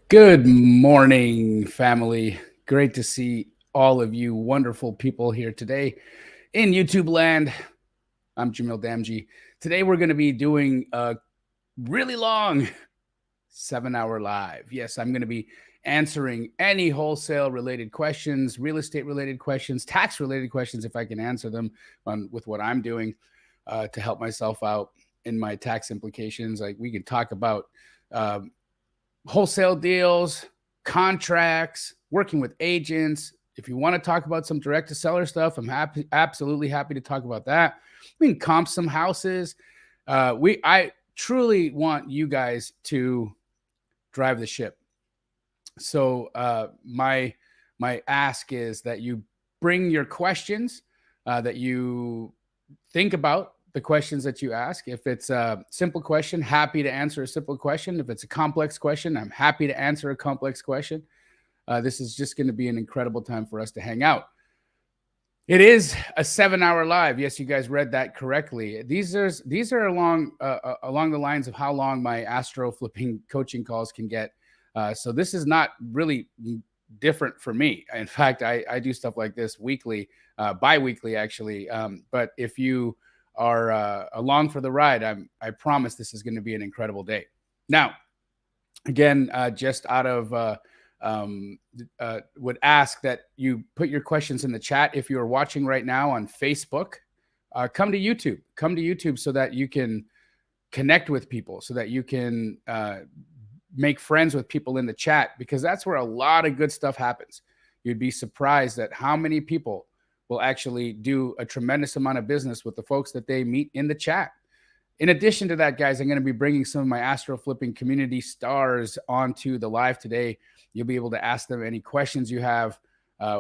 Good morning, family. Great to see all of you wonderful people here today in YouTube land. I'm Jamil Damji. Today we're going to be doing a really long 7-hour live. Yes, I'm going to be answering any wholesale related questions, real estate related questions, tax related questions if I can answer them with what I'm doing to help myself out in my tax implications. Like we can talk about uh, wholesale deals, contracts, working with agents. If you want to talk about some direct to seller stuff, I'm absolutely happy to talk about that. We can comp some houses. I truly want you guys to drive the ship. So my ask is that you bring your questions, that you think about the questions that you ask. If it's a simple question, happy to answer a simple question. If it's a complex question, I'm happy to answer a complex question. This is just going to be an incredible time for us to hang out. It is a 7-hour live. Yes, you guys read that correctly. These are along the lines of how long my astro flipping coaching calls can get. So this is not really different for me. In fact, I do stuff like this weekly, bi-weekly actually. But if you are along for the ride, I promise this is going to be an incredible day. Now, again, just out of would ask that you put your questions in the chat. If you are watching right now on Facebook, come to YouTube so that you can connect with people, so that you can make friends with people in the chat, because that's where a lot of good stuff happens. You'd be surprised at how many people will actually do a tremendous amount of business with the folks that they meet in the chat. In addition to that, guys, I'm going to be bringing some of my astro flipping community stars onto the live today. You'll be able to ask them any questions you have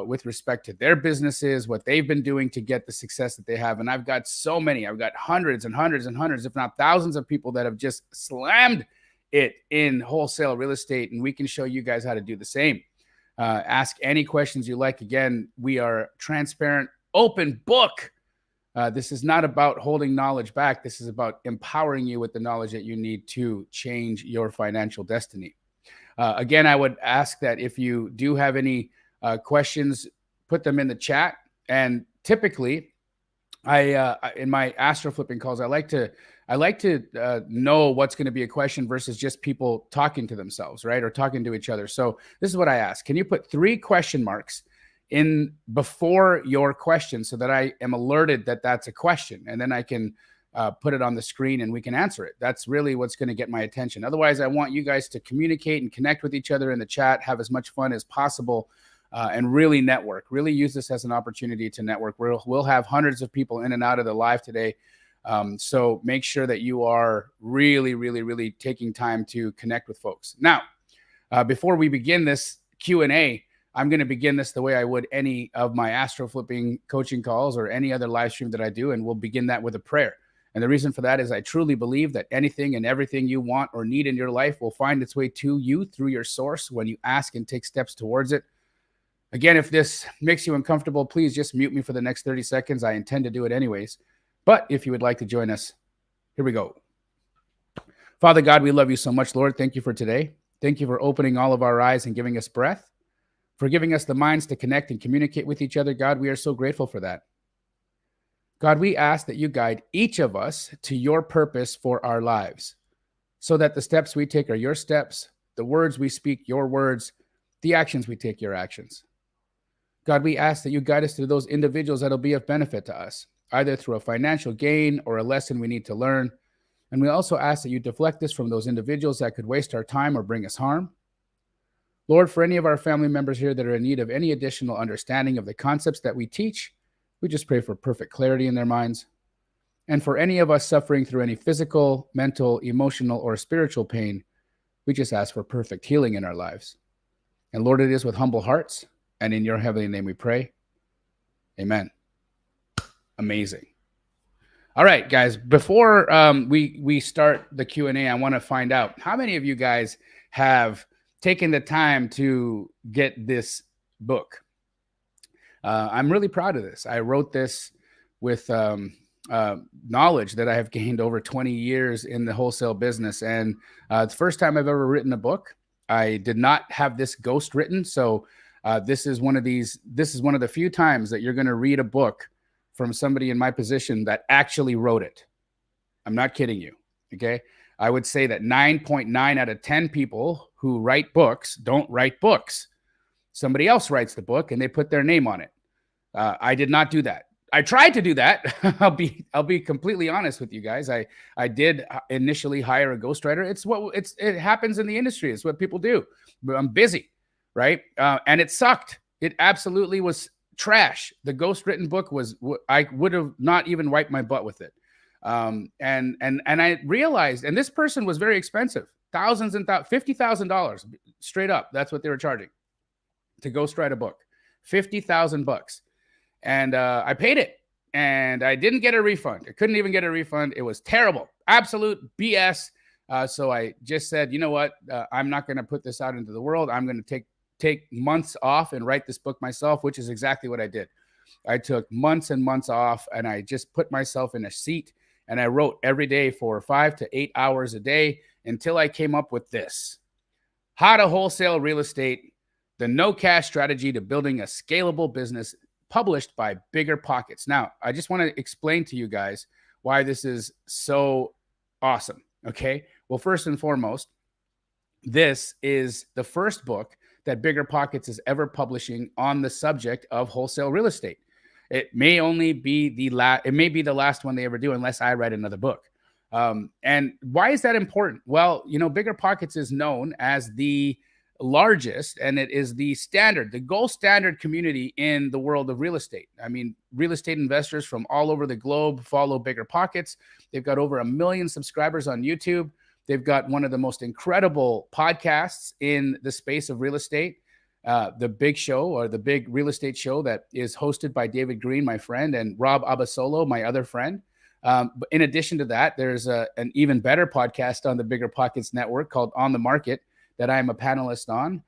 with respect to their businesses, what they've been doing to get the success that they have. And I've got so many. I've got hundreds and hundreds and hundreds, if not thousands of people that have just slammed it in wholesale real estate. And we can show you guys how to do the same. Ask any questions you like. Again, we are transparent, open book. This is not about holding knowledge back. This is about empowering you with the knowledge that you need to change your financial destiny. Again, I would ask that if you do have any questions, put them in the chat. And typically, in my astro flipping calls, I like to know what's going to be a question versus just people talking to themselves, right, or talking to each other. So this is what I ask: can you put 3 question marks in before your question so that I am alerted that that's a question, and then I can put it on the screen and we can answer it. That's really what's going to get my attention. Otherwise, I want you guys to communicate and connect with each other in the chat, have as much fun as possible, and really network. Really use this as an opportunity to network. We'll have hundreds of people in and out of the live today. So make sure that you are really, really, really taking time to connect with folks. Now, before we begin this Q&A, I'm going to begin this the way I would any of my astro flipping coaching calls or any other live stream that I do, and we'll begin that with a prayer. And the reason for that is I truly believe that anything and everything you want or need in your life will find its way to you through your source when you ask and take steps towards it. Again, if this makes you uncomfortable, please just mute me for the next 30 seconds. I intend to do it anyways. But if you would like to join us, here we go. Father God, we love you so much, Lord. Thank you for today. Thank you for opening all of our eyes and giving us breath, for giving us the minds to connect and communicate with each other. God, we are so grateful for that. God, we ask that you guide each of us to your purpose for our lives, so that the steps we take are your steps, the words we speak, your words, the actions we take, your actions. God, we ask that you guide us to those individuals that will be of benefit to us, either through a financial gain or a lesson we need to learn. And we also ask that you deflect us from those individuals that could waste our time or bring us harm. Lord, for any of our family members here that are in need of any additional understanding of the concepts that we teach, we just pray for perfect clarity in their minds. And for any of us suffering through any physical, mental, emotional, or spiritual pain, we just ask for perfect healing in our lives. And Lord, it is with humble hearts and in your heavenly name we pray. Amen. Amazing. All right, guys, before we start the Q&A, I want to find out how many of you guys have taken the time to get this book. I'm really proud of this. I wrote this with knowledge that I have gained over 20 years in the wholesale business. And it's the first time I've ever written a book. I did not have this ghost written. So this is one of the few times that you're going to read a book from somebody in my position that actually wrote it. I'm not kidding you. Okay. I would say that 9.9 out of 10 people who write books don't write books. Somebody else writes the book and they put their name on it. I did not do that. I tried to do that. I'll be completely honest with you guys. I did initially hire a ghostwriter. It happens in the industry. It's what people do. But I'm busy, right? And it sucked. It absolutely was trash. The ghostwritten book I would have not even wiped my butt with it. And I realized, and this person was very expensive, thousands and $50,000 straight up. That's what they were charging to ghostwrite a book, $50,000. And I paid it, and I didn't get a refund. I couldn't even get a refund. It was terrible, absolute BS. So I just said, you know what? I'm not going to put this out into the world. I'm going to take months off and write this book myself, which is exactly what I did. I took months and months off, and I just put myself in a seat, and I wrote every day for 5 to 8 hours a day until I came up with this: How to Wholesale Real Estate, the no cash strategy to building a scalable business, published by BiggerPockets. Now, I just want to explain to you guys why this is so awesome. Okay. Well, first and foremost, this is the first book that BiggerPockets is ever publishing on the subject of wholesale real estate. It may only be the last one they ever do, unless I write another book. And why is that important? Well, BiggerPockets is known as the largest, and it is the gold standard community in the world of real estate. I mean, real estate investors from all over the globe follow BiggerPockets. They've got over 1 million subscribers on YouTube. They've got one of the most incredible podcasts in the space of real estate, the Big Show, or the Big Real Estate Show, that is hosted by David Green, my friend, and Rob Abasolo, my other friend. But in addition to that, there's an even better podcast on the BiggerPockets network called On the Market that I'm a panelist on.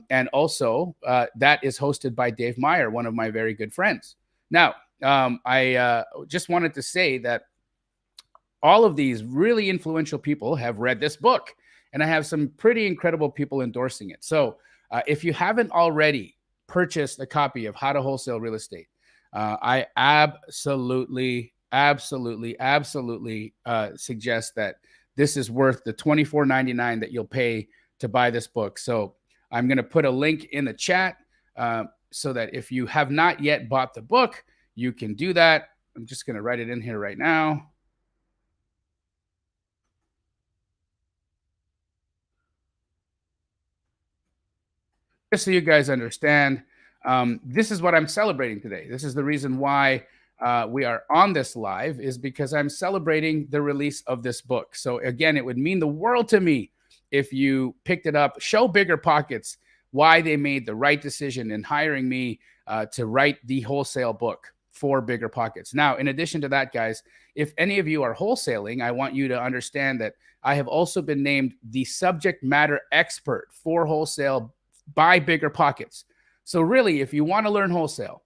And also that is hosted by Dave Meyer, one of my very good friends. Now, I just wanted to say that all of these really influential people have read this book, and I have some pretty incredible people endorsing it. So if you haven't already purchased a copy of How to Wholesale Real Estate, I absolutely suggest that this is worth the $24.99 that you'll pay to buy this book. So I'm going to put a link in the chat so that if you have not yet bought the book, you can do that. I'm just going to write it in here right now. Just so you guys understand, this is what I'm celebrating today. This is the reason why we are on this live, is because I'm celebrating the release of this book. So again, it would mean the world to me if you picked it up. Show BiggerPockets why they made the right decision in hiring me to write the wholesale book for BiggerPockets. Now, in addition to that, guys, if any of you are wholesaling, I want you to understand that I have also been named the subject matter expert for wholesale by BiggerPockets. So really, if you want to learn wholesale,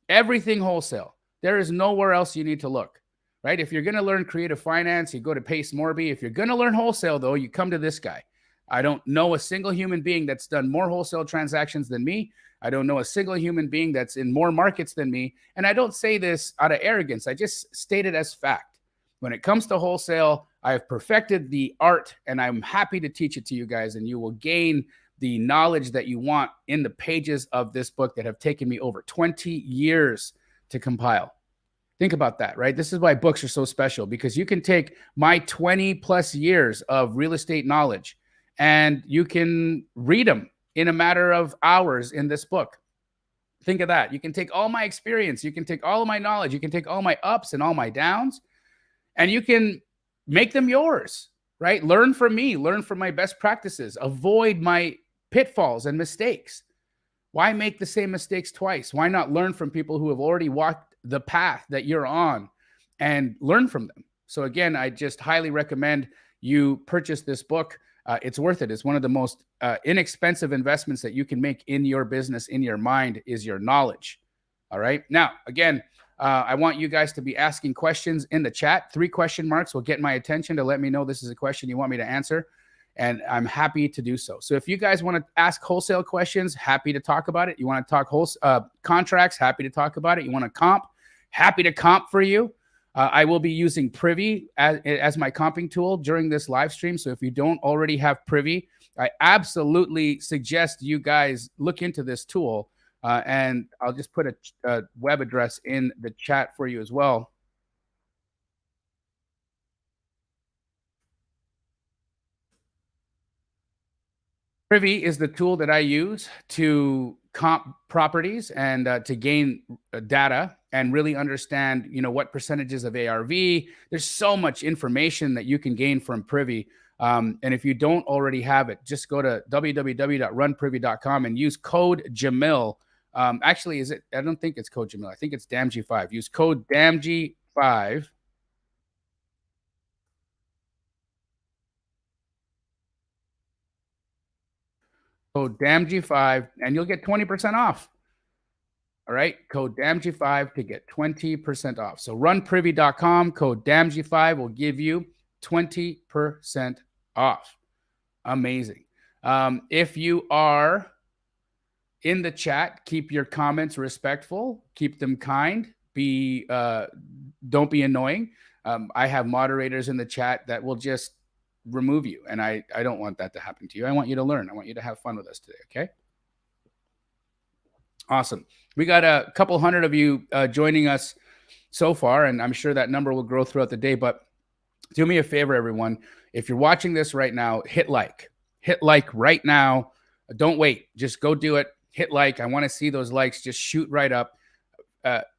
everything wholesale, there is nowhere else you need to look, right? If you're going to learn creative finance, you go to Pace Morby. If you're going to learn wholesale, though, you come to this guy. I don't know a single human being that's done more wholesale transactions than me. I don't know a single human being that's in more markets than me. And I don't say this out of arrogance. I just state it as fact. When it comes to wholesale, I have perfected the art, and I'm happy to teach it to you guys, and you will gain the knowledge that you want in the pages of this book that have taken me over 20 years to compile. Think about that, right? This is why books are so special, because you can take my 20 plus years of real estate knowledge and you can read them in a matter of hours in this book. Think of that. You can take all my experience, you can take all of my knowledge, you can take all my ups and all my downs, and you can make them yours, right? Learn from me, learn from my best practices, avoid my pitfalls and mistakes. Why make the same mistakes twice? Why not learn from people who have already walked the path that you're on and learn from them? So again, I just highly recommend you purchase this book. It's worth it. It's one of the most inexpensive investments that you can make in your business, in your mind, is your knowledge. All right. Now, again, I want you guys to be asking questions in the chat. 3 question marks will get my attention to let me know this is a question you want me to answer. and I'm happy to do so. So if you guys want to ask wholesale questions, happy to talk about it. You want to talk contracts, happy to talk about it. You want to comp, happy to comp for you. I will be using Privy as my comping tool during this live stream. So if you don't already have Privy, I absolutely suggest you guys look into this tool. And I'll just put a web address in the chat for you as well. Privy is the tool that I use to comp properties and to gain data and really understand, what percentages of ARV. There's so much information that you can gain from Privy. And if you don't already have it, just go to www.runprivy.com and use code Jamil. Actually, is it? I don't think it's code Jamil. I think it's DAMG5. Use code DAMG5. Code DAMG5, and you'll get 20% off. All right. Code DAMG5 to get 20% off. So runprivy.com, code DAMG5 will give you 20% off. Amazing. If you are in the chat, keep your comments respectful, keep them kind, don't be annoying. I have moderators in the chat that will just remove you, and I don't want that to happen to you. I want you to learn. I want you to have fun with us today. Okay. Awesome. We got a couple hundred of you joining us so far, and I'm sure that number will grow throughout the day. But do me a favor, everyone. If you're watching this right now, hit like. Hit like right now. Don't wait. Just go do it. Hit like. I want to see those likes. Just shoot right up.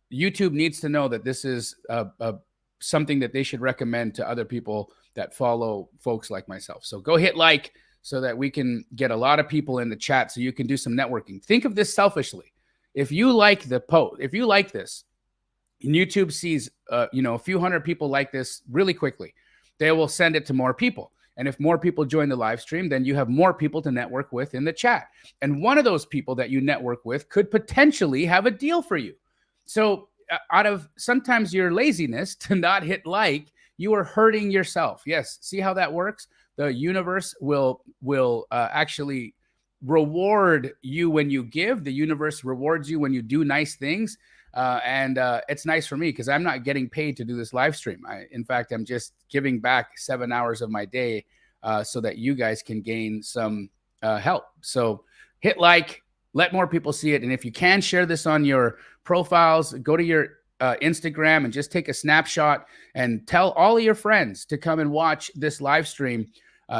YouTube needs to know that this is something that they should recommend to other people that follow folks like myself. So go hit like so that we can get a lot of people in the chat so you can do some networking. Think of this selfishly. If you like the post, if you like this, and YouTube sees, a few hundred people like this really quickly, they will send it to more people. And if more people join the live stream, then you have more people to network with in the chat. And one of those people that you network with could potentially have a deal for you. So out of sometimes your laziness to not hit like, you are hurting yourself. Yes. See how that works? The universe will actually reward you when you give. The universe rewards you when you do nice things. And it's nice for me because I'm not getting paid to do this live stream. In fact, I'm just giving back 7 hours of my day so that you guys can gain some help. So hit like, let more people see it. And if you can share this on your profiles, go to your Instagram and just take a snapshot and tell all of your friends to come and watch this live stream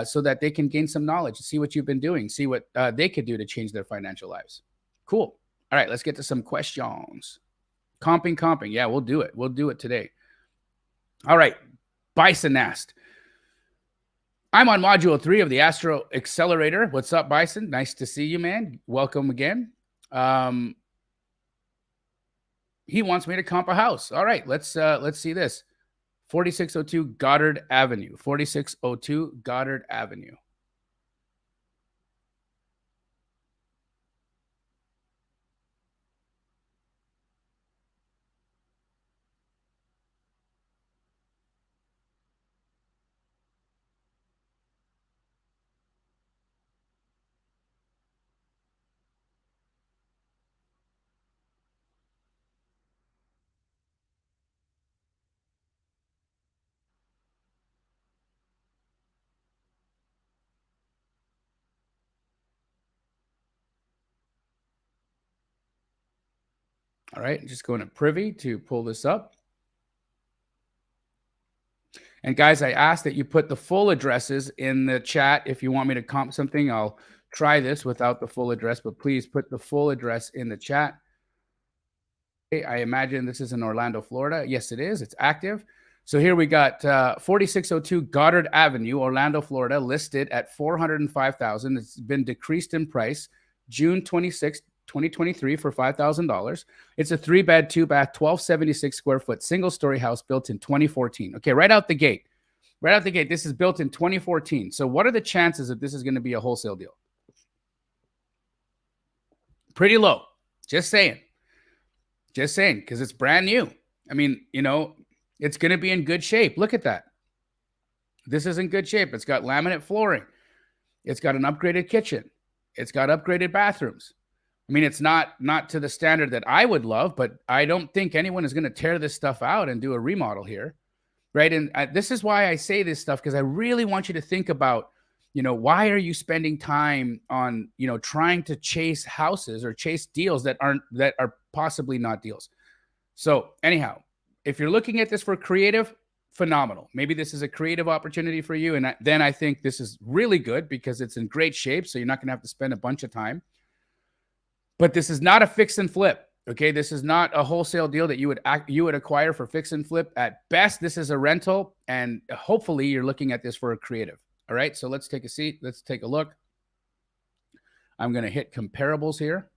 so that they can gain some knowledge, see what you've been doing, see what they could do to change their financial lives. Cool. All right, let's get to some questions. Comping. Yeah, we'll do it. We'll do it today. All right. Bison asked, I'm on module 3 of the Astro Accelerator. What's up, Bison? Nice to see you, man. Welcome again. He wants me to comp a house. All right, let's see this. 4602 Goddard Avenue. 4602 Goddard Avenue. All right, just going to Privy to pull this up. And guys, I ask that you put the full addresses in the chat. If you want me to comp something, I'll try this without the full address, but please put the full address in the chat. Okay, I imagine this is in Orlando, Florida. Yes, it is. It's active. So here we got 4602 Goddard Avenue, Orlando, Florida, listed at $405,000. It's been decreased in price June 26th, 2023 for $5,000. It's a 3-bed, 2-bath, 1276 square foot, single-story house built in 2014. Okay, right out the gate. Right out the gate, this is built in 2014. So what are the chances that this is going to be a wholesale deal? Pretty low. Just saying. Just saying, because it's brand new. I mean, it's going to be in good shape. Look at that. This is in good shape. It's got laminate flooring. It's got an upgraded kitchen. It's got upgraded bathrooms. I mean, it's not to the standard that I would love, but I don't think anyone is going to tear this stuff out and do a remodel here, right? And this is why I say this stuff, because I really want you to think about, why are you spending time on, trying to chase houses or chase deals that are possibly not deals. So anyhow, if you're looking at this for creative, phenomenal. Maybe this is a creative opportunity for you. And then I think this is really good because it's in great shape. So you're not going to have to spend a bunch of time. But this is not a fix and flip. Okay, this is not a wholesale deal that you would acquire for fix and flip. At best, this is a rental, and hopefully you're looking at this for a creative. All right, so let's take a seat. Let's take a look. I'm going to hit comparables here.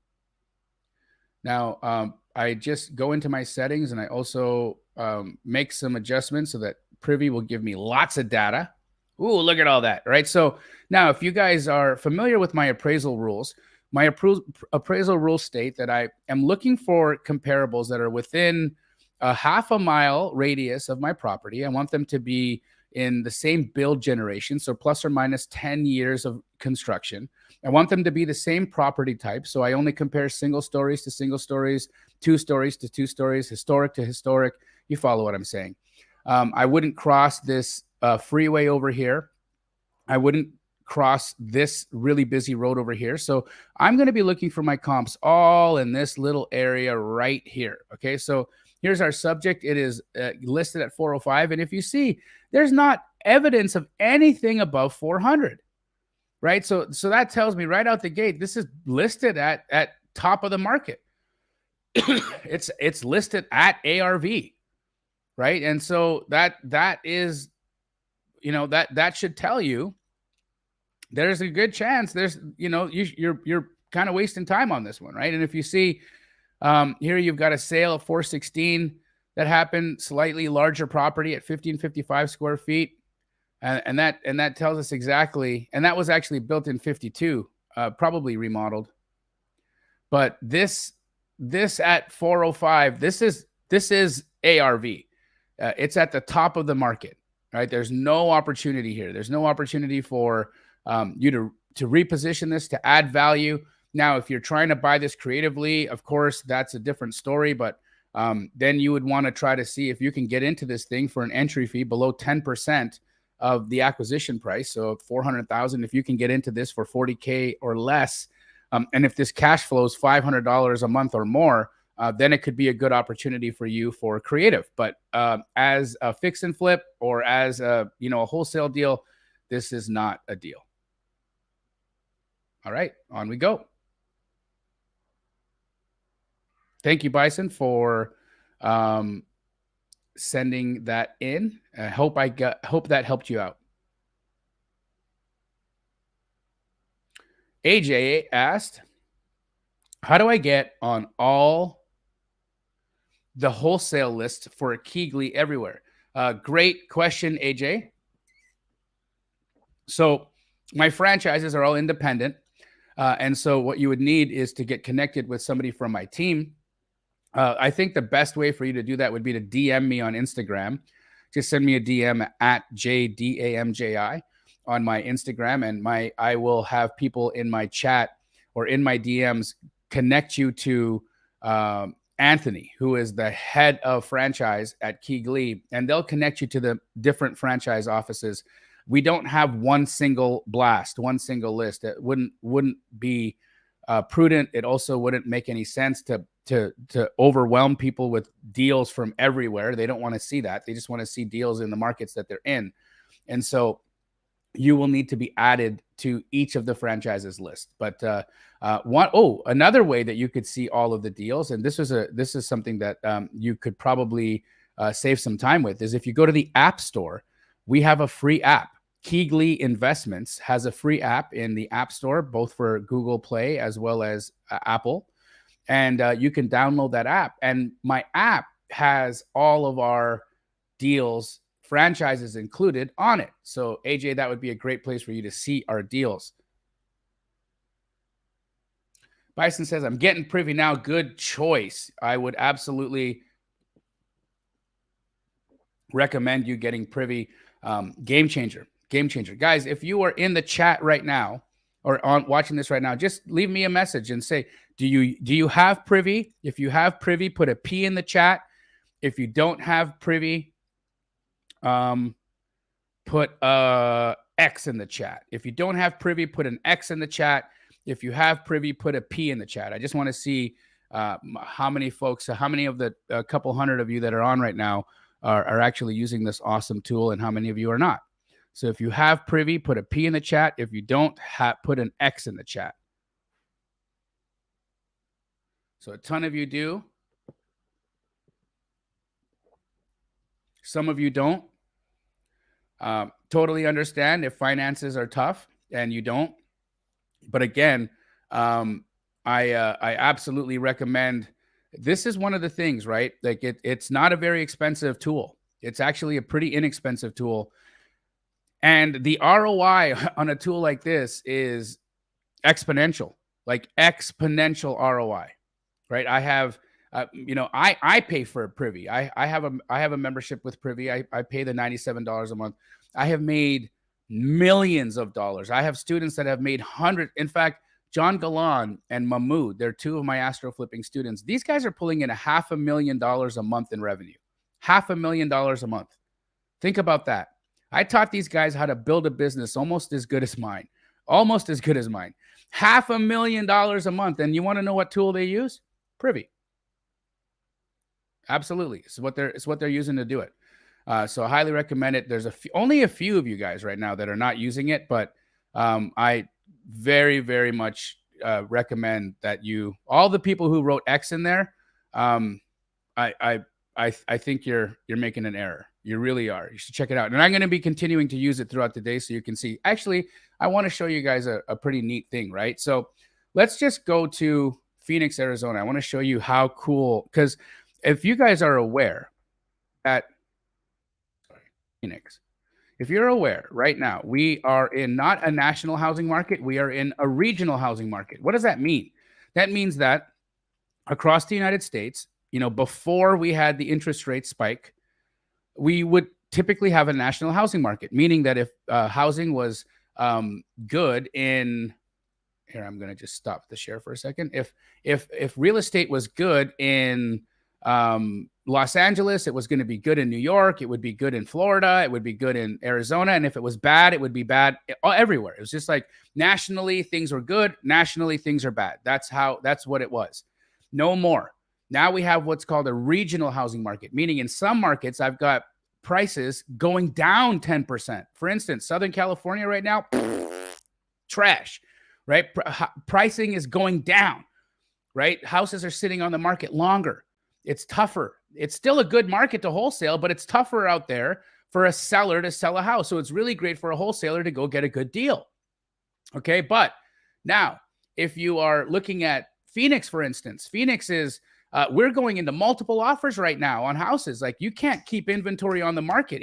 Now, I just go into my settings, and I also make some adjustments so that Privy will give me lots of data. Ooh, look at all that, right? So now, if you guys are familiar with my appraisal rules, my appraisal rules state that I am looking for comparables that are within a half a mile radius of my property. I want them to be in the same build generation, so plus or minus 10 years of construction. I want them to be the same property type, so I only compare single stories to single stories, 2 stories to 2 stories, historic to historic. You follow what I'm saying. I wouldn't cross this freeway over here. I wouldn't cross this really busy road over here. So I'm going to be looking for my comps all in this little area right here. Okay, so here's our subject. It is listed at 405. And if you see, there's not evidence of anything above 400, right? So that tells me right out the gate, this is listed at top of the market. It's listed at ARV, right? And so that is, that should tell you there's a good chance there's, you're kind of wasting time on this one, right? And if you see here, you've got a sale of 416 that happened, slightly larger property at 1555 square feet. And that tells us exactly, and that was actually built in 52, probably remodeled. But this at 405, this is ARV. It's at the top of the market, right? There's no opportunity here. There's no opportunity for you to reposition this, to add value. Now, if you're trying to buy this creatively, of course, that's a different story. But then you would want to try to see if you can get into this thing for an entry fee below 10% of the acquisition price. So 400,000, if you can get into this for 40K or less, and if this cash flows $500 a month or more, then it could be a good opportunity for you for creative. But as a fix and flip or as a wholesale deal, this is not a deal. All right, on we go. Thank you, Bison, for sending that in. I hope that helped you out. AJ asked, how do I get on all the wholesale lists for Keegley everywhere? Great question, AJ. So my franchises are all independent. And so what you would need is to get connected with somebody from my team. I think the best way for you to do that would be to DM me on Instagram. Just send me a DM at JDAMJI on my Instagram, and I will have people in my chat or in my DMs connect you to Anthony, who is the head of franchise at Keegley, and they'll connect you to the different franchise offices. We don't have one single blast, one single list. It wouldn't be prudent. It also wouldn't make any sense to overwhelm people with deals from everywhere. They don't want to see that. They just want to see deals in the markets that they're in. And so you will need to be added to each of the franchises list. But another way that you could see all of the deals, and this is something that you could probably save some time with, is if you go to the App Store, we have a free app. Keegley Investments has a free app in the App Store, both for Google Play as well as Apple. And you can download that app. And my app has all of our deals, franchises included, on it. So, AJ, that would be a great place for you to see our deals. Bison says, I'm getting Privy now. Good choice. I would absolutely recommend you getting Privy. Game changer. Guys, if you are in the chat right now, or on watching this right now, just leave me a message and say, do you have Privy? If you have Privy, put a P in the chat. If you don't have Privy, put X in the chat. If you don't have Privy, put an X in the chat. If you have Privy, put a P in the chat. I just want to see how many folks, how many of the couple hundred of you that are on right now are actually using this awesome tool, and how many of you are not. So if you have Privy, put a P in the chat. If you don't, put an X in the chat. So a ton of you do. Some of you don't. Totally understand if finances are tough and you don't. But again, I absolutely recommend. This is one of the things, right? Like it's not a very expensive tool. It's actually a pretty inexpensive tool. And the ROI on a tool like this is exponential, like exponential ROI, right? I have, I pay for Privy. I have a membership with Privy. I pay the $97 a month. I have made millions of dollars. I have students that have made hundreds. In fact, John Galan and Mahmoud, they're two of my astro flipping students. These guys are pulling in $500,000 a month in revenue. $500,000 a month. Think about that. I taught these guys how to build a business almost as good as mine. Almost as good as mine. $500,000 a month. And you want to know what tool they use? Privy. Absolutely. It's what they're using to do it. So I highly recommend it. There's only a few of you guys right now that are not using it, but I very, very much recommend that all the people who wrote X in there, I think you're making an error. You really are. You should check it out. And I'm going to be continuing to use it throughout the day so you can see. Actually, I want to show you guys a pretty neat thing, right? So let's just go to Phoenix, Arizona. I want to show you how cool, because if you guys are aware that Phoenix, if you're aware right now, we are in not a national housing market. We are in a regional housing market. What does that mean? That means that across the United States, before we had the interest rate spike, we would typically have a national housing market, meaning that if housing was good in here, I'm going to just stop the share for a second. If real estate was good in Los Angeles, it was going to be good in New York, it would be good in Florida, it would be good in Arizona, and if it was bad, it would be bad everywhere. It was just like nationally things were good, nationally things are bad. That's what it was. No more. Now we have what's called a regional housing market, meaning in some markets, I've got prices going down 10%. For instance, Southern California right now, trash, right? Pricing is going down, right? Houses are sitting on the market longer. It's tougher. It's still a good market to wholesale, but it's tougher out there for a seller to sell a house. So it's really great for a wholesaler to go get a good deal. Okay. But now, if you are looking at Phoenix, for instance, Phoenix is, we're going into multiple offers right now on houses. Like you can't keep inventory on the market.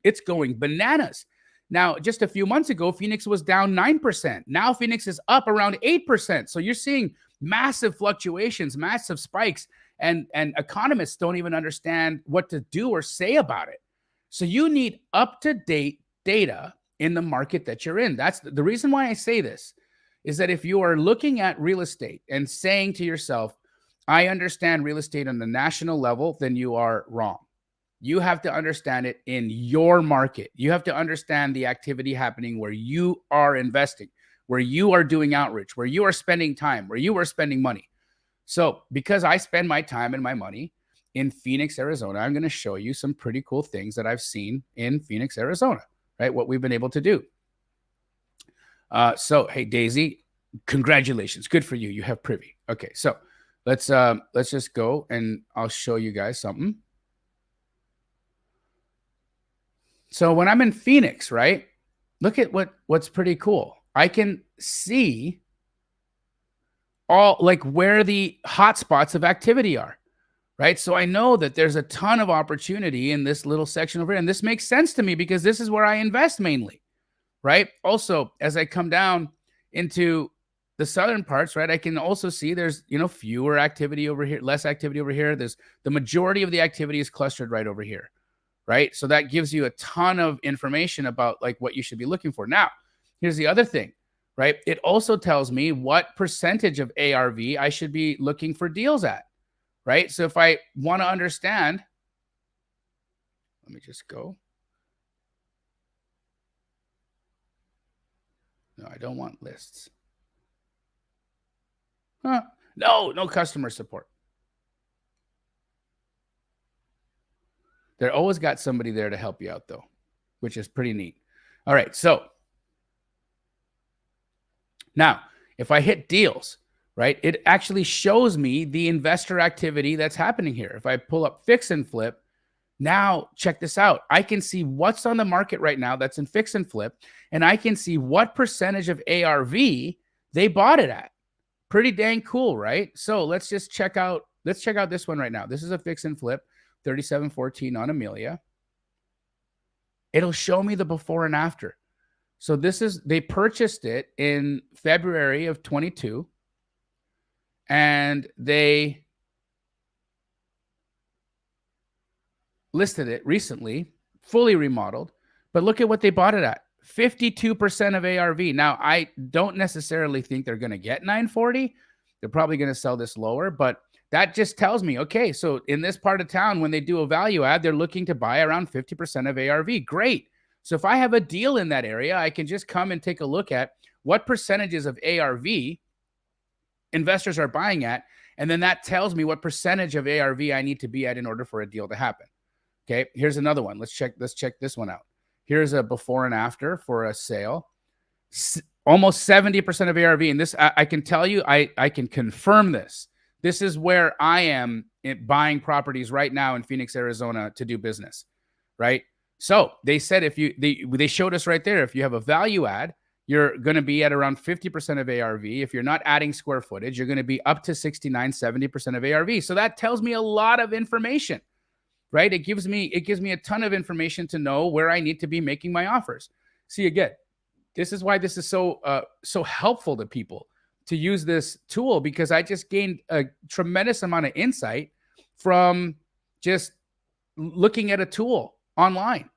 It's going bananas. Now, just a few months ago, Phoenix was down 9%. Now Phoenix is up around 8%. So you're seeing massive fluctuations, massive spikes, and economists don't even understand what to do or say about it. So you need up-to-date data in the market that you're in. That's the reason why I say this, is that if you are looking at real estate and saying to yourself, I understand real estate on the national level, then you are wrong. You have to understand it in your market. You have to understand the activity happening where you are investing, where you are doing outreach, where you are spending time, where you are spending money. So because I spend my time and my money in Phoenix, Arizona, I'm going to show you some pretty cool things that I've seen in Phoenix, Arizona, right? What we've been able to do. So, hey, Daisy, congratulations. Good for you. You have Privy. Okay, so let's just go and I'll show you guys something. So when I'm in Phoenix, right, look at what's pretty cool. I can see all like where the hot spots of activity are, right? So I know that there's a ton of opportunity in this little section over here. And this makes sense to me because this is where I invest mainly, right? Also, as I come down into the southern parts, right, I can also see there's, fewer activity over here, less activity over here. There's the majority of the activity is clustered right over here, right? So that gives you a ton of information about like what you should be looking for. Now, here's the other thing. right? It also tells me what percentage of ARV I should be looking for deals at, right? So if I want to understand, let me just go. No, I don't want lists. Huh. No customer support. They're always got somebody there to help you out, though, which is pretty neat. All right, so now if I hit deals, right, it actually shows me the investor activity that's happening here. If I pull up fix and flip, now check this out. I can see what's on the market right now that's in fix and flip, and I can see what percentage of ARV they bought it at. Pretty dang cool, right? So let's just check out this one right now. This is a fix and flip, 3714 on Amelia. It'll show me the before and after. So they purchased it in February of 22, and they listed it recently, fully remodeled. But look at what they bought it at, 52% of ARV. Now, I don't necessarily think they're going to get 940. They're probably going to sell this lower, but that just tells me, okay, so in this part of town, when they do a value add, they're looking to buy around 50% of ARV. Great. So if I have a deal in that area, I can just come and take a look at what percentages of ARV investors are buying at, and then that tells me what percentage of ARV I need to be at in order for a deal to happen. Okay, here's another one. Let's check this one out. Here's a before and after for a sale. Almost 70% of ARV, and this I can tell you, I can confirm this. This is where I am buying properties right now in Phoenix, Arizona to do business, right? So they said they showed us right there, if you have a value add, you're going to be at around 50% of ARV. If you're not adding square footage, you're going to be up to 69, 70% of ARV. So that tells me a lot of information, right? It gives me a ton of information to know where I need to be making my offers. See, again, this is why this is so helpful to people to use this tool, because I just gained a tremendous amount of insight from just looking at a tool online.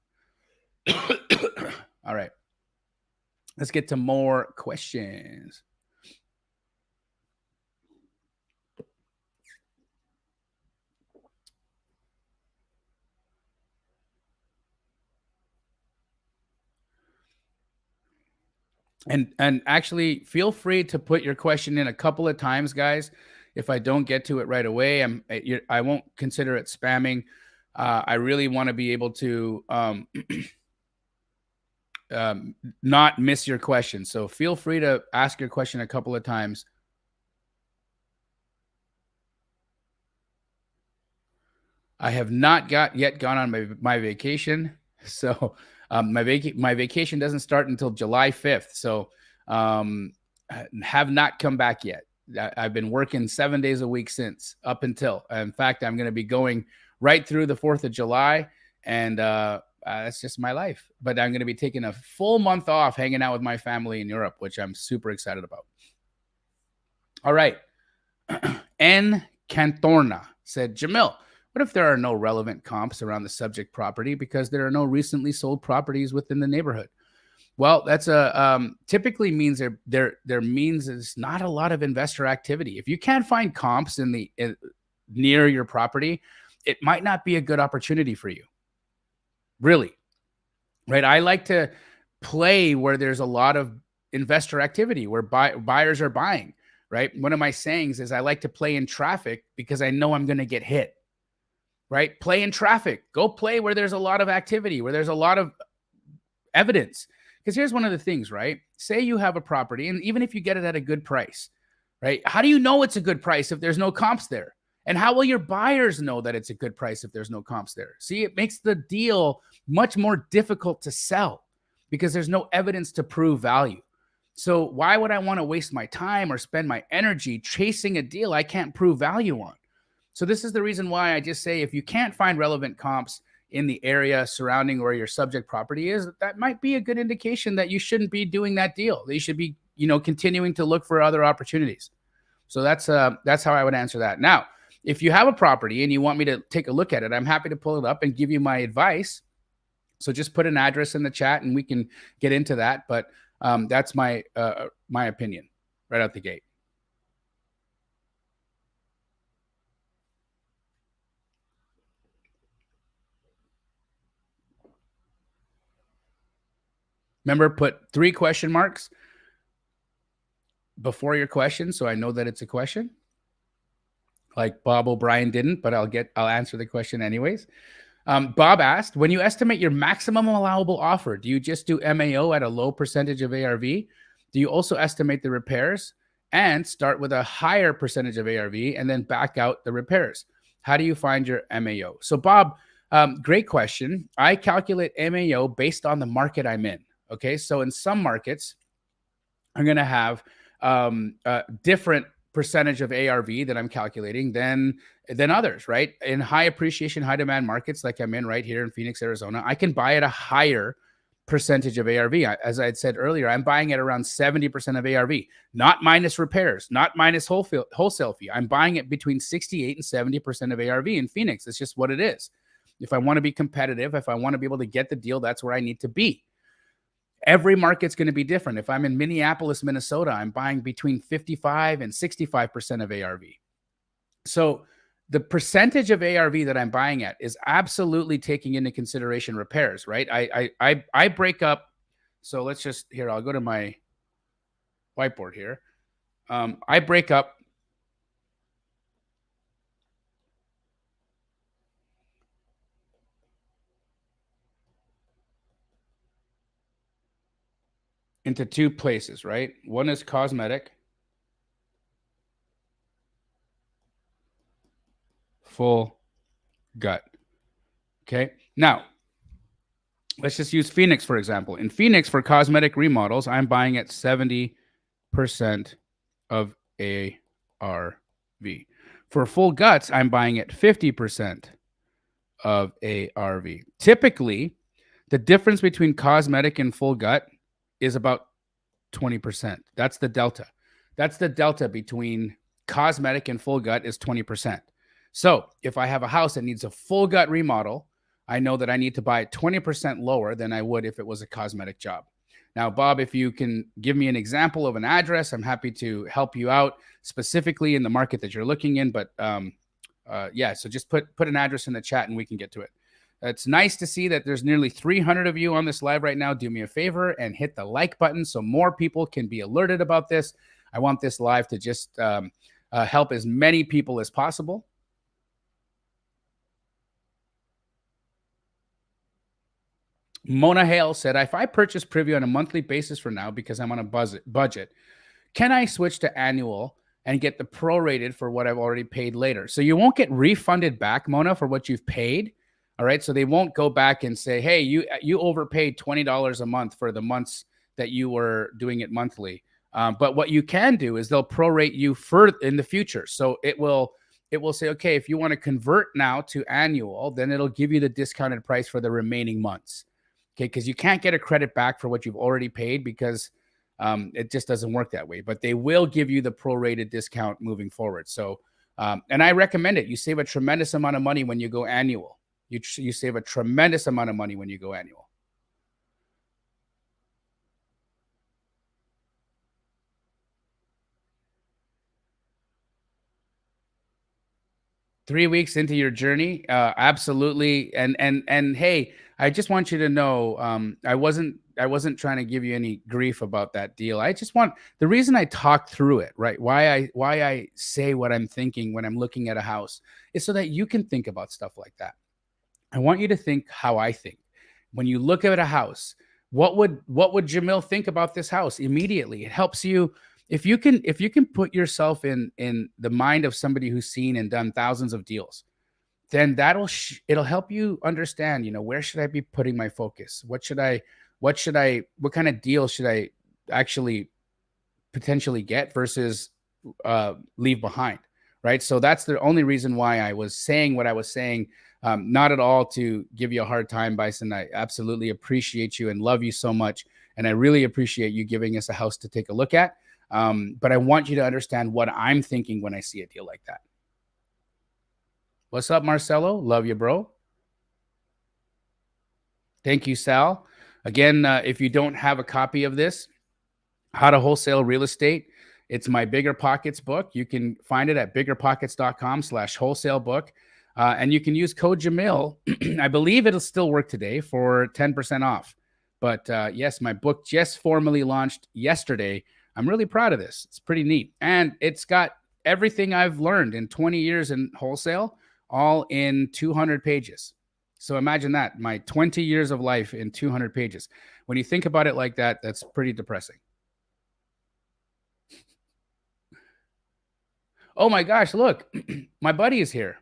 All right. Let's get to more questions. And actually feel free to put your question in a couple of times, guys. If I don't get to it right away, I won't consider it spamming. I really want to be able to not miss your question. So feel free to ask your question a couple of times. I have not yet gone on my vacation. So my vacation doesn't start until July 5th. So have not come back yet. I've been working 7 days a week since up until. In fact, I'm going to be going right through the 4th of July, and that's just my life. But I'm going to be taking a full month off hanging out with my family in Europe, which I'm super excited about. All right. N. Cantorna said, Jamil, what if there are no relevant comps around the subject property because there are no recently sold properties within the neighborhood? Well, that's typically means there means there's not a lot of investor activity. If you can't find comps near your property, it might not be a good opportunity for you. Really, right? I like to play where there's a lot of investor activity, where buyers are buying, right? One of my sayings is I like to play in traffic because I know I'm going to get hit, right? Play in traffic. Go play where there's a lot of activity, where there's a lot of evidence. Because here's one of the things, right? Say you have a property, and even if you get it at a good price, right? How do you know it's a good price if there's no comps there? And how will your buyers know that it's a good price if there's no comps there? See, it makes the deal much more difficult to sell because there's no evidence to prove value. So why would I want to waste my time or spend my energy chasing a deal I can't prove value on? So this is the reason why I just say if you can't find relevant comps in the area surrounding where your subject property is, that might be a good indication that you shouldn't be doing that deal. They should be, continuing to look for other opportunities. So that's how I would answer that. Now, if you have a property and you want me to take a look at it, I'm happy to pull it up and give you my advice. So just put an address in the chat and we can get into that. But That's my my opinion right out the gate. Remember, put 3 question marks before your question, so I know that it's a question. Like Bob O'Brien didn't, but I'll answer the question anyways. Bob asked, when you estimate your maximum allowable offer, do you just do MAO at a low percentage of ARV? Do you also estimate the repairs and start with a higher percentage of ARV and then back out the repairs? How do you find your MAO? So, Bob, great question. I calculate MAO based on the market I'm in. Okay. So, in some markets, I'm going to have a different percentage of ARV that I'm calculating than others, right? In high appreciation, high demand markets like I'm in right here in Phoenix, Arizona, I can buy at a higher percentage of ARV. As I had said earlier, I'm buying at around 70% of ARV, not minus repairs, not minus wholesale fee. I'm buying it between 68 and 70% of ARV in Phoenix. It's just what it is. If I want to be competitive, if I want to be able to get the deal, that's where I need to be. Every market's going to be different. If I'm in Minneapolis, Minnesota, I'm buying between 55 and 65% of ARV. So the percentage of ARV that I'm buying at is absolutely taking into consideration repairs, right? I break up. So let's just here. I'll go to my whiteboard here. I break up into 2 places, right? One is cosmetic, full gut. Okay. Now, let's just use Phoenix, for example. In Phoenix, for cosmetic remodels, I'm buying at 70% of ARV. For full guts, I'm buying at 50% of ARV. Typically, the difference between cosmetic and full gut is about 20%. That's the delta. That's the delta between cosmetic and full gut is 20%. So if I have a house that needs a full gut remodel, I know that I need to buy it 20% lower than I would if it was a cosmetic job. Now, Bob, if you can give me an example of an address, I'm happy to help you out specifically in the market that you're looking in. But yeah, so just put an address in the chat and we can get to it. It's nice to see that there's nearly 300 of you on this live right now. Do me a favor and hit the like button so more people can be alerted about this. I want this live to just help as many people as possible. Mona Hale said, if I purchase Privy on a monthly basis for now because I'm on a budget, can I switch to annual and get the prorated for what I've already paid later? So you won't get refunded back, Mona, for what you've paid. All right. So they won't go back and say, hey, you overpaid $20 a month for the months that you were doing it monthly. But what you can do is they'll prorate you further in the future. So it will say, okay, if you want to convert now to annual, then it'll give you the discounted price for the remaining months. Okay, because you can't get a credit back for what you've already paid because it just doesn't work that way. But they will give you the prorated discount moving forward. So, and I recommend it. You save a tremendous amount of money when you go annual. You save a tremendous amount of money when you go annual. Three weeks into your journey, absolutely. And hey, I just want you to know, I wasn't trying to give you any grief about that deal. I just want the reason I talk through it, right? Why I say what I'm thinking when I'm looking at a house is so that you can think about stuff like that. I want you to think how I think. When you look at a house, what would Jamil think about this house immediately? It helps you if you can put yourself in the mind of somebody who's seen and done thousands of deals, then it'll help you understand, where should I be putting my focus? What kind of deal should I actually potentially get versus leave behind, right? So that's the only reason why I was saying what I was saying. Not at all to give you a hard time, Bison. I absolutely appreciate you and love you so much. And I really appreciate you giving us a house to take a look at. But I want you to understand what I'm thinking when I see a deal like that. What's up, Marcelo? Love you, bro. Thank you, Sal. Again, if you don't have a copy of this, How to Wholesale Real Estate. It's my Bigger Pockets book. You can find it at biggerpockets.com/wholesale book. And you can use code Jamil. I believe it'll still work today for 10% off. But yes, my book just formally launched yesterday. I'm really proud of this. It's pretty neat. And it's got everything I've learned in 20 years in wholesale, all in 200 pages. So imagine that, my 20 years of life in 200 pages. When you think about it like that, that's pretty depressing. Oh my gosh, look, my buddy is here.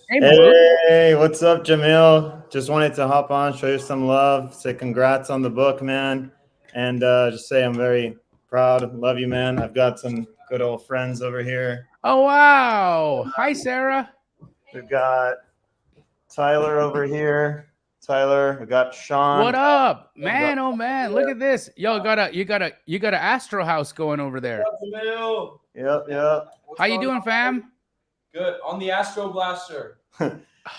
Hey, Mahmood. Hey, what's up, Jamil? Just wanted to hop on, show you some love, say congrats on the book, man, and just say I'm very proud. Love you, man. I've got some good old friends over here. Oh, wow. Hi, Sarah. We've got Tyler over here. Tyler, we got Sean. What up, We got man? Oh man, look at this. Yo, you got a Astro house going over there. Jamil. Yep, yep. How you doing, fam? Good. On the Astro Blaster.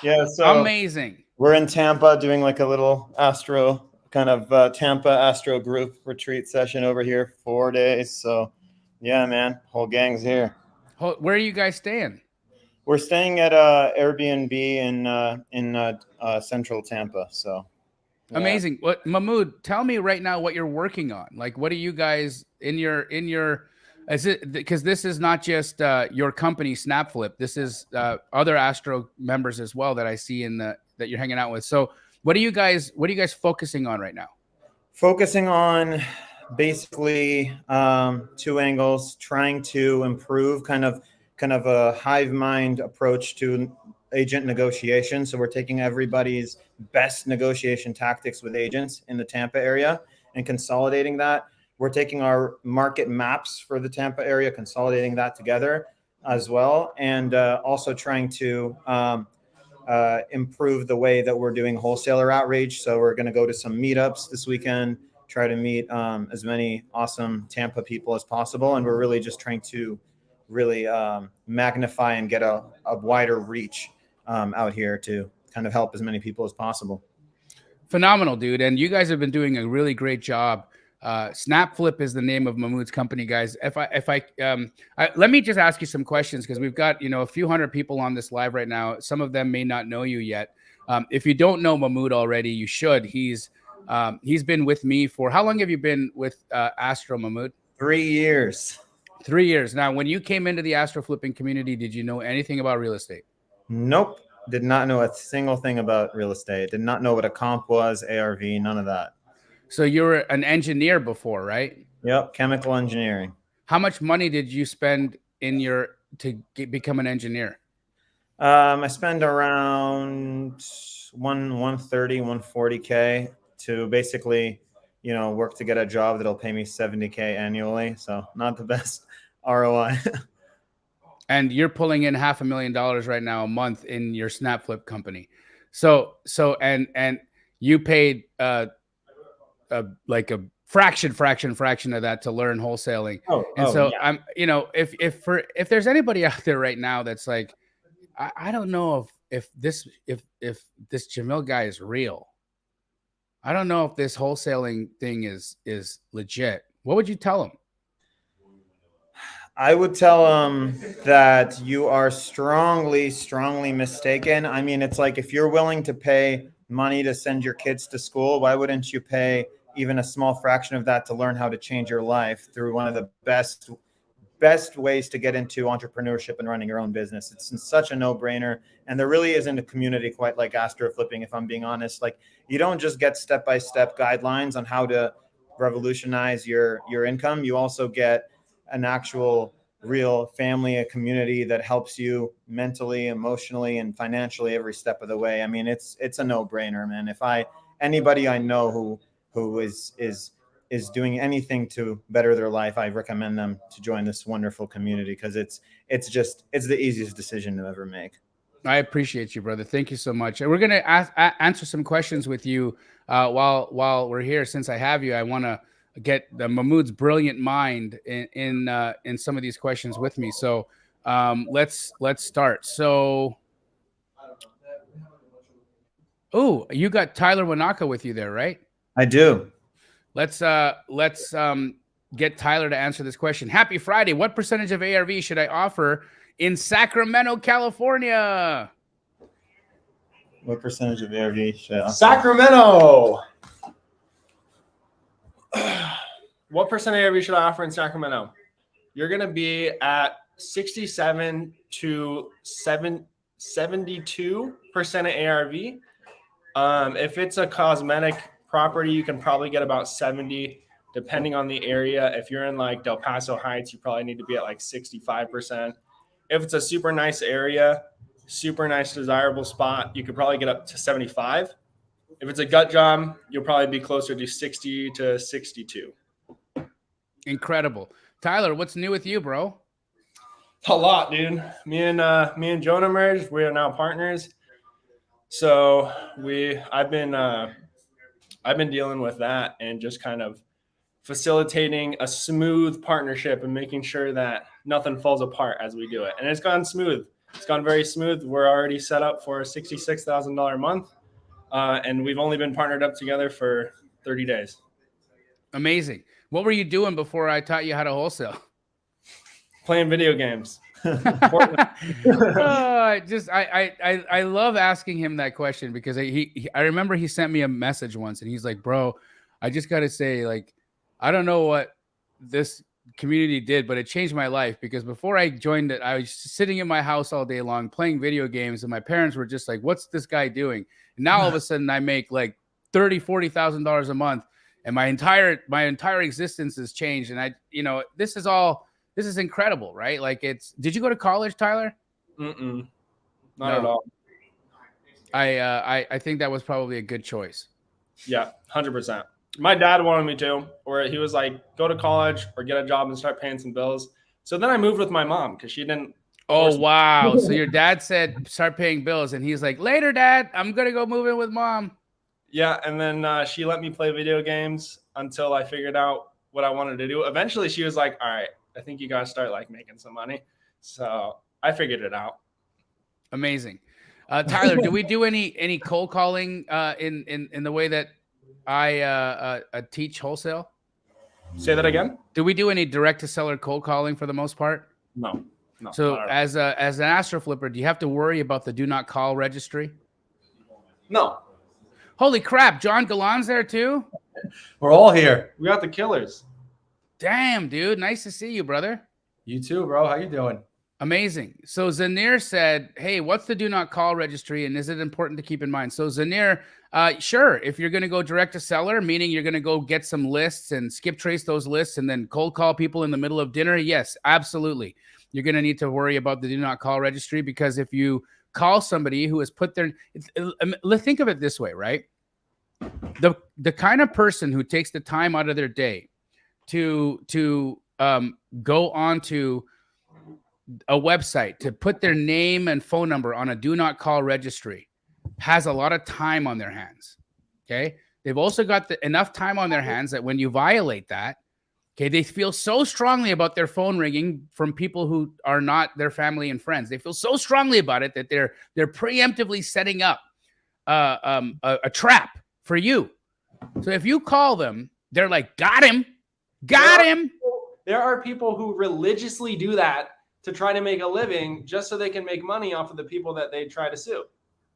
Yeah, so Amazing. we're in Tampa doing like a little Astro kind of Tampa Astro group retreat session over here, 4 days. So yeah, man, whole gang's here. Where are you guys staying? We're staying at Airbnb in central Tampa. So yeah. Amazing. What, Mahmood? Tell me right now what you're working on. Like, what are you guys in your? Is it because this is not just your company, Snapflip? This is other Astro members as well that I see in the that you're hanging out with. So, what are you guys focusing on right now? Focusing on basically two angles, trying to improve kind of a hive mind approach to agent negotiation. So we're taking everybody's best negotiation tactics with agents in the Tampa area and consolidating that. We're taking our market maps for the Tampa area, consolidating that together as well, and also trying to improve the way that we're doing wholesaler outreach. So we're going to go to some meetups this weekend, try to meet as many awesome Tampa people as possible. And we're really just trying to really magnify and get a wider reach out here to kind of help as many people as possible. Phenomenal, dude. And you guys have been doing a really great job. Snapflip is the name of Mahmood's company, guys. Let me just ask you some questions because we've got a few hundred people on this live right now. Some of them may not know you yet. If you don't know Mahmood already, you should. He's been with me for how long have you been with Astro, Mahmood? 3 years. 3 years. Now, when you came into the Astro flipping community, did you know anything about real estate? Nope. Did not know a single thing about real estate. Did not know what a comp was, ARV, none of that. So you were an engineer before, right? Yep, chemical engineering. How much money did you spend become an engineer? I spend around 130, 140K to basically, work to get a job that'll pay me 70K annually. So not the best ROI. And you're pulling in $500,000 right now a month in your Snapflip company. So and you paid like a fraction of that to learn wholesaling. Yeah. I'm, if there's anybody out there right now that's like, I don't know if this Jamil guy is real. I don't know if this wholesaling thing is legit. What would you tell him? I would tell them that you are strongly mistaken. I mean, it's like if you're willing to pay money to send your kids to school, why wouldn't you pay even a small fraction of that to learn how to change your life through one of the best ways to get into entrepreneurship and running your own business? It's such a no-brainer. And there really isn't a community quite like Astro Flipping, if I'm being honest. Like, you don't just get step-by-step guidelines on how to revolutionize your income. You also get an actual real family, a community that helps you mentally, emotionally, and financially every step of the way. I mean, it's a no-brainer, man. If anybody I know who is doing anything to better their life, I recommend them to join this wonderful community because it's the easiest decision to ever make. I appreciate you, brother. Thank you so much. And we're going to answer some questions with you while we're here. Since I have you, I want to get Mahmood's brilliant mind in some of these questions with me. So let's start. So, you got Tyler Wanaka with you there, right? I do. Let's get Tyler to answer this question. Happy Friday. What percentage of ARV should I offer in Sacramento, California? What percentage of ARV should I offer? Sacramento. What percent of ARV should I offer in Sacramento? You're going to be at 67 to 72% of ARV. If it's a cosmetic property, you can probably get about 70, depending on the area. If you're in like Del Paso Heights, you probably need to be at like 65%. If it's a super nice area, super nice, desirable spot, you could probably get up to 75. If it's a gut job, you'll probably be closer to 60 to 62. Incredible. Tyler, what's new with you, bro? A lot, dude. Me and Jonah merged. We are now partners. So I've been dealing with that and just kind of facilitating a smooth partnership and making sure that nothing falls apart as we do it. And it's gone smooth. It's gone very smooth. We're already set up for a $66,000 a month. And we've only been partnered up together for 30 days. Amazing. What were you doing before I taught you how to wholesale? Playing video games. I love asking him that question because I remember he sent me a message once and he's like, bro, I just got to say, like, I don't know what this community did, but it changed my life because before I joined it, I was sitting in my house all day long playing video games and my parents were just like, what's this guy doing? And now all of a sudden I make like $30,000-$40,000 a month and my entire existence has changed. And this is incredible, right? Like did you go to college, Tyler? Not at all. I think that was probably a good choice. Yeah, 100%. My dad wanted me to, or he was like, go to college or get a job and start paying some bills. So then I moved with my mom because she didn't. Oh, wow. So your dad said, start paying bills. And he's like, later, Dad, I'm going to go move in with Mom. Yeah. And then she let me play video games until I figured out what I wanted to do. Eventually, she was like, all right, I think you got to start like making some money. So I figured it out. Amazing. Tyler, do we do any cold calling in the way that I teach wholesale? Say that again. Do we do any direct to seller cold calling for the most part? No. So as an Astro Flipper, do you have to worry about the do not call registry? No. Holy crap. John Galan's there too? We're all here. We got the killers. Damn, dude. Nice to see you, brother. You too, bro. How you doing? Amazing. So Zanir said, hey, what's the do not call registry and is it important to keep in mind? So Zanir, sure. If you're going to go direct to seller, meaning you're going to go get some lists and skip trace those lists and then cold call people in the middle of dinner. Yes, absolutely. You're going to need to worry about the do not call registry because if you call somebody who has put their, think of it this way, right? The kind of person who takes the time out of their day to go onto a website to put their name and phone number on a do not call registry has a lot of time on their hands. Okay. They've also got enough time on their hands that when you violate that, okay, they feel so strongly about their phone ringing from people who are not their family and friends. They feel so strongly about it that they're preemptively setting up a trap for you. So if you call them, they're like, got him. There are people who religiously do that to try to make a living just so they can make money off of the people that they try to sue.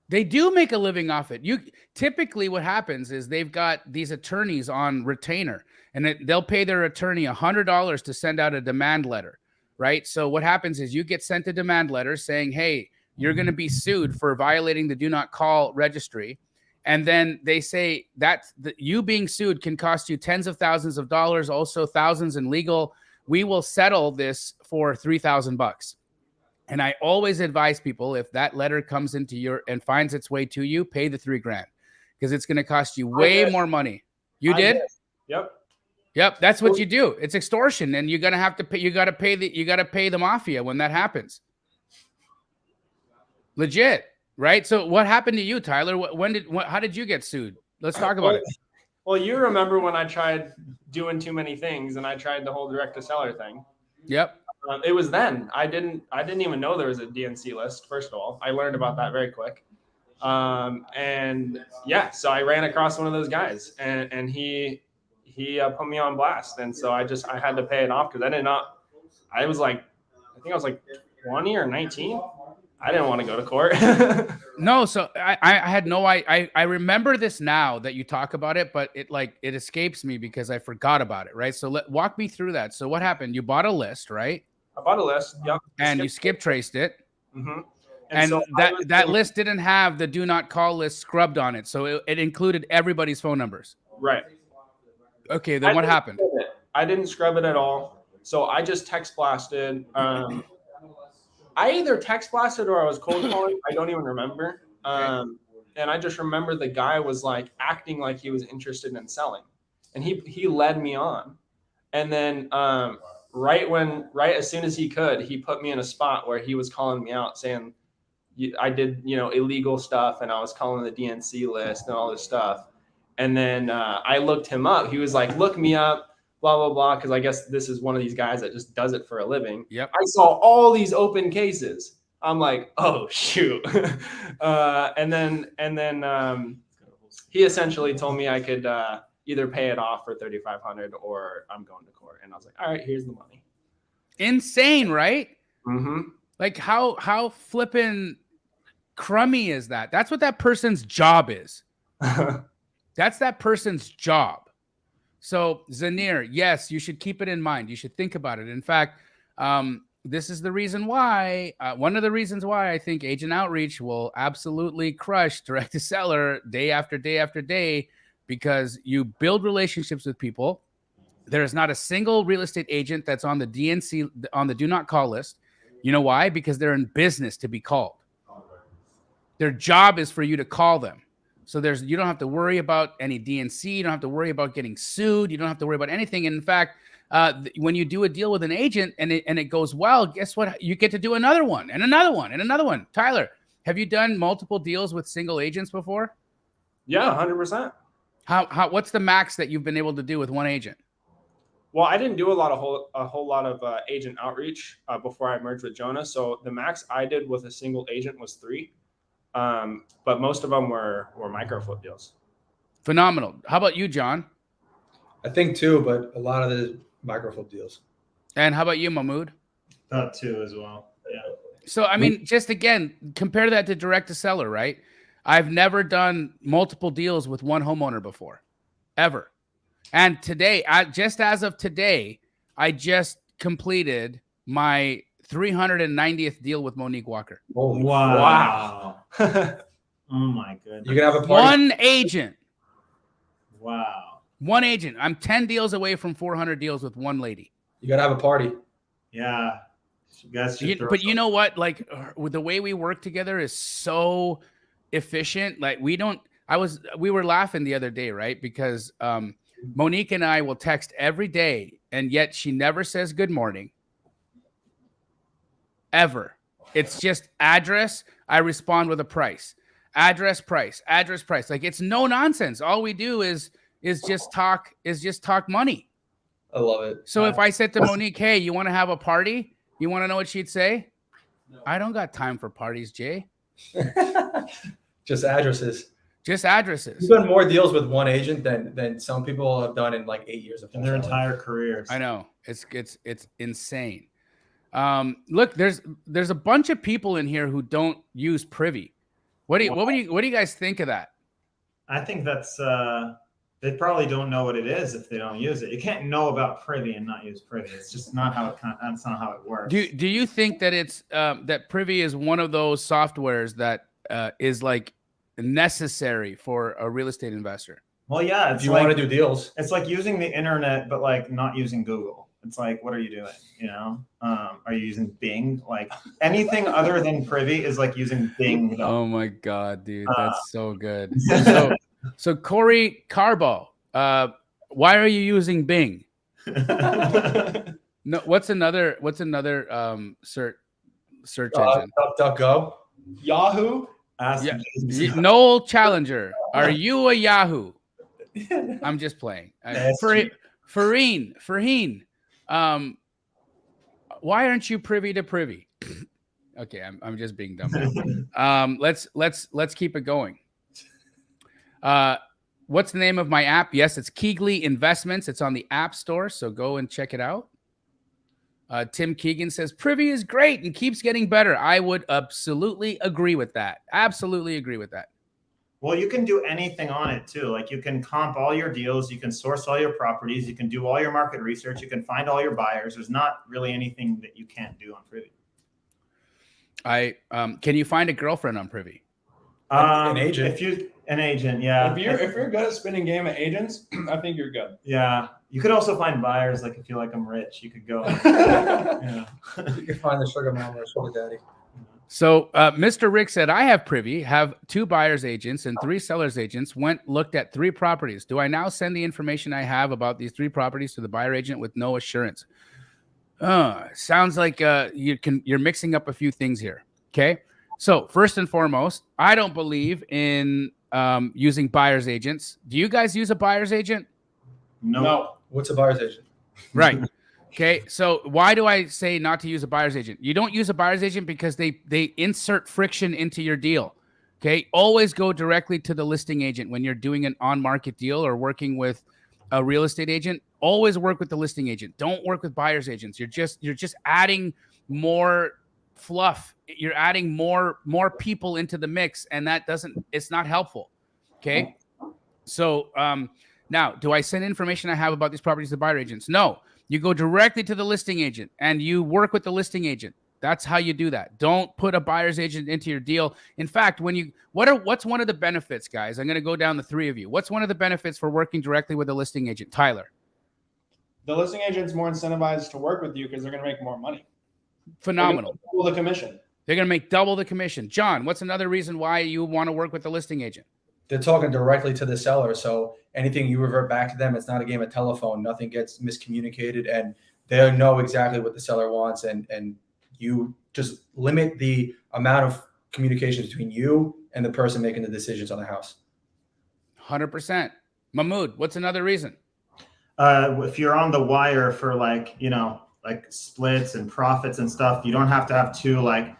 They do make a living off it. Typically what happens is they've got these attorneys on retainer and they'll pay their attorney $100 to send out a demand letter, right? So what happens is you get sent a demand letter saying, hey, you're going to be sued for violating the do not call registry. And then they say that you being sued can cost you tens of thousands of dollars, also thousands in legal. We will settle this for $3,000. And I always advise people, if that letter comes into and finds its way to you, pay the $3,000 because it's going to cost you way more money. You did? Yep. That's what you do. It's extortion. And you're going to have to pay. You got to pay the mafia when that happens. Legit. Right. So what happened to you, Tyler? How did you get sued? Let's talk about it. Well, you remember when I tried doing too many things and I tried the whole direct to seller thing. Yep. It was then. I didn't even know there was a DNC list. First of all, I learned about that very quick. And yeah, so I ran across one of those guys and he he put me on blast, and so I had to pay it off because I was like, I think I was like 20 or 19. I didn't want to go to court. No, so I had no I remember this now that you talk about it, but it escapes me because I forgot about it, right? So walk me through that. So what happened? You bought a list, right? I bought a list. Yep. And you skip traced it. Mm-hmm. And so that list didn't have the do not call list scrubbed on it. So it included everybody's phone numbers. Right. Okay, then what happened? I didn't scrub it at all. So I just text blasted. I either text blasted or I was cold calling. I don't even remember. And I just remember the guy was like acting like he was interested in selling, and he led me on. And then right as soon as he could, he put me in a spot where he was calling me out saying I did, illegal stuff, and I was calling the DNC list and all this stuff. And then I looked him up. He was like, "Look me up, blah blah blah," because I guess this is one of these guys that just does it for a living. Yep. I saw all these open cases. I'm like, "Oh shoot!" and then he essentially told me I could either pay it off for $3,500 or I'm going to court. And I was like, "All right, here's the money." Insane, right? Mm-hmm. Like how flippin' crummy is that? That's what that person's job is. That's that person's job. So Zanir, yes, you should keep it in mind. You should think about it. In fact, this is the reason why, one of the reasons why I think agent outreach will absolutely crush direct to seller day after day after day, because you build relationships with people. There is not a single real estate agent that's on the DNC, on the do not call list. You know why? Because they're in business to be called. Their job is for you to call them. So you don't have to worry about any DNC. You don't have to worry about getting sued. You don't have to worry about anything. And in fact, when you do a deal with an agent and it goes well, guess what? You get to do another one and another one and another one. Tyler, have you done multiple deals with single agents before? Yeah, 100%. What's the max that you've been able to do with one agent? Well, I didn't do a whole lot of agent outreach before I merged with Jonah. So the max I did with a single agent was 3. But most of them were micro flip deals. Phenomenal. How about you, John? I think 2, but a lot of the micro flip deals. And how about you, Mahmoud? About 2 as well. Yeah. So, I mean, just again, compare that to direct to seller, right? I've never done multiple deals with one homeowner before, ever. And today, just as of today, I just completed my 390th deal with Monique Walker. Holy Wow. Oh my goodness. You can have a party. One agent. Wow. One agent. I'm 10 deals away from 400 deals with one lady. You got to have a party. Yeah. You guys should But you know what? Like, with the way we work together is so efficient. Like, we were laughing the other day, right? Because Monique and I will text every day, and yet she never says good morning. Ever. It's just address. I respond with a price. Address, price. Address, price. Like, it's no nonsense. All we do is just talk money. I love it. So if I said to Monique, "Hey, you want to have a party?" You want to know what she'd say? No. I don't got time for parties, Jay. Just addresses. Just addresses. You've done more deals with one agent than some people have done in like 8 years of in their entire careers. I know. It's insane. Look, there's a bunch of people in here who don't use Privy. What do you guys think of that? I think that's they probably don't know what it is if they don't use it. You can't know about Privy and not use Privy. It's just not how that's not how it works. Do you think that it's that Privy is one of those softwares that is like necessary for a real estate investor? Well, yeah, if you want to do deals, it's like using the internet, but like not using Google. It's like, what are you doing? You know, are you using Bing? Like anything other than Privy is like using Bing. Oh my God, dude, that's so good. So Corey Carbo, why are you using Bing? No, what's another search engine? DuckDuckGo, Yahoo. Noel Challenger, are you a Yahoo? I'm just playing. Farheen, why aren't you privy to Privy? Okay, I'm just being dumb. Let's keep it going. what's the name of my app? Yes, it's Keegley Investments. It's on the App Store, so go and check it out. Tim Keegan says, Privy is great and keeps getting better. I would absolutely agree with that. Absolutely agree with that. Well, you can do anything on it too. Like you can comp all your deals, you can source all your properties, you can do all your market research, you can find all your buyers. There's not really anything that you can't do on Privy. Can you find a girlfriend on Privy? An agent. An agent, yeah. If you're good at spinning game at agents, I think you're good. Yeah. You could also find buyers. Like if you like them rich, you could go. Yeah. You can find the sugar mama or sugar daddy. So Mr. Rick said, I have Privy, have 2 buyer's agents and 3 seller's agents, looked at 3 properties. Do I now send the information I have about these 3 properties to the buyer agent with no assurance? Sounds like you're mixing up a few things here. Okay. So first and foremost, I don't believe in using buyer's agents. Do you guys use a buyer's agent? No. What's a buyer's agent? Right. Okay. So why do I say not to use a buyer's agent? You don't use a buyer's agent because they insert friction into your deal. Okay. Always go directly to the listing agent when you're doing an on-market deal or working with a real estate agent. Always work with the listing agent. Don't work with buyer's agents. You're just adding more fluff. You're adding more people into the mix, and it's not helpful. Okay. So now, do I send information I have about these properties to buyer agents? No. You go directly to the listing agent and you work with the listing agent. That's how you do that. Don't put a buyer's agent into your deal. In fact, what's one of the benefits, guys? I'm going to go down the 3 of you. What's one of the benefits for working directly with a listing agent? Tyler. The listing agent's more incentivized to work with you because they're going to make more money. Phenomenal. Double the commission. They're going to make double the commission. John, what's another reason why you want to work with the listing agent? They're talking directly to the seller. So anything you revert back to them, it's not a game of telephone. Nothing gets miscommunicated, and they know exactly what the seller wants. And you just limit the amount of communication between you and the person making the decisions on the house. 100%. Mahmoud, what's another reason? If you're on the wire for like splits and profits and stuff, you don't have to have 2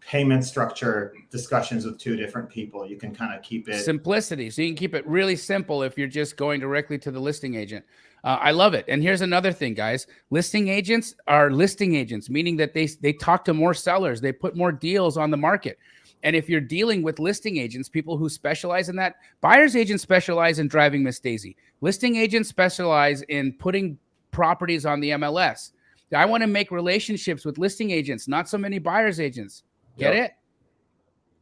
payment structure discussions with 2 different people. You can kind of keep it simplicity. So you can keep it really simple if you're just going directly to the listing agent. I love it. And here's another thing, guys. Listing agents are listing agents, meaning that they talk to more sellers. They put more deals on the market. And if you're dealing with listing agents, people who specialize in that, buyer's agents specialize in driving Miss Daisy. Listing agents specialize in putting properties on the MLS. I want to make relationships with listing agents, not so many buyer's agents. Get it?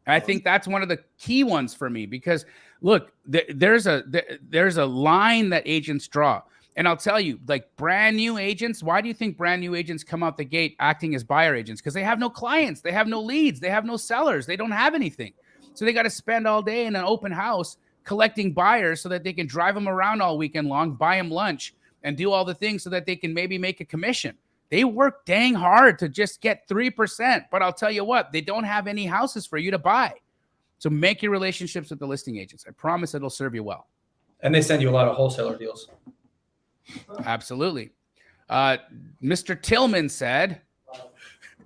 And I think that's one of the key ones for me because look, there's a line that agents draw. And I'll tell you, like brand new agents, why do you think brand new agents come out the gate acting as buyer agents? Because they have no clients, they have no leads, they have no sellers, they don't have anything. So they got to spend all day in an open house collecting buyers so that they can drive them around all weekend long, buy them lunch, and do all the things so that they can maybe make a commission. They work dang hard to just get 3%, but I'll tell you what, they don't have any houses for you to buy. So make your relationships with the listing agents. I promise it'll serve you well. And they send you a lot of wholesaler deals. Absolutely. Mr. Tillman said,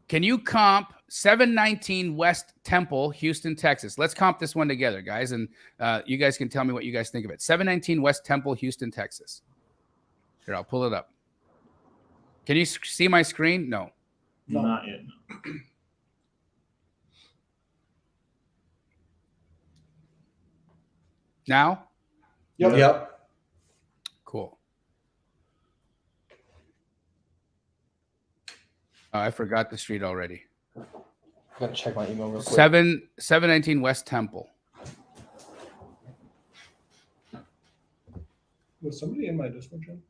can you comp 719 West Temple, Houston, Texas? Let's comp this one together, guys, and you guys can tell me what you guys think of it. 719 West Temple, Houston, Texas. Here, I'll pull it up. Can you see my screen? No. Not yet. Now? Yep. Cool. I forgot the street already. Gotta check my email real quick. 719 West Temple. Was somebody in my Discord channel?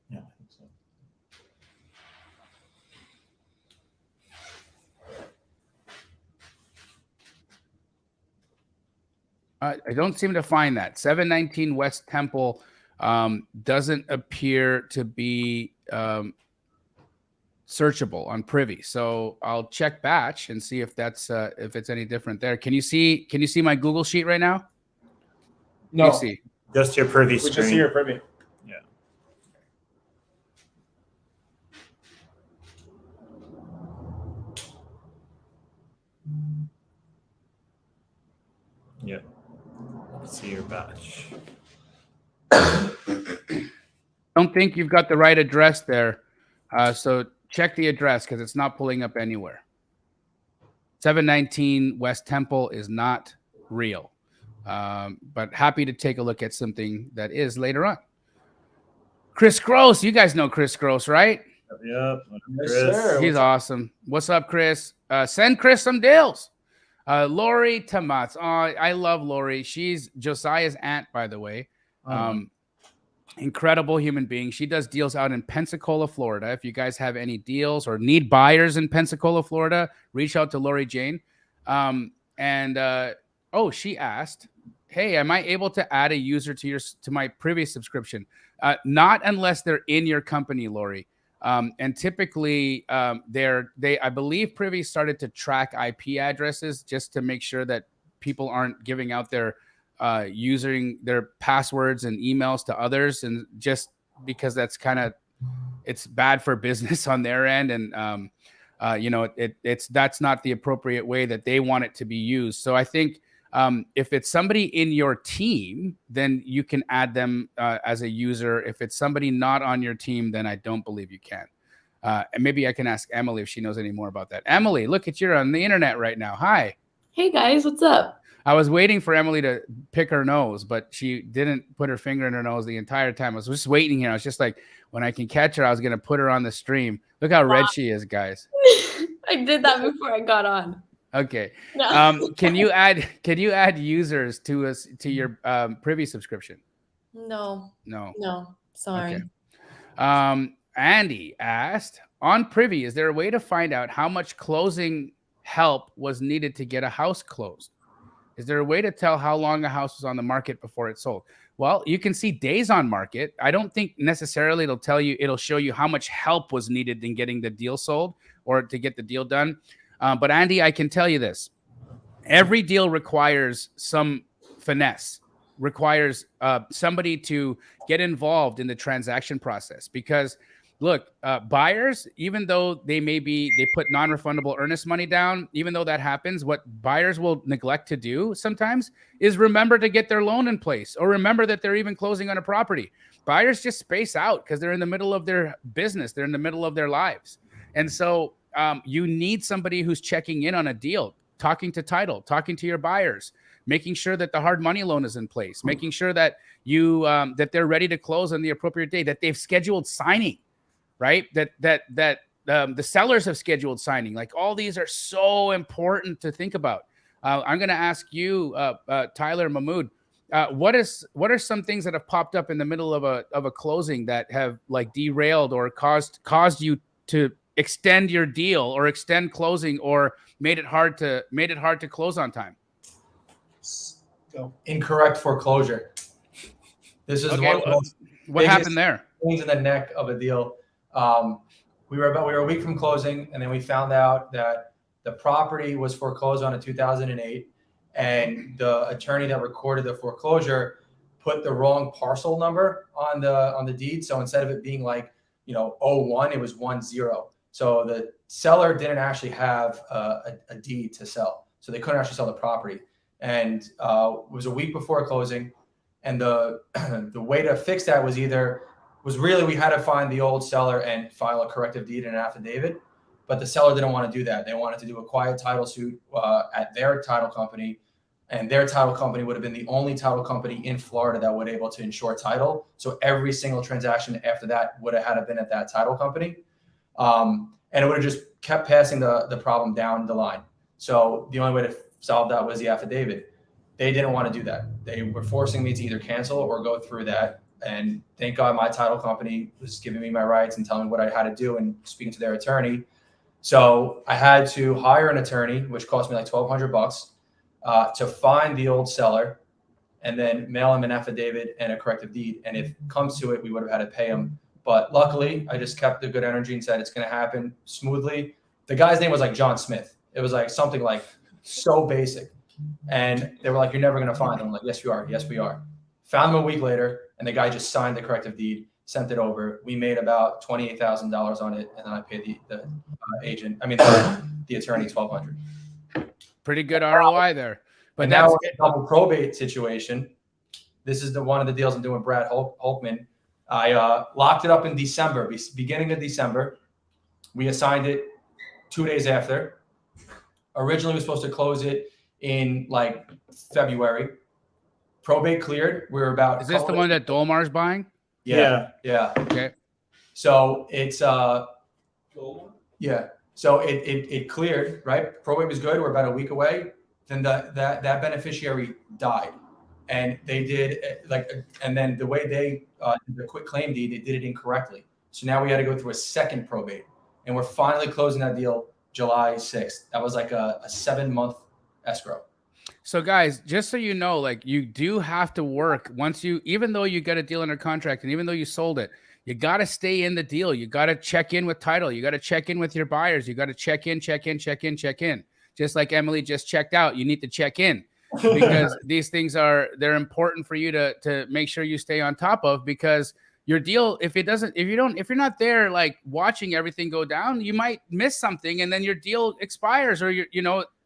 Yeah, I think so. I don't seem to find that. 719 West Temple doesn't appear to be searchable on Privy. So I'll check batch and see if that's if it's any different there. Can you see my Google sheet right now? No. You see. Just your Privy We screen. just see your Privy. Yeah. Yeah. see your batch. Don't think you've got the right address there. So check the address because it's not pulling up anywhere. 719 West Temple is not real. But happy to take a look at something that is later on. Chris Gross, you guys know Chris Gross, right? Yep. Yes, sir. He's awesome. What's up, Chris? Send Chris some deals. Lori Tamatz. Oh, I love Lori. She's Josiah's aunt, by the way. Incredible human being. She does deals out in Pensacola, Florida. If you guys have any deals or need buyers in Pensacola, Florida, reach out to Lori Jane. She asked, hey, am I able to add a user to my Privy subscription? Not unless they're in your company, Lori. And typically, I believe Privy started to track IP addresses just to make sure that people aren't giving out their using their passwords and emails to others, and just because that's it's bad for business on their end, and that's not the appropriate way that they want it to be used. So I think if it's somebody in your team, then you can add them as a user. If it's somebody not on your team, then I don't believe you can. And maybe I can ask Emily if she knows any more about that. Emily, look at you're on the internet right now. Hi. Hey guys, what's up? I was waiting for Emily to pick her nose, but she didn't put her finger in her nose the entire time. I was just waiting here. I was just like, when I can catch her, I was going to put her on the stream. Look how red she is, guys. I did that before I got on. Okay. No. Can you add users to your Privy subscription? No. Sorry. Okay. Andy asked, on Privy, is there a way to find out how much closing help was needed to get a house closed? Is there a way to tell how long a house was on the market before it sold? Well, you can see days on market. I don't think necessarily it'll show you how much help was needed in getting the deal sold or to get the deal done. But Andy, I can tell you this. Every deal requires some finesse, requires somebody to get involved in the transaction process, because look, buyers, even though they put non-refundable earnest money down, even though that happens, what buyers will neglect to do sometimes is remember to get their loan in place, or remember that they're even closing on a property. Buyers just space out because they're in the middle of their business. They're in the middle of their lives. And so you need somebody who's checking in on a deal, talking to title, talking to your buyers, making sure that the hard money loan is in place, making sure that that they're ready to close on the appropriate day, that they've scheduled signing. Right? That the sellers have scheduled signing. Like, all these are so important to think about. I'm going to ask you, Tyler Mahmood, what are some things that have popped up in the middle of a closing that have like derailed or caused you to extend your deal or extend closing, or made it hard to close on time? Incorrect foreclosure. This is okay, what happened there? Things in the neck of a deal. We were a week from closing, and then we found out that the property was foreclosed on in 2008, and the attorney that recorded the foreclosure put the wrong parcel number on the deed. So instead of it being like 01, it was 10. So the seller didn't actually have a deed to sell, so they couldn't actually sell the property. And it was a week before closing, and the way to fix that was really we had to find the old seller and file a corrective deed and an affidavit, but the seller didn't want to do that. They wanted to do a quiet title suit at their title company, and their title company would have been the only title company in Florida that would be able to insure title. So every single transaction after that would have had to been at that title company, and it would have just kept passing the problem down the line. So the only way to solve that was the affidavit. They didn't want to do that. They were forcing me to either cancel or go through that. And thank God my title company was giving me my rights and telling me what I had to do and speaking to their attorney. So I had to hire an attorney, which cost me like $1,200 to find the old seller and then mail him an affidavit and a corrective deed. And if it comes to it, we would have had to pay him. But luckily, I just kept the good energy and said it's going to happen smoothly. The guy's name was like John Smith. It was like something like so basic. And they were like, you're never going to find him. I'm like, yes, you are. Yes, we are. Found him a week later, and the guy just signed the corrective deed, sent it over. We made about $28,000 on it, and then I paid the attorney $1,200. Pretty good ROI there. But now we're in a double probate situation. This is one of the deals I'm doing with Brad Holkman. I locked it up in December, beginning of December. We assigned it 2 days after. Originally, we were supposed to close it in like February. Probate cleared. We were about. Is this the one that Dolmar's buying? Yeah. Okay. So it's yeah. So it cleared, right? Probate was good. We're about a week away. Then that beneficiary died, and they did and then the way they the quit claim deed, they did it incorrectly. So now we had to go through a second probate, and we're finally closing that deal July 6th. That was like a 7-month escrow. So guys, just so you know, like you do have to work even though you got a deal under contract and even though you sold it, you got to stay in the deal. You got to check in with title. You got to check in with your buyers. You got to check in. Just like Emily just checked out, you need to check in because these things they're important for you to make sure you stay on top of, because your deal, if you're not there, like watching everything go down, you might miss something and then your deal expires or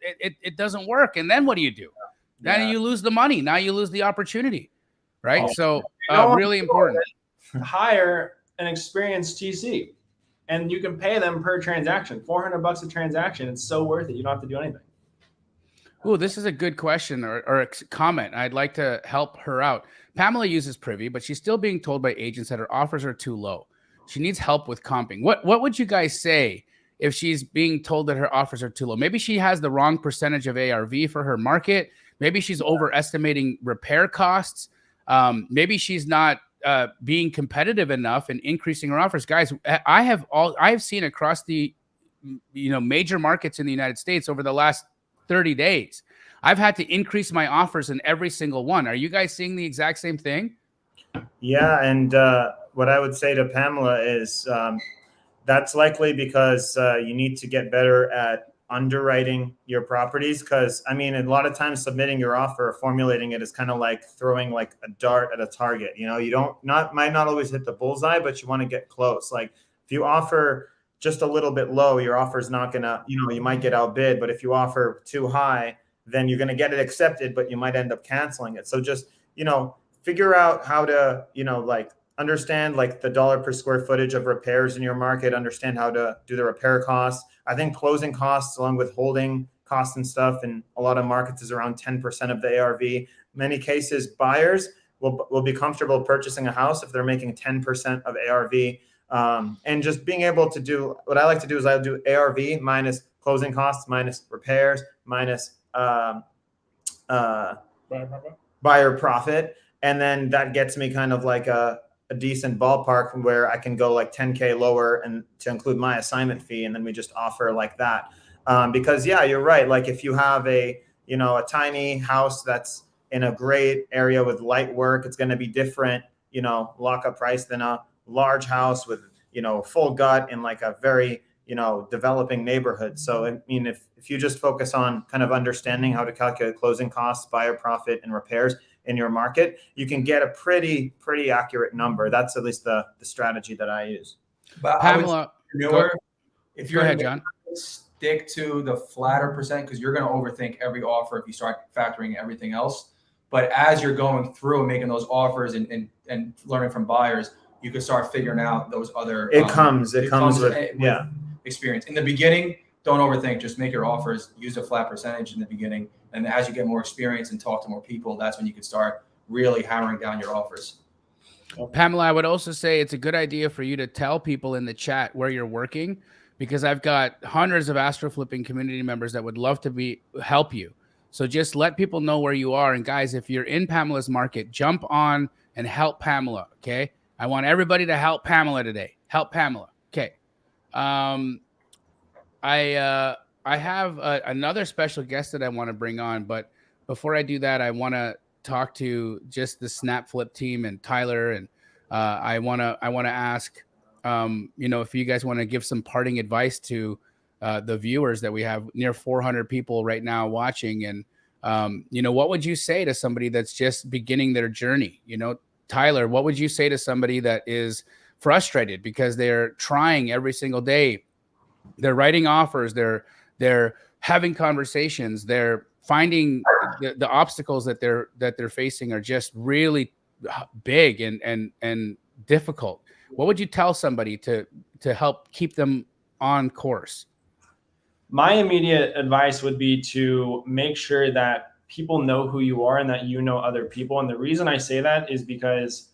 it doesn't work. And then what do you do? Yeah. Now you lose the money. Now you lose the opportunity. Right. Oh, so really important. Hire an experienced TC and you can pay them per transaction, $400 a transaction. It's so worth it. You don't have to do anything. Oh, this is a good question or a comment. I'd like to help her out. Pamela uses Privy, but she's still being told by agents that her offers are too low. She needs help with comping. What would you guys say if she's being told that her offers are too low? Maybe she has the wrong percentage of ARV for her market. Maybe she's overestimating repair costs. Maybe she's not being competitive enough and increasing her offers. Guys, I have seen across the major markets in the United States over the last 30 days, I've had to increase my offers in every single one. Are you guys seeing the exact same thing? Yeah, and what I would say to Pamela is that's likely because you need to get better at underwriting your properties, because I mean, a lot of times submitting your offer or formulating it is kind of like throwing like a dart at a target. You might not always hit the bullseye, but you want to get close. Like if you offer just a little bit low, your offer is not gonna, you might get outbid. But if you offer too high, then you're gonna get it accepted, but you might end up canceling it. So just figure out how to like understand like the dollar per square footage of repairs in your market, understand how to do the repair costs. I think closing costs along with holding costs and stuff in a lot of markets is around 10% of the ARV. Many cases, buyers will be comfortable purchasing a house if they're making 10% of ARV. And just being able to do what I like to do is I'll do ARV minus closing costs, minus repairs, minus buyer profit. And then that gets me kind of like a decent ballpark from where I can go like 10K lower and to include my assignment fee. And then we just offer like that. Because yeah, you're right. Like if you have a tiny house that's in a great area with light work, it's going to be different, lockup price than a large house with, full gut in like a very, developing neighborhood. So, I mean, if you just focus on kind of understanding how to calculate closing costs, buyer profit, and repairs in your market, you can get a pretty accurate number. That's at least the strategy that I use. But Pamela, if you're ahead, John, stick to the flatter percent, because you're going to overthink every offer if you start factoring everything else. But as you're going through and making those offers and learning from buyers, you can start figuring out those other. It comes with experience. In the beginning, don't overthink. Just make your offers. Use a flat percentage in the beginning, and as you get more experience and talk to more people, that's when you can start really hammering down your offers. Pamela, I would also say it's a good idea for you to tell people in the chat where you're working, because I've got hundreds of Astro Flipping community members that would love to help you. So just let people know where you are. And guys, if you're in Pamela's market, jump on and help Pamela. Okay. I want everybody to help Pamela today. Help Pamela. Okay. I have another special guest that I want to bring on, but before I do that, I want to talk to just the Snap Flip team and Tyler, and I want to ask, if you guys want to give some parting advice to the viewers that we have near 400 people right now watching, and what would you say to somebody that's just beginning their journey? Tyler, what would you say to somebody that is frustrated because they're trying every single day? They're writing offers. They're having conversations. They're finding the obstacles that they're facing are just really big and difficult. What would you tell somebody to help keep them on course? My immediate advice would be to make sure that people know who you are and that you know other people. And the reason I say that is because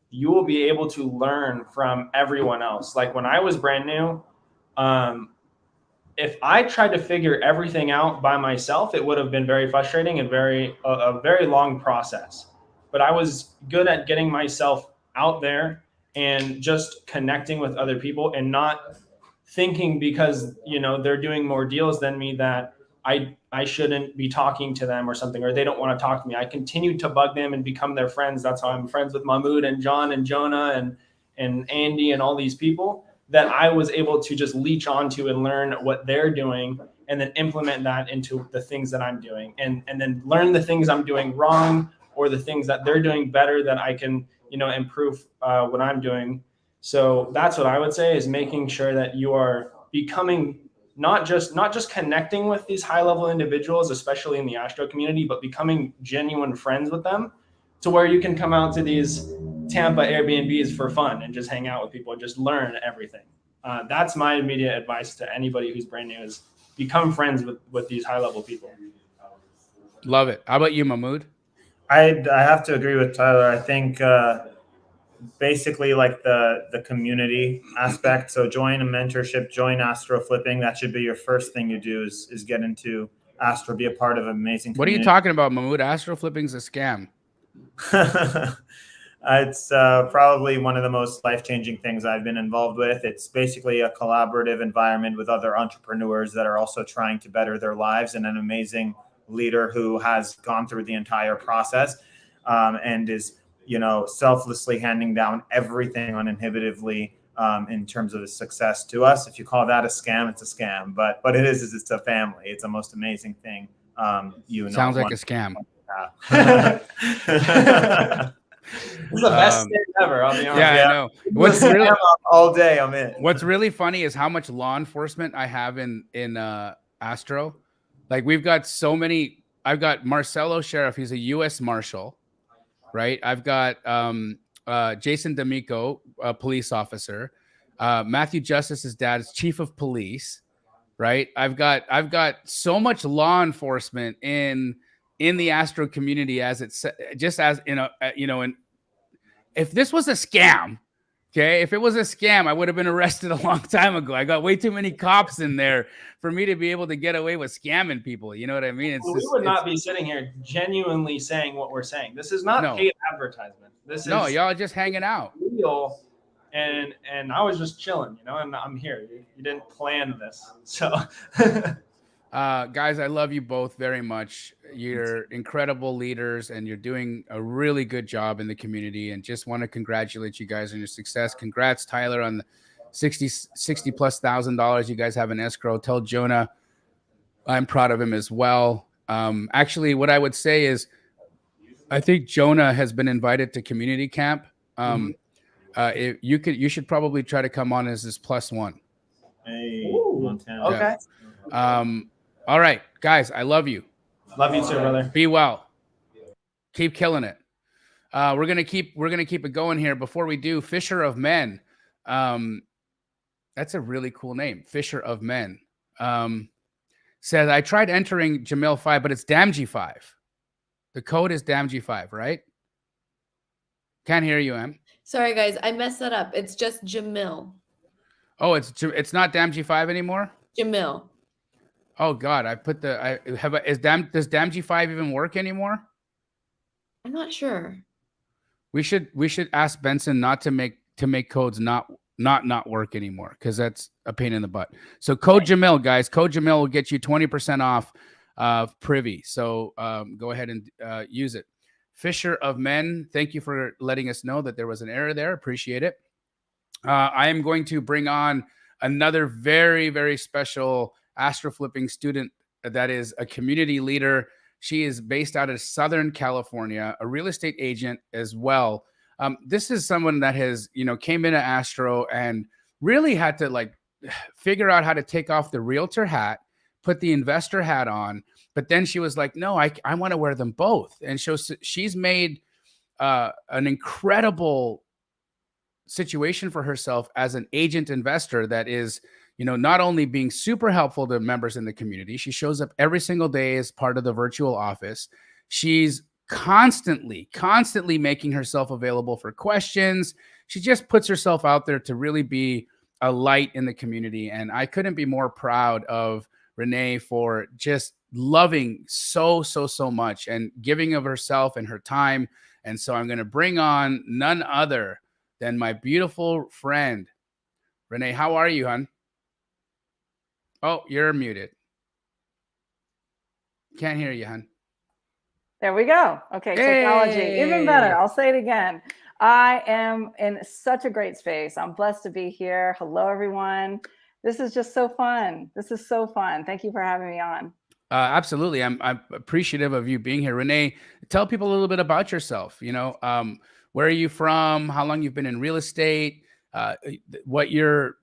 you will be able to learn from everyone else. Like when I was brand new, if I tried to figure everything out by myself, it would have been very frustrating and a very long process. But I was good at getting myself out there and just connecting with other people and not thinking because they're doing more deals than me that I shouldn't be talking to them or something, or they don't want to talk to me. I continued to bug them and become their friends. That's how I'm friends with Mahmoud and John and Jonah and Andy and all these people that I was able to just leech onto and learn what they're doing and then implement that into the things that I'm doing and then learn the things I'm doing wrong or the things that they're doing better that I can, improve what I'm doing. So that's what I would say is making sure that you are becoming not just connecting with these high level individuals, especially in the Astro community, but becoming genuine friends with them to where you can come out to these Tampa Airbnbs for fun and just hang out with people and just learn everything. That's my immediate advice to anybody who's brand new is become friends with these high level people. Love it. How about you, Mahmoud? I have to agree with Tyler. I think basically like the community aspect. So join a mentorship, join Astro Flipping. That should be your first thing you do is get into Astro, be a part of an amazing community. What are you talking about, Mahmoud? Astro Flipping's a scam. It's probably one of the most life-changing things I've been involved with. It's basically a collaborative environment with other entrepreneurs that are also trying to better their lives and an amazing leader who has gone through the entire process and is, selflessly handing down everything uninhibitedly in terms of the success to us. If you call that a scam, it's a scam. But what it is it's a family. It's the most amazing thing. Sounds like a scam. It's the best thing ever. I'll be honest. Yeah, I know. What's really all day I'm in. What's really funny is how much law enforcement I have in Astro. Like we've got so many. I've got Marcelo Sheriff. He's a U.S. Marshal, right? I've got Jason D'Amico, a police officer. Matthew Justice's dad is chief of police, right? I've got so much law enforcement in the Astro community as it's just as and if this was a scam, okay, if it was a scam, I would have been arrested a long time ago. I got way too many cops in there for me to be able to get away with scamming people. You know what I mean? We would not be sitting here genuinely saying what we're saying. This is not paid advertisement. This is y'all just hanging out. Real, and I was just chilling, and I'm here. You didn't plan this, so. Guys, I love you both very much. You're incredible leaders and you're doing a really good job in the community and just want to congratulate you guys on your success. Congrats, Tyler, on the $60,000+ you guys have in escrow. Tell Jonah I'm proud of him as well. Actually, what I would say is I think Jonah has been invited to community camp. You should probably try to come on as this +1. Hey, Montana. Okay. All right, guys, I love you. Love you too, brother. Be well. Keep killing it. We're gonna keep it going here. Before we do, Fisher of Men. That's a really cool name. Fisher of Men. Says I tried entering Jamil 5, but it's DamG5. The code is DamG5, right? Can't hear you, Em. Sorry, guys, I messed that up. It's just Jamil. Oh, it's not DamG5 anymore. Jamil. Oh God, does DamG5 even work anymore? I'm not sure. We should ask Benson not to make codes not work anymore because that's a pain in the butt. So code Jamil, guys. Code Jamil will get you 20% off Privy. So go ahead and use it. Fisher of Men, thank you for letting us know that there was an error there. Appreciate it. I am going to bring on another very, very special Astro Flipping student that is a community leader. She is based out of Southern California, a real estate agent as well. This is someone that has, came into Astro and really had to figure out how to take off the realtor hat, put the investor hat on, But then she was like, no, I want to wear them both. And she's made an incredible situation for herself as an agent investor that is, not only being super helpful to members in the community. She shows up every single day as part of the virtual office. She's constantly making herself available for questions. She just puts herself out there to really be a light in the community. And I couldn't be more proud of Renee for just loving so much and giving of herself and her time. And so I'm going to bring on none other than my beautiful friend, Renee. How are you, hon? Oh, you're muted. Can't hear you, hon. There we go. Okay, technology, even better. I'll say it again. I am in such a great space. I'm blessed to be here. Hello, everyone. This is just so fun. This is so fun. Thank you for having me on. Absolutely. I'm appreciative of you being here. Renee, tell people a little bit about yourself. Where are you from? How long you've been in real estate? What you're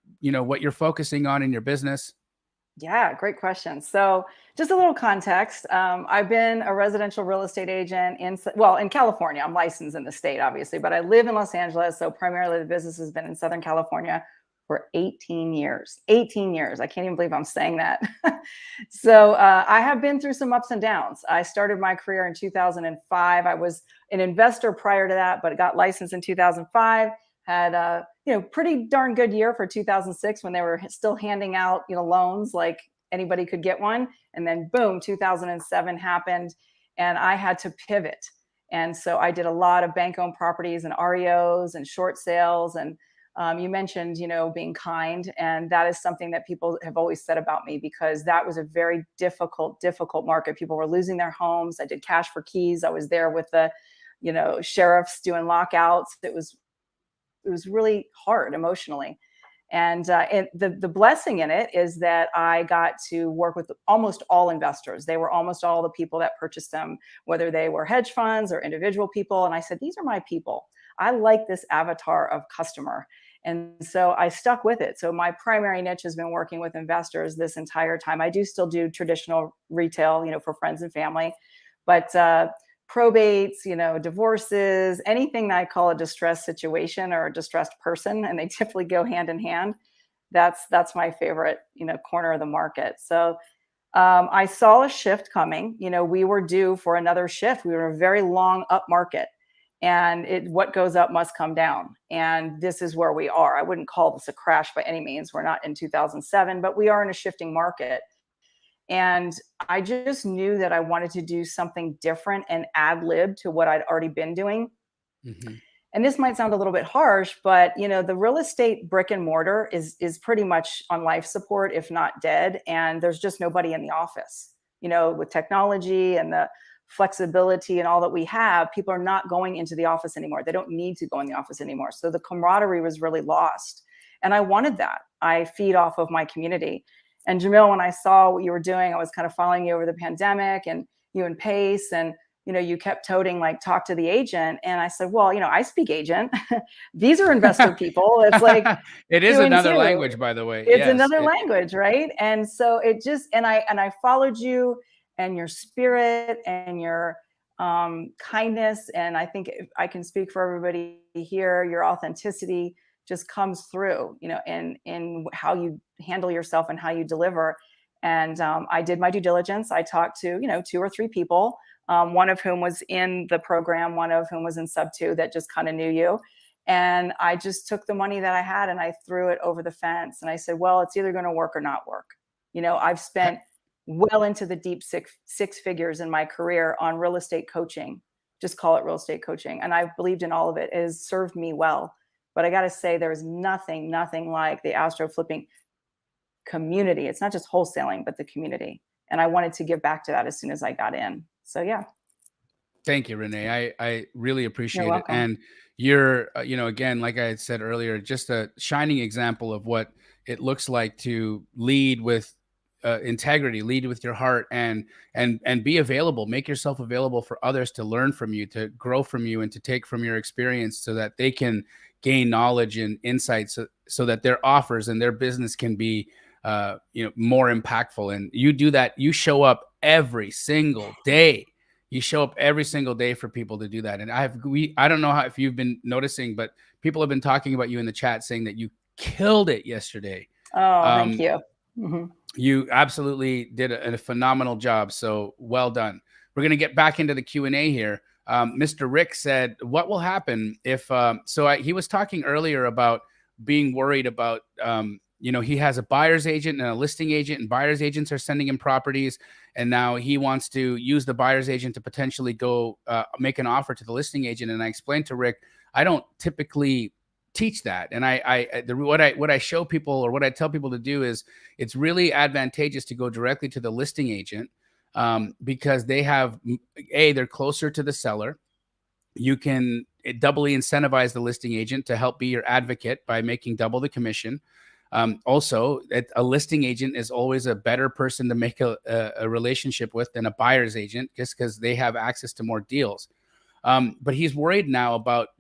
focusing on in your business? Yeah, great question. So just a little context. I've been a residential real estate agent in California. I'm licensed in the state, obviously, but I live in Los Angeles. So primarily the business has been in Southern California for 18 years. 18 years. I can't even believe I'm saying that. So I have been through some ups and downs. I started my career in 2005. I was an investor prior to that, but got licensed in 2005. Had a pretty darn good year for 2006 when they were still handing out loans like anybody could get one, and then boom, 2007 happened, and I had to pivot. And so I did a lot of bank-owned properties and REOs and short sales. And you mentioned being kind, and that is something that people have always said about me, because that was a very difficult market. People were losing their homes. I did cash for keys. I was there with the sheriffs doing lockouts. It was really hard emotionally. And the blessing in it is that I got to work with almost all investors. They were almost all the people that purchased them, whether they were hedge funds or individual people. And I said, these are my people. I like this avatar of customer. And so I stuck with it. So my primary niche has been working with investors this entire time. I do still do traditional retail, for friends and family, but probates, divorces, anything that I call a distressed situation or a distressed person, and they typically go hand in hand. That's my favorite, corner of the market. So I saw a shift coming. We were due for another shift. We were in a very long up market, and what goes up must come down. And this is where we are. I wouldn't call this a crash by any means. We're not in 2007, but we are in a shifting market. And I just knew that I wanted to do something different and ad lib to what I'd already been doing. Mm-hmm. And this might sound a little bit harsh, but the real estate brick and mortar is pretty much on life support, if not dead. And there's just nobody in the office. With technology and the flexibility and all that we have, people are not going into the office anymore. They don't need to go in the office anymore. So the camaraderie was really lost. And I wanted that. I feed off of my community. And Jamil, when I saw what you were doing, I was kind of following you over the pandemic, and you and Pace, and you kept toting like talk to the agent. And I said, well, I speak agent. These are investor people. It's like it is another language, by the way. It's another language, right? And so it just and I followed you and your spirit and your kindness. And I think I can speak for everybody here. Your authenticity just comes through, in how you handle yourself and how you deliver. And I did my due diligence. I talked to, 2 or 3 people, one of whom was in the program, one of whom was in sub 2 that just kind of knew you. And I just took the money that I had and I threw it over the fence. And I said, well, it's either going to work or not work. I've spent well into the deep six figures in my career on real estate coaching. Just call it real estate coaching. And I've believed in all of it. It has served me well. But I got to say, there's nothing like the Astro flipping community. It's not just wholesaling, but the community. And I wanted to give back to that as soon as I got in. So, yeah. Thank you, Renee. I really appreciate You're it. And you're, again, like I had said earlier, just a shining example of what it looks like to lead with integrity, lead with your heart, and be available, make yourself available for others to learn from you, to grow from you, and to take from your experience so that they can gain knowledge and insights so that their offers and their business can be more impactful. And you do that. You show up every single day. You show up every single day for people to do that. And I don't know if you've been noticing, but people have been talking about you in the chat saying that you killed it yesterday. Oh, thank you. You absolutely did a phenomenal job. So well done. We're going to get back into the Q&A here. Mr. Rick said, what will happen if, he was talking earlier about being worried about, he has a buyer's agent and a listing agent, and buyer's agents are sending him properties. And now he wants to use the buyer's agent to potentially go make an offer to the listing agent. And I explained to Rick, I don't typically teach that. And what I show people, or what I tell people to do, is it's really advantageous to go directly to the listing agent, because they're closer to the seller. You can doubly incentivize the listing agent to help be your advocate by making double the commission. Also, a listing agent is always a better person to make a relationship with than a buyer's agent, just because they have access to more deals. But he's worried now about,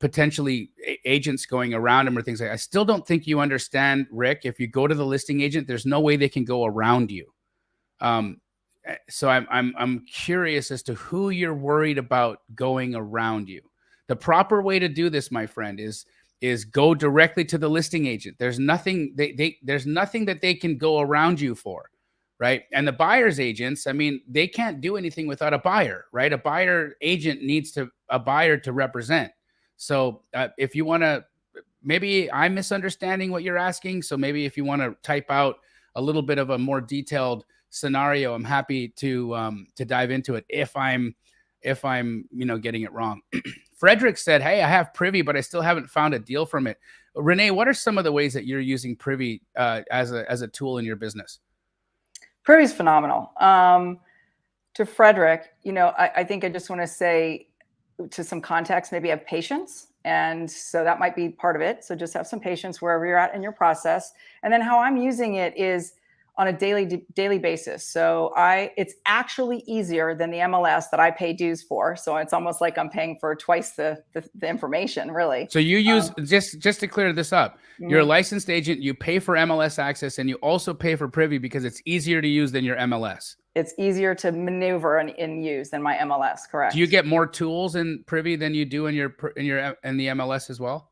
potentially agents going around him or things like that. I still don't think you understand, Rick. If you go to the listing agent, there's no way they can go around you. So I'm curious as to who you're worried about going around you. The proper way to do this, my friend, is go directly to the listing agent. There's nothing there's nothing that they can go around you for, right? And the buyer's agents, I mean, they can't do anything without a buyer, right? A buyer agent needs a buyer to represent. So if you want to, maybe I'm misunderstanding what you're asking. So maybe if you want to type out a little bit of a more detailed scenario, I'm happy to dive into it if I'm getting it wrong. Frederick said, hey, I have Privy, but I still haven't found a deal from it. Renee, what are some of the ways that you're using Privy as a tool in your business? Privy's phenomenal. To Frederick, I think I just want to say, to some context, maybe have patience. And so that might be part of it. So just have some patience wherever you're at in your process. And then how I'm using it is on a daily basis. So it's actually easier than the MLS that I pay dues for. So it's almost like I'm paying for twice the information, really. So you use, just to clear this up, you're a licensed agent, you pay for MLS access, and you also pay for Privy because it's easier to use than your MLS. It's easier to maneuver and use than my MLS, correct? Do you get more tools in Privy than you do in the MLS as well?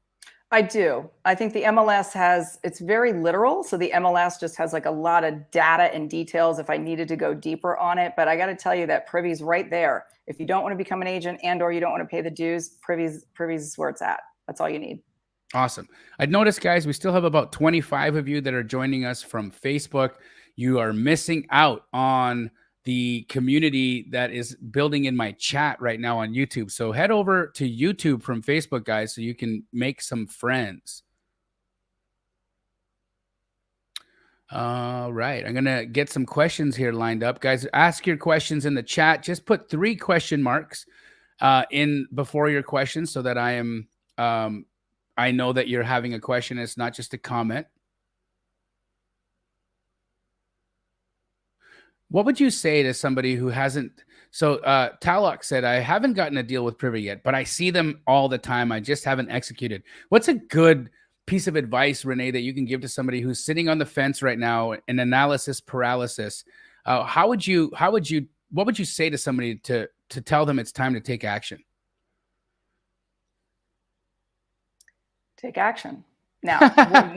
I do. I think the MLS it's very literal. So the MLS just has like a lot of data and details if I needed to go deeper on it. But I got to tell you that Privy's right there. If you don't want to become an agent or you don't want to pay the dues, Privy's where it's at. That's all you need. Awesome. I'd noticed, guys, we still have about 25 of you that are joining us from Facebook. You are missing out on the community that is building in my chat right now on YouTube. So head over to YouTube from Facebook, guys, so you can make some friends. All right. I'm going to get some questions here lined up. Guys, ask your questions in the chat. Just put 3 question marks in before your questions so that I know that you're having a question. It's not just a comment. What would you say to somebody who hasn't? So Talok said, I haven't gotten a deal with Privy yet, but I see them all the time. I just haven't executed. What's a good piece of advice, Renee, that you can give to somebody who's sitting on the fence right now in analysis paralysis? What would you say to somebody to tell them it's time to take action? Take action. Now,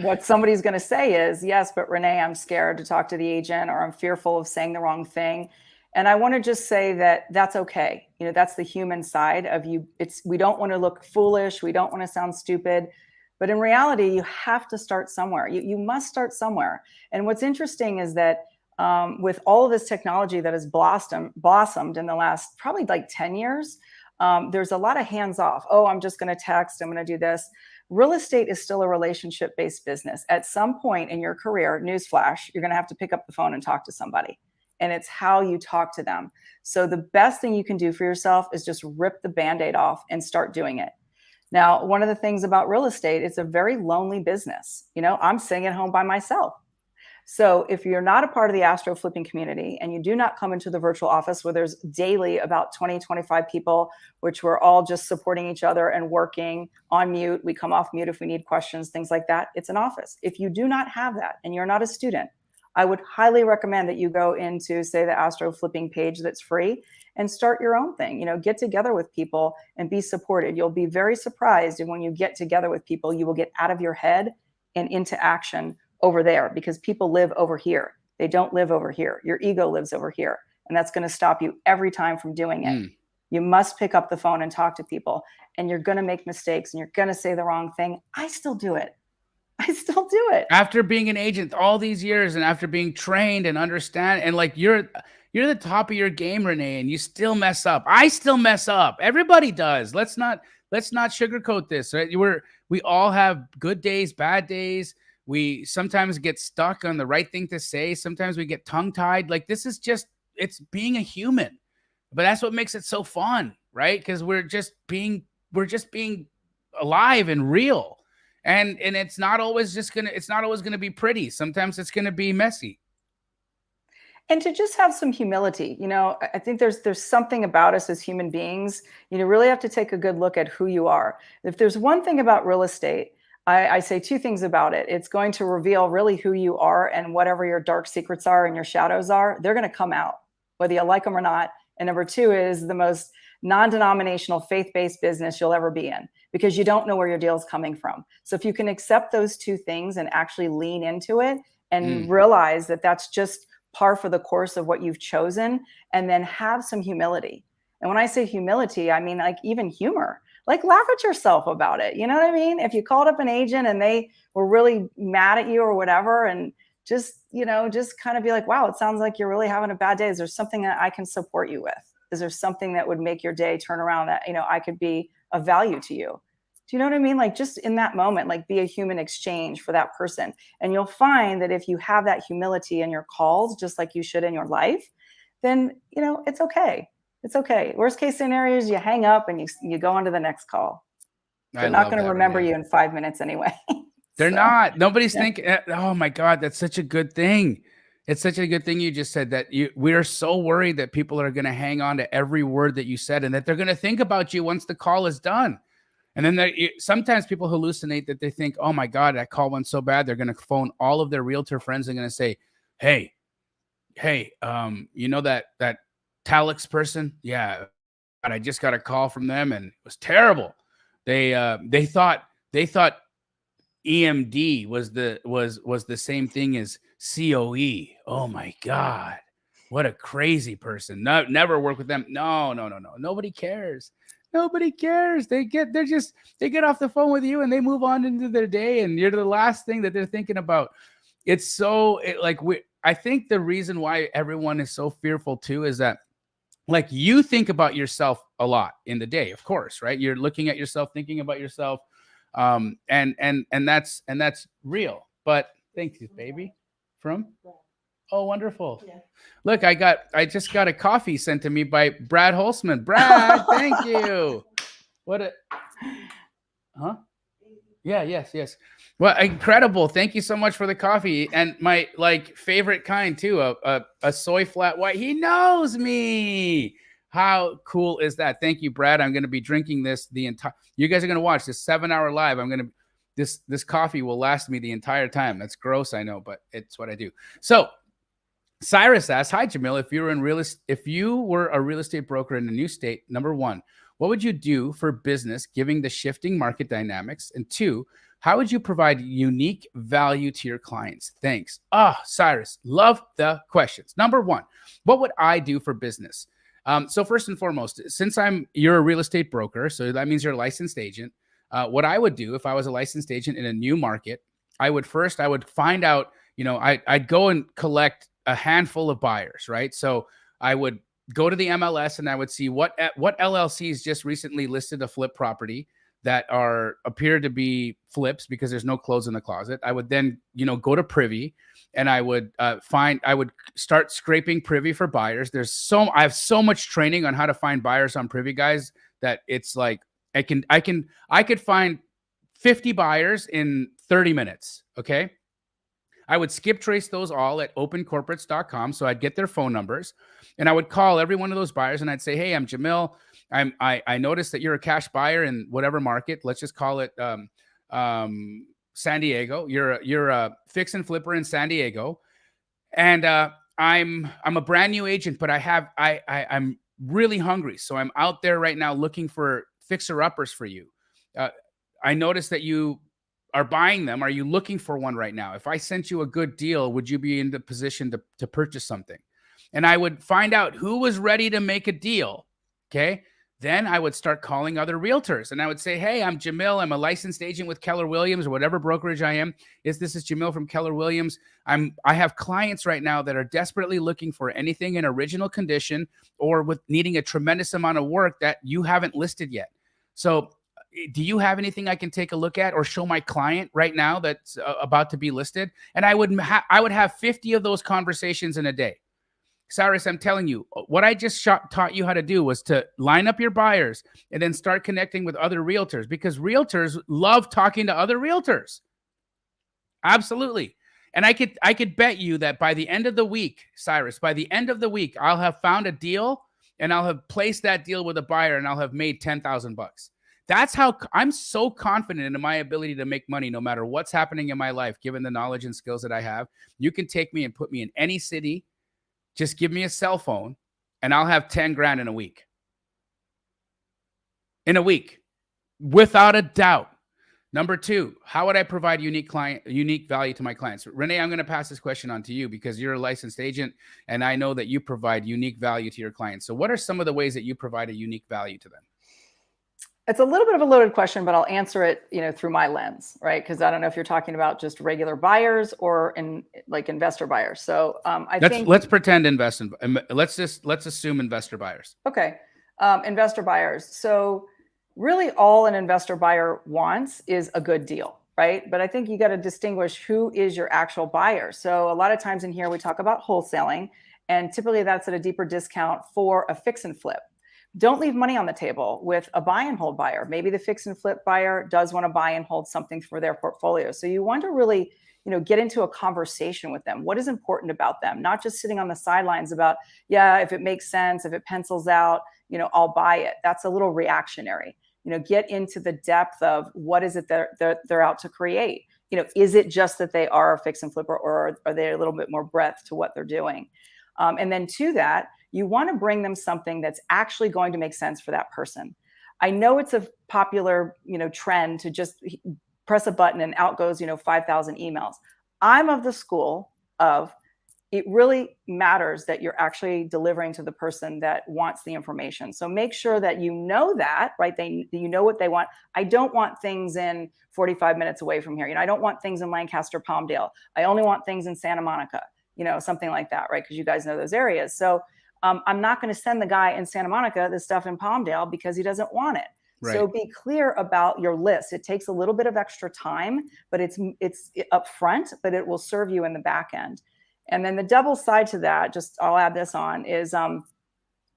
what somebody's going to say is, yes, but Renee, I'm scared to talk to the agent, or I'm fearful of saying the wrong thing. And I want to just say that that's okay. That's the human side of you. We don't want to look foolish. We don't want to sound stupid. But in reality, you have to start somewhere. You must start somewhere. And what's interesting is that with all of this technology that has blossomed in the last probably like 10 years, there's a lot of hands off. Oh, I'm just going to text. I'm going to do this. Real estate is still a relationship-based business. At some point in your career, newsflash, you're going to have to pick up the phone and talk to somebody. And it's how you talk to them. So the best thing you can do for yourself is just rip the Band-Aid off and start doing it. Now, one of the things about real estate, it's a very lonely business. I'm sitting at home by myself. So if you're not a part of the Astro flipping community and you do not come into the virtual office where there's daily about 20, 25 people, which we're all just supporting each other and working on mute. We come off mute if we need questions, things like that. It's an office. If you do not have that and you're not a student, I would highly recommend that you go into, say, the Astro flipping page that's free and start your own thing. You know, get together with people and be supported. You'll be very surprised. And when you get together with people, you will get out of your head and into action over there, because people live over here. They don't live over here. Your ego lives over here. And that's going to stop you every time from doing it. You must pick up the phone and talk to people, and you're going to make mistakes and you're going to say the wrong thing. I still do it. I still do it. After being an agent all these years and after being trained and understand, and like you're the top of your game, Renee, and you still mess up. I still mess up. Everybody does. Let's not sugarcoat this. Right? We all have good days, bad days. We sometimes get stuck on the right thing to say. Sometimes we get tongue-tied. Like, this is just, it's being a human. But that's what makes it so fun, right? Because we're just being alive and real. And it's not always gonna be pretty. Sometimes it's gonna be messy. And to just have some humility. You know, I think there's something about us as human beings. You really have to take a good look at who you are. If there's one thing about real estate, I say two things about it. It's going to reveal really who you are, and whatever your dark secrets are and your shadows are, they're going to come out, whether you like them or not. And number two is the most non-denominational, faith-based business you'll ever be in, because you don't know where your deal's coming from. So if you can accept those two things and actually lean into it and realize that that's just par for the course of what you've chosen, and then have some humility. And when I say humility, I mean like even humor. Like, laugh at yourself about it. You know what I mean? If you called up an agent and they were really mad at you or whatever, and just kind of be like, wow, it sounds like you're really having a bad day. Is there something that I can support you with? Is there something that would make your day turn around that, I could be of value to you? Do you know what I mean? Like, just in that moment, like, be a human exchange for that person. And you'll find that if you have that humility in your calls, just like you should in your life, then, it's okay. It's okay. Worst case scenario is you hang up and you go on to the next call. They're not going to remember you in 5 minutes anyway. They're not. Nobody's thinking, oh my God, that's such a good thing. It's such a good thing you just said, that we are so worried that people are going to hang on to every word that you said, and that they're going to think about you once the call is done. And then sometimes people hallucinate that they think, oh my God, that call went so bad. They're going to phone all of their realtor friends and going to say, hey, you know that Talix person? Yeah. And I just got a call from them and it was terrible. They thought EMD was the same thing as COE. Oh my God. What a crazy person. No, never work with them. No. Nobody cares. Nobody cares. They get off the phone with you and they move on into their day, and you're the last thing that they're thinking about. I think the reason why everyone is so fearful too is that, like, you think about yourself a lot in the day, of course, right? You're looking at yourself, thinking about yourself. And that's real. But thank you, baby. From? Oh, wonderful. Yeah. Look, I just got a coffee sent to me by Brad Holzman. Brad, thank you. Huh? Yeah, yes. Well, incredible. Thank you so much for the coffee. And my favorite kind too, a soy flat white. He knows me. How cool is that? Thank you, Brad. I'm going to be drinking this you guys are going to watch this 7-hour live. This coffee will last me the entire time. That's gross, I know, but it's what I do. So Cyrus asks, hi, Jamil. If you were a real estate broker in a new state, number one, what would you do for business given the shifting market dynamics? And two, how would you provide unique value to your clients? Thanks. Cyrus, love the questions. Number one, what would I do for business? So first and foremost, since you're a real estate broker, so that means you're a licensed agent. What I would do if I was a licensed agent in a new market, I would find out, I'd go and collect a handful of buyers, right? So I would go to the MLS and I would see what LLCs just recently listed a flip property that appear to be flips because there's no clothes in the closet. I would then, go to Privy, and I would start scraping Privy for buyers. I have so much training on how to find buyers on Privy, guys, that it's like I could find 50 buyers in 30 minutes. Okay. I would skip trace those all at opencorporates.com. So I'd get their phone numbers and I would call every one of those buyers and I'd say, hey, I'm Jamil. I noticed that you're a cash buyer in whatever market. Let's just call it San Diego. You're a fix and flipper in San Diego. And I'm a brand new agent, but I'm really hungry. So I'm out there right now looking for fixer-uppers for you. I noticed that you are buying them. Are you looking for one right now? If I sent you a good deal, would you be in the position to purchase something? And I would find out who was ready to make a deal. Okay. Then I would start calling other realtors and I would say, hey, I'm Jamil. I'm a licensed agent with Keller Williams or whatever brokerage I am. This is Jamil from Keller Williams. I have clients right now that are desperately looking for anything in original condition or with needing a tremendous amount of work that you haven't listed yet. So do you have anything I can take a look at or show my client right now that's about to be listed? And I would have 50 of those conversations in a day. Cyrus, I'm telling you, what I just taught you how to do was to line up your buyers and then start connecting with other realtors, because realtors love talking to other realtors. Absolutely. And I could bet you that by the end of the week, Cyrus, by the end of the week, I'll have found a deal and I'll have placed that deal with a buyer and I'll have made $10,000. That's how I'm so confident in my ability to make money no matter what's happening in my life, given the knowledge and skills that I have. You can take me and put me in any city. Just give me a cell phone and I'll have 10 grand in a week. In a week, without a doubt. Number two, how would I provide unique value to my clients? Renee, I'm going to pass this question on to you because you're a licensed agent and I know that you provide unique value to your clients. So what are some of the ways that you provide a unique value to them? It's a little bit of a loaded question, but I'll answer it, through my lens, right? Because I don't know if you're talking about just regular buyers or investor buyers. So let's pretend let's assume investor buyers. Okay, investor buyers. So really, all an investor buyer wants is a good deal, right? But I think you got to distinguish who is your actual buyer. So a lot of times in here we talk about wholesaling, and typically that's at a deeper discount for a fix and flip. Don't leave money on the table with a buy and hold buyer. Maybe the fix and flip buyer does want to buy and hold something for their portfolio. So you want to really, get into a conversation with them. What is important about them? Not just sitting on the sidelines about, yeah, if it makes sense, if it pencils out, I'll buy it. That's a little reactionary. Get into the depth of what is it that they're out to create. Is it just that they are a fix and flipper, or are they a little bit more breadth to what they're doing? And then to that, you want to bring them something that's actually going to make sense for that person. I know it's a popular, trend to just press a button and out goes, 5,000 emails. I'm of the school of it really matters that you're actually delivering to the person that wants the information. So make sure that you know that, right? You know what they want. I don't want things in 45 minutes away from here. I don't want things in Lancaster, Palmdale. I only want things in Santa Monica, something like that, right? Because you guys know those areas. So I'm not going to send the guy in Santa Monica the stuff in Palmdale because he doesn't want it. Right. So be clear about your list. It takes a little bit of extra time, but it's upfront, but it will serve you in the back end. And then the double side to that, I'll add this on, is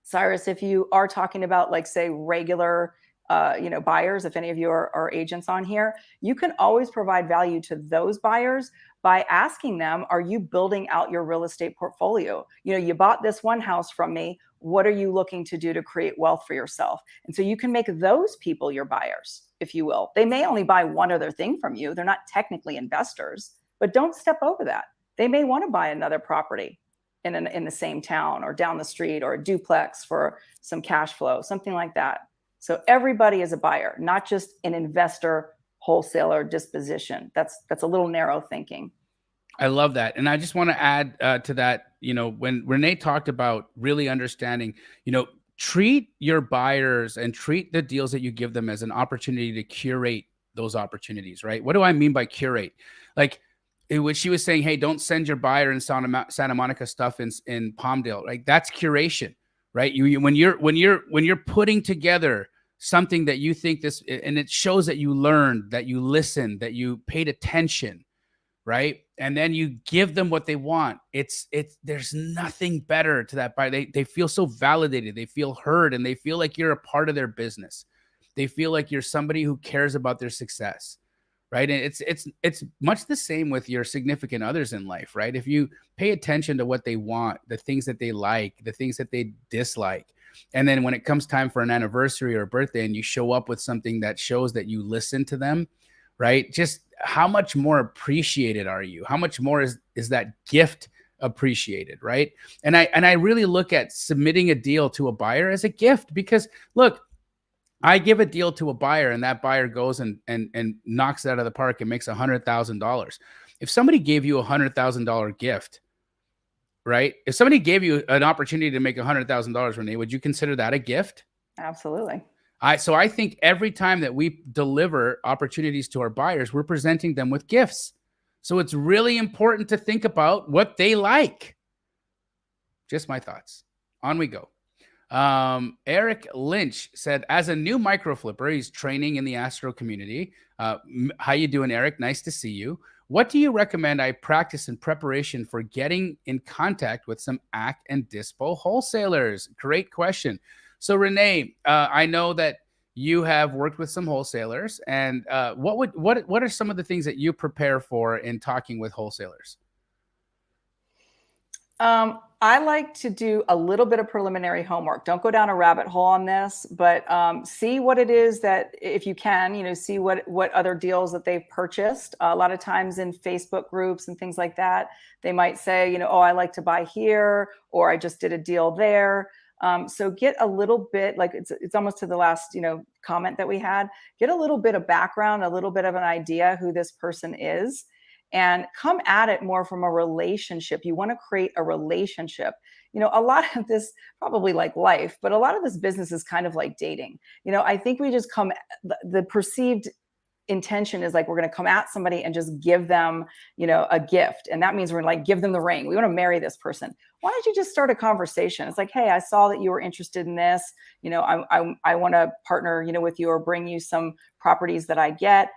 Cyrus, if you are talking about say regular buyers, if any of you are agents on here, you can always provide value to those buyers by asking them, are you building out your real estate portfolio? You bought this one house from me. What are you looking to do to create wealth for yourself? And so you can make those people your buyers, if you will. They may only buy one other thing from you. They're not technically investors, but don't step over that. They may want to buy another property in the same town or down the street, or a duplex for some cash flow, something like that. So everybody is a buyer, not just an investor, wholesaler disposition. That's a little narrow thinking. I love that. And I just want to add to that, when Renee talked about really understanding, treat your buyers and treat the deals that you give them as an opportunity to curate those opportunities, right? What do I mean by curate? When she was saying, hey, don't send your buyer in Santa Monica stuff in Palmdale, right? That's curation, right? When you're putting together something that you think and it shows that you learned, that you listened, that you paid attention, right? And then you give them what they want. There's nothing better to that buyer. They feel so validated, they feel heard, and they feel like you're a part of their business. They feel like you're somebody who cares about their success. Right. And it's much the same with your significant others in life, right? If you pay attention to what they want, the things that they like, the things that they dislike, and then when it comes time for an anniversary or a birthday and you show up with something that shows that you listen to them, right? Just how much more appreciated are you? How much more is that gift appreciated, right? And I really look at submitting a deal to a buyer as a gift, because look, I give a deal to a buyer and that buyer goes and knocks it out of the park and makes $100,000. If somebody gave you $100,000 gift, right? If somebody gave you an opportunity to make $100,000, Renee, would you consider that a gift? Absolutely. So I think every time that we deliver opportunities to our buyers, we're presenting them with gifts. So it's really important to think about what they like. Just my thoughts. On we go. Eric Lynch said, as a new micro flipper, he's training in the Astro community. How you doing, Eric? Nice to see you. What do you recommend I practice in preparation for getting in contact with some AC and dispo wholesalers? Great question. So Renee, I know that you have worked with some wholesalers, and what are some of the things that you prepare for in talking with wholesalers? I like to do a little bit of preliminary homework. Don't go down a rabbit hole on this, but see what it is that, if you can, see what other deals that they've purchased. A lot of times in Facebook groups and things like that, they might say, oh, I like to buy here, or I just did a deal there. So get a little bit, like it's almost to the last, comment that we had. Get a little bit of background, a little bit of an idea who this person is, and come at it more from a relationship. You want to create a relationship. A lot of this, probably like life, but a lot of this business is kind of like dating. I think we just the perceived intention is like, we're going to come at somebody and just give them, a gift. And that means we're like, give them the ring. We want to marry this person. Why don't you just start a conversation? It's like, hey, I saw that you were interested in this. I want to partner, with you, or bring you some properties that I get.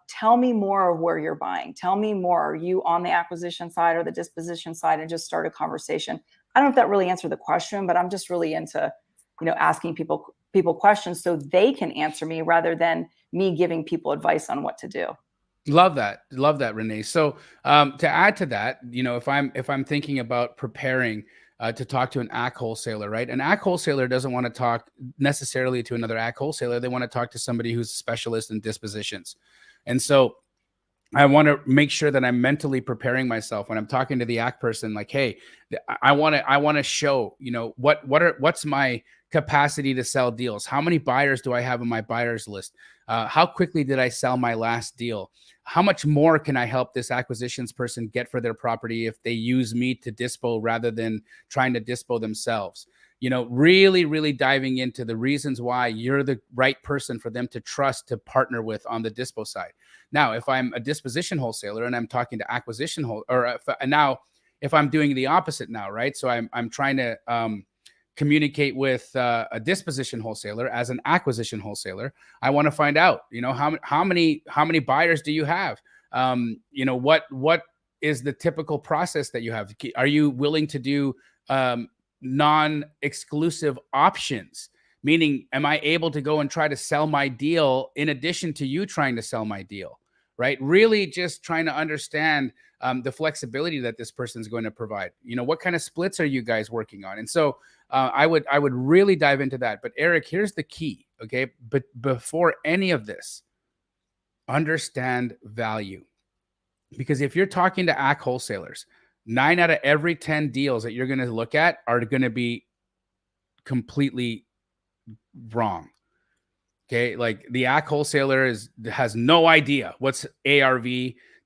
Tell me more of where you're buying. Tell me more. Are you on the acquisition side or the disposition side? And just start a conversation. I don't know if that really answered the question, but I'm just really into, asking people questions so they can answer me rather than me giving people advice on what to do. Love that, Renee. So to add to that, if I'm thinking about preparing to talk to an AC wholesaler, right? An AC wholesaler doesn't want to talk necessarily to another AC wholesaler. They want to talk to somebody who's a specialist in dispositions. And so I want to make sure that I'm mentally preparing myself when I'm talking to the AC person, like, hey, I want to show, what's my capacity to sell deals? How many buyers do I have on my buyers list? How quickly did I sell my last deal? How much more can I help this acquisitions person get for their property if they use me to dispo rather than trying to dispo themselves? Really, really diving into the reasons why you're the right person for them to trust to partner with on the dispo side. Now, if I'm a disposition wholesaler and I'm talking to acquisition if I'm doing the opposite now, right? So I'm trying to communicate with a disposition wholesaler as an acquisition wholesaler. I want to find out, how many buyers do you have? What is the typical process that you have? Are you willing to do non-exclusive options? Meaning, am I able to go and try to sell my deal in addition to you trying to sell my deal, right? Really just trying to understand the flexibility that this person is going to provide. What kind of splits are you guys working on? And so I would really dive into that. But Eric, here's the key, okay? But before any of this, understand value. Because if you're talking to AC wholesalers, 9 out of every 10 deals that you're going to look at are going to be completely wrong. Okay, like the AC wholesaler has no idea what's ARV.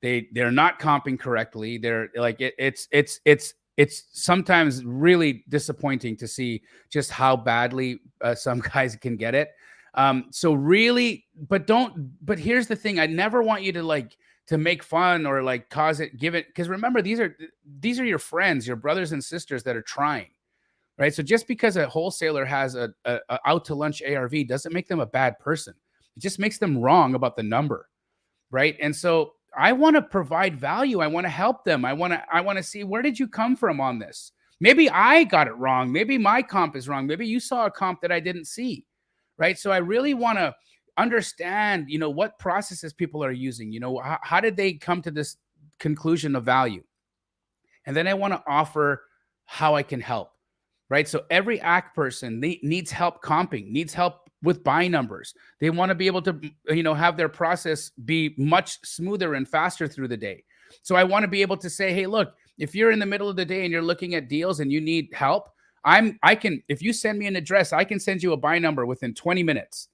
They're not comping correctly. They're like it's sometimes really disappointing to see just how badly some guys can get it. So really, but here's the thing: I never want you to make fun or give it, because remember, these are your friends, your brothers and sisters that are trying. Right. So just because a wholesaler has a out to lunch ARV doesn't make them a bad person. It just makes them wrong about the number. Right. And so I want to provide value. I want to help them. I want to see, where did you come from on this? Maybe I got it wrong. Maybe my comp is wrong. Maybe you saw a comp that I didn't see. Right. So I really want to understand, what processes people are using. How did they come to this conclusion of value? And then I want to offer how I can help. Right. So every AC person needs help comping, needs help with buy numbers. They want to be able to, have their process be much smoother and faster through the day. So I want to be able to say, hey, look, if you're in the middle of the day and you're looking at deals and you need help, if you send me an address, I can send you a buy number within 20 minutes,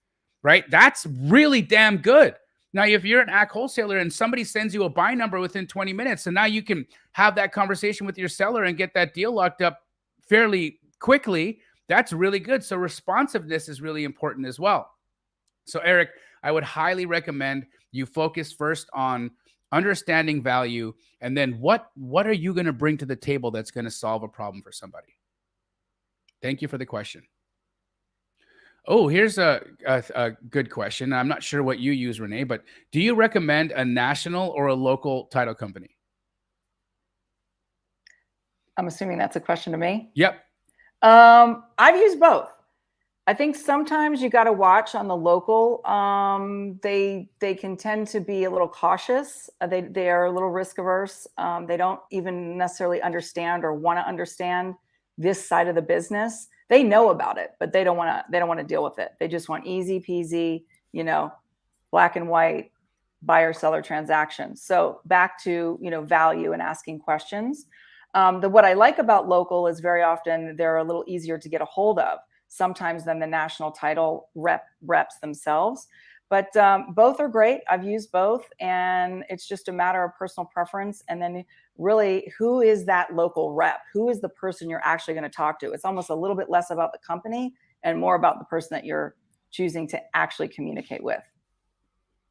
right? That's really damn good. Now, if you're an AC wholesaler and somebody sends you a buy number within 20 minutes, so now you can have that conversation with your seller and get that deal locked up fairly quickly, that's really good. So responsiveness is really important as well. So Eric, I would highly recommend you focus first on understanding value, and then what are you going to bring to the table that's going to solve a problem for somebody? Thank you for the question. Oh, here's a good question. I'm not sure what you use, Renee, but do you recommend a national or a local title company? I'm assuming that's a question to me. Yep. I've used both. I think sometimes you got to watch on the local. They can tend to be a little cautious. They are a little risk averse. They don't even necessarily understand or want to understand this side of the business. They know about it, but they don't want to deal with it. They just want easy peasy, black and white buyer seller transactions. So back to, value and asking questions. What I like about local is very often they're a little easier to get a hold of sometimes than the national title reps themselves. But both are great. I've used both, and it's just a matter of personal preference. And then really, who is that local rep? Who is the person you're actually going to talk to? It's almost a little bit less about the company and more about the person that you're choosing to actually communicate with.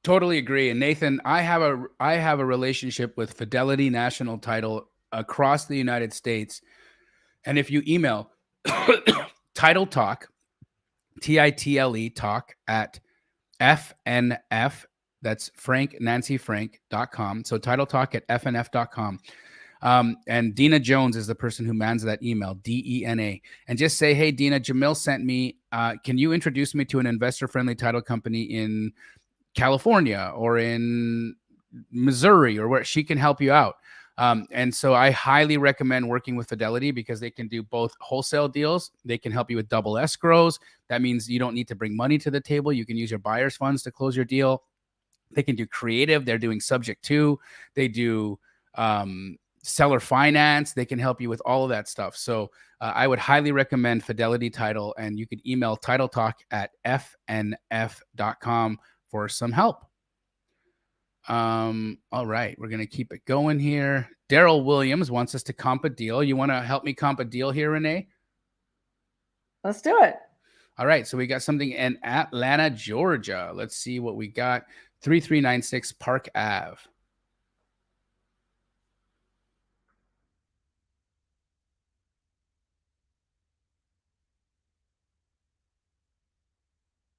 Totally agree. And Nathan, I have a relationship with Fidelity National Title across the United States. And if you email Title Talk, TITLE talk at FNF, that's FrankNancyFrank.com. So Title Talk at FNF.com. And Dina Jones is the person who mans that email, DENA. And just say, hey, Dina, Jamil sent me, can you introduce me to an investor-friendly title company in California or in Missouri, or where she can help you out. And so I highly recommend working with Fidelity because they can do both wholesale deals. They can help you with double escrows. That means you don't need to bring money to the table. You can use your buyer's funds to close your deal. They can do creative. They're doing subject to. They do seller finance. They can help you with all of that stuff. So I would highly recommend Fidelity Title, and you could email titletalk at fnf.com for some help. All right, we're going to keep it going here. Daryl Williams wants us to comp a deal. You want to help me comp a deal here, Renee? Let's do it. All right, so we got something in Atlanta, Georgia. Let's see what we got. 3396 Park Ave.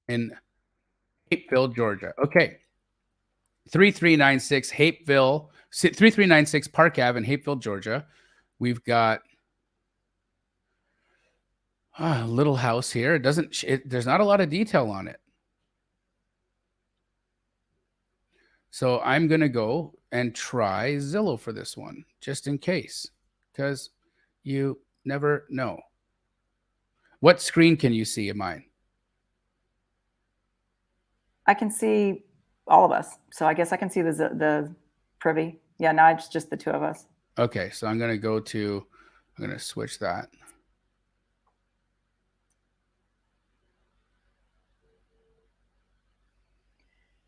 In Hapeville, Georgia. Okay. 3396 Hapeville, 3396 Park Ave in Hapeville, Georgia. We've got a little house here. It doesn't, there's not a lot of detail on it. So I'm going to go and try Zillow for this one, just in case, because you never know. What screen can you see of mine? I can see all of us. So I guess I can see the Privy. Yeah, now it's just the two of us. Okay, so I'm going to switch that.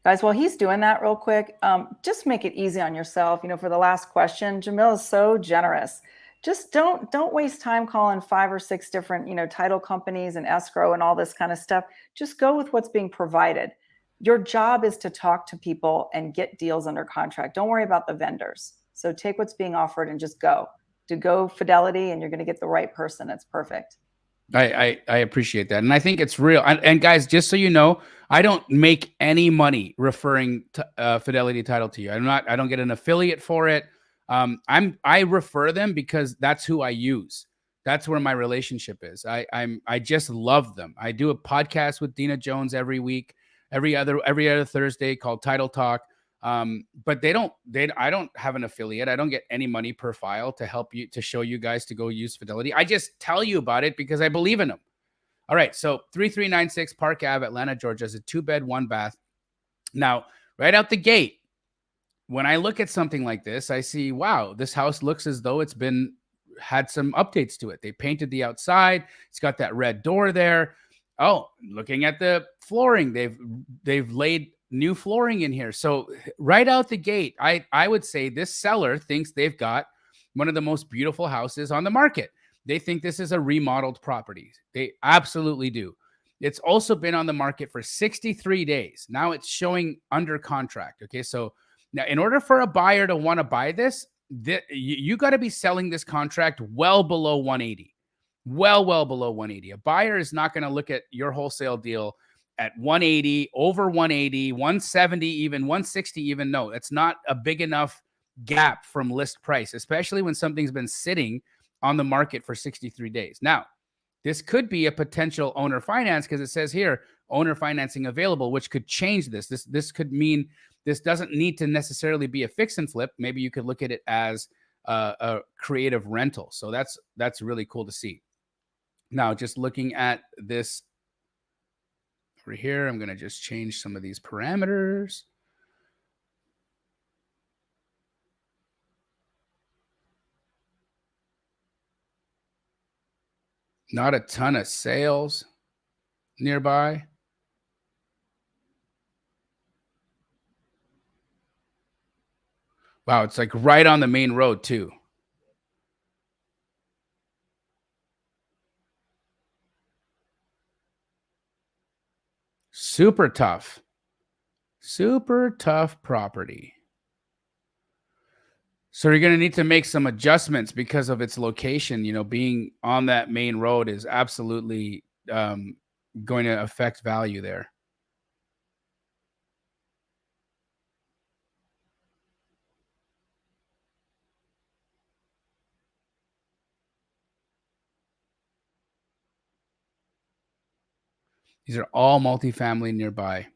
Guys, while he's doing that real quick, just make it easy on yourself. For the last question, Jamil is so generous. Just don't waste time calling 5 or 6 different, title companies and escrow and all this kind of stuff. Just go with what's being provided. Your job is to talk to people and get deals under contract. Don't worry about the vendors. So take what's being offered and just go. Go Fidelity, and you're going to get the right person. It's perfect. I appreciate that. And I think it's real. And guys, just so you know, I don't make any money referring to Fidelity Title to you. I don't get an affiliate for it. I refer them because that's who I use. That's where my relationship is. I just love them. I do a podcast with Dina Jones every week, every other Thursday, called Title Talk. But I don't have an affiliate. I don't get any money per file to help you, to show you guys to go use Fidelity. I just tell you about it because I believe in them. All right. So 3396 Park Ave, Atlanta, Georgia is a 2-bed, 1-bath. Now, right out the gate, when I look at something like this, I see, wow, this house looks as though it's been had some updates to it. They painted the outside. It's got that red door there. Oh, looking at the flooring, they've laid new flooring in here. So right out the gate, I would say this seller thinks they've got one of the most beautiful houses on the market. They think this is a remodeled property. They absolutely do. It's also been on the market for 63 days. Now it's showing under contract. Okay. So now in order for a buyer to want to buy this, you got to be selling this contract well below 180. Well below 180. A buyer is not going to look at your wholesale deal at 180, over 180, 170, even 160, even. No, it's not a big enough gap from list price, especially when something's been sitting on the market for 63 days. Now, this could be a potential owner finance because it says here owner financing available, which could change this. This could mean this doesn't need to necessarily be a fix and flip. Maybe you could look at it as a creative rental. So that's really cool to see. Now, just looking at this over here, I'm going to just change some of these parameters. Not a ton of sales nearby. Wow, it's like right on the main road too. Super tough property. So you're going to need to make some adjustments because of its location. You know, being on that main road is absolutely going to affect value there. These are all multifamily nearby.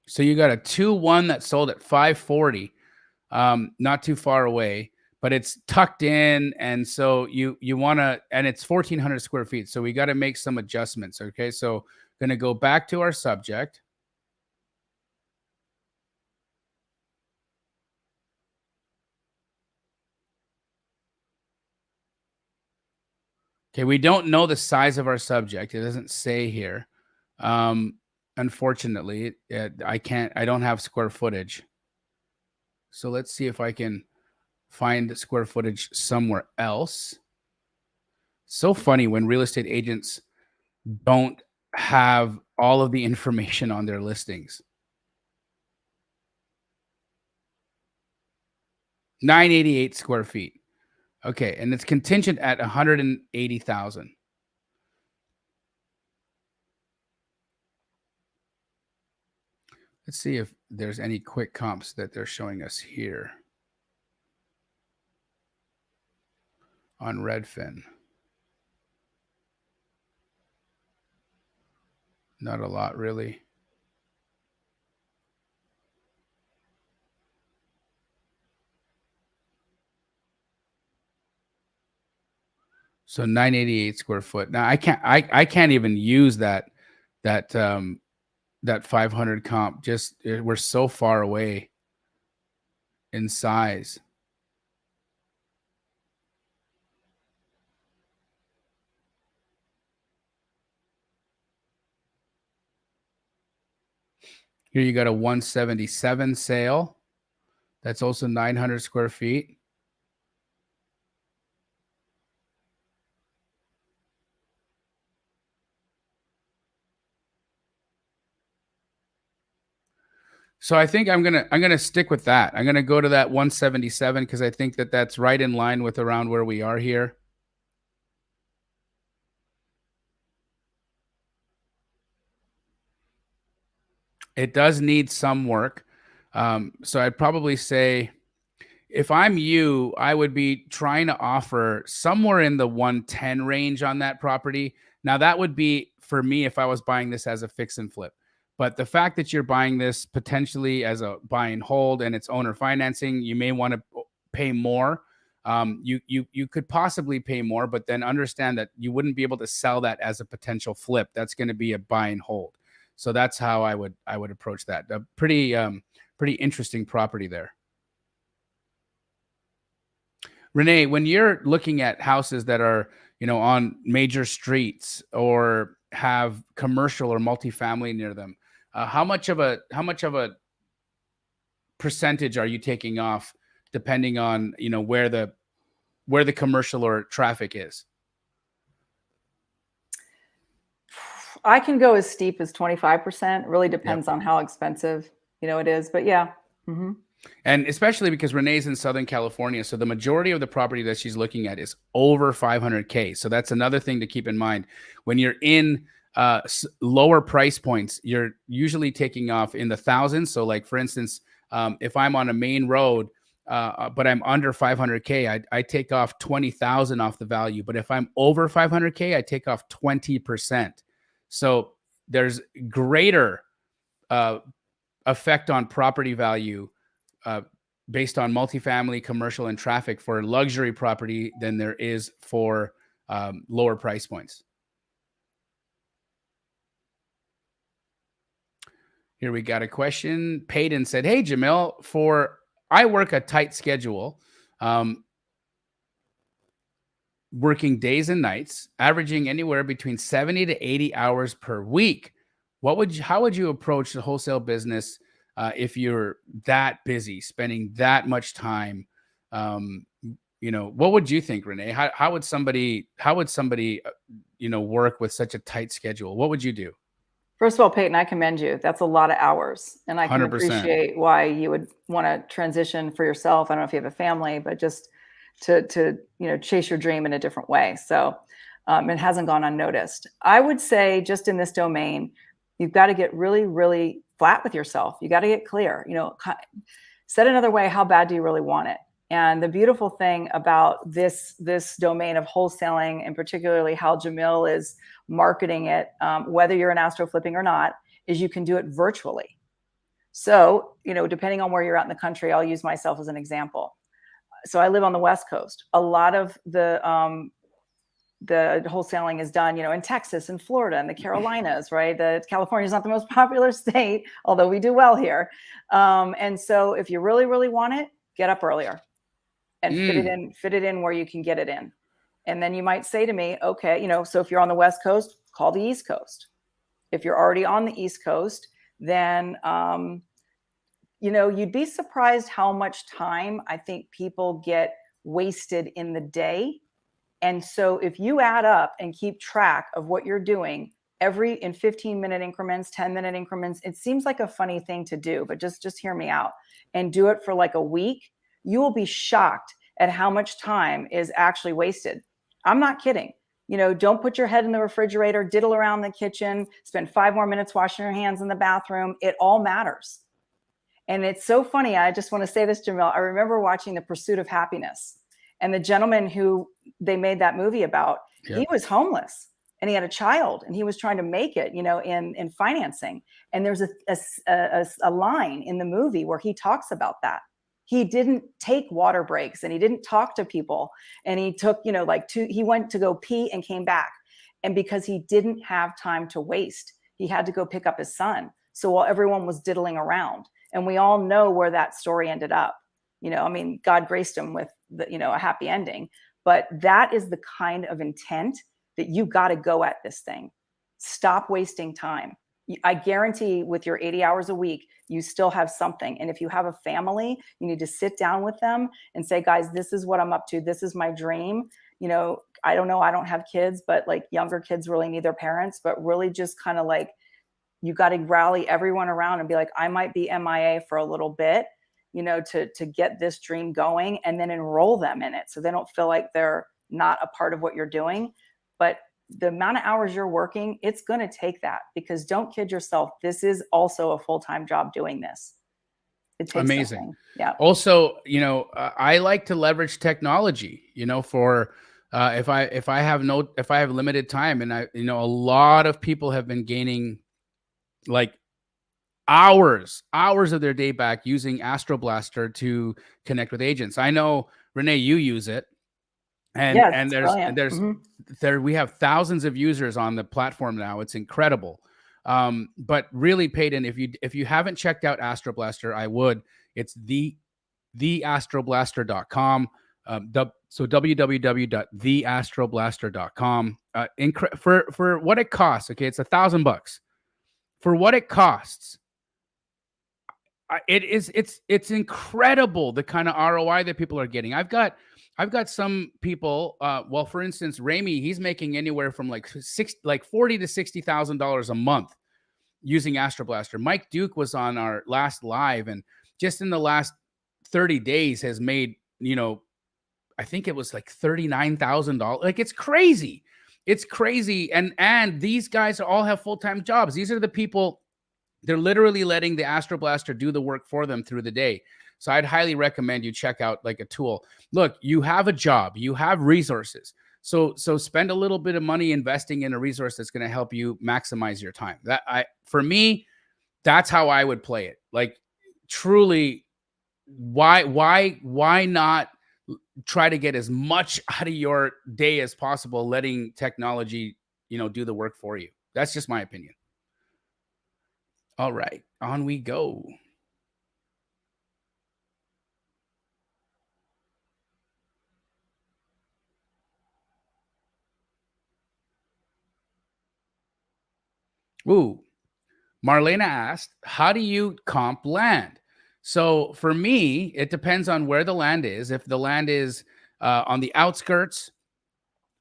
So you got a 2-1 that sold at 540, not too far away, but it's tucked in, and so you want to, and it's 1,400 square feet. So we got to make some adjustments. Okay, so going to go back to our subject. Okay, we don't know the size of our subject. It doesn't say here. Unfortunately, I don't have square footage. So let's see if I can find square footage somewhere else. So funny when real estate agents don't have all of the information on their listings. 988 square feet. Okay, and it's contingent at 180,000. Let's see if there's any quick comps that they're showing us here on Redfin. Not a lot, really. So 988 square foot. Now I can't even use that 500 comp. Just we're so far away in size. Here you got a 177 sale. That's also 900 square feet. So I think I'm gonna stick with that. I'm gonna go to that 177 because I think that that's right in line with around where we are here. It does need some work. So I'd probably say if I'm you, I would be trying to offer somewhere in the 110 range on that property Now that would be for me if I was buying this as a fix and flip. But the fact that you're buying this potentially as a buy and hold and it's owner financing, you may want to pay more. You could possibly pay more, but then understand that you wouldn't be able to sell that as a potential flip. That's going to be a buy and hold. So that's how I would approach that. A pretty interesting property there. Renee, when you're looking at houses that are, on major streets or have commercial or multifamily near them, how much of a percentage are you taking off depending on, where the commercial or traffic is? I can go as steep as 25%. Really depends on how expensive, it is. But yeah. Mm-hmm. And especially because Renee's in Southern California. So the majority of the property that she's looking at is over 500K. So that's another thing to keep in mind. When you're in lower price points, you're usually taking off in the thousands. So like, for instance, if I'm on a main road, but I'm under 500K, I take off 20,000 off the value. But if I'm over 500K, I take off 20%. So there's greater effect on property value based on multifamily, commercial, and traffic for luxury property than there is for lower price points. Here we got a question. Payton said, "Hey, Jamil, I work a tight schedule, working days and nights, averaging anywhere between 70 to 80 hours per week. How would you approach the wholesale business if you're that busy, spending that much time? What would you think, Renee? How would somebody work with such a tight schedule? What would you do?" First of all, Peyton, I commend you. That's a lot of hours. And I can 100%. appreciate why you would want to transition for yourself. I don't know if you have a family, but just to chase your dream in a different way. So it hasn't gone unnoticed. I would say just in this domain, you've got to get really, really flat with yourself. You got to get clear. Said another way, how bad do you really want it? And the beautiful thing about this domain of wholesaling, and particularly how Jamil is marketing it, whether you're an astro flipping or not, is you can do it virtually. So, depending on where you're at in the country, I'll use myself as an example. So I live on the West Coast. A lot of the wholesaling is done, in Texas and Florida and the Carolinas, right? California is not the most popular state, although we do well here. And so if you really, really want it, get up earlier and fit it in where you can get it in. And then you might say to me, okay, so if you're on the West Coast, call the East Coast. If you're already on the East Coast, then, you'd be surprised how much time I think people get wasted in the day. And so if you add up and keep track of what you're doing in 15-minute increments, 10-minute increments, it seems like a funny thing to do, but just hear me out and do it for like a week. You will be shocked at how much time is actually wasted. I'm not kidding. Don't put your head in the refrigerator, diddle around the kitchen, spend 5 more minutes washing your hands in the bathroom. It all matters. And it's so funny. I just want to say this, Jamil. I remember watching The Pursuit of Happiness, and the gentleman who they made that movie about, he was homeless and he had a child and he was trying to make it, in financing. And there's a line in the movie where he talks about that. He didn't take water breaks and he didn't talk to people. And he took, he went to go pee and came back. And because he didn't have time to waste, he had to go pick up his son. So while everyone was diddling around, and we all know where that story ended up, God graced him with a happy ending, but that is the kind of intent that you got to go at this thing. Stop wasting time. I guarantee with your 80 hours a week, you still have something. And if you have a family, you need to sit down with them and say, guys, this is what I'm up to. This is my dream. I don't know. I don't have kids, but like younger kids really need their parents, but really just kind of like, you got to rally everyone around and be like, I might be MIA for a little bit, to get this dream going, and then enroll them in it so they don't feel like they're not a part of what you're doing. But the amount of hours you're working, it's going to take that, because don't kid yourself. This is also a full-time job doing this. It takes amazing. Something. Yeah. Also, I like to leverage technology, for If I have limited time, and a lot of people have been gaining like hours of their day back using Astro Blaster to connect with agents. I know, Renee, you use it, and Yes, and it's there's brilliant. there's Mhm. there we have thousands of users on the platform now. It's incredible. But really, Peyton, if you haven't checked out Astro Blaster, I would. It's theastroblaster.com. So www.theastroblaster.com. For what it costs. Okay, it's $1,000 for what it costs. It's incredible the kind of ROI that people are getting. I've got some people. Well, for instance, Ramey, he's making anywhere from like $40,000 to $60,000 a month using Astro Blaster. Mike Duke was on our last live, and just in the last 30 days has made, I think it was like $39,000. Like, it's crazy. It's crazy. And these guys all have full-time jobs. These are the people, they're literally letting the Astro Blaster do the work for them through the day. So I'd highly recommend you check out like a tool. Look, you have a job, you have resources. So spend a little bit of money investing in a resource that's going to help you maximize your time. For me, that's how I would play it. Like, truly, why not try to get as much out of your day as possible, letting technology, do the work for you? That's just my opinion. All right, on we go. Ooh, Marlena asked, how do you comp land? So for me, it depends on where the land is. If the land is on the outskirts,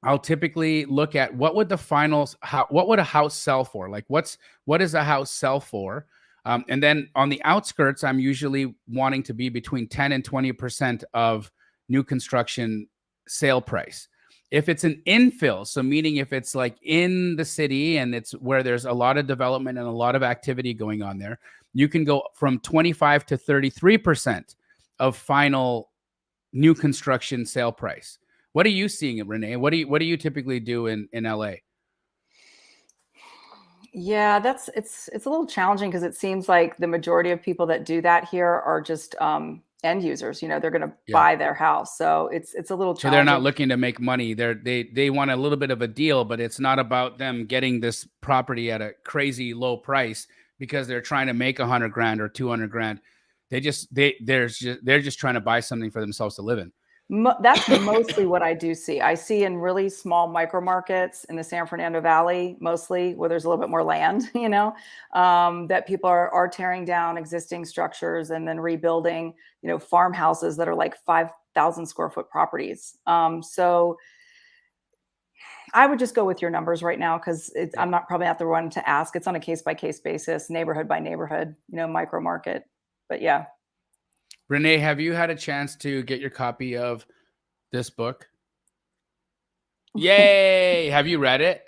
I'll typically look at what would a house sell for? Like, what does a house sell for? And then on the outskirts, I'm usually wanting to be between 10 and 20% of new construction sale price. If it's an infill, so meaning if it's like in the city and it's where there's a lot of development and a lot of activity going on there, you can go from 25 to 33% of final new construction sale price. What are you seeing, Renee? What do you typically do in LA? Yeah, it's a little challenging because it seems like the majority of people that do that here are just end users. They're going to Yeah. buy their house, so it's a little So they're challenging. not looking to make money. They want a little bit of a deal, but it's not about them getting this property at a crazy low price because they're trying to make $100,000 or $200,000. They're just trying to buy something for themselves to live in. That's mostly what I do see. I see in really small micro markets in the San Fernando Valley, mostly where there's a little bit more land, that people are tearing down existing structures and then rebuilding, farmhouses that are like 5,000 square foot properties. So I would just go with your numbers right now because I'm probably not the one to ask. It's on a case by case basis, neighborhood by neighborhood, micro market. But yeah. Renee, have you had a chance to get your copy of this book? Yay! Have you read it?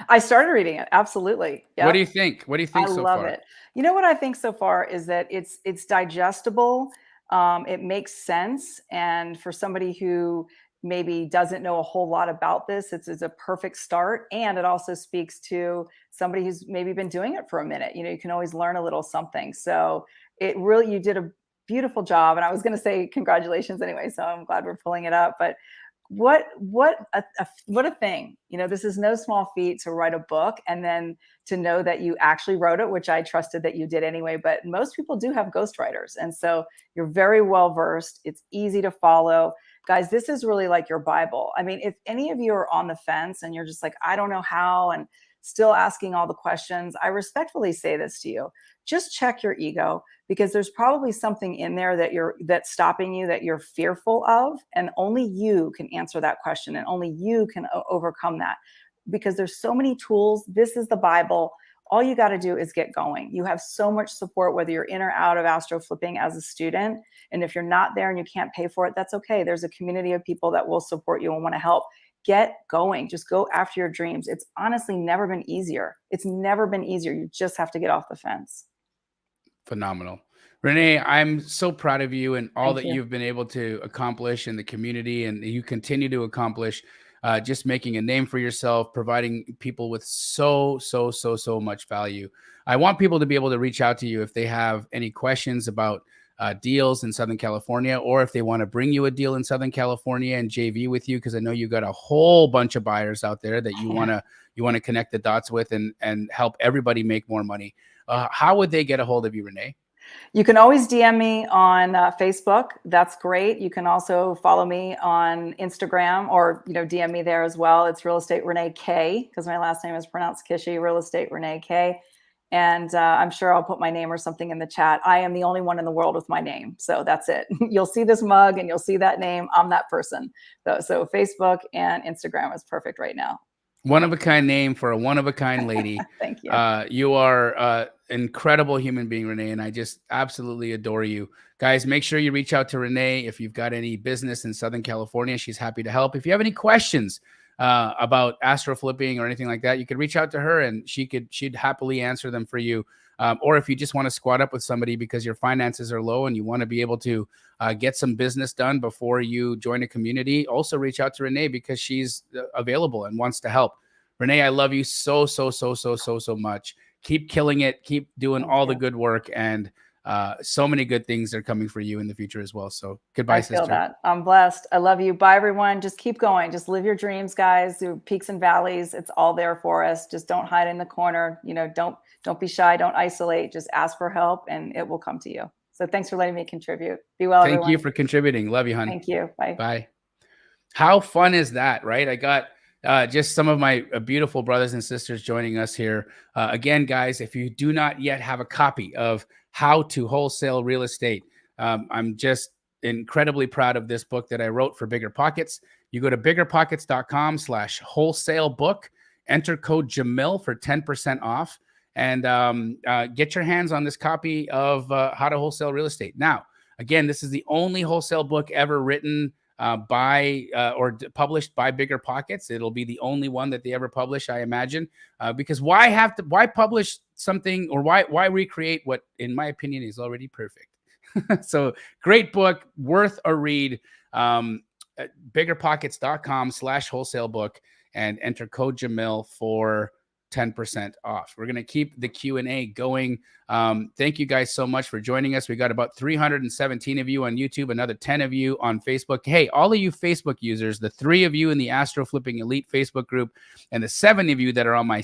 I started reading it. Absolutely. Yep. What do you think? What do you think so far? I love it. You know what I think so far is that it's digestible. It makes sense. And for somebody who maybe doesn't know a whole lot about this, it's a perfect start. And it also speaks to somebody who's maybe been doing it for a minute. You can always learn a little something. So you did a beautiful job. And I was going to say congratulations anyway. So I'm glad we're pulling it up. But what a thing. This is no small feat to write a book and then to know that you actually wrote it, which I trusted that you did anyway. But most people do have ghostwriters. And so you're very well versed. It's easy to follow. Guys, this is really like your Bible. I mean, if any of you are on the fence and you're just like, I don't know how, and still asking all the questions, I respectfully say this to you. Just check your ego, because there's probably something in there that's stopping you, that you're fearful of, and only you can answer that question, and only you can overcome that, because there's so many tools. This is the Bible. All you got to do is get going. You have so much support, whether you're in or out of astro flipping as a student. And if you're not there and you can't pay for it, that's okay. There's a community of people that will support you and want to help. Get going. Just go after your dreams. It's honestly never been easier. It's never been easier. You just have to get off the fence. Phenomenal. Renee, I'm so proud of you and all Thank that you. you've been able to accomplish in the community, and you continue to accomplish. just making a name for yourself, providing people with so much value. I want people to be able to reach out to you if they have any questions about deals in Southern California, or if they want to bring you a deal in Southern California and JV with you, because I know you got a whole bunch of buyers out there that you want to connect the dots with and help everybody make more money. How would they get a hold of you, Renee? You can always DM me on Facebook. That's great. You can also follow me on Instagram, or DM me there as well. It's Real Estate Renee K, because my last name is pronounced Kishi. Real Estate Renee K. And I'm sure I'll put my name or something in the chat. I am the only one in the world with my name. So that's it. You'll see this mug and you'll see that name. I'm that person. So Facebook and Instagram is perfect right now. One-of-a-kind name for a one-of-a-kind lady. Thank you. You are incredible human being, Renee, and I just absolutely adore you. Guys, make sure you reach out to Renee if you've got any business in Southern California. She's happy to help. If you have any questions about astro flipping or anything like that, you could reach out to her and she'd happily answer them for you. Or if you just want to squat up with somebody because your finances are low and you want to be able to get some business done before you join a community, also reach out to Renee because she's available and wants to help. Renee, I love you so much. Keep killing it. Keep doing all the good work, and so many good things are coming for you in the future as well. So goodbye, sister. I feel that. I'm blessed. I love you. Bye, everyone. Just keep going. Just live your dreams, guys. Through peaks and valleys. It's all there for us. Just don't hide in the corner. Don't be shy. Don't isolate. Just ask for help and it will come to you. So thanks for letting me contribute. Be well, everyone. Thank you for contributing. Love you, hon. Thank you. Bye. Bye. How fun is that, right? I got just some of my beautiful brothers and sisters joining us here. Again, guys, if you do not yet have a copy of How to Wholesale Real Estate, I'm just incredibly proud of this book that I wrote for BiggerPockets. You go to biggerpockets.com/wholesale book, enter code Jamil for 10% off, and get your hands on this copy of How to Wholesale Real Estate. Now, again, this is the only wholesale book ever written by or published by BiggerPockets. It'll be the only one that they ever publish, I imagine, because why publish something, or why recreate what, in my opinion, is already perfect? So great book, worth a read. Biggerpockets.com/wholesale book and enter code Jamil for 10% off. We're going to keep the Q&A going. Thank you guys so much for joining us. We got about 317 of you on YouTube, another 10 of you on Facebook. Hey, all of you Facebook users, the 3 of you in the Astro Flipping Elite Facebook group, and the 7 of you that are on my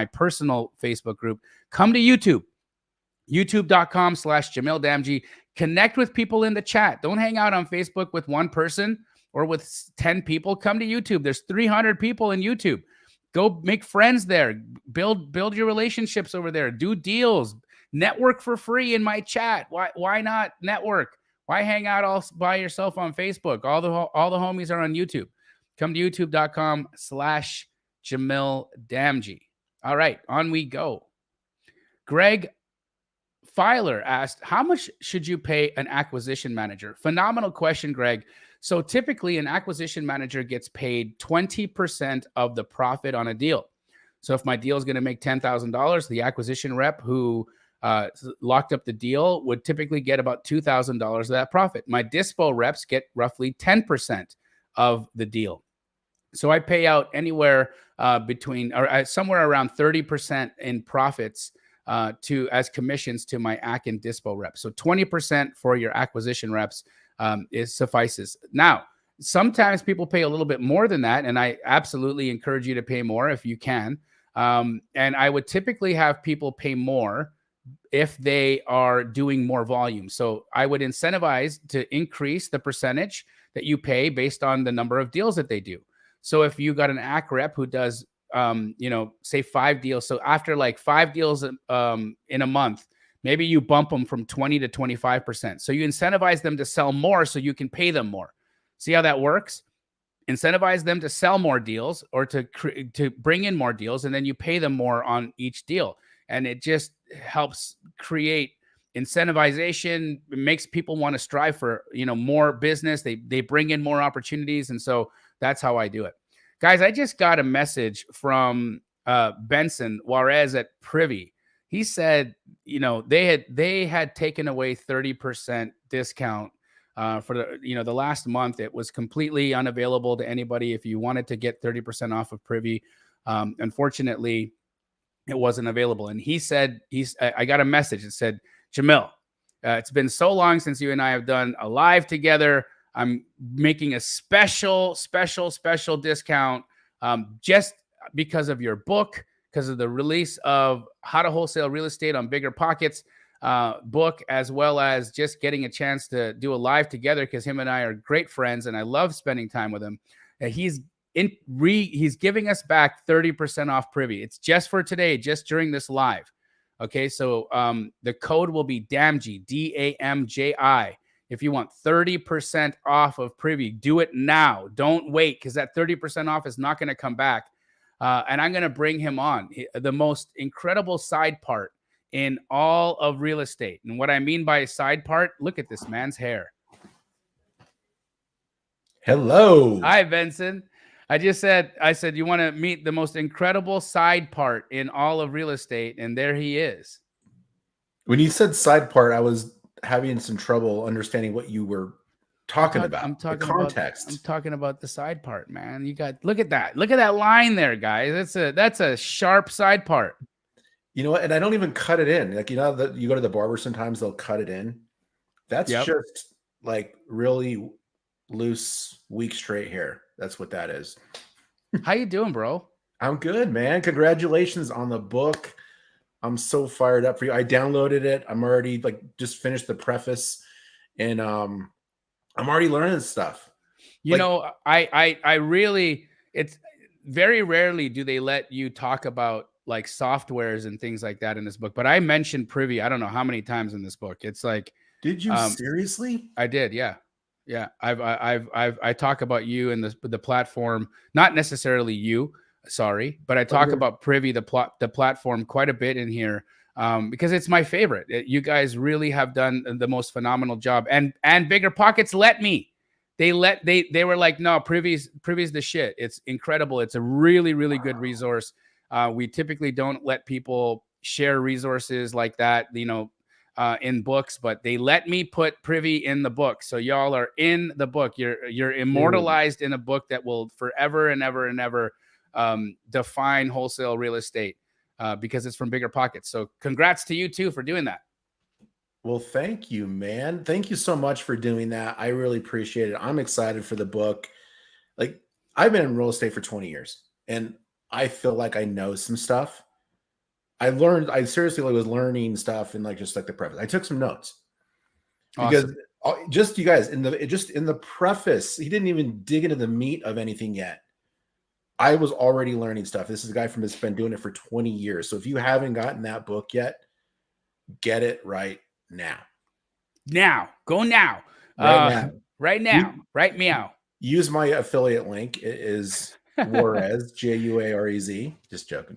personal Facebook group, come to YouTube, youtube.com/Jamil Damji. Connect with people in the chat. Don't hang out on Facebook with one person or with 10 people. Come to YouTube. There's 300 people in YouTube. Go make friends there. Build your relationships over there. Do deals. Network for free in my chat. Why not network? Why hang out all by yourself on Facebook? All the homies are on YouTube. Come to youtube.com/Jamil Damji. All right, on we go. Greg Filer asked, how much should you pay an acquisition manager? Phenomenal question, Greg. So typically an acquisition manager gets paid 20% of the profit on a deal. So if my deal is going to make $10,000, the acquisition rep who locked up the deal would typically get about $2,000 of that profit. My dispo reps get roughly 10% of the deal. So I pay out anywhere between, or somewhere around 30% in profits as commissions to my AC and dispo reps. So 20% for your acquisition reps suffices. Now, sometimes people pay a little bit more than that, and I absolutely encourage you to pay more if you can. And I would typically have people pay more if they are doing more volume. So I would incentivize to increase the percentage that you pay based on the number of deals that they do. So if you got an AC rep who does say 5 deals. So after like 5 deals in a month, maybe you bump them from 20 to 25%. So you incentivize them to sell more so you can pay them more. See how that works? Incentivize them to sell more deals or to bring in more deals, and then you pay them more on each deal. And it just helps create incentivization. It makes people want to strive for, more business. They bring in more opportunities. And so that's how I do it. Guys, I just got a message from Benson Juarez at Privy. He said, they had taken away 30% discount For the last month, it was completely unavailable to anybody. If you wanted to get 30% off of Privy, unfortunately, it wasn't available. And he said, I got a message that said, Jamil, it's been so long since you and I have done a live together. I'm making a special discount just because of your book, because of the release of How to Wholesale Real Estate on BiggerPockets book, as well as just getting a chance to do a live together because him and I are great friends and I love spending time with him. He's giving us back 30% off Privy. It's just for today, just during this live. Okay, so the code will be DAMJI, DAMJI. If you want 30% off of Privy, do it now. Don't wait, because that 30% off is not going to come back. And I'm going to bring him on. The most incredible side part in all of real estate. And what I mean by a side part, look at this man's hair. Hello. Hi, Benson. I said, you want to meet the most incredible side part in all of real estate, and there he is. When you said side part, I was having some trouble understanding what you were talking about. I'm talking the context. I'm talking about the side part, man. Look at that line there, guys. That's a sharp side part. You know what? And I don't even cut it in. Like, you know that you go to the barber, sometimes they'll cut it in. That's just like really loose, weak, straight hair. That's what that is. How you doing, bro? I'm good, man. Congratulations on the book. I'm so fired up for you. I downloaded it. I'm already just finished the preface, and I'm already learning stuff. I really, it's very rarely do they let you talk about like softwares and things like that in this book. But I mentioned Privy, I don't know how many times in this book. It's like, did you seriously? I did, yeah. Yeah, I talk about you and the platform, not necessarily you, sorry, but I talk about Privy, the platform, quite a bit in here because it's my favorite. You guys really have done the most phenomenal job, and BiggerPockets let me. They were like, no, Privy's the shit. It's incredible. It's a really, really good resource. We typically don't let people share resources like that, in books, but they let me put Privy in the book. So y'all are in the book. You're immortalized in a book that will forever and ever and ever define wholesale real estate because it's from BiggerPockets. So congrats to you too for doing that. Well, thank you, man. Thank you so much for doing that. I really appreciate it. I'm excited for the book. Like, I've been in real estate for 20 years and I feel like I know some stuff. I seriously was learning stuff in just the preface. I took some notes because just you guys in the preface, he didn't even dig into the meat of anything yet. I was already learning stuff. This is a guy that's been doing it for 20 years. So if you haven't gotten that book yet, get it right now. Now, go now. Right now. Right meow. Use my affiliate link. It is Juarez, Juarez. Just joking.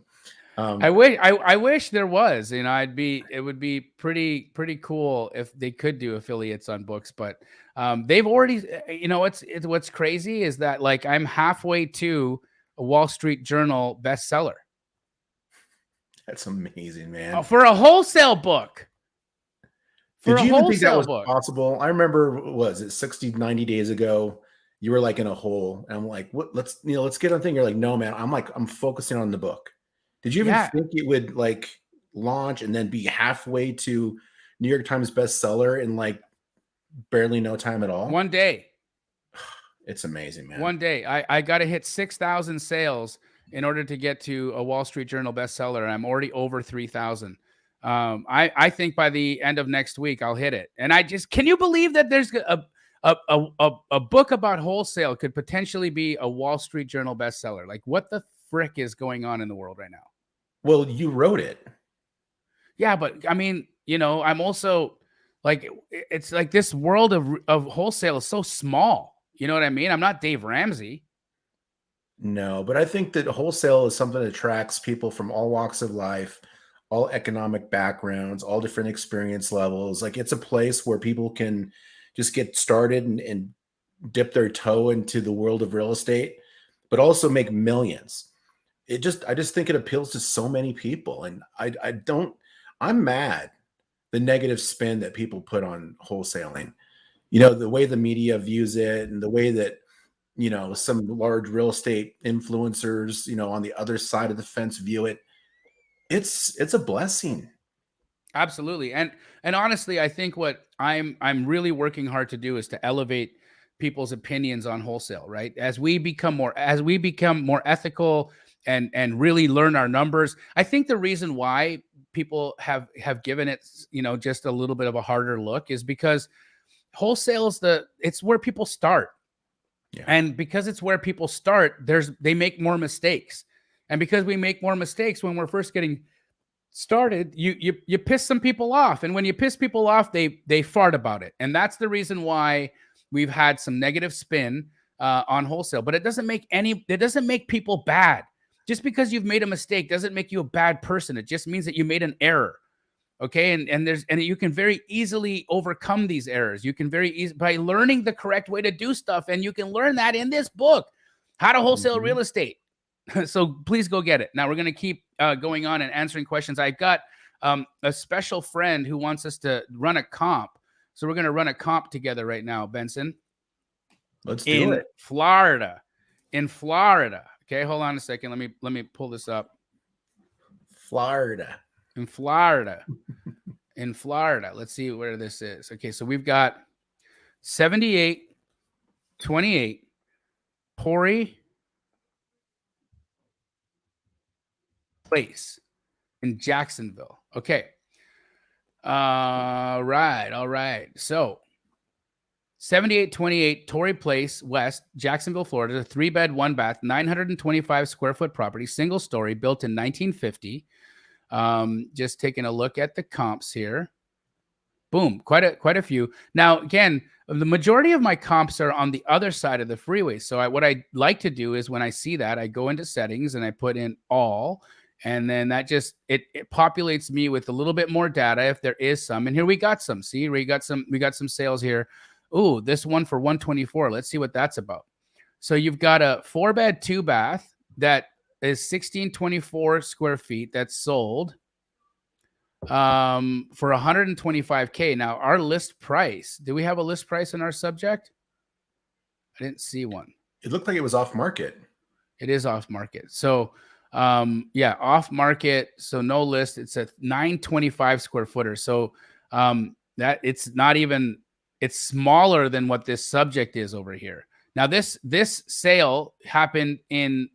I wish there was, it would be pretty cool if they could do affiliates on books, but they've already, what's crazy is that I'm halfway to a Wall Street Journal bestseller. That's amazing, man. For a wholesale book. Did you even think that was possible? I remember, was it 60, 90 days ago? You were in a hole, and I'm like, what? Let's get on thing. You're like, no, man. I'm focusing on the book. Did you even think it would launch and then be halfway to New York Times bestseller in barely no time at all? One day. It's amazing, man. One day. I got to hit 6,000 sales in order to get to a Wall Street Journal bestseller. And I'm already over 3,000. I think by the end of next week, I'll hit it. And can you believe that there's a book about wholesale could potentially be a Wall Street Journal bestseller? What the frick is going on in the world right now? Well, you wrote it. Yeah, but I mean, I'm also it's this world of wholesale is so small. You know what I mean? I'm not Dave Ramsey. No, but I think that wholesale is something that attracts people from all walks of life, all economic backgrounds, all different experience levels. It's a place where people can just get started and dip their toe into the world of real estate, but also make millions. I just think it appeals to so many people. And I'm mad the negative spin that people put on wholesaling. you know, the way the media views it and the way that, you know, some large real estate influencers, you know, on the other side of the fence view it, it's a blessing. Absolutely. And honestly, I think what I'm really working hard to do is to elevate people's opinions on wholesale, right? As we become more ethical and really learn our numbers. I think the reason why people have given it, you know, just a little bit of a harder look is because wholesale is it's where people start. Yeah. And because it's where people start, they make more mistakes. And because we make more mistakes when we're first getting started, you piss some people off, and when you piss people off, they fart about it, and that's the reason why we've had some negative spin on wholesale. But it doesn't make people bad. Just because you've made a mistake doesn't make you a bad person. It just means that you made an error. Okay, and you can very easily overcome these errors. You can very easily by learning the correct way to do stuff, and you can learn that in this book, How to Wholesale Real Estate. So please go get it. Now we're going to keep going on and answering questions. I've got a special friend who wants us to run a comp. So we're going to run a comp together right now, Benson. Let's do it. Florida. In Florida. Okay, hold on a second. Let me pull this up. Florida. In Florida. In Florida. Let's see where this is. Okay, so we've got 7828 Torrey Place in Jacksonville. Okay. All right. So 7828 Torrey Place West, Jacksonville, Florida, a 3-bed, 1-bath, 925 square foot property, single story, built in 1950. Just taking a look at the comps here. Boom, quite a few. Now, again, the majority of my comps are on the other side of the freeway. So what I like to do is when I see that, I go into settings and I put in all, and then that just it populates me with a little bit more data if there is some. And here we got some. See, we got some sales here. Ooh, this one for 124. Let's see what that's about. So you've got a 4-bed, 2-bath that is 1624 square feet that's sold for 125K. Now our list price, do we have a list price in our subject? I didn't see one. It looked like it was off market. It is off market. So yeah, off market. So no list. It's a 925 square footer. So that it's not even, it's smaller than what this subject is over here. Now this sale happened in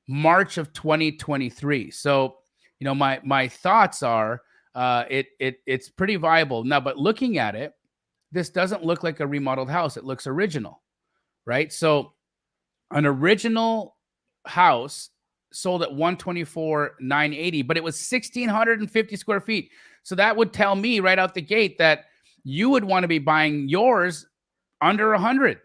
March of 2023. So, you know, my thoughts are it's pretty viable now, but looking at it, this doesn't look like a remodeled house. It looks original, right? So an original house sold at 124,980, but it was 1,650 square feet. So that would tell me right out the gate that you would want to be buying yours under 100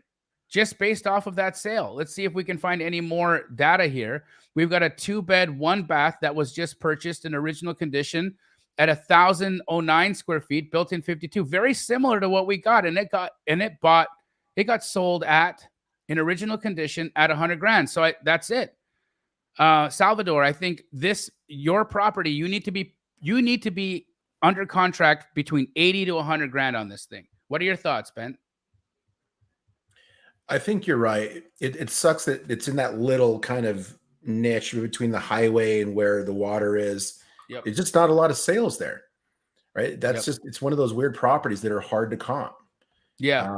just based off of that sale. Let's see if we can find any more data here. We've got a 2-bed, 1-bath that was just purchased in original condition at 1,009 square feet, built in 52. Very similar to what we got, and it got sold at in original condition at 100 grand. So that's it. Salvador, I think your property, you need to be under contract between 80 to 100 grand on this thing. What are your thoughts, Ben? I think you're right. It sucks that it's in that little kind of niche between the highway and where the water is. Yep. It's just not a lot of sales there, right? That's just, it's one of those weird properties that are hard to comp. Yeah.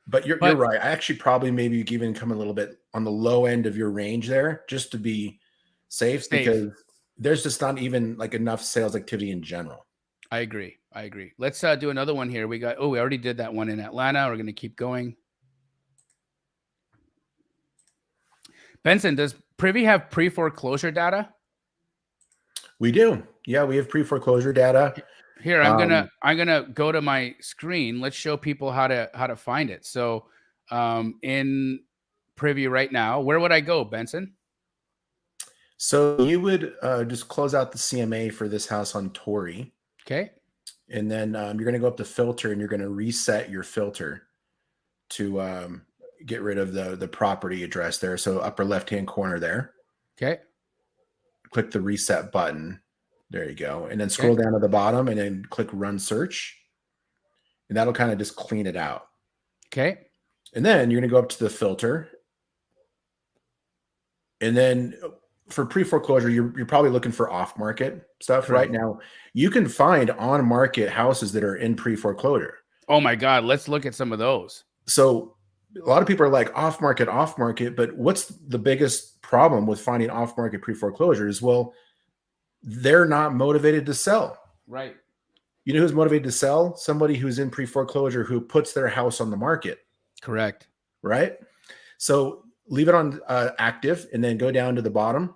But you're right. I actually probably maybe even come a little bit on the low end of your range there just to be safe. Because there's just not even like enough sales activity in general. I agree. Let's do another one here. We already did that one in Atlanta. We're going to keep going. Benson, does Privy have pre-foreclosure data? We do. Yeah, we have pre-foreclosure data. Here, I'm gonna go to my screen. Let's show people how to find it. So in Privy right now, where would I go, Benson? So you would just close out the CMA for this house on Torrey. Okay. And then you're going to go up to filter, and you're going to reset your filter to get rid of the property address there. So upper left-hand corner there. Okay. Click the reset button. There you go. And then scroll down to the bottom and then click run search. And that'll kind of just clean it out. Okay. And then you're going to go up to the filter. And then for pre-foreclosure, you're probably looking for off-market stuff. Correct. Right now. You can find on-market houses that are in pre-foreclosure. Oh my God. Let's look at some of those. So a lot of people are like off-market, but what's the biggest problem with finding off-market pre-foreclosures? Well, they're not motivated to sell. Right. You know who's motivated to sell? Somebody who's in pre-foreclosure who puts their house on the market. Correct. Right? So leave it on active and then go down to the bottom.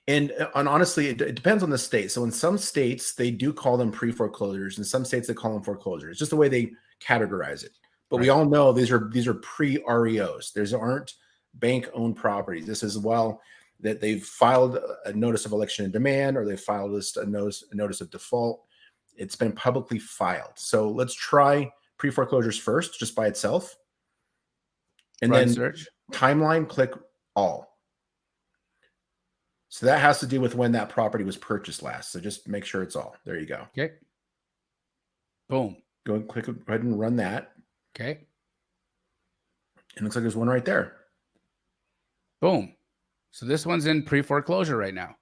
And honestly, it depends on the state. So in some states, they do call them pre-foreclosures. In some states, they call them foreclosures. It's just the way they categorize it. But we all know these are pre-REOs. These aren't bank-owned properties. This is, well, that they've filed a notice of election and demand, or they filed a notice of default. It's been publicly filed. So let's try pre-foreclosures first, just by itself. And Run then search. Timeline, click all. So that has to do with when that property was purchased last. So just make sure it's all. There you go. Okay. Boom. Go and go ahead and run that. Okay. It looks like there's one right there. Boom. So this one's in pre-foreclosure right now.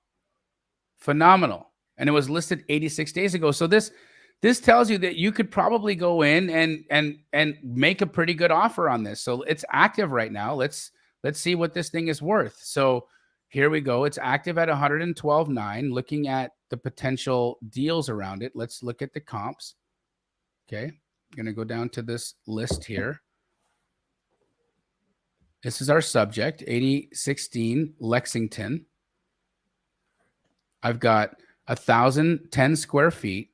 Phenomenal. And it was listed 86 days ago. So this tells you that you could probably go in and make a pretty good offer on this. So it's active right now. Let's see what this thing is worth. So here we go. It's active at 112.9. Looking at the potential deals around it. Let's look at the comps. Okay. I'm going to go down to this list here. This is our subject, 8016 Lexington. I've got 1,010 square feet,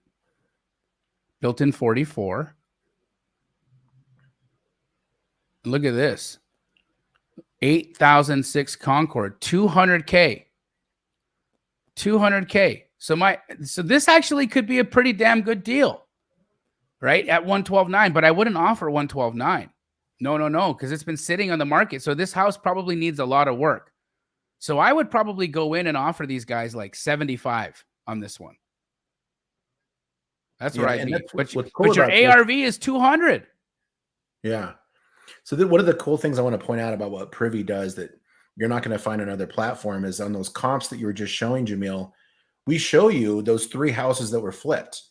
built in 44. Look at this. 8006 Concord, 200K. 200K. So this actually could be a pretty damn good deal, right? At 112.9, but I wouldn't offer 112.9. No, because it's been sitting on the market. So this house probably needs a lot of work. So I would probably go in and offer these guys like 75 on this one. That's where I'd be. But your ARV is 200. Yeah. So one of the cool things I want to point out about what Privy does that you're not going to find on another platform is on those comps that you were just showing, Jamil, we show you those 3 houses that were flipped.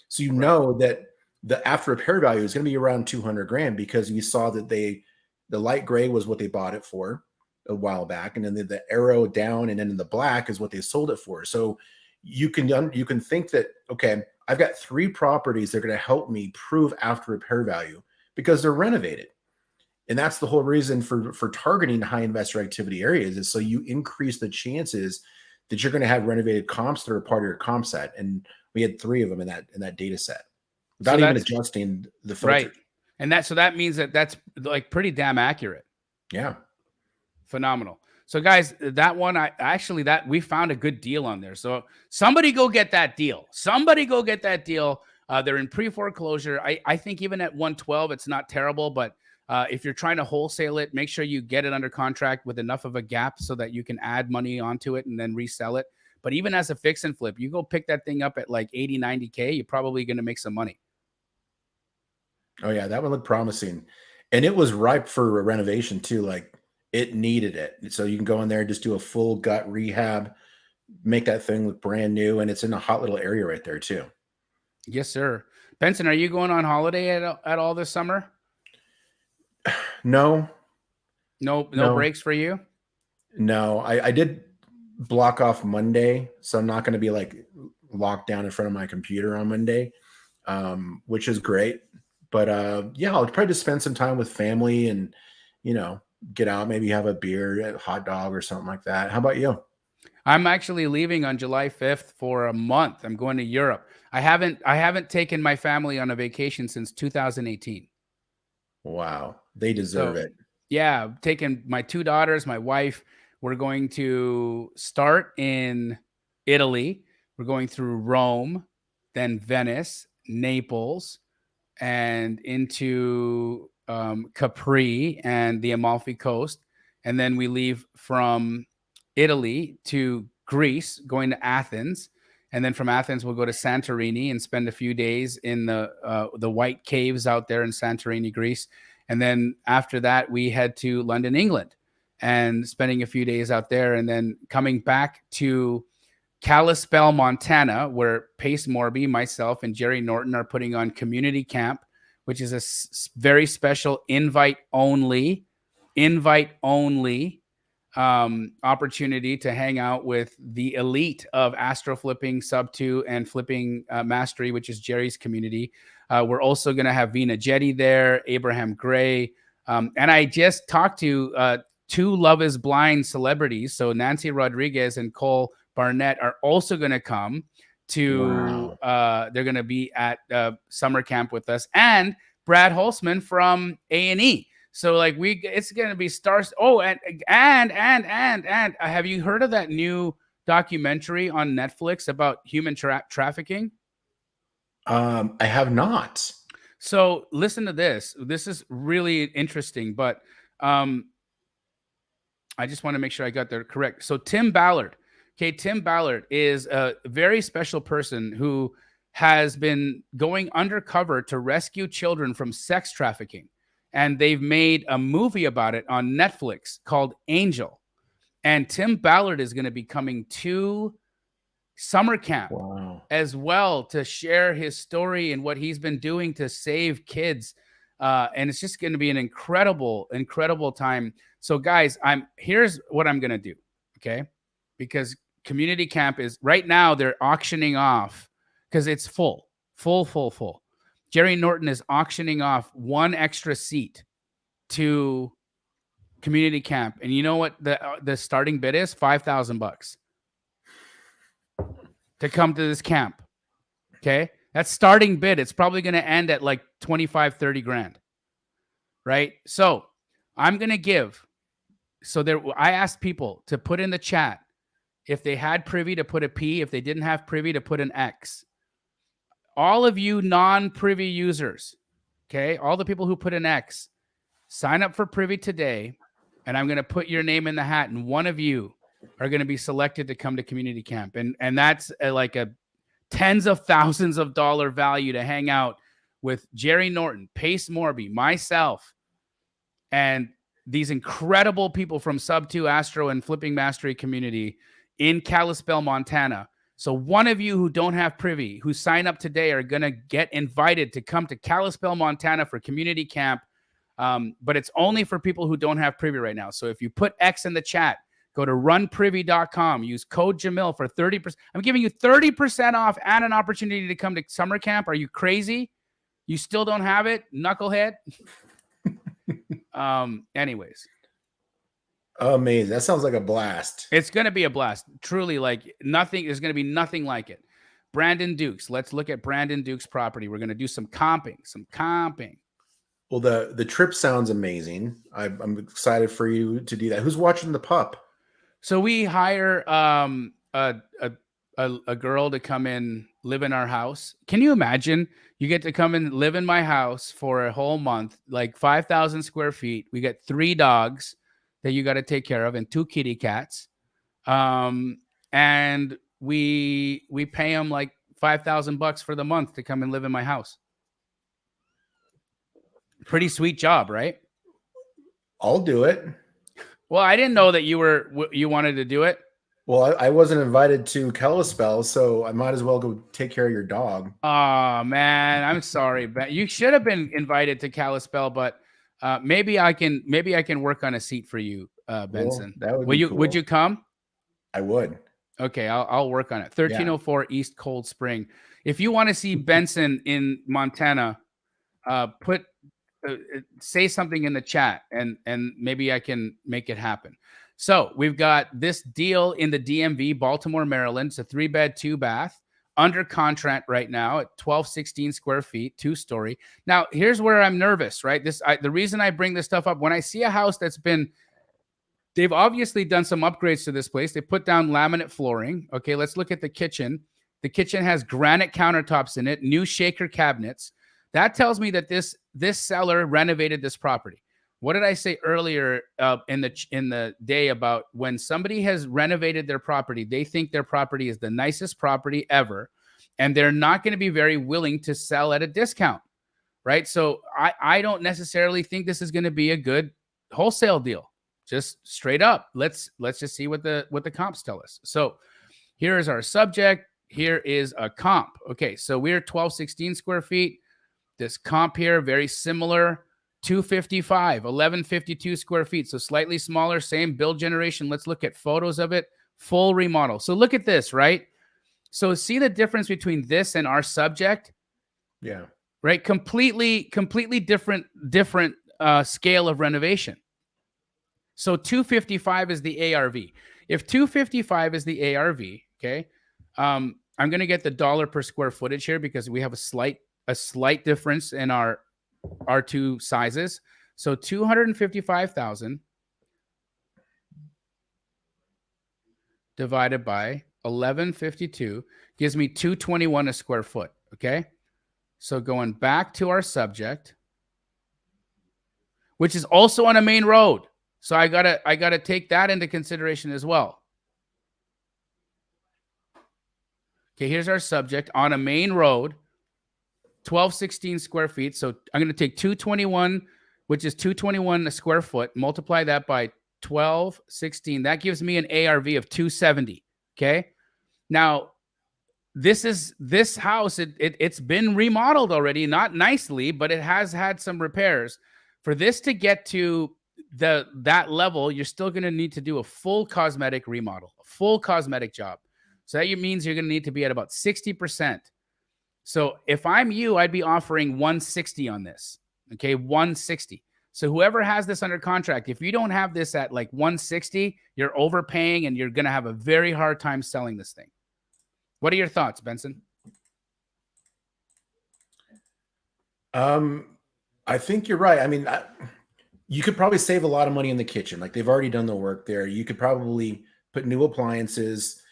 So you know that the after repair value is going to be around 200 grand because you saw that the light gray was what they bought it for a while back. And then the arrow down and then in the black is what they sold it for. So you can think that, okay, I've got 3 properties that are going to help me prove after repair value because they're renovated. And that's the whole reason for targeting high investor activity areas is so you increase the chances that you're going to have renovated comps that are part of your comp set. And we had 3 of them in that data set without even adjusting the filter. Right. And that means that's like pretty damn accurate. Yeah. Phenomenal. So guys, that one, we found a good deal on there. So somebody go get that deal. They're in pre-foreclosure. I think even at 112, it's not terrible, but if you're trying to wholesale it, make sure you get it under contract with enough of a gap so that you can add money onto it and then resell it. But even as a fix and flip, you go pick that thing up at like 80, 90K, you're probably going to make some money. Oh yeah, that one looked promising. And it was ripe for a renovation too. Like it needed it. So you can go in there and just do a full gut rehab, make that thing look brand new. And it's in a hot little area right there too. Yes, sir. Benson, are you going on holiday at all this summer? No breaks for you? No, I did block off Monday. So I'm not going to be like locked down in front of my computer on Monday, which is great. But yeah, I'll probably just spend some time with family and, get out, maybe have a beer, a hot dog or something like that. How about you? I'm actually leaving on July 5th for a month. I'm going to Europe. I haven't taken my family on a vacation since 2018. Wow. They deserve it. Yeah. I'm taking my 2 daughters, my wife. We're going to start in Italy. We're going through Rome, then Venice, Naples, and into Capri and the Amalfi Coast. And then we leave from Italy to Greece, going to Athens. And then from Athens, we'll go to Santorini and spend a few days in the White Caves out there in Santorini, Greece. And then after that, we head to London, England, and spending a few days out there, and then coming back to Kalispell, Montana, where Pace Morby, myself, and Jerry Norton are putting on community camp, which is a very special invite-only opportunity to hang out with the elite of astro flipping, sub 2, and flipping mastery, which is Jerry's community. We're also going to have Vina Jetty there, Abraham Gray. And I just talked to 2 Love is Blind celebrities. So Nancy Rodriguez and Cole Barnett are also going to come to, they're going to be at summer camp with us. And Brad Holzman from A&E. So like it's going to be stars. Oh, and have you heard of that new documentary on Netflix about human trafficking? I have not. So listen to this. This is really interesting, but I just want to make sure I got that correct. So Tim Ballard. Okay, Tim Ballard is a very special person who has been going undercover to rescue children from sex trafficking. And they've made a movie about it on Netflix called Angel. And Tim Ballard is going to be coming to summer camp as well to share his story and what he's been doing to save kids. And it's just going to be an incredible, incredible time. So guys, here's what I'm going to do. Okay. Because community camp is right now, they're auctioning off because it's full. Jerry Norton is auctioning off 1 extra seat to community camp. And you know what the starting bid is? $5,000 to come to this camp. Okay. That's starting bid. It's probably going to end at like 25, 30 grand. Right. So I'm going to give. So I asked people to put in the chat if they had Privy to put a P, if they didn't have Privy to put an X. All of you non-Privy users, okay, all the people who put an X, sign up for Privy today, and I'm going to put your name in the hat, and one of you are going to be selected to come to community camp. And that's like a tens of thousands of dollar value to hang out with Jerry Norton, Pace Morby, myself, and these incredible people from Sub 2 Astro and Flipping Mastery community in Kalispell, Montana. So one of you who don't have Privy, who sign up today, are going to get invited to come to Kalispell, Montana for community camp. But it's only for people who don't have Privy right now. So if you put X in the chat, go to runprivy.com, use code Jamil for 30%. I'm giving you 30% off and an opportunity to come to summer camp. Are you crazy? You still don't have it? Knucklehead. Anyways. Amazing. That sounds like a blast. It's going to be a blast. Truly, like nothing. There's going to be nothing like it. Brandon Dukes. Let's look at Brandon Dukes' property. We're going to do some comping. Well, the trip sounds amazing. I'm excited for you to do that. Who's watching the pup? So we hire a girl to come in, live in our house. Can you imagine? You get to come and live in my house for a whole month, like 5,000 square feet. We get 3 dogs that you got to take care of and 2 kitty cats. And we pay them like $5,000 for the month to come and live in my house. Pretty sweet job, right? I'll do it. Well, I didn't know that you wanted to do it. Well, I wasn't invited to Kalispell, so I might as well go take care of your dog. Oh man, I'm sorry, but you should have been invited to Kalispell, but maybe I can work on a seat for you, Benson. Well, that would be cool. Would you come? I would. Okay, I'll work on it. 1304 East Cold Spring. If you want to see Benson in Montana, say something in the chat and maybe I can make it happen. So we've got this deal in the DMV, Baltimore, Maryland. It's a 3-bed, 2-bath under contract right now at 1216 square feet, 2-story. Now, here's where I'm nervous, right? The reason I bring this stuff up, when I see a house they've obviously done some upgrades to this place. They put down laminate flooring. Okay, let's look at the kitchen. The kitchen has granite countertops in it, new shaker cabinets. That tells me that this seller renovated this property. What did I say earlier in the day about when somebody has renovated their property, they think their property is the nicest property ever, and they're not going to be very willing to sell at a discount, right? So I don't necessarily think this is going to be a good wholesale deal. Just straight up. Let's just see what the comps tell us. So here is our subject. Here is a comp. Okay, so we're 1216 square feet. This comp here, very similar. 255, 1152 square feet. So slightly smaller, same build generation. Let's look at photos of it. Full remodel. So look at this, right? So see the difference between this and our subject? Yeah. Right? Completely different scale of renovation. So 255 is the ARV. If 255 is the ARV, okay, I'm going to get the dollar per square footage here because we have a slight difference in our two sizes. So 255,000 divided by 1152 gives me 221 a square foot. Okay. So going back to our subject, which is also on a main road. So I gotta take that into consideration as well. Okay, here's our subject on a main road, 1216 square feet. So I'm going to take 221, which is 221 a square foot, multiply that by 1216. That gives me an ARV of 270. Okay. Now, this house, it's been remodeled already, not nicely, but it has had some repairs. For this to get to that level, you're still going to need to do a full cosmetic remodel, a full cosmetic job. So that means you're going to need to be at about 60%. So if I'm you, I'd be offering 160 on this. Okay, 160. So whoever has this under contract, if you don't have this at like 160, you're overpaying and you're going to have a very hard time selling this thing. What are your thoughts, Benson? I think you're right. I mean, you could probably save a lot of money in the kitchen. Like they've already done the work there. You could probably put new appliances,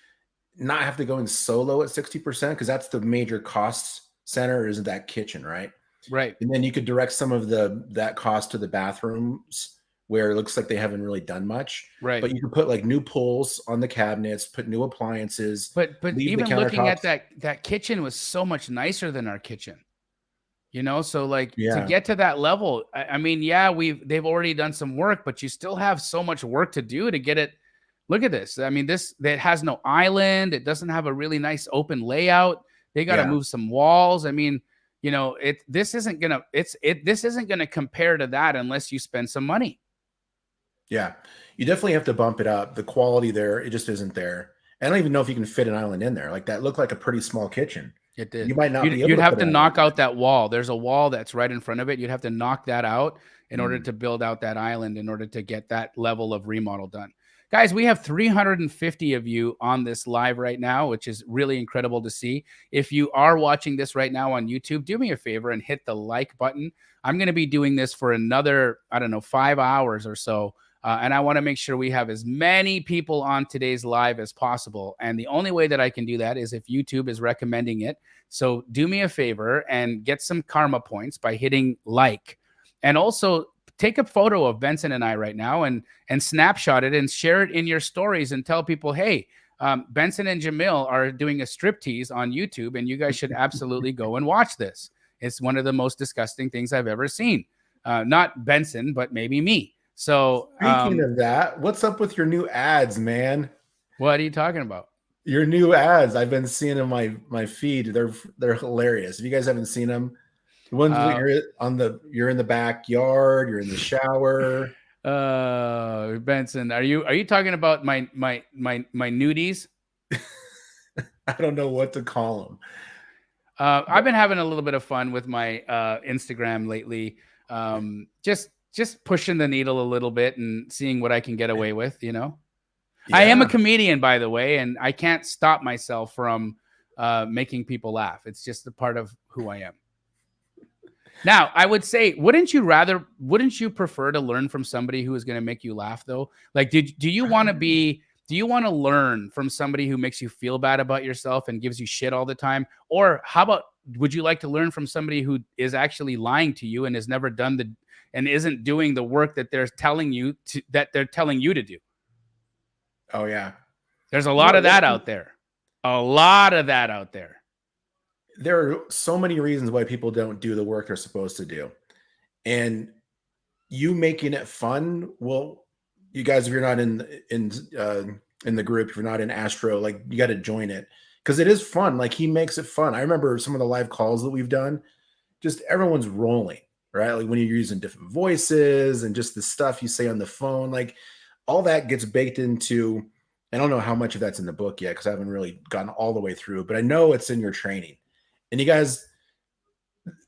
not have to go in solo at 60% because that's the major cost center is that kitchen, right? Right. And then you could direct some of that cost to the bathrooms where it looks like they haven't really done much. Right. But you could put like new pulls on the cabinets, put new appliances. But even looking at that kitchen was so much nicer than our kitchen. You know, so like to get to that level, I mean, yeah, they've already done some work, but you still have so much work to do to get it. Look at this. I mean, that has no island. It doesn't have a really nice open layout. They got to move some walls. I mean, you know, this isn't gonna compare to that unless you spend some money. Yeah, you definitely have to bump it up. The quality there, it just isn't there. I don't even know if you can fit an island in there. Like that looked like a pretty small kitchen. It did. You might not be able You'd to have put to an knock island out that wall. There's a wall that's right in front of it. You'd have to knock that out in order to build out that island in order to get that level of remodel done. Guys, we have 350 of you on this live right now, which is really incredible to see. If you are watching this right now on YouTube, do me a favor and hit the like button. I'm going to be doing this for another, 5 hours or so. And I want to make sure we have as many people on today's live as possible. And the only way that I can do that is if YouTube is recommending it. So do me a favor and get some karma points by hitting like. And also take a photo of Benson and I right now and snapshot it and share it in your stories and tell people, hey, Benson and Jamil are doing a striptease on YouTube and you guys should absolutely go and watch this. It's one of the most disgusting things I've ever seen. Not Benson, but maybe me. So Speaking of that, what's up with your new ads, man? What are you talking about? Your new ads. I've been seeing in my feed. They're hilarious. If you guys haven't seen them, the ones where you're in the backyard, you're in the shower. Benson, are you talking about my nudies? I don't know what to call them. I've been having a little bit of fun with my Instagram lately. Just pushing the needle a little bit and seeing what I can get away with, you know. Yeah. I am a comedian, by the way, and I can't stop myself from making people laugh. It's just a part of who I am. Now, I would say, wouldn't you prefer to learn from somebody who is going to make you laugh, though? Like, do you want to learn from somebody who makes you feel bad about yourself and gives you shit all the time? Or how about, would you like to learn from somebody who is actually lying to you and has never done and isn't doing the work that they're telling you to do. Oh yeah. There's a lot of that out there. A lot of that out there. There are so many reasons why people don't do the work they're supposed to do. And you making it fun, well, you guys, if you're not in the group, if you're not in Astro, like you got to join it because it is fun. Like he makes it fun. I remember some of the live calls that we've done, just everyone's rolling, right? Like when you're using different voices and just the stuff you say on the phone, like all that gets baked into. I don't know how much of that's in the book yet because I haven't really gotten all the way through, but I know it's in your training. And you guys,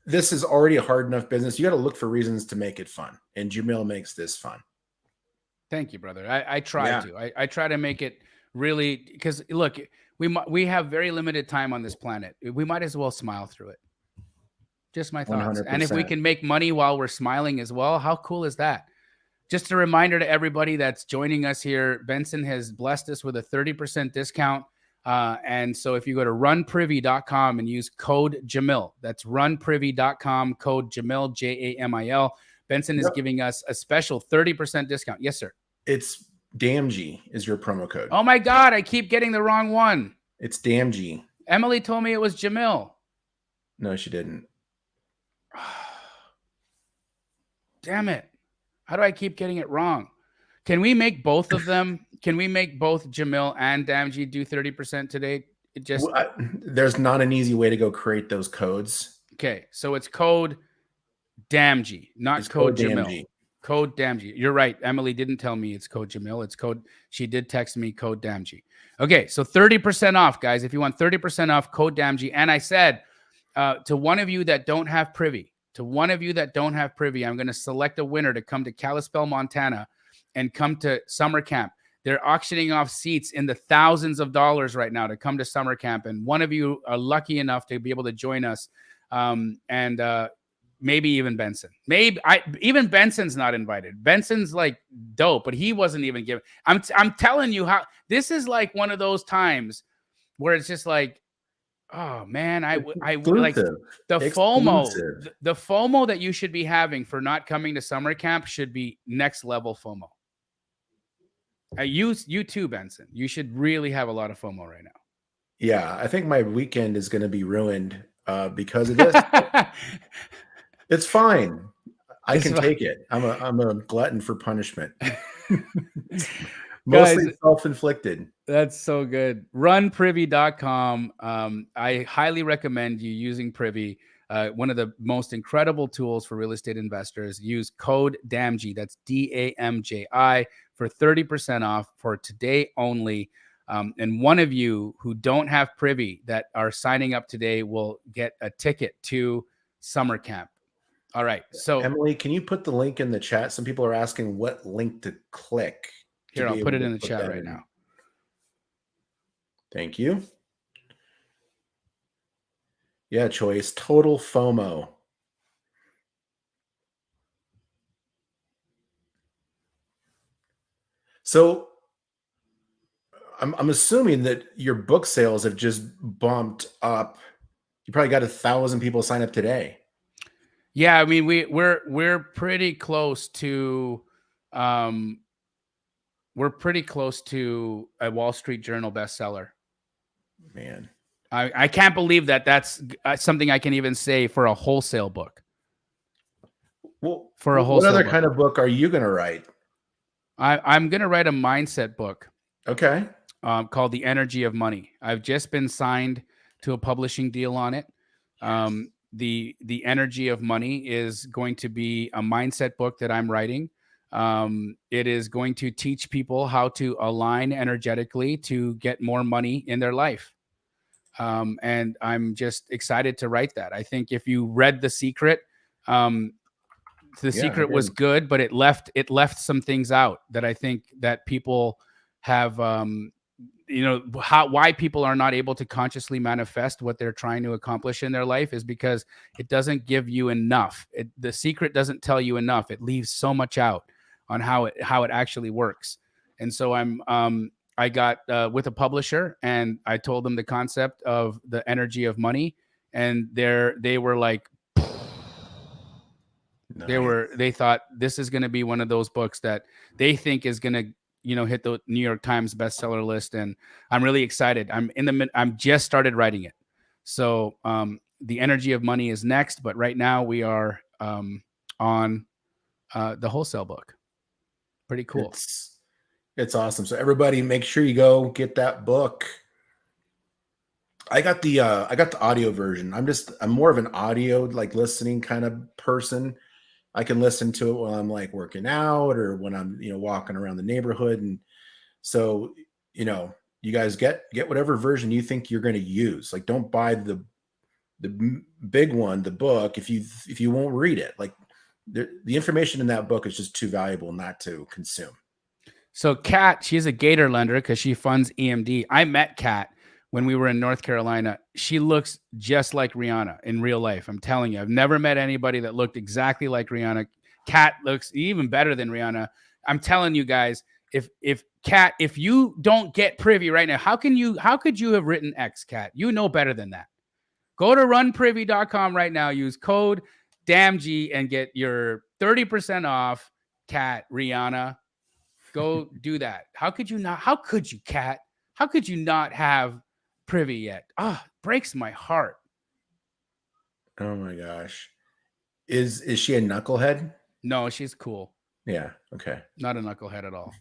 this is already a hard enough business. You got to look for reasons to make it fun. And Jamil makes this fun. Thank you, brother. I try to. I try to make it really, because look, we have very limited time on this planet. We might as well smile through it. Just my thoughts. 100%. And if we can make money while we're smiling as well, how cool is that? Just a reminder to everybody that's joining us here, Benson has blessed us with a 30% discount. And so if you go to runprivy.com and use code Jamil, that's runprivy.com, code Jamil, Jamil. Benson is giving us a special 30% discount. Yes, sir. It's DAMG is your promo code. Oh my God, I keep getting the wrong one. It's DAMG. Emily told me it was Jamil. No, she didn't. Damn it. How do I keep getting it wrong? Can we make both of them? Can we make both Jamil and Damji do 30% today? It just there's not an easy way to go create those codes. Okay, so it's code Damji, not It's code code Jamil. DAMG. Code Damji. You're right. Emily didn't tell me it's code Jamil. It's code. She did text me code Damji. Okay, so 30% off, guys. If you want 30% off, code Damji. And I said to one of you that don't have Privy, I'm going to select a winner to come to Kalispell, Montana, and come to summer camp. They're auctioning off seats in the thousands of dollars right now to come to summer camp. And one of you are lucky enough to be able to join us. Maybe even Benson. Even Benson's not invited. Benson's like dope, but he wasn't even given. I'm telling you how this is like one of those times where it's just like, oh man, I like the FOMO. The FOMO that you should be having for not coming to summer camp should be next level FOMO. You too, Benson. You should really have a lot of FOMO right now. Yeah, I think my weekend is going to be ruined because of this. It's fine. I can take it. I'm a glutton for punishment. Mostly self-inflicted. That's so good. Runprivy.com. I highly recommend you using Privy. One of the most incredible tools for real estate investors. Use code DAMJI. That's DAMJI for 30% off for today only. And one of you who don't have Privy that are signing up today will get a ticket to summer camp. All right. So Emily, can you put the link in the chat? Some people are asking what link to click. Here, I'll put it in the chat right now. Thank you. Yeah, choice. Total FOMO. So I'm assuming that your book sales have just bumped up. You probably got 1,000 people sign up today. Yeah, I mean we're pretty close to we're pretty close to a Wall Street Journal bestseller. Man, I can't believe that that's something I can even say for a wholesale book. Well, for a wholesale what other book. kind of book are you going to write? I'm going to write a mindset book. Okay. Called The Energy of Money. I've just been signed to a publishing deal on it. The Energy of Money is going to be a mindset book that I'm writing. It is going to teach people how to align energetically to get more money in their life. And I'm just excited to write that. I think if you read The Secret, The Secret was good, but it left some things out that I think that people have, why people are not able to consciously manifest what they're trying to accomplish in their life is because it doesn't give you enough. The Secret doesn't tell you enough. It leaves so much out on how it actually works. And so I got with a publisher and I told them the concept of the energy of money, and they were like, Nice. They thought this is going to be one of those books that they think is going to, hit the New York Times bestseller list. And I'm really excited. I'm just started writing it. So The Energy of Money is next, but right now we are on the Wholesale book. Pretty cool. It's awesome. So everybody make sure you go get that book. I got the audio version. I'm more of an audio, like, listening kind of person. I can listen to it while I'm like working out or when I'm, walking around the neighborhood. And so, you guys get whatever version you think you're going to use. Like, don't buy the big one, the book, if you won't read it. Like, the information in that book is just too valuable not to consume. So Kat, she's a Gator lender because she funds EMD. I met Kat when we were in North Carolina. She looks just like Rihanna in real life. I'm telling you, I've never met anybody that looked exactly like Rihanna. Kat looks even better than Rihanna. I'm telling you guys, if Kat, if you don't get Privy right now, how could you have written X, Kat? You know better than that. Go to runprivy.com right now, use code DAMG and get your 30% off. Kat, Rihanna. Go do that. How could you, Kat? How could you not have Privy yet? Breaks my heart. Oh my gosh. Is she a knucklehead? No, she's cool. Yeah. Okay. Not a knucklehead at all.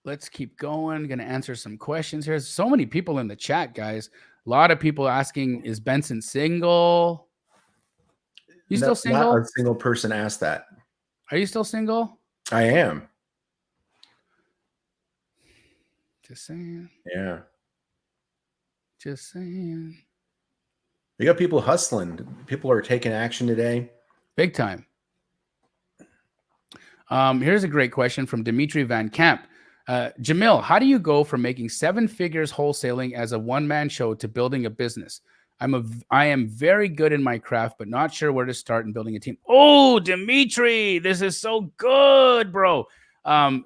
Let's keep going. Going to answer some questions here. There's so many people in the chat, guys. A lot of people asking, is Benson single? You still single? Not a single person asked that. Are you still single? I am. Just saying. Yeah. Just saying. We got people hustling. People are taking action today. Big time. Here's a great question from Dimitri Van Camp. Jamil, how do you go from making 7 figures wholesaling as a one-man show to building a business? I am very good in my craft, but not sure where to start in building a team. Oh, Dimitri, this is so good, bro.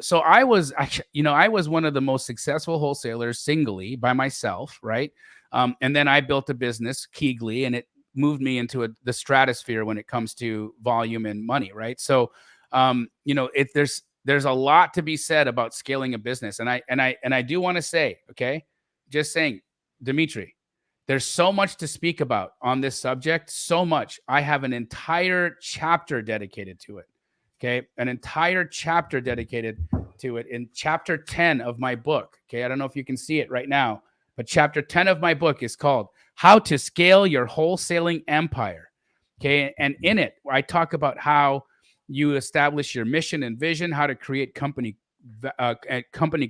So I was actually, I was one of the most successful wholesalers singly by myself, right? And then I built a business, Keegley, and it moved me into the stratosphere when it comes to volume and money, right? So, there's a lot to be said about scaling a business, and I do want to say, okay, just saying, Dimitri, there's so much to speak about on this subject. So much. I have an entire chapter dedicated to it. Okay, an entire chapter dedicated to it in chapter 10 of my book. Okay, I don't know if you can see it right now, but chapter 10 of my book is called How to Scale Your Wholesaling Empire. Okay, and in it, I talk about how you establish your mission and vision, how to create company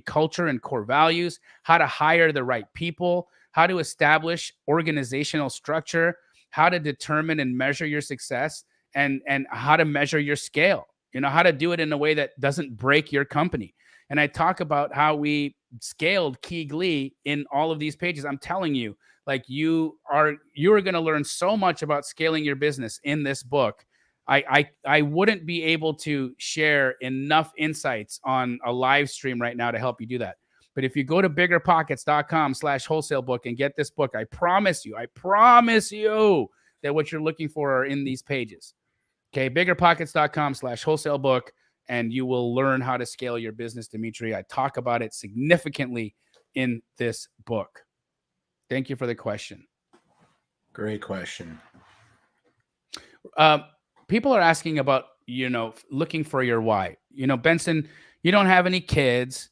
culture and core values, how to hire the right people, how to establish organizational structure, how to determine and measure your success, and how to measure your scale. How to do it in a way that doesn't break your company. And I talk about how we scaled Keegley in all of these pages. I'm telling you, like, you are going to learn so much about scaling your business in this book. I wouldn't be able to share enough insights on a live stream right now to help you do that. But if you go to BiggerPockets.com/wholesale book and get this book, I promise you that what you're looking for are in these pages. Okay, BiggerPockets.com/wholesale book, and you will learn how to scale your business, Dimitri. I talk about it significantly in this book. Thank you for the question. Great question. People are asking about, looking for your why. Benson, you don't have any kids.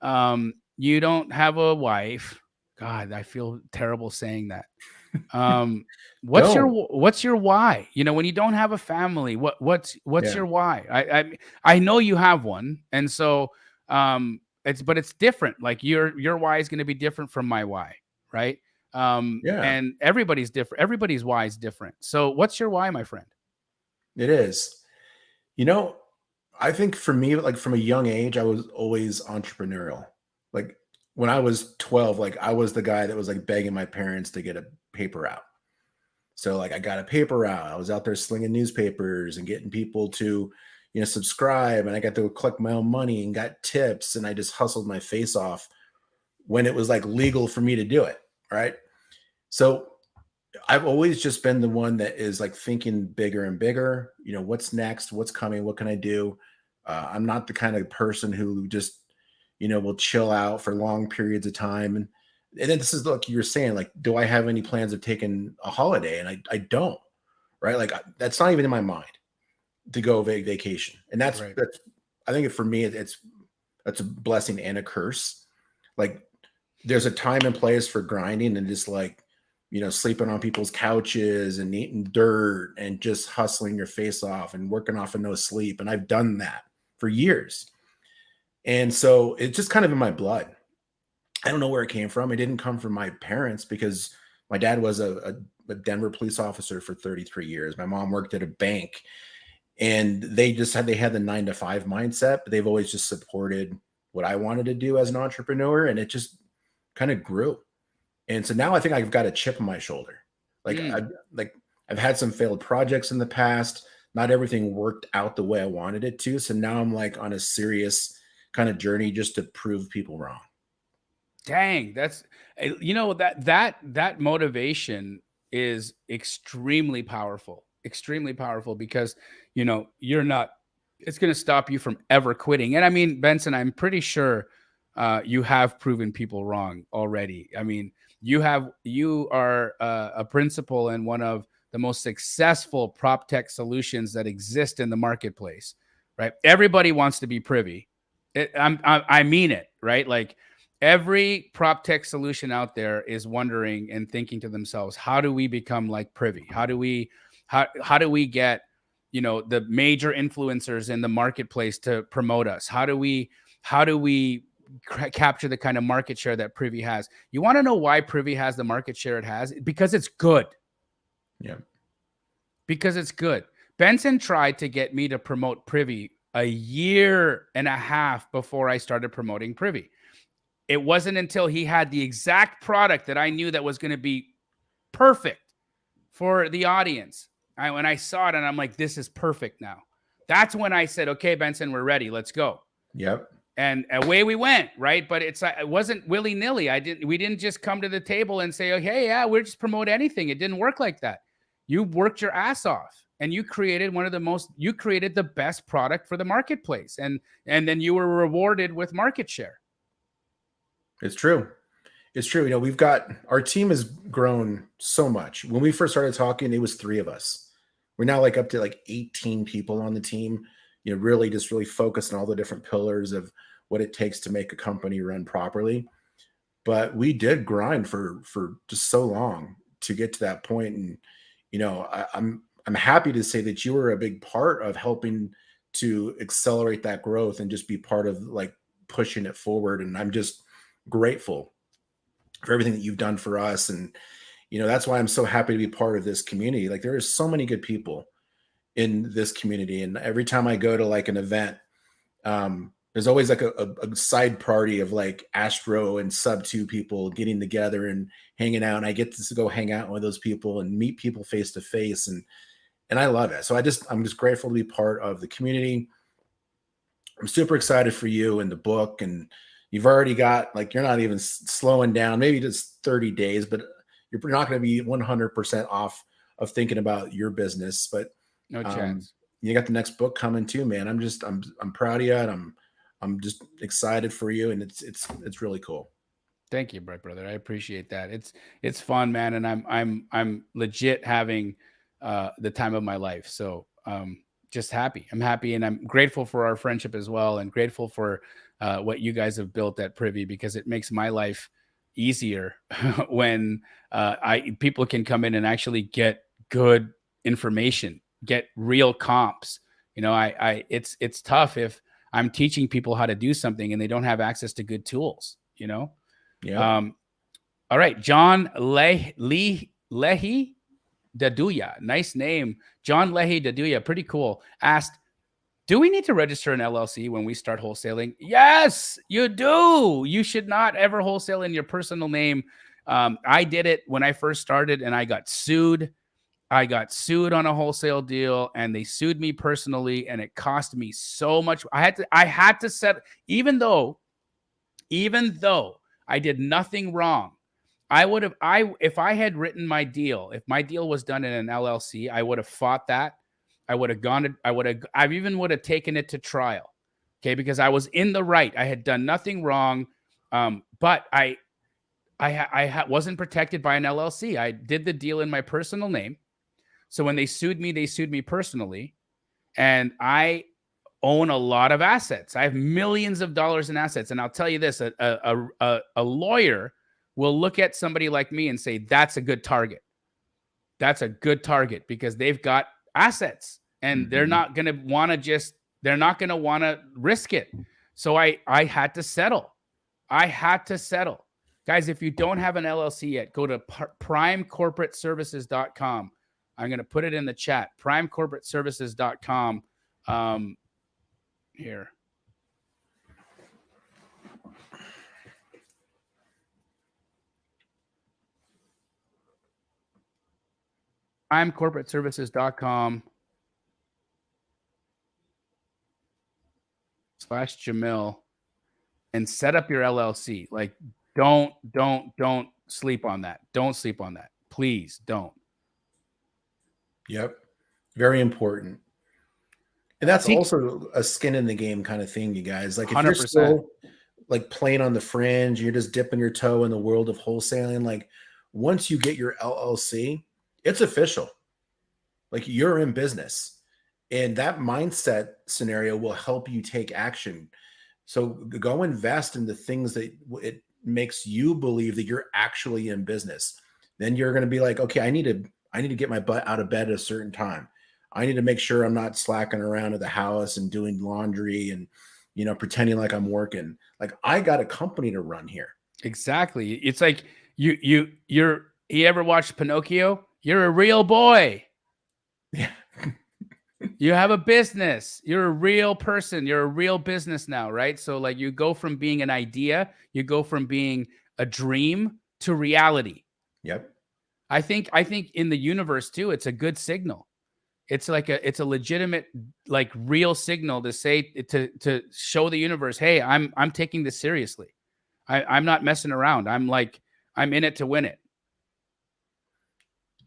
You don't have a wife. God, I feel terrible saying that. What's your why? When you don't have a family, what's your why? I know you have one, and so it's different. Like your why is going to be different from my why, right? And everybody's different. Everybody's why is different. So what's your why, my friend? It is. I think for me, like, from a young age, I was always entrepreneurial. Like, when I was 12, like, I was the guy that was like begging my parents to get a paper out. So, like, I got a paper out. I was out there slinging newspapers and getting people to, subscribe, and I got to collect my own money and got tips, and I just hustled my face off when it was like legal for me to do it. Right. So I've always just been the one that is like thinking bigger and bigger. You know, what's next? What's coming? What can I do? I'm not the kind of person who just, you know, will chill out for long periods of time. And then this is like you're saying, like, do I have any plans of taking a holiday? And I don't, right? Like that's not even in my mind to go vacation. And Right. that's I think for me, that's a blessing and a curse. Like there's a time and place for grinding and just like, you know, sleeping on people's couches and eating dirt and just hustling your face off and working off of no sleep. And I've done that for years. And so it's just kind of in my blood. I don't know where it came from. It didn't come from my parents because my dad was a Denver police officer for 33 years. My mom worked at a bank, and they had the 9 to 5 mindset, but they've always just supported what I wanted to do as an entrepreneur. And it just kind of grew. And so now I think I've got a chip on my shoulder. Like I've had some failed projects in the past. Not everything worked out the way I wanted it to. So now I'm like on a serious kind of journey just to prove people wrong. Dang, that's you know that motivation is extremely powerful. Extremely powerful because you know you're not it's going to stop you from ever quitting. And I mean, Benson, I'm pretty sure you have proven people wrong already. I mean, you are a principal in one of the most successful prop tech solutions that exist in the marketplace, right? Everybody wants to be Privy. I mean it, right? Like every prop tech solution out there is wondering and thinking to themselves, how do we become like Privy? How do we get, you know, the major influencers in the marketplace to promote us? How do we capture the kind of market share that Privy has? You want to know why Privy has the market share it has? Because it's good. Yeah. Because it's good. Benson tried to get me to promote Privy a year and a half before I started promoting Privy. It wasn't until he had the exact product that I knew that was going to be perfect for the audience. When I saw it and I'm like, this is perfect now. That's when I said, okay, Benson, we're ready. Let's go. Yep. And away we went, right? But it wasn't willy-nilly. We didn't just come to the table and say, oh, hey, yeah, we'll just promote anything. It didn't work like that. You worked your ass off and you created you created the best product for the marketplace. And then you were rewarded with market share. It's true. It's true. You know, our team has grown so much. When we first started talking, it was 3 of us. We're now like up to like 18 people on the team, you know, really focused on all the different pillars of what it takes to make a company run properly. But we did grind for just so long to get to that point. And, you know, I'm happy to say that you were a big part of helping to accelerate that growth and just be part of like pushing it forward. And I'm just grateful for everything that you've done for us. And, you know, that's why I'm so happy to be part of this community. Like there are so many good people in this community. And every time I go to like an event, there's always like a side party of like Astro and Sub 2 people getting together and hanging out. And I get to go hang out with those people and meet people face to face. And I love it. So I'm just grateful to be part of the community. I'm super excited for you and the book. And you've already got like, you're not even slowing down, maybe just 30 days, but you're not going to be 100% off of thinking about your business. But no chance. You got the next book coming too, man. I'm proud of you, and I'm just excited for you, and it's really cool. Thank you, brother. I appreciate that. It's fun, man, and I'm legit having the time of my life. So just happy. I'm happy, and I'm grateful for our friendship as well, and grateful for what you guys have built at Privy, because it makes my life easier when people can come in and actually get good information, get real comps. You know, it's tough if I'm teaching people how to do something and they don't have access to good tools, you know? Yeah. All right. John Leahy Daduya. Nice name. John Leahy Daduya. Pretty cool. Asked, do we need to register an LLC when we start wholesaling? Yes, you do. You should not ever wholesale in your personal name. I did it when I first started and I got sued. I got sued on a wholesale deal and they sued me personally and it cost me so much. I had to set, even though I did nothing wrong, if I had written my deal, if my deal was done in an LLC, I would have fought that. I would have taken it to trial. Okay. Because I was in the right. I had done nothing wrong. But wasn't protected by an LLC. I did the deal in my personal name. So when they sued me personally, and I own a lot of assets. I have millions of dollars in assets. And I'll tell you this, a lawyer will look at somebody like me and say, that's a good target. That's a good target because they've got assets and they're not going to want to risk it. So I had to settle. Guys, if you don't have an LLC yet, go to primecorporateservices.com. I'm going to put it in the chat, primecorporateservices.com. Here. primecorporateservices.com/Jamil and set up your LLC. Like, don't sleep on that. Don't sleep on that. Please don't. Yep. Very important. And that's also a skin in the game kind of thing, you guys. Like if 100%. You're still like playing on the fringe, you're just dipping your toe in the world of wholesaling. Like once you get your LLC, it's official. Like you're in business. And that mindset scenario will help you take action. So go invest in the things that it makes you believe that you're actually in business. Then you're going to be like, okay, I need to get my butt out of bed at a certain time. I need to make sure I'm not slacking around at the house and doing laundry and, pretending like I'm working. Like I got a company to run here. Exactly. It's like you ever watched Pinocchio? You're a real boy. Yeah. You have a business. You're a real person. You're a real business now, right? So like you go from being an idea, you go from being a dream to reality. Yep. I think in the universe too, it's a good signal. It's a legitimate, like real signal to say, to show the universe, hey, I'm taking this seriously. I'm not messing around. I'm in it to win it.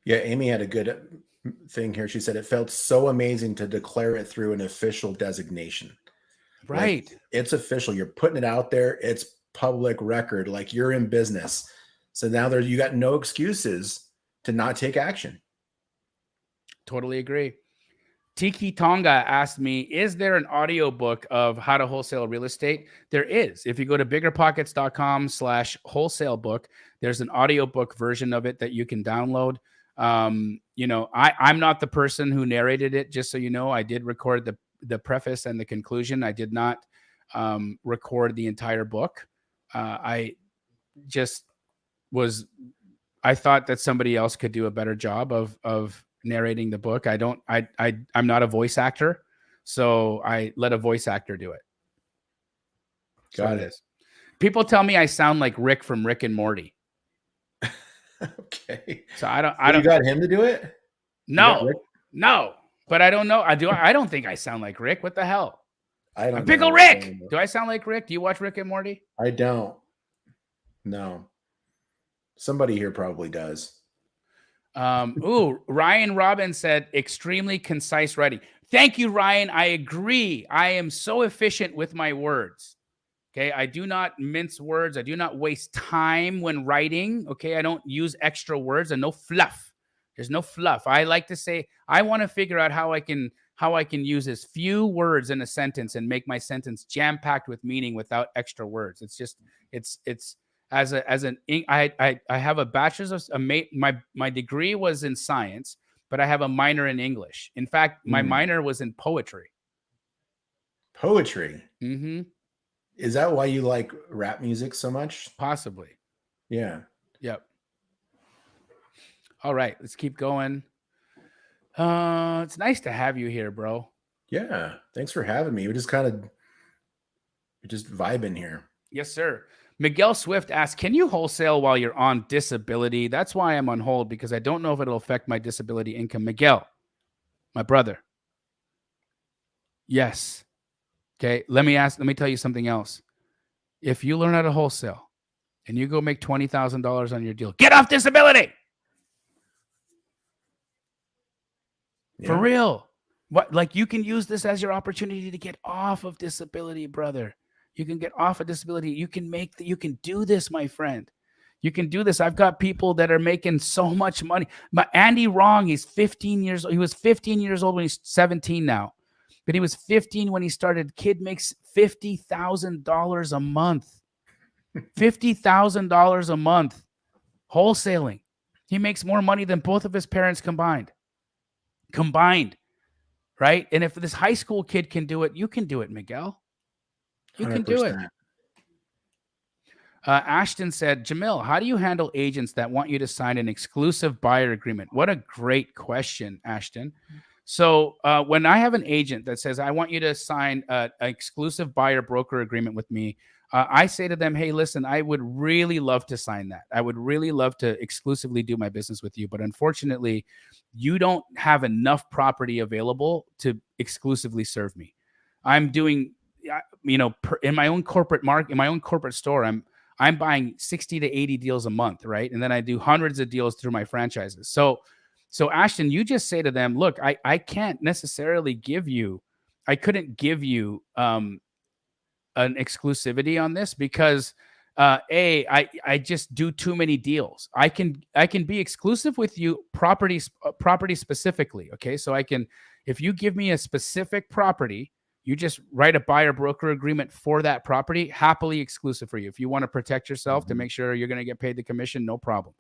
Yeah. Amy had a good thing here. She said it felt so amazing to declare it through an official designation. Right. Like, it's official. You're putting it out there. It's public record. Like you're in business. So now you got no excuses to not take action. Totally agree. Tiki Tonga asked me, is there an audiobook of how to wholesale real estate? There is. If you go to biggerpockets.com/wholesale book, there's an audiobook version of it that you can download. I'm not the person who narrated it, just so you know. I did record the preface and the conclusion. I did not record the entire book. I thought that somebody else could do a better job of narrating the book. I'm not a voice actor, so I let a voice actor do it. Got it. People tell me I sound like Rick from Rick and Morty. Okay. So I don't. You got him to do it? No, but I don't know. I don't think I sound like Rick. What the hell? I don't. Pickle Rick. Do I sound like Rick? Do you watch Rick and Morty? I don't. No. Somebody here probably does. Ryan Robbins said, extremely concise writing. Thank you, Ryan. I agree. I am so efficient with my words. Okay. I do not mince words. I do not waste time when writing. Okay. I don't use extra words and no fluff. There's no fluff. I like to say, I want to figure out how I can use as few words in a sentence and make my sentence jam-packed with meaning without extra words. I have a bachelor's of my degree was in science, but I have a minor in English. In fact, my minor was in poetry. Poetry. Mm-hmm. Is that why you like rap music so much? Possibly. Yeah. Yep. All right, let's keep going. It's nice to have you here, bro. Yeah. Thanks for having me. We're just vibing here. Yes, sir. Miguel Swift asks, can you wholesale while you're on disability? That's why I'm on hold, because I don't know if it'll affect my disability income. Miguel, my brother. Yes. Okay. Let me tell you something else. If you learn how to wholesale, and you go make $20,000 on your deal. Get off disability. For Yeah. real. What, like, you can use this as your opportunity to get off of disability, brother. You can get off of disability. You can you can do this, my friend. You can do this. I've got people that are making so much money. Andy Wrong, he's 15 years old. He was 15 years old when he's 17 now. But he was 15 when he started. Kid makes $50,000 a month. $50,000 a month wholesaling. He makes more money than both of his parents combined. Right? And if this high school kid can do it, you can do it, Miguel. You can do it. 100%. Ashton said, Jamil, how do you handle agents that want you to sign an exclusive buyer agreement? What a great question, Ashton. So when I have an agent that says, I want you to sign an exclusive buyer broker agreement with me, I say to them, hey, listen, I would really love to sign that. I would really love to exclusively do my business with you. But unfortunately, you don't have enough property available to exclusively serve me. I'm doing, in my own corporate in my own corporate store, I'm buying 60 to 80 deals a month, right? And then I do hundreds of deals through my franchises. So Ashton, you just say to them, look, I can't necessarily I couldn't give you an exclusivity on this because I just do too many deals. I can be exclusive with you property specifically. Okay. So if you give me a specific property, you just write a buyer broker agreement for that property, happily exclusive for you. If you want to protect yourself to make sure you're going to get paid the commission, no problem.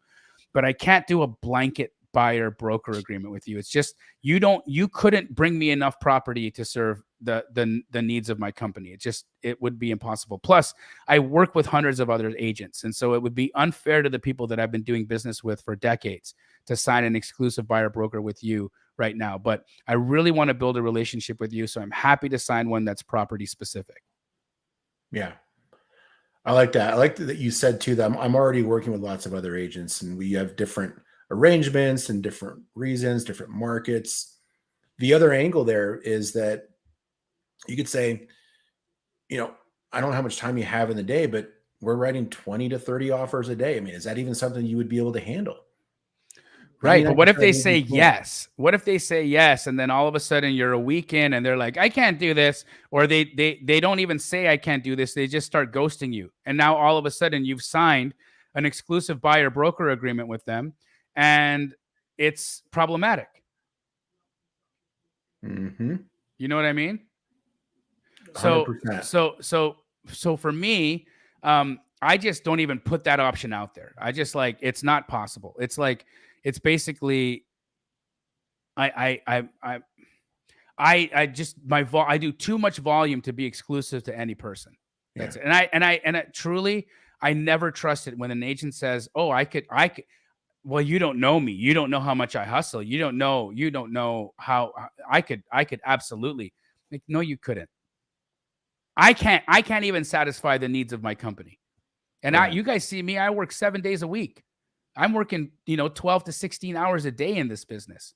But I can't do a blanket buyer broker agreement with you. It's just you couldn't bring me enough property to serve the needs of my company. It would be impossible. Plus, I work with hundreds of other agents, and so it would be unfair to the people that I've been doing business with for decades to sign an exclusive buyer broker with you right now. But I really want to build a relationship with you, so I'm happy to sign one that's property specific. Yeah. I like that. I like that you said too that I'm already working with lots of other agents, and we have different arrangements and different reasons, different markets. The other angle there is that you could say, I don't know how much time you have in the day, but we're writing 20 to 30 offers a day. I mean, is that even something you would be able to handle? Right. But what if they 99% say yes? What if they say yes, and then all of a sudden you're a week in and they're like, I can't do this, or they don't even say I can't do this. They just start ghosting you. And now all of a sudden you've signed an exclusive buyer broker agreement with them, and it's problematic. Mm-hmm. You know what I mean? 100%. So for me, I just don't even put that option out there. I just it's not possible. It's basically, I do too much volume to be exclusive to any person. That's it. And truly, I never trust it when an agent says, oh, I could. Well, you don't know me. You don't know how much I hustle. You don't know how I could absolutely. No, you couldn't. I can't even satisfy the needs of my company. And Right. you guys see me, I work 7 days a week. I'm working, 12 to 16 hours a day in this business.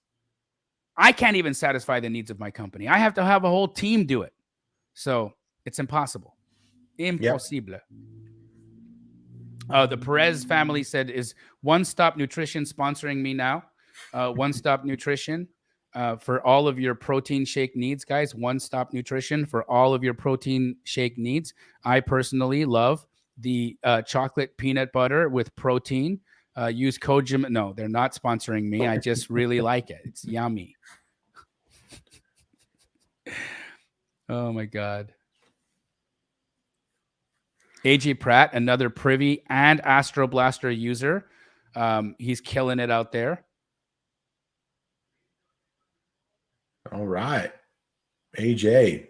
I can't even satisfy the needs of my company. I have to have a whole team do it. So it's impossible. Impossible. The Perez family said, is One Stop Nutrition sponsoring me now? One Stop Nutrition for all of your protein shake needs, guys. One Stop Nutrition for all of your protein shake needs. I personally love the chocolate peanut butter with protein. Use code Jim. No, they're not sponsoring me. I just really like it. It's yummy. Oh my God. AJ Pratt, another Privy and Astro Blaster user. He's killing it out there. All right. AJ.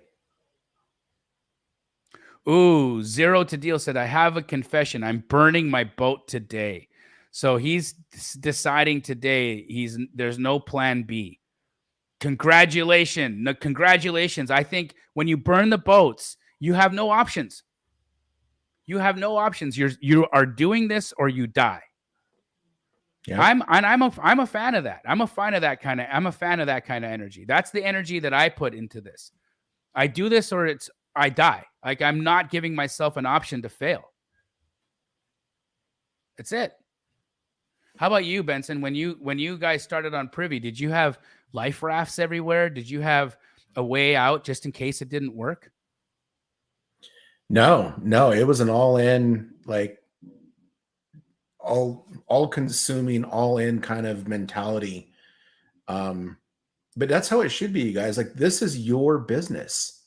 Ooh, Zero to Deal said, I have a confession. I'm burning my boat today. So he's deciding today there's no plan B. Congratulations. No, congratulations. I think when you burn the boats, you have no options. You have no options. You are doing this or you die. Yeah. I'm a fan of that. I'm a fan of that kind of energy. That's the energy that I put into this. I do this or I die. I'm not giving myself an option to fail. That's it. How about you, Benson? When you guys started on Privy, did you have life rafts everywhere? Did you have a way out just in case it didn't work? No, it was an all in, like all consuming, all in kind of mentality. But that's how it should be, you guys. Like, this is your business,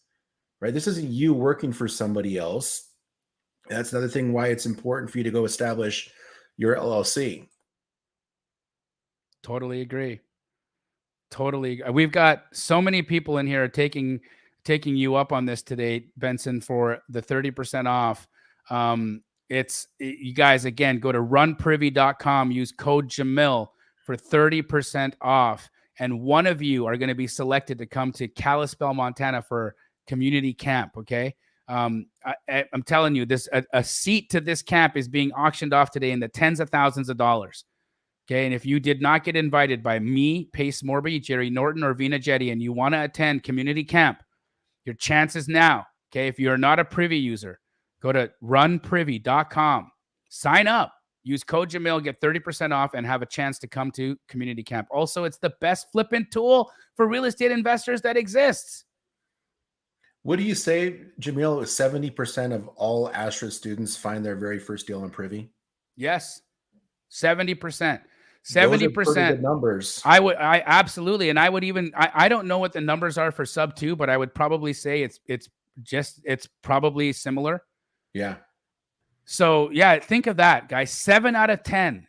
right? This isn't you working for somebody else. And that's another thing why it's important for you to go establish your LLC. Totally agree. Totally. We've got so many people in here taking you up on this today, Benson, for the 30% off. It's you guys, again, go to runprivy.com, use code Jamil for 30% off. And one of you are going to be selected to come to Kalispell, Montana for community camp. Okay. I'm telling you, a seat to this camp is being auctioned off today in the tens of thousands of dollars. Okay. And if you did not get invited by me, Pace Morby, Jerry Norton, or Vina Jetty, and you want to attend community camp, your chances now. Okay. If you're not a Privy user, go to runprivy.com, sign up, use code Jamil, get 30% off, and have a chance to come to community camp. Also, it's the best flipping tool for real estate investors that exists. What do you say, Jamil? 70% of all Astra students find their very first deal on Privy? Yes. 70%. Those are pretty 70%. good numbers. I absolutely. And I would even, I don't know what the numbers are for sub 2, but I would probably say it's probably similar. Yeah. So yeah, think of that, guys. 7 out of 10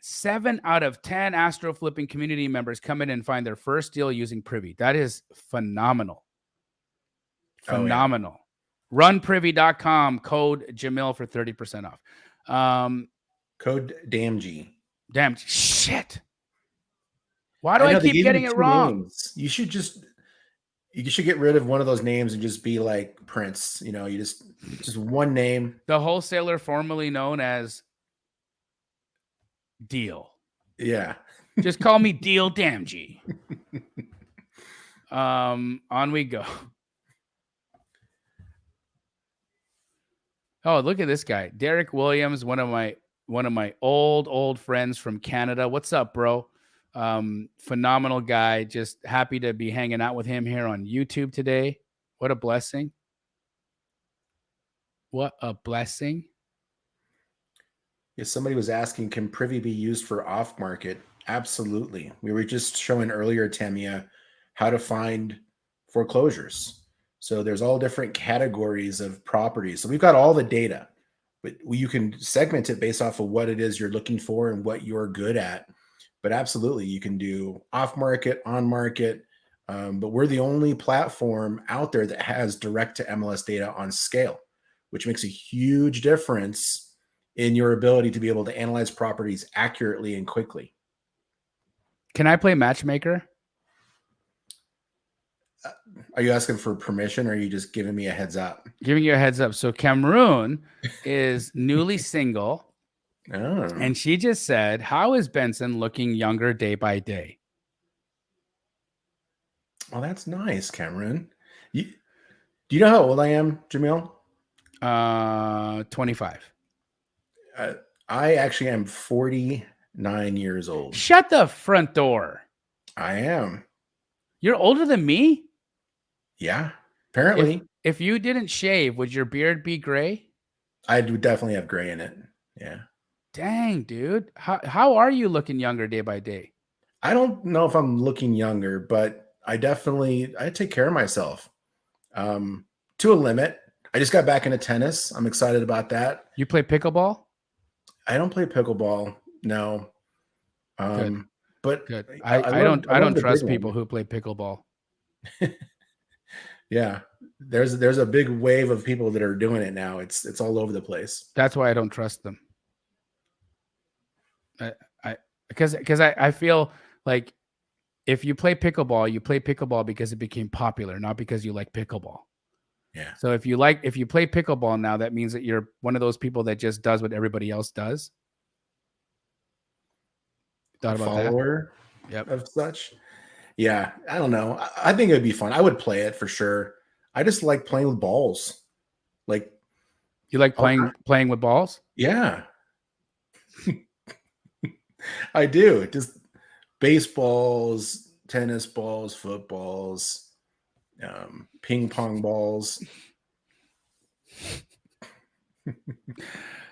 Astro Flipping community members come in and find their first deal using Privy. That is phenomenal. Phenomenal. Runprivy.com, code Jamil for 30% off. Code DAMG. Damn shit. Why do I keep getting it wrong? Names. You should get rid of one of those names and just be like Prince. You know, you just one name. The wholesaler formerly known as Deal. Yeah. Just call me Deal Damg. On we go. Oh, look at this guy. Derek Williams, one of my old friends from Canada. What's up, bro? Phenomenal guy. Just happy to be hanging out with him here on YouTube today. What a blessing. What a blessing. If somebody was asking, can Privy be used for off market? Absolutely. We were just showing earlier, Tamia, how to find foreclosures. So there's all different categories of properties. So we've got all the data, but you can segment it based off of what it is you're looking for and what you're good at. But absolutely, you can do off market, on market. But we're the only platform out there that has direct to MLS data on scale, which makes a huge difference in your ability to be able to analyze properties accurately and quickly. Can I play matchmaker? Are you asking for permission or are you just giving me a heads up? Giving you a heads up. So Cameroon is newly single. Oh. And she just said, how is Benson looking younger day by day? Well, that's nice, Cameron. Do you know how old I am, Jamil? 25. I actually am 49 years old. Shut the front door. I am. You're older than me? Yeah, apparently. If you didn't shave, would your beard be gray? I would definitely have gray in it. Yeah. Dang, dude. How are you looking younger day by day? I don't know if I'm looking younger, but I take care of myself to a limit. I just got back into tennis. I'm excited about that. You play pickleball? I don't play pickleball. No. Good. But Good. I don't trust people who play pickleball. Yeah. There's a big wave of people that are doing it now. It's all over the place. That's why I don't trust them. Because I feel like if you play pickleball because it became popular, not because you like pickleball. Yeah. So if you play pickleball now, that means that you're one of those people that just does what everybody else does. Thought about follower that? Yep. Of such. Yeah, I don't know. I think it would be fun. I would play it for sure. I just like playing with balls. Like, you like playing with balls? Yeah. I do. Just baseballs, tennis balls, footballs, ping pong balls.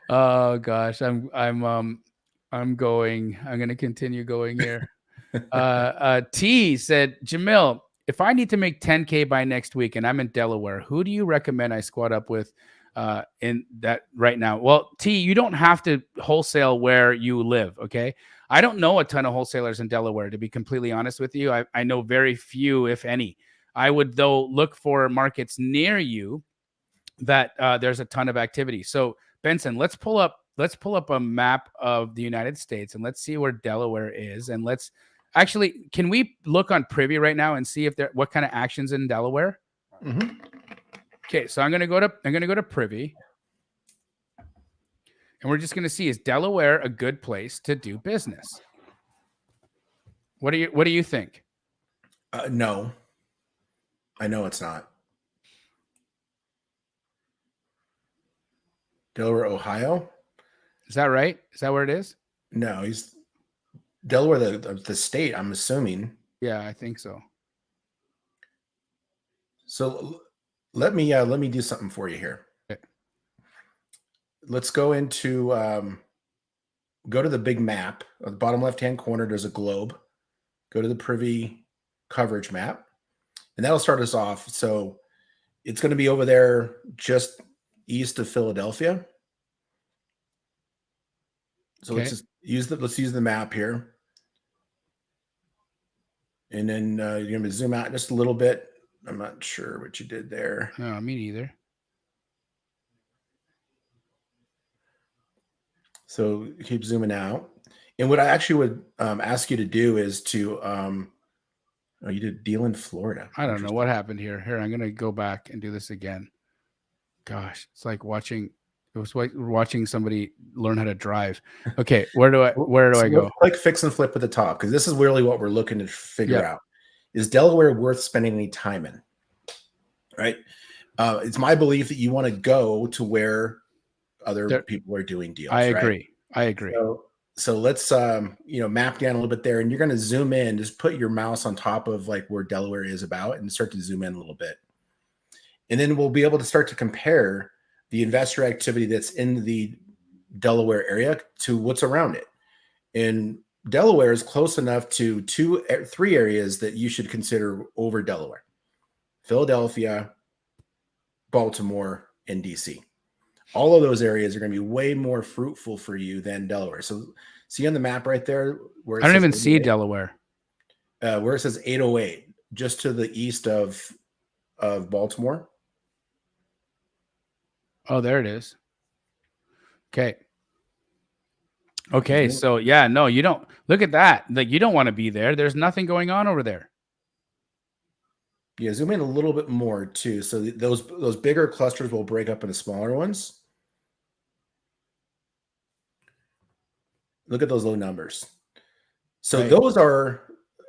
Oh gosh, I'm going to continue going here. T said, Jamil, if I need to make 10K by next week and I'm in Delaware, who do you recommend I squat up with in that right now? Well, T, you don't have to wholesale where you live. Okay. I don't know a ton of wholesalers in Delaware, to be completely honest with you. I know very few, if any. I would, though, look for markets near you that there's a ton of activity. So Benson, let's pull up a map of the United States and let's see where Delaware is. And let's actually, can we look on Privy right now and see if there what kind of actions in Delaware? Mm-hmm. Okay, so I'm gonna go to Privy, and we're just gonna see, is Delaware a good place to do business? What do you think? No, I know it's not. Delaware, Ohio? Is that right? Is that where it is? No, he's Delaware, the state, I'm assuming. Yeah, I think so. So let me do something for you here. Okay. Let's go into go to the big map. At the bottom left-hand corner, there's a globe. Go to the Privy coverage map, and that'll start us off. So it's going to be over there just east of Philadelphia. So Okay. let's use the map here. And then you're going to zoom out just a little bit. I'm not sure what you did there. No, me neither. So keep zooming out. And what I actually would ask you to do is to, oh, you did deal in Florida. I don't know what happened here. Here, I'm going to go back and do this again. Gosh, it's like watching somebody learn how to drive. Okay, where do I go? Click fix and flip at the top, because this is really what we're looking to figure out. Is Delaware worth spending any time in? Right? It's my belief that you want to go to where other people are doing deals. I agree. Right? I agree. So let's map down a little bit there, and you're going to zoom in. Just put your mouse on top of like where Delaware is about, and start to zoom in a little bit. And then we'll be able to start to compare the investor activity that's in the Delaware area to what's around it. And Delaware is close enough to 3 areas that you should consider over Delaware: Philadelphia, Baltimore, and DC. All of those areas are going to be way more fruitful for you than Delaware. So see on the map right there where I don't even see Delaware. Where it says 808, just to the east of Baltimore. Oh, there it is. Okay. Okay, so yeah, no, you don't look at that. Like, you don't want to be there. There's nothing going on over there. Yeah, zoom in a little bit more too. So those bigger clusters will break up into smaller ones. Look at those low numbers. So right. Those are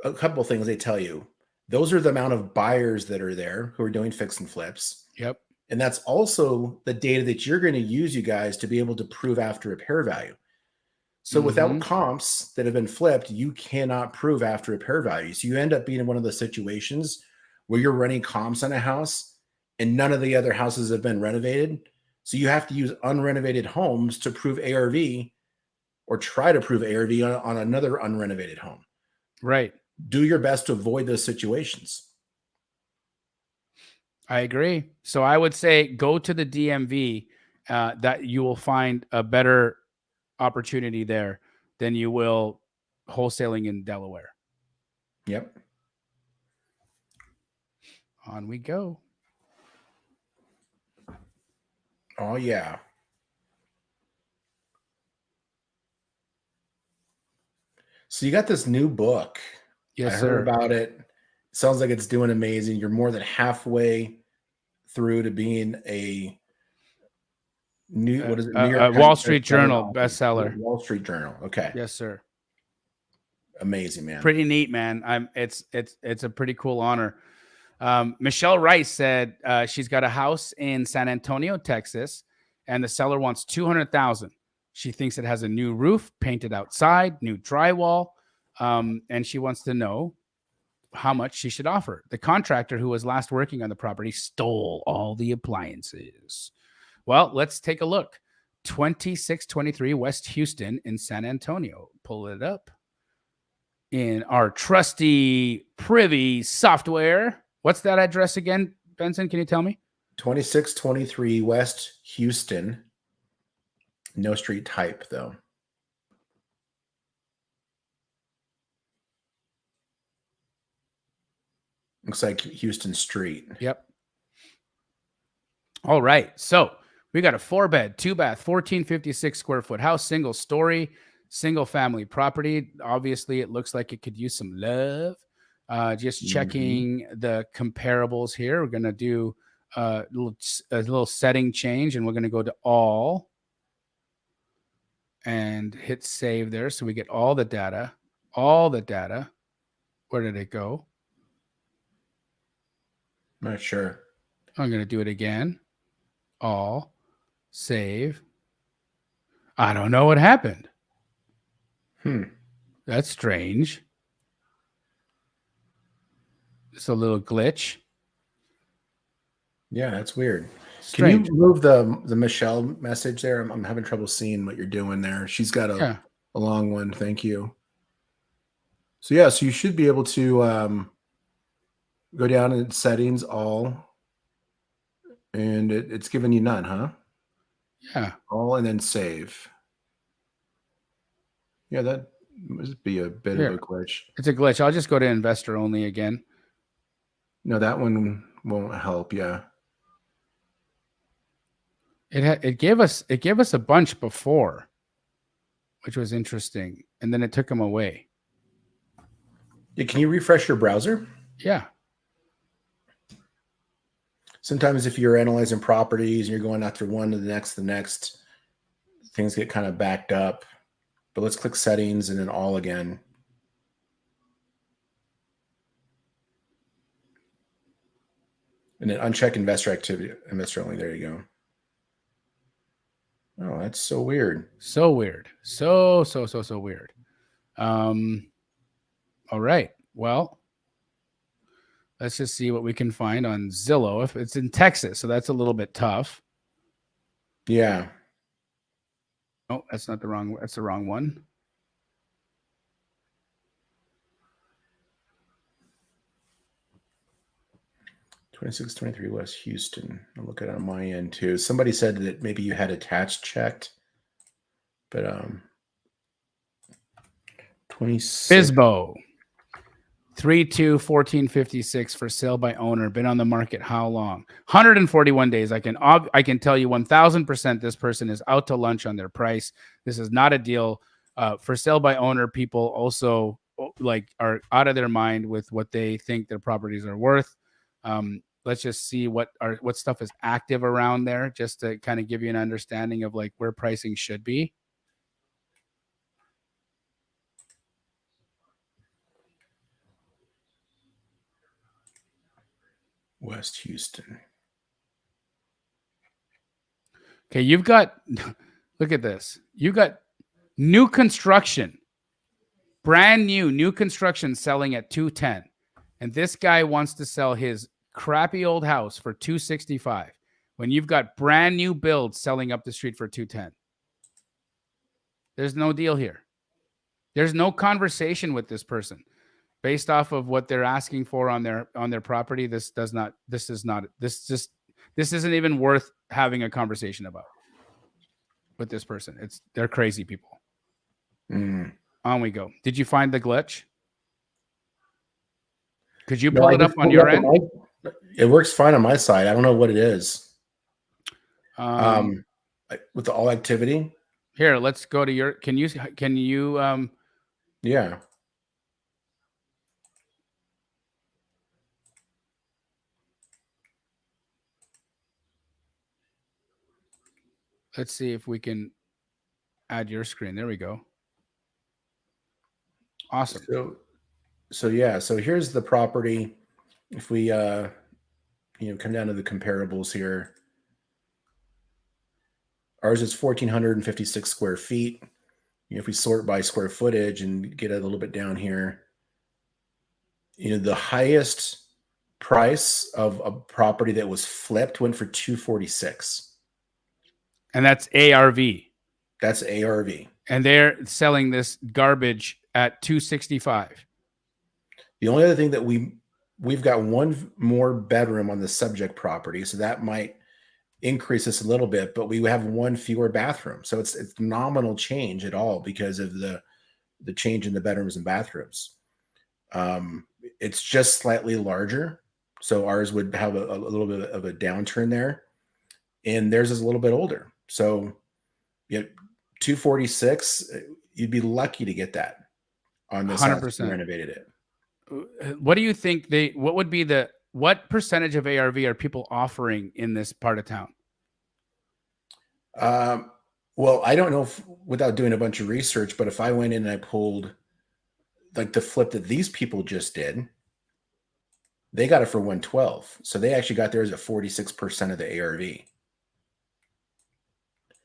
a couple of things they tell you. Those are the amount of buyers that are there who are doing fix and flips. Yep. And that's also the data that you're going to use, you guys, to be able to prove after repair value. So without comps that have been flipped, you cannot prove after repair value. So you end up being in one of those situations where you're running comps on a house and none of the other houses have been renovated. So you have to use unrenovated homes to prove ARV, or try to prove ARV on another unrenovated home. Right. Do your best to avoid those situations. I agree. So I would say go to the DMV. That you will find a better opportunity there than you will wholesaling in Delaware. Yep. On we go. Oh, yeah. So you got this new book. Yes, I sir. heard about it. Sounds like it's doing amazing. You're more than halfway through to being a new, what is it? New York Wall Street Journal bestseller. Wall Street Journal. Okay. Yes, sir. Amazing, man. Pretty neat, man. It's a pretty cool honor. Michelle Rice said she's got a house in San Antonio, Texas, and the seller wants $200,000. She thinks it has a new roof, painted outside, new drywall, and she wants to know how much she should offer. The contractor who was last working on the property stole all the appliances. Well, let's take a look. 2623 West Houston in San Antonio. Pull it up in our trusty Privy software. What's that address again, Benson? Can you tell me? 2623 West Houston. No street type, though. Looks like Houston Street. Yep. All right. So we got a 4-bed, 2-bath, 1456 square foot house, single story, single family property. Obviously, it looks like it could use some love. Just checking the comparables here. We're going to do a little setting change, and we're going to go to all and hit save there. So we get all the data. Where did it go? Not sure. I'm going to do it again. All, save. I don't know what happened. That's strange. It's a little glitch. Yeah, that's weird. Strange. Can you move the Michelle message there? I'm having trouble seeing what you're doing there. She's got a long one. Thank you. So yeah, so you should be able to go down in settings, all, and it's giving you none, huh? Yeah. All and then save. Yeah, that must be a bit of a glitch. It's a glitch. I'll just go to investor only again. No, that one won't help. Yeah. It gave us a bunch before, which was interesting, and then it took them away. Yeah, can you refresh your browser? Yeah. Sometimes if you're analyzing properties and you're going after one to the next, things get kind of backed up. But let's click settings and then all again. And then uncheck investor activity, investor only. There you go. Oh, that's so weird. So weird. So weird. All right. Well, let's just see what we can find on Zillow. If it's in Texas, so that's a little bit tough. Yeah. Oh, that's the wrong one. $2623 West Houston. I'll look at it on my end too. Somebody said that maybe you had attached checked, but 26. Bisbo. 321456 for sale by owner. Been on the market how long? 141 days. I can tell you 1000% this person is out to lunch on their price. This is not a deal. For sale by owner, people also are out of their mind with what they think their properties are worth. Let's just see what stuff is active around there, just to kind of give you an understanding of where pricing should be. West Houston. Okay, you've got, look at this. You got new construction, brand new construction selling at 210. And this guy wants to sell his crappy old house for 265 when you've got brand new builds selling up the street for 210. There's no deal here. There's no conversation with this person based off of what they're asking for on their property. This isn't even worth having a conversation about with this person. They're crazy people. On we go. Did you find the glitch? Could you pull it up on your end? It works fine on my side. I don't know what it is. With the all activity. Here, let's go to your. Can you? Yeah. Let's see if we can add your screen. There we go. Awesome. So yeah. So here's the property. If we come down to the comparables here. Ours is 1,456 square feet. If we sort by square footage and get a little bit down here, the highest price of a property that was flipped went for 246. And that's ARV. That's ARV. And they're selling this garbage at 265. The only other thing that we've got one more bedroom on the subject property, so that might increase this a little bit, but we have one fewer bathroom. So it's nominal change at all because of the change in the bedrooms and bathrooms. It's just slightly larger. So ours would have a little bit of a downturn there, and theirs is a little bit older. So 246, you'd be lucky to get that on this house if you 100%. renovated it. What do you think what percentage of ARV are people offering in this part of town? Well, I don't know without doing a bunch of research, but if I went in and I pulled like the flip that these people just did, they got it for 112. So they actually got theirs at 46% of the ARV.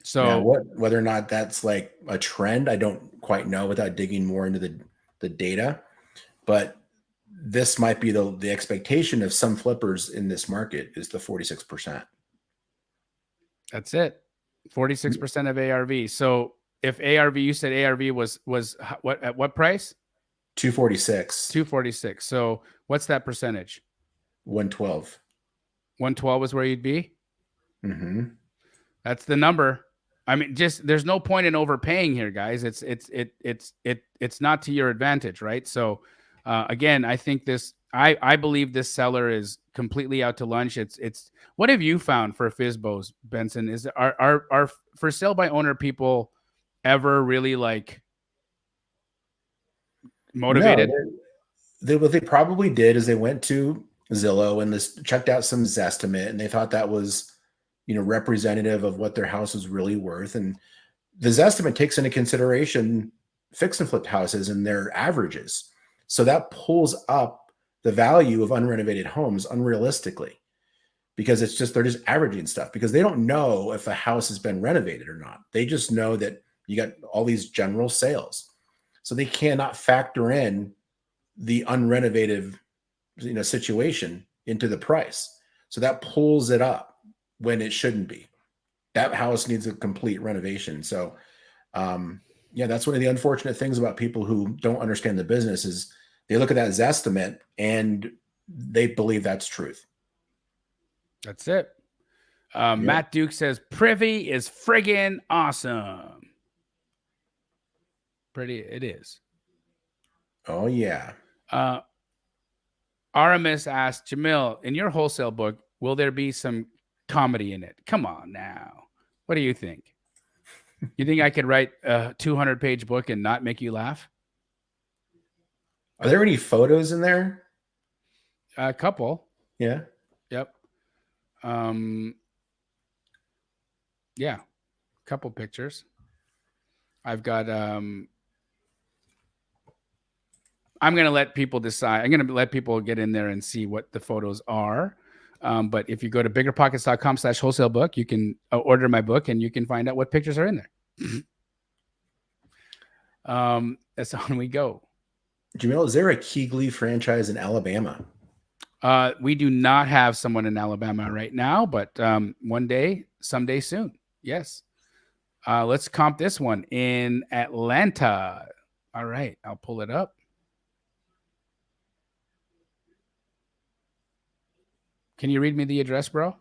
So now, whether or not that's like a trend, I don't quite know without digging more into the data, but this might be the expectation of some flippers in this market is the 46%. that's it. 46% of ARV. So if ARV, you said ARV was what, at what price? 246. 246. So what's that percentage? 112. 112 is where you'd be? Mm-hmm. That's the number. I mean, just there's no point in overpaying here, guys. It's not to your advantage, right? So again, I think I believe this seller is completely out to lunch. It's what have you found for FSBOs, Benson? Is are for sale by owner people ever really like motivated? No, what they probably did is they went to Zillow and checked out some Zestimate, and they thought that was representative of what their house is really worth. And the Zestimate takes into consideration fix and flip houses and their averages. So that pulls up the value of unrenovated homes unrealistically, because they're just averaging stuff because they don't know if a house has been renovated or not. They just know that you got all these general sales. So they cannot factor in the unrenovated situation into the price. So that pulls it up when it shouldn't be. That house needs a complete renovation. So that's one of the unfortunate things about people who don't understand the business is they look at that Zestimate and they believe that's truth. That's it. Matt Duke says Privy is friggin' awesome. Pretty, it is. Oh yeah. Aramis asked Jamil, in your wholesale book, will there be some comedy in it? Come on now. What do you think? You think I could write a 200-page book and not make you laugh? Are there any photos in there? A couple. Yeah. Yep. Yeah. Couple pictures. I've got I'm going to let people decide. I'm going to let people get in there and see what the photos are. But if you go to biggerpockets.com/wholesale book, you can order my book and you can find out what pictures are in there. That's on we go. Jamil, is there a Keegley franchise in Alabama? We do not have someone in Alabama right now, but someday soon. Yes. Let's comp this one in Atlanta. All right. I'll pull it up. Can you read me the address, bro?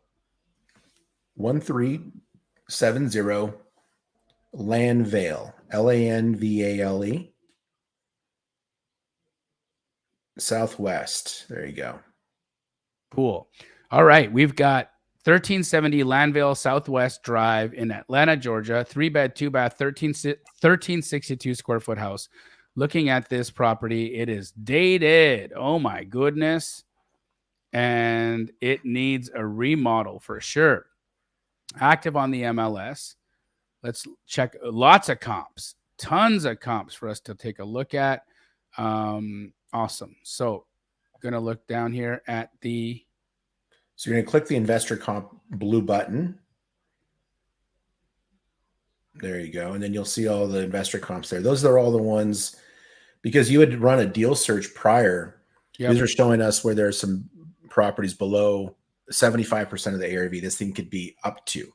1370 Lanvale, Lanvale, Southwest. There you go. Cool. All right. We've got 1370 Lanvale Southwest Drive in Atlanta, Georgia. 3-bed, 2-bath, 1362 square foot house. Looking at this property, it is dated. Oh my goodness. And it needs a remodel for sure. Active on the MLS. Let's check lots of comps, tons of comps for us to take a look at. Awesome. So going to look down here at the. So you're going to click the investor comp blue button. There you go. And then you'll see all the investor comps there. Those are all the ones, because you would run a deal search prior. Yep. These are showing us where there's some properties below 75% of the ARV this thing could be up to.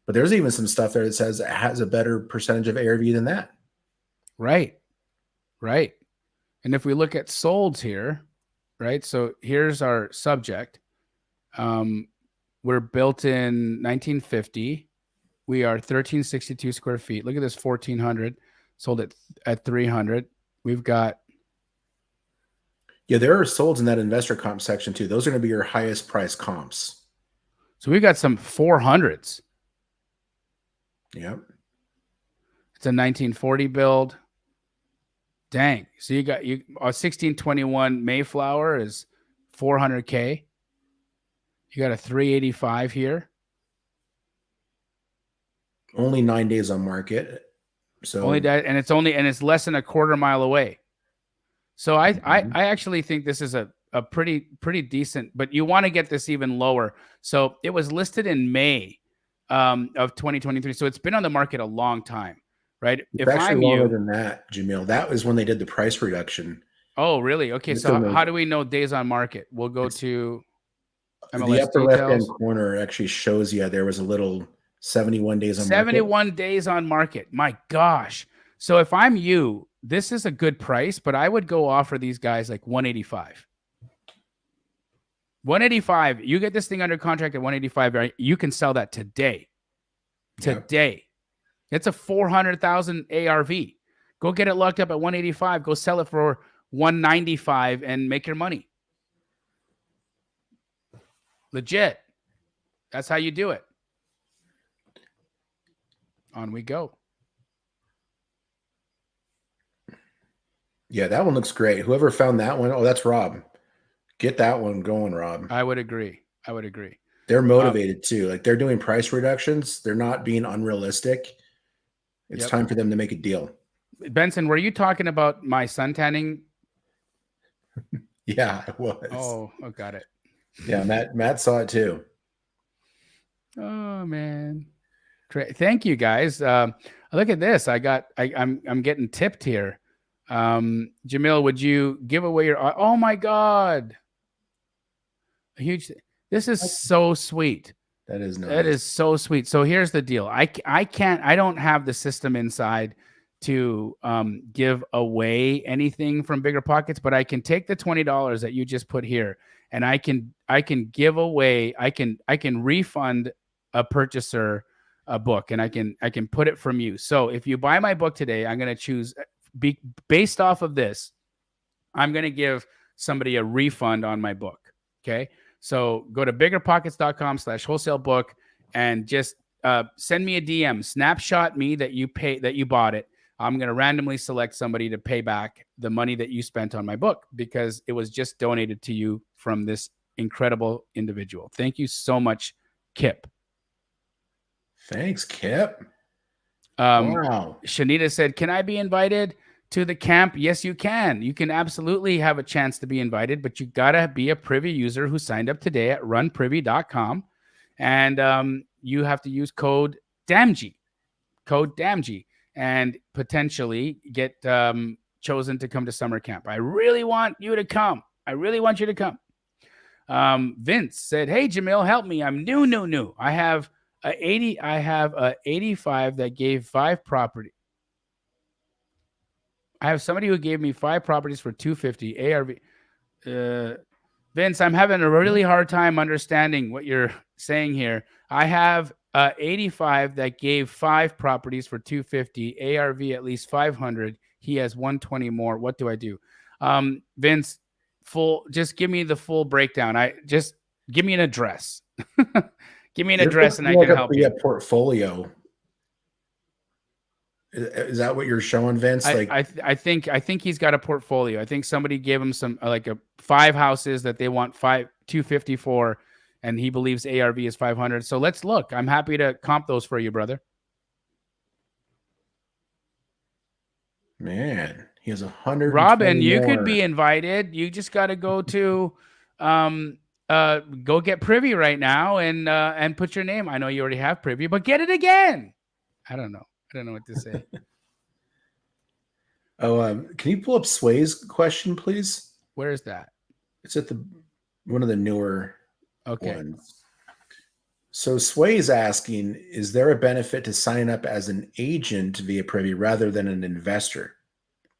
But there's even some stuff there that says it has a better percentage of ARV than that. Right. Right. And if we look at solds here, right? So here's our subject. We're built in 1950. We are 1362 square feet. Look at this, 1400, sold at 300. We've got. Yeah, there are solds in that investor comp section too. Those are going to be your highest price comps. So we've got some 400s. Yep. It's a 1940 build. Dang. So you got a 1621 Mayflower is 400K. You got a 385 here. Only 9 days on market. So Only that, and it's less than a quarter mile away. So I actually think this is a pretty decent, but you want to get this even lower. So it was listed in May of 2023. So it's been on the market a long time, right? It's actually longer than that, Jamil. That was when they did the price reduction. Oh, really? Okay. So how do we know days on market? We'll go to MLS the upper details. left-hand corner actually shows you there was a little 71 days on 71 market. days on market. My gosh. So if I'm you, this is a good price, but I would go offer these guys like 185. 185. You get this thing under contract at 185, right? You can sell that today. Today. Yep. It's a 400,000 ARV. Go get it locked up at 185. Go sell it for 195 and make your money. Legit. That's how you do it. On we go. Yeah, that one looks great. Whoever found that one, oh, that's Rob. Get that one going, Rob. I would agree. They're motivated too. Like they're doing price reductions. They're not being unrealistic. It's time for them to make a deal. Benson, were you talking about my suntanning? Yeah, I was. Oh, got it. Yeah, Matt saw it too. Oh man. Thank you guys. Look at this. I'm getting tipped here. Jamil, would you give away your, oh my God. A huge, this is so sweet. That is nice. That is so sweet. So here's the deal. I don't have the system inside to give away anything from BiggerPockets, but I can take the $20 that you just put here and I can give away, I can refund a purchaser a book and I can put it from you. So if you buy my book today, I'm going to choose based off of this, I'm going to give somebody a refund on my book. Okay. So go to biggerpockets.com/wholesale book and just send me a DM, snapshot me that you bought it. I'm going to randomly select somebody to pay back the money that you spent on my book because it was just donated to you from this incredible individual. Thank you so much, Kip. Thanks, Kip. Wow. Shanita said, can I be invited to the camp? Yes, you can. You can absolutely have a chance to be invited, but you got to be a Privy user who signed up today at runprivy.com. And you have to use code DAMG, and potentially get chosen to come to summer camp. I really want you to come. Vince said, hey, Jamil, help me. I'm new. I have a 85 that gave 5 property. I have somebody who gave me 5 properties for 250 ARV. Vince, I'm having a really hard time understanding what you're saying here. I have 85 that gave 5 properties for 250 ARV at least 500. He has 120 more. What do I do? Vince, just give me the full breakdown. Just give me an address. Give me an address and I can help you. Portfolio. Is that what you're showing, Vince? I think he's got a portfolio. I think somebody gave him some 5 houses that they want 250 for, and he believes ARV is 500. So let's look. I'm happy to comp those for you, brother. Man, he has 100. Robin, you could be invited. You just got to go to go get Privy right now and put your name. I know you already have Privy, but get it again. I don't know. I don't know what to say. Oh, can you pull up Sway's question, please? Where is that? It's at one of the newer Okay. ones. So Sway is asking, is there a benefit to sign up as an agent via Privy rather than an investor?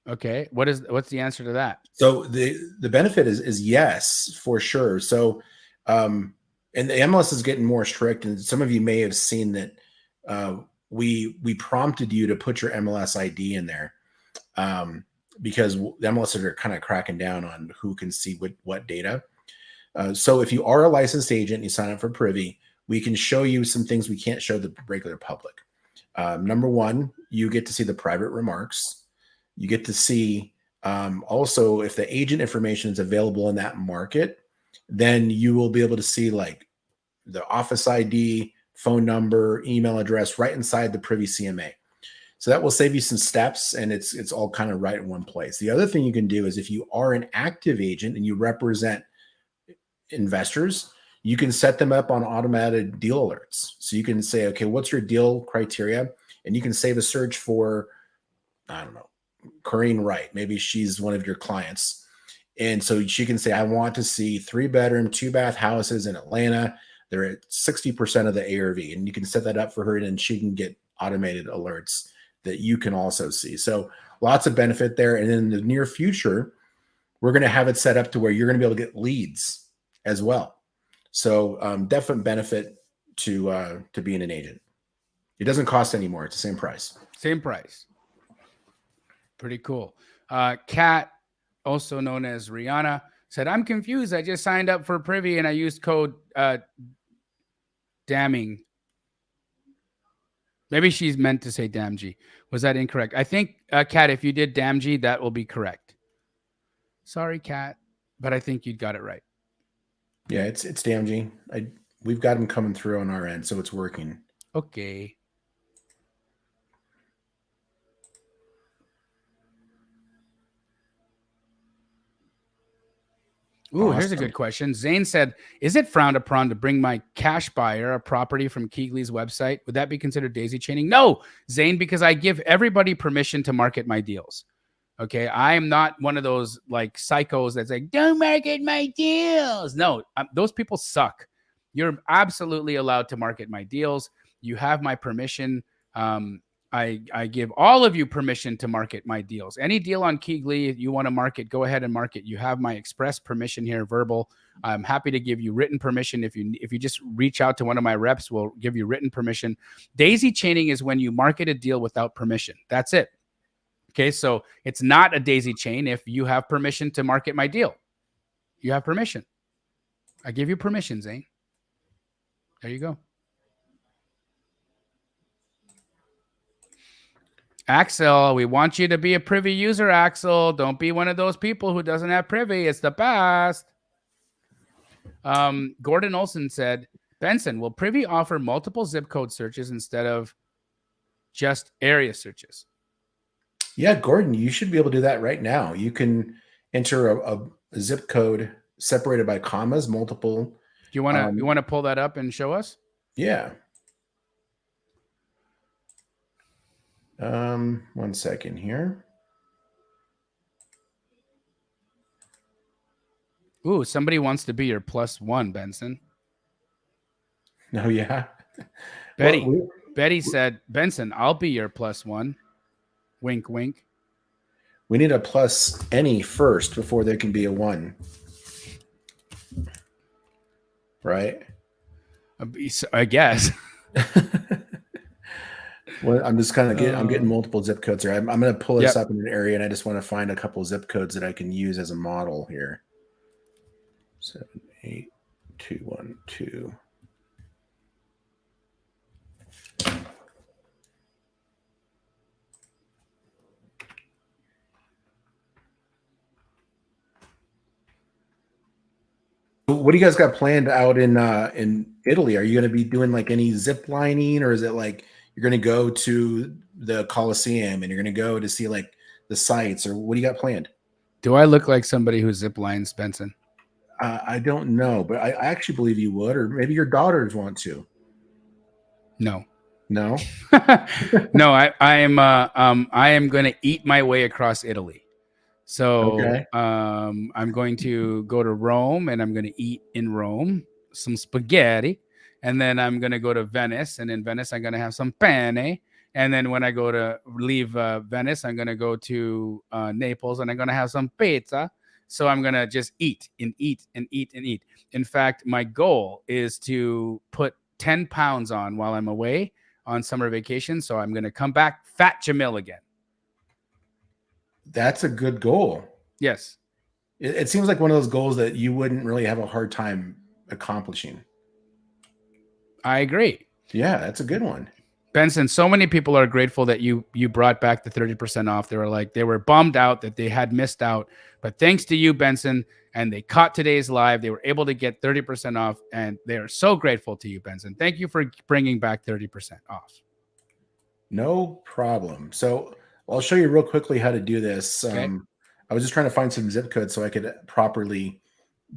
Okay. What's the answer to that? So the benefit is yes, for sure. So and the MLS is getting more strict, and some of you may have seen that we prompted you to put your MLS ID in there because the MLS are kind of cracking down on who can see what data. So if you are a licensed agent and you sign up for Privy, we can show you some things we can't show the regular public. Number one, you get to see the private remarks. You get to see also if the agent information is available in that market, then you will be able to see like the office ID, phone number, email address right inside the Privy CMA. So that will save you some steps, and it's all kind of right in one place. The other thing you can do is if you are an active agent and you represent investors, you can set them up on automated deal alerts. So you can say, okay, what's your deal criteria? And you can save a search for, I don't know, Corrine Wright. Maybe she's one of your clients. And so she can say, I want to see 3-bedroom, 2-bath houses in Atlanta. They're at 60% of the ARV. And you can set that up for her, and then she can get automated alerts that you can also see. So lots of benefit there. And in the near future, we're going to have it set up to where you're going to be able to get leads as well. So definite benefit to being an agent. It doesn't cost any more. It's the same price. Same price. Pretty cool. Kat, also known as Rihanna, said, I'm confused. I just signed up for Privy and I used code damning. Maybe she's meant to say damg. Was that incorrect? I think, Kat, if you did damg, that will be correct. Sorry, Kat, but I think you got it right. Yeah, it's damg. We've got them coming through on our end, so it's working. Okay. Ooh, Awesome. Here's a good question. Zane said, is it frowned upon to bring my cash buyer a property from Keegley's website? Would that be considered daisy chaining? No, Zane, because I give everybody permission to market my deals. Okay. I am not one of those like psychos that's like, don't market my deals. No, those people suck. You're absolutely allowed to market my deals. You have my permission. I give all of you permission to market my deals. Any deal on Keegley you want to market, go ahead and market. You have my express permission here, verbal. I'm happy to give you written permission. If you just reach out to one of my reps, we'll give you written permission. Daisy chaining is when you market a deal without permission. That's it. Okay, so it's not a daisy chain if you have permission to market my deal. You have permission. I give you permission, Zane. There you go. Axel, we want you to be a Privy user, Axel. Don't be one of those people who doesn't have Privy. It's the best. Gordon Olson said, Benson, will Privy offer multiple zip code searches instead of just area searches? Yeah, Gordon, you should be able to do that right now. You can enter a zip code separated by commas, multiple. Do you want to pull that up and show us? Yeah. 1 second here. Ooh, somebody wants to be your +1, Benson. No, yeah. Betty. Well, Betty said, Benson, I'll be your +1. Wink, wink. we need a plus any first before there can be a 1. Right? I guess. Well, I'm just kind of I'm getting multiple zip codes here. I'm going to pull this up in an area, and I just want to find a couple of zip codes that I can use as a model here. 78212. What do you guys got planned out in Italy? Are you going to be doing like any zip lining, or is it like you're going to go to the Colosseum and you're going to go to see like the sites, or what do you got planned? Do I look like somebody who zip lines, Benson? I don't know, but I actually believe you would, or maybe your daughters want to. No. No. No, I am going to eat my way across Italy. So Okay. I'm going to go to Rome and I'm going to eat in Rome some spaghetti. And then I'm going to go to Venice. And in Venice, I'm going to have some penne. And then when I go to leave Venice, I'm going to go to Naples and I'm going to have some pizza. So I'm going to just eat and eat and eat and eat. In fact, my goal is to put 10 pounds on while I'm away on summer vacation. So I'm going to come back fat Jamil again. That's a good goal. Yes. It seems like one of those goals that you wouldn't really have a hard time accomplishing. I agree. Yeah, that's a good one. Benson, so many people are grateful that you brought back the 30% off. They were bummed out that they had missed out, but thanks to you, Benson, and they caught today's live, they were able to get 30% off, and they are so grateful to you, Benson. Thank you for bringing back 30% off. No problem. So I'll show you real quickly how to do this. Okay. I was just trying to find some zip codes so I could properly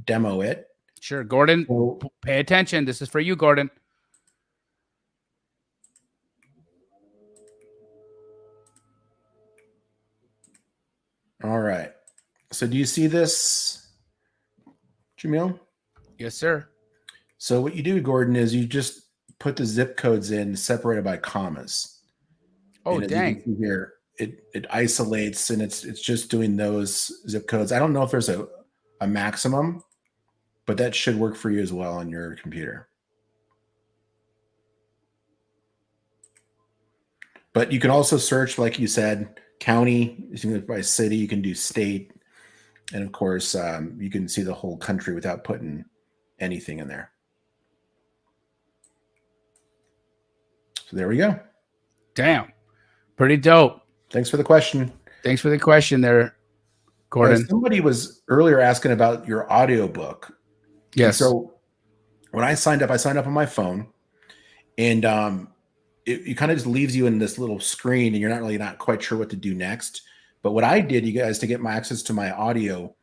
demo it. Sure, Gordon, So, pay attention. This is for you, Gordon. all right. So do you see this, Jamil? Yes, sir. So what you do, Gordon, is you just put the zip codes in separated by commas. Oh, and as you dang. can see here, it isolates and it's just doing those zip codes. I don't know if there's a maximum, but that should work for you as well on your computer. But you can also search, like you said, county. You can go by city. You can do state, and of course, you can see the whole country without putting anything in there. So there we go. Damn. Pretty dope. Thanks for the question. Thanks for the question there, Gordon. Somebody was earlier asking about your audiobook. Yes. And so when I signed up on my phone, and it kind of just leaves you in this little screen, and you're not quite sure what to do next. But what I did, you guys, to get my access to my audio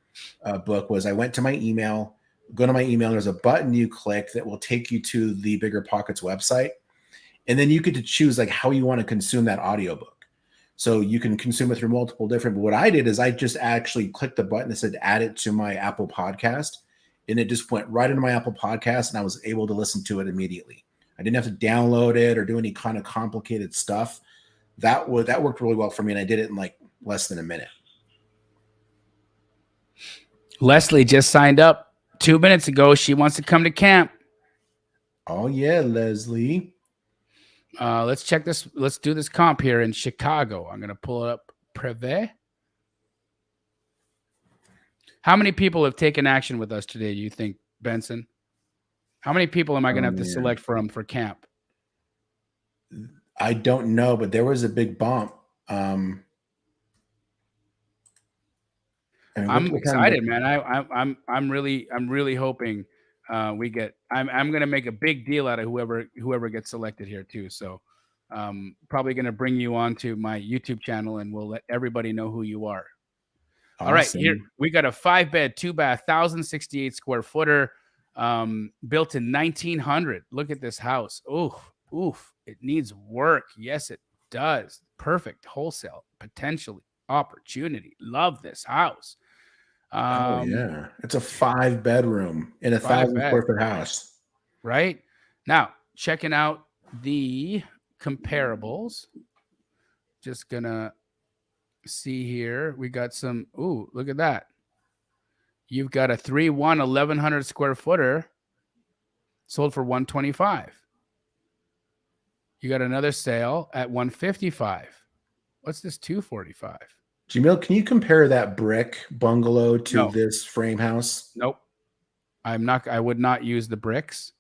book was I went to my email, go to my email, and there's a button you click that will take you to the BiggerPockets website. And then you get to choose like how you want to consume that audiobook. So you can consume it through multiple different, but what I did is I just actually clicked the button that said add it to my Apple Podcast. And it just went right into my Apple Podcast, and I was able to listen to it immediately. I didn't have to download it or do any kind of complicated stuff. That worked really well for me, and I did it in like less than a minute. Leslie just signed up 2 minutes ago. She wants to come to camp. Oh yeah, Leslie. Let's check this. Let's do this comp here in Chicago. I'm going to pull up Privy. How many people have taken action with us today, you think, Benson? How many people am I going to have to select from for camp? I don't know, but there was a big bump. I'm excited, man. I'm really hoping we get. I'm going to make a big deal out of whoever gets selected here too. So probably going to bring you onto my YouTube channel, and we'll let everybody know who you are. Awesome. All right, here we got a 5-bed, 2-bath, 1,068 square footer, built in 1900. Look at this house. Oof. It needs work. Yes, it does. Perfect wholesale potentially opportunity. Love this house. Oh yeah, it's a 5-bedroom in a 1,000 square foot house. Right now, checking out the comparables. Just gonna see here. We got some. Ooh, look at that. You've got a 3-1 1,100 square footer sold for $125. You got another sale at $155. What's this 245? Jamil, can you compare that brick bungalow to this frame house? Nope. I would not use the bricks.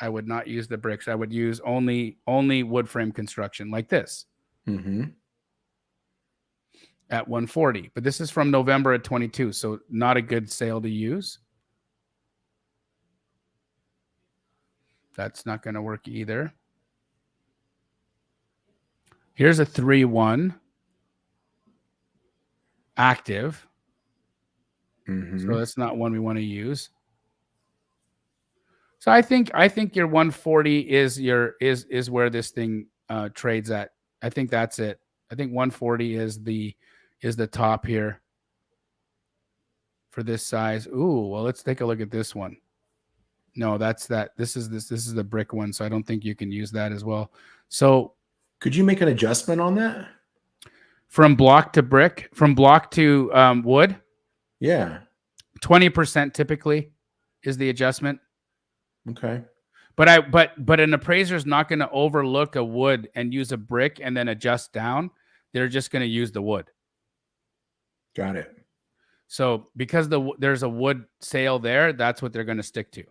I would not use the bricks. I would use only wood frame construction like this. Mm-hmm. At 140. But this is from November of 22, so not a good sale to use. That's not going to work either. Here's a 3-1 active. Mm-hmm. So that's not one we want to use. So I think your 140 is where this thing trades at. I think that's it. I think 140 is the top here for this size. Ooh, well, let's take a look at this one. No, that's that. This is the brick one, so I don't think you can use that as well. So Could you make an adjustment on that? from block to brick, from block to wood, Yeah. 20% typically is the adjustment. Okay. But an appraiser is not going to overlook a wood and use a brick and then adjust down. They're just going to use the wood. Got it. So because there's a wood sale there, that's what they're going to stick to.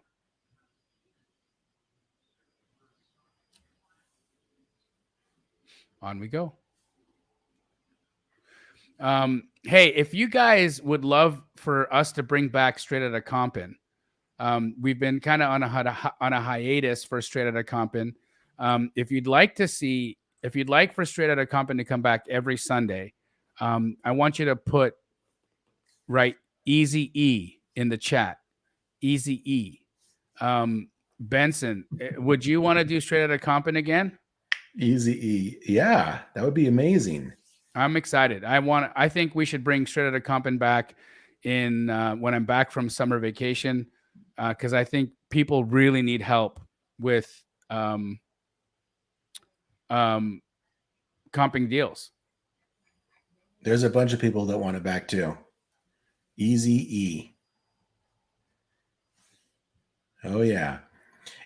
On we go. Hey, if you guys would love for us to bring back Straight Outta Compton, we've been kind of on a hiatus for Straight Outta Compton. If you'd like for Straight Outta Compton to come back every Sunday, I want you to write Easy E in the chat. Easy E. Benson, would you want to do Straight Outta Compton again? Easy E. Yeah, that would be amazing. I'm excited. I think we should bring Straight Outta Compton back in when I'm back from summer vacation, because I think people really need help with comping deals. There's a bunch of people that want it back too. Easy E. Oh yeah.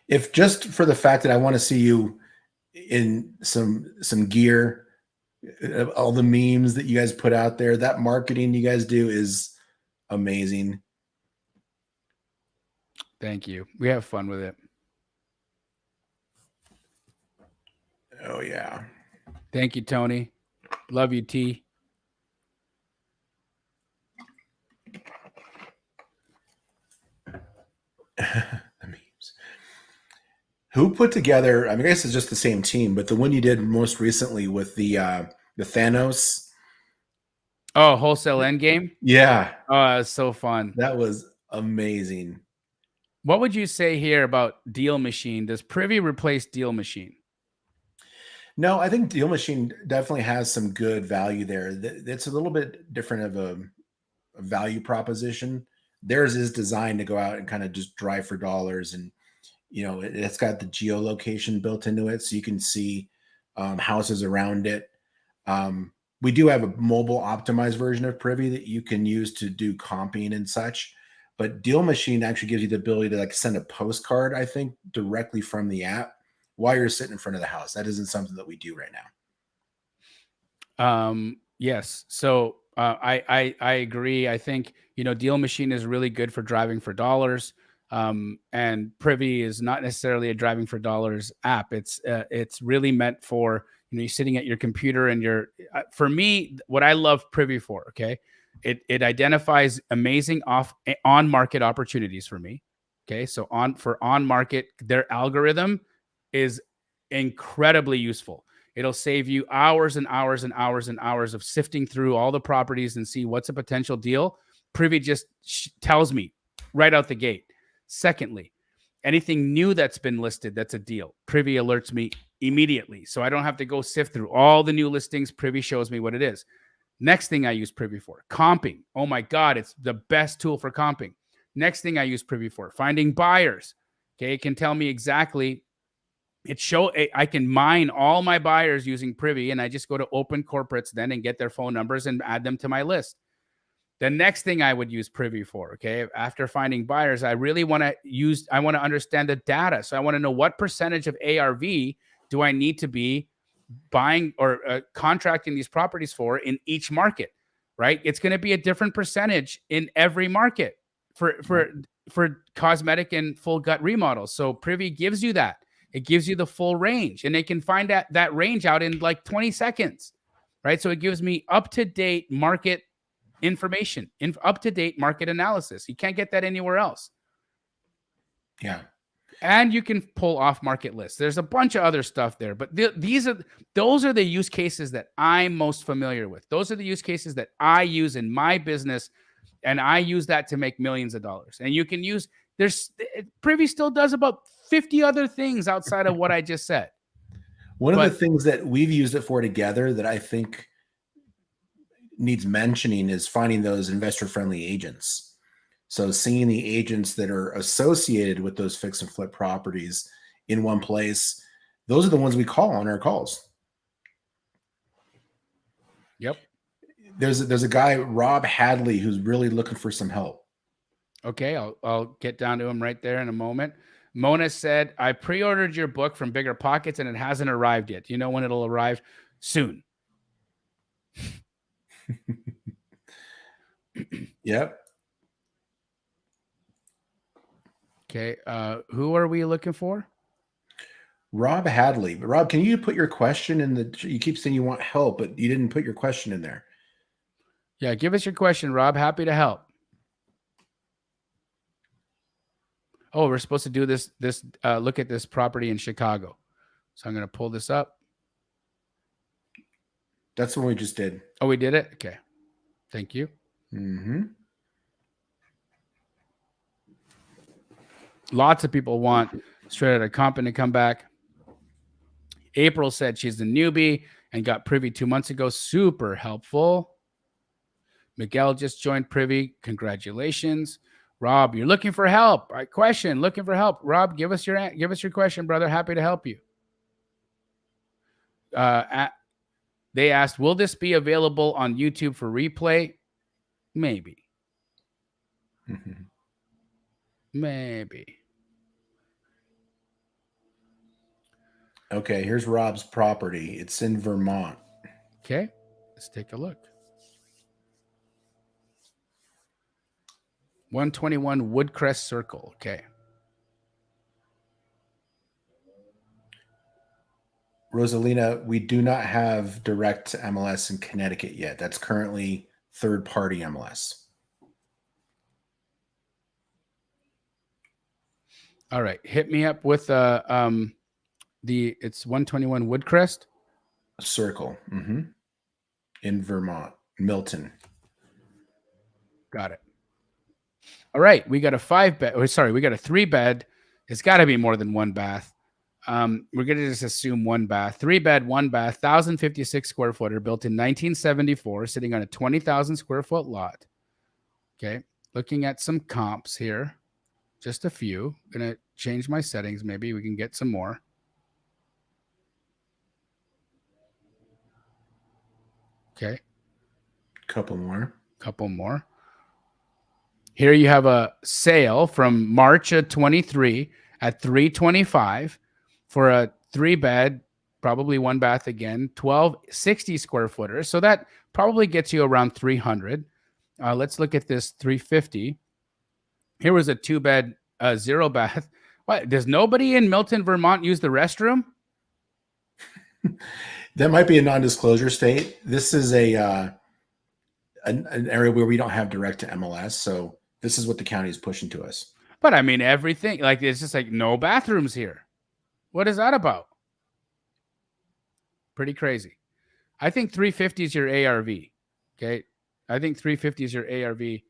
If just for the fact that I want to see you in some gear, all the memes that you guys put out there, that marketing you guys do is amazing. Thank you. We have fun with it. Oh yeah. Thank you, Tony. Love you, T. The memes. Who put together? I mean, I guess it's just the same team, but the one you did most recently with the Thanos. Oh, Wholesale Endgame. Yeah. Oh, it's so fun. That was amazing. What would you say here about Deal Machine? Does Privy replace Deal Machine? No, I think Deal Machine definitely has some good value there. It's a little bit different of a value proposition. Theirs is designed to go out and kind of just drive for dollars, and it's got the geolocation built into it, so you can see houses around it. We do have a mobile optimized version of Privy that you can use to do comping and such, but Deal Machine actually gives you the ability to like send a postcard, I think, directly from the app while you're sitting in front of the house. That isn't something that we do right now. Yes. So I agree. I think, Deal Machine is really good for driving for dollars. And Privy is not necessarily a driving for dollars app. It's really meant for, you're sitting at your computer and for me, what I love Privy for, okay, it identifies amazing on market opportunities for me. Okay. So on market, their algorithm is incredibly useful. It'll save you hours and hours and hours and hours of sifting through all the properties and see what's a potential deal. Privy just tells me right out the gate. Secondly, anything new that's been listed that's a deal, Privy alerts me immediately. So I don't have to go sift through all the new listings. Privy shows me what it is. Next thing I use Privy for, comping. Oh my God, it's the best tool for comping. Next thing I use Privy for, finding buyers. Okay, it can tell me exactly. I can mine all my buyers using Privy, and I just go to open corporates then and get their phone numbers and add them to my list. The next thing I would use Privy for, okay, after finding buyers, I want to understand the data. So I want to know what percentage of ARV do I need to be buying or contracting these properties for in each market, right? It's going to be a different percentage in every market for cosmetic and full gut remodels. So Privy gives you that. It gives you the full range, and they can find that range out in like 20 seconds, right? So it gives me up-to-date market information, up-to-date market analysis. You can't get that anywhere else. Yeah. And you can pull off market lists. There's a bunch of other stuff there, but those are the use cases that I'm most familiar with. Those are the use cases that I use in my business, and I use that to make millions of dollars. And you can use Privy still does about 50 other things outside of what I just said. One of the But- things that we've used it for together that I think needs mentioning is finding those investor-friendly agents. So seeing the agents that are associated with those fix and flip properties in one place, those are the ones we call on our calls. Yep. There's a guy, Rob Hadley, who's really looking for some help. Okay, I'll get down to him right there in a moment. Mona said, I pre-ordered your book from BiggerPockets and it hasn't arrived yet. Do you know when it'll arrive? Soon. Yep. Okay. Who are we looking for? Rob Hadley. But Rob, can you put your question in the, you keep saying you want help, but you didn't put your question in there. Yeah, give us your question, Rob. Happy to help. Oh, we're supposed to do this look at this property in Chicago. So I'm going to pull this up. That's what we just did. Oh, we did it? Okay. Thank you. Mm-hmm. Lots of people want Straight Outta Compton to come back. April said she's a newbie and got Privy 2 months ago. Super helpful. Miguel just joined Privy. Congratulations. Rob, you're looking for help. All right, question, looking for help. Rob, give us your question, brother. Happy to help you. They asked, will this be available on YouTube for replay? Maybe. Mm-hmm. Maybe. Okay, here's Rob's property. It's in Vermont. Okay, let's take a look. 121 Woodcrest Circle. Okay. Rosalina, we do not have direct MLS in Connecticut yet. That's currently third-party MLS. All right, hit me up with it's 121 Woodcrest Circle. Mm-hmm. In Vermont, Milton. Got it. All right, we got a 5-bed. Oh, sorry, we got a 3-bed. It's got to be more than 1 bath. We're gonna just assume 1 bath, 3-bed, 1 bath, 1,056 square footer, built in 1974, sitting on a 20,000 square foot lot. Okay, looking at some comps here, just a few. Gonna change my settings. Maybe we can get some more. Okay, Couple more. Here you have a sale from March of 23 at $325 for a 3-bed, probably 1 bath again, 1,260 square footer. So that probably gets you around 300. Let's look at this 350. Here was a 2-bed, 0 bath. What, does nobody in Milton, Vermont use the restroom? That might be a non-disclosure state. This is an area where we don't have direct to MLS, so this is what the county is pushing to us. But I mean, everything, like, it's just like no bathrooms here. What is that about? Pretty crazy. I think 350 is your ARV. Okay. I think 350 is your ARV.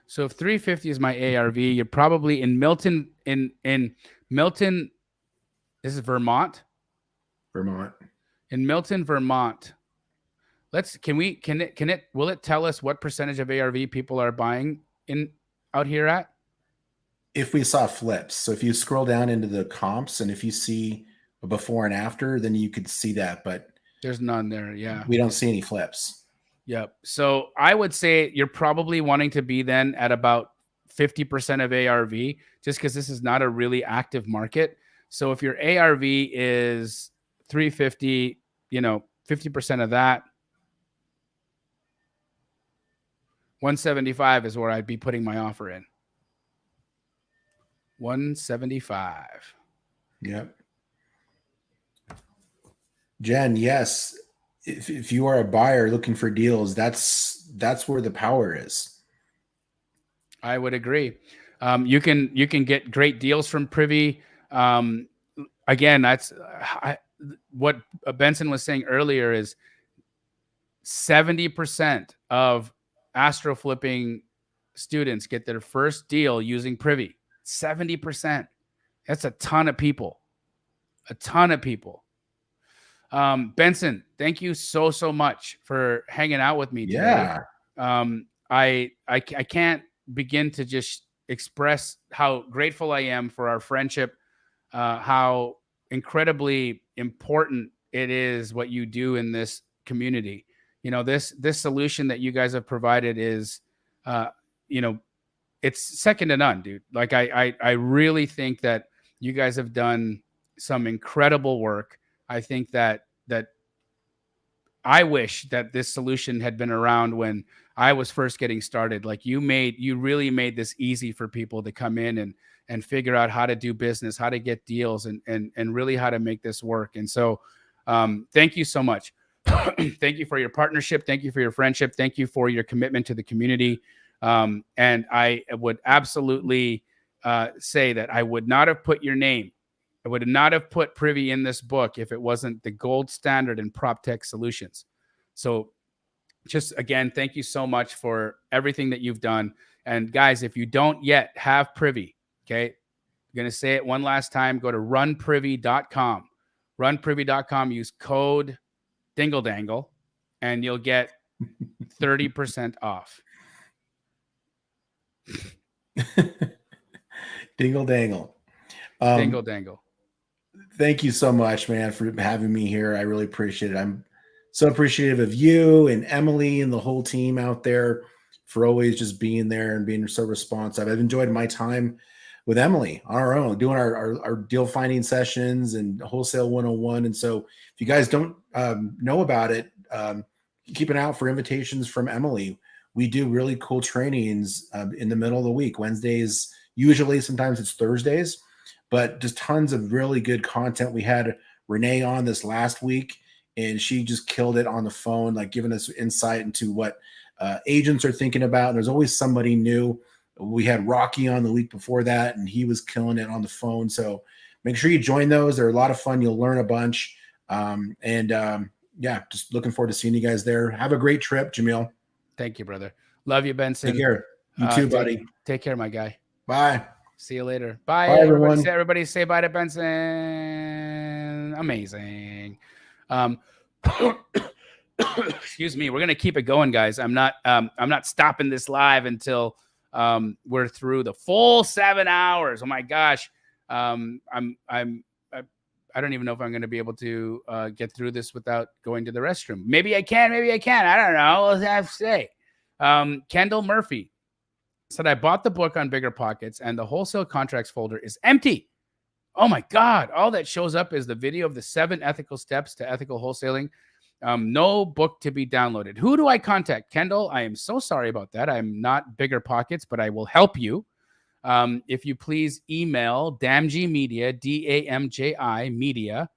So if 350 is my ARV, you're probably in Milton, in Milton. This is Vermont. In Milton, Vermont. Will it tell us what percentage of ARV people are buying out here at? If we saw flips, so if you scroll down into the comps and if you see a before and after, then you could see that, but There's none there. Yeah. we don't see any flips. Yep. So I would say you're probably wanting to be then at about 50% of ARV, just because this is not a really active market. So if your ARV is 350, 50% of that, 175 is where I'd be putting my offer in. 175. Yep. Jen, yes. If you are a buyer looking for deals, that's where the power is. I would agree. You can get great deals from Privy. Again, that's what Benson was saying earlier is 70% of astro flipping students get their first deal using Privy. 70%. That's a ton of people. A ton of people. Benson, thank you so much for hanging out with me today. Yeah. I can't begin to just express how grateful I am for our friendship, how incredibly important it is what you do in this community. You know, this solution that you guys have provided is, you know, it's second to none, dude. Like I really think that you guys have done some incredible work. I think that I wish that this solution had been around when I was first getting started. Like you really made this easy for people to come in and figure out how to do business, how to get deals, and really how to make this work. And so, thank you so much. Thank you for your partnership. Thank you for your friendship. Thank you for your commitment to the community. And I would absolutely say that I would not have put your name. I would not have put Privy in this book if it wasn't the gold standard in prop tech solutions. So just again, thank you so much for everything that you've done. And guys, if you don't yet have Privy, okay, I'm going to say it one last time. Go to runprivy.com. Runprivy.com. Use code Dingle Dangle, and you'll get 30% off. Dingle Dangle. Dingle Dangle. Thank you so much, man, for having me here. I really appreciate it. I'm so appreciative of you and Emily and the whole team out there for always just being there and being so responsive. I've enjoyed my time with Emily on our own, doing our deal finding sessions and Wholesale 101. And so if you guys don't know about it, keep an eye out for invitations from Emily. We do really cool trainings in the middle of the week, Wednesdays, usually, sometimes it's Thursdays, but just tons of really good content. We had Renee on this last week, and she just killed it on the phone, like giving us insight into what agents are thinking about. And there's always somebody new. We had Rocky on the week before that, and he was killing it on the phone. So make sure you join those. They're a lot of fun. You'll learn a bunch. Yeah, just looking forward to seeing you guys there. Have a great trip, Jamil. Thank you, brother. Love you, Benson. Take care. You too, buddy. Take care, my guy. Bye. See you later. Bye, everyone. Everybody say bye to Benson. Amazing. Excuse me. We're gonna keep it going, guys. I'm not stopping this live until we're through the full 7 hours. Oh my gosh. I don't even know if I'm going to be able to get through this without going to the restroom. Maybe I can. Maybe I can. I don't know. I'll have to say. Kendall Murphy said, I bought the book on BiggerPockets and the wholesale contracts folder is empty. Oh my God. All that shows up is the video of the 7 ethical steps to ethical wholesaling. No book to be downloaded. Who do I contact? Kendall, I am so sorry about that. I'm not BiggerPockets, but I will help you. If you please email Damji Media, DAMJI Media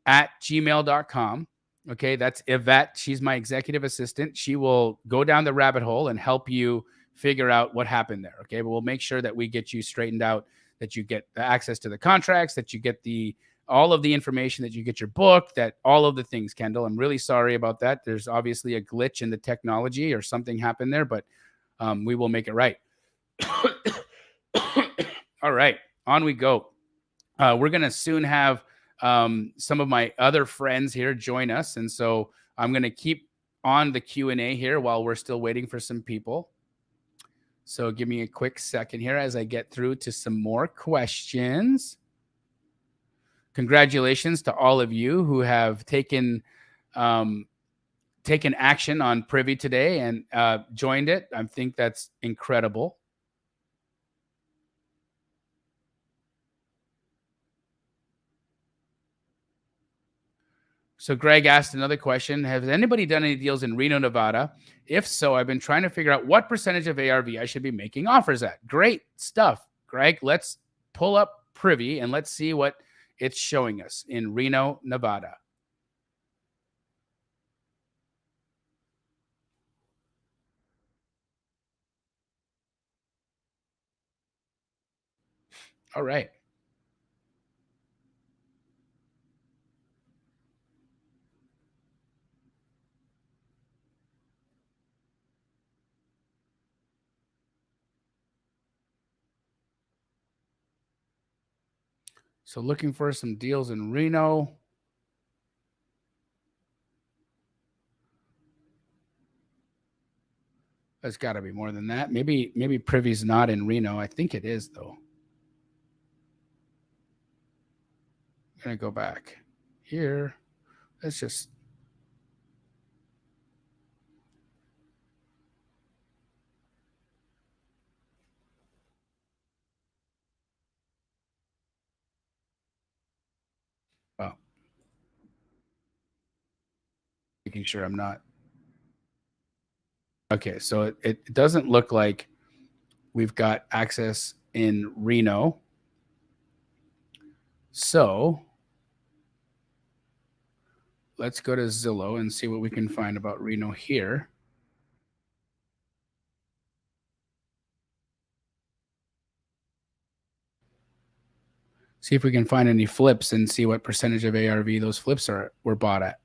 @gmail.com. Okay, that's Yvette. She's my executive assistant. She will go down the rabbit hole and help you figure out what happened there. Okay, but we'll make sure that we get you straightened out, that you get the access to the contracts, that you get all of the information, that you get your book, that all of the things, Kendall. I'm really sorry about that. There's obviously a glitch in the technology or something happened there, but we will make it right. All right, on we go. We're going to soon have some of my other friends here join us. And so I'm going to keep on the Q&A here while we're still waiting for some people. So give me a quick second here as I get through to some more questions. Congratulations to all of you who have taken action on Privy today and joined it. I think that's incredible. So Greg asked another question. Has anybody done any deals in Reno, Nevada? If so, I've been trying to figure out what percentage of ARV I should be making offers at. Great stuff, Greg. Let's pull up Privy and let's see what it's showing us in Reno, Nevada. All right. So looking for some deals in Reno. There's got to be more than that. Maybe Privy's not in Reno. I think it is, though. I'm going to go back here. Let's just... Well, making sure I'm not... Okay, so it doesn't look like we've got access in Reno. So let's go to Zillow and see what we can find about Reno here. See if we can find any flips and see what percentage of ARV those flips were bought at.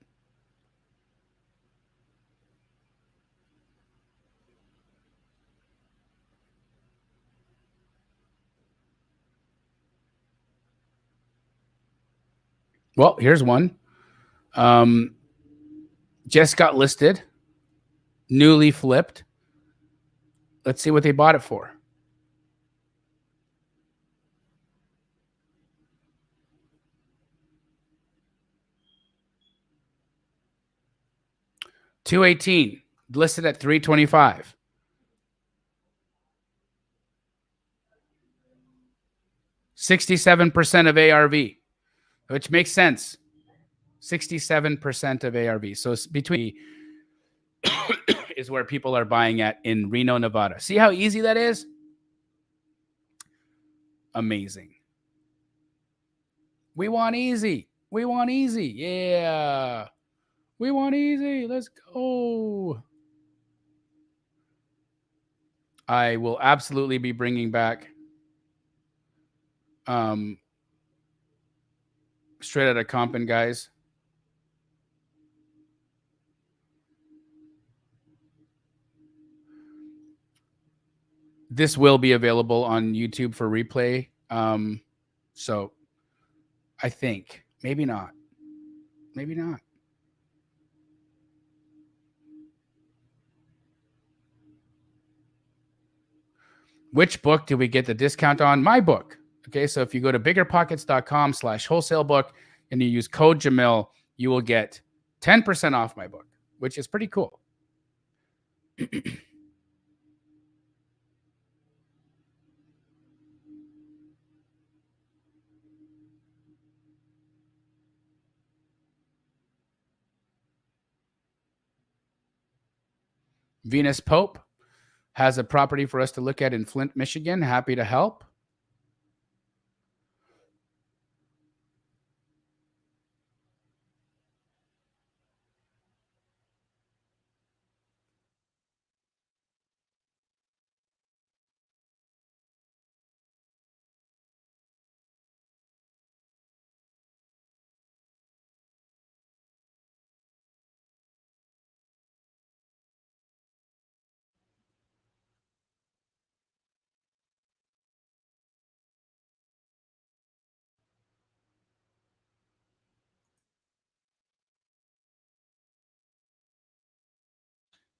Well, here's one. Just got listed, newly flipped. Let's see what they bought it for. $218, listed at $325. $67% of ARV, which makes sense. 67% of ARV. So it's between is where people are buying at in Reno, Nevada. See how easy that is? Amazing. We want easy. We want easy. Yeah. We want easy. Let's go. I will absolutely be bringing back Straight Outta Compton, guys. This will be available on YouTube for replay. So I think maybe not. Maybe not. Which book did we get the discount on? My book. Okay, so if you go to biggerpockets.com/wholesale book and you use code Jamil, you will get 10% off my book, which is pretty cool. Venus Pope has a property for us to look at in Flint, Michigan. Happy to help.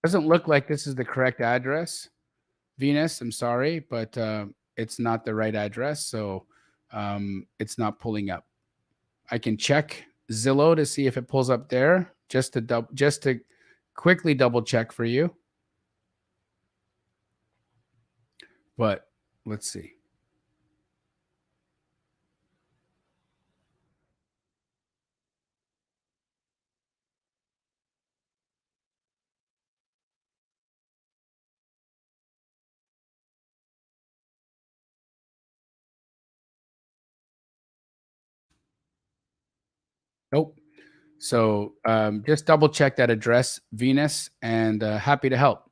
Doesn't look like this is the correct address, Venus. I'm sorry, but it's not the right address, so it's not pulling up. I can check Zillow to see if it pulls up there, just to quickly double check for you. But let's see. Nope. So just double check that address, Venus, and happy to help.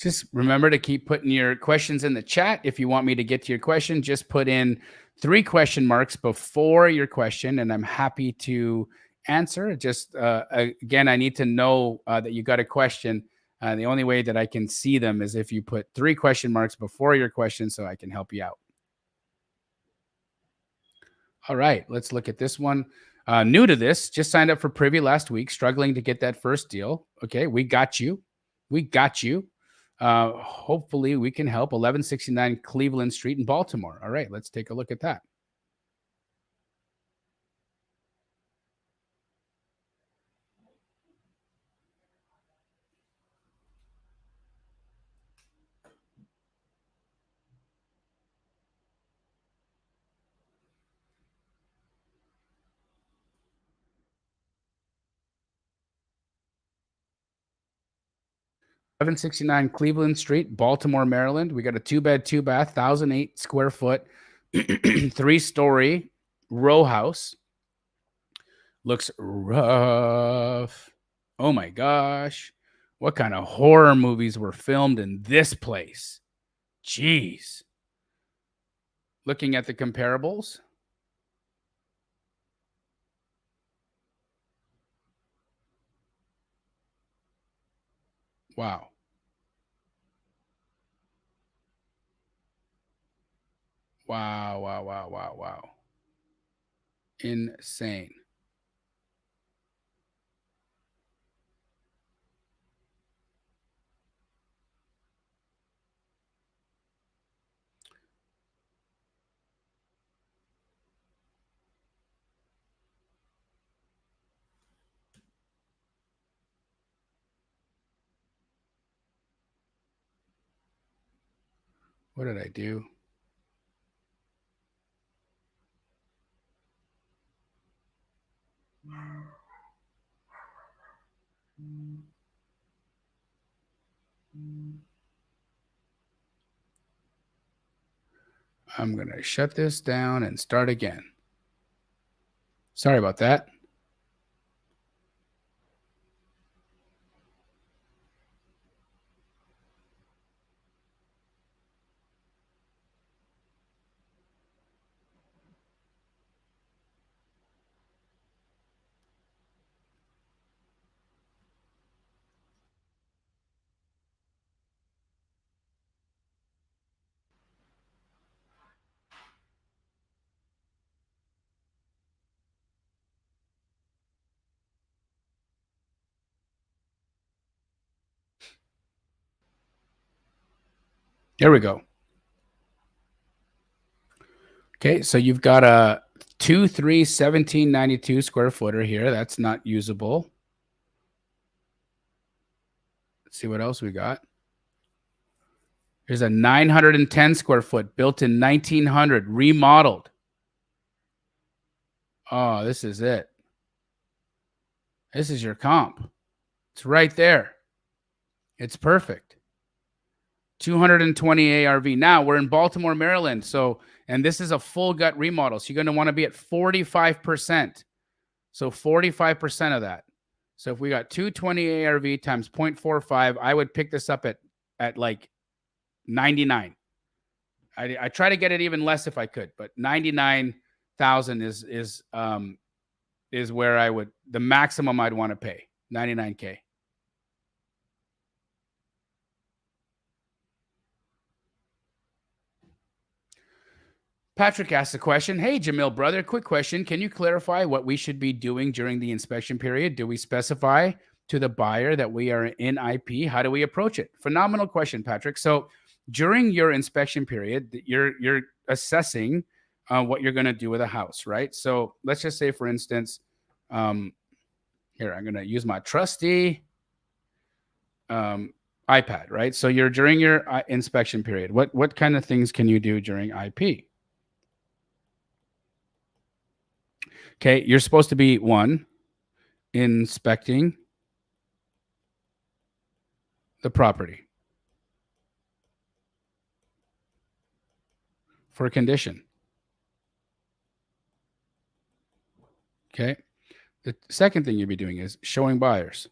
Just remember to keep putting your questions in the chat. If you want me to get to your question, just put in 3 question marks before your question, and I'm happy to answer. Just again, I need to know that you got a question. The only way that I can see them is if you put 3 question marks before your question so I can help you out. All right, let's look at this one. New to this, just signed up for Privy last week, struggling to get that first deal. Okay, we got you. We got you. Hopefully we can help. 1169 Cleveland Street in Baltimore. All right, let's take a look at that. $1169 Cleveland Street, Baltimore, Maryland. We got a 2-bed, 2-bath, 1,008 square foot, 3-story row house. Looks rough. Oh my gosh. What kind of horror movies were filmed in this place? Jeez. Looking at the comparables. Wow. Wow, wow, wow, wow, wow. Insane. What did I do? I'm going to shut this down and start again. Sorry about that. There we go. Okay, so you've got a 1792 square footer here. That's not usable. Let's see what else we got. Here's a 910 square foot, built in 1900, remodeled. Oh, this is it. This is your comp. It's right there. It's perfect. 220 ARV. Now we're in Baltimore, Maryland. So, and this is a full gut remodel. So you're going to want to be at 45%. So 45% of that. So if we got 220 ARV times 0.45, I would pick this up at like 99. I try to get it even less if I could, but 99,000 is where I would, the maximum I'd want to pay, 99K. Patrick asked a question. Hey, Jamil, brother, quick question. Can you clarify what we should be doing during the inspection period? Do we specify to the buyer that we are in IP? How do we approach it? Phenomenal question, Patrick. So during your inspection period, you're assessing what you're going to do with a house, right? So let's just say, for instance, here, I'm going to use my trusty iPad, right? So you're during your inspection period. What kind of things can you do during IP? Okay, you're supposed to be, 1, inspecting the property for condition. Okay. The second thing you'll be doing is showing buyers.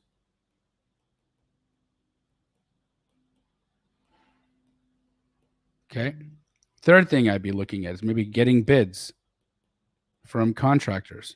Okay. Third thing I'd be looking at is maybe getting bids from contractors.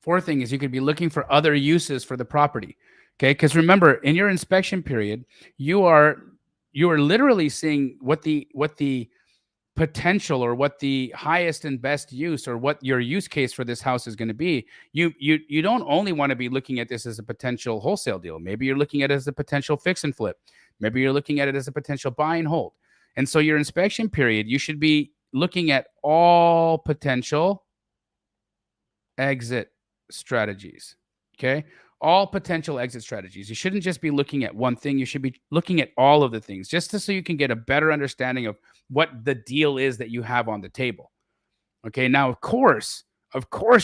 Fourth thing is you could be looking for other uses for the property. Okay, because remember, in your inspection period, you are literally seeing what the potential or what the highest and best use or what your use case for this house is going to be. You don't only want to be looking at this as a potential wholesale deal. Maybe you're looking at it as a potential fix and flip. Maybe you're looking at it as a potential buy and hold. And so your inspection period, you should be looking at all potential exit strategies. Okay. All potential exit strategies. You shouldn't just be looking at one thing. You should be looking at all of the things just so you can get a better understanding of what the deal is that you have on the table. Okay. Now, of course,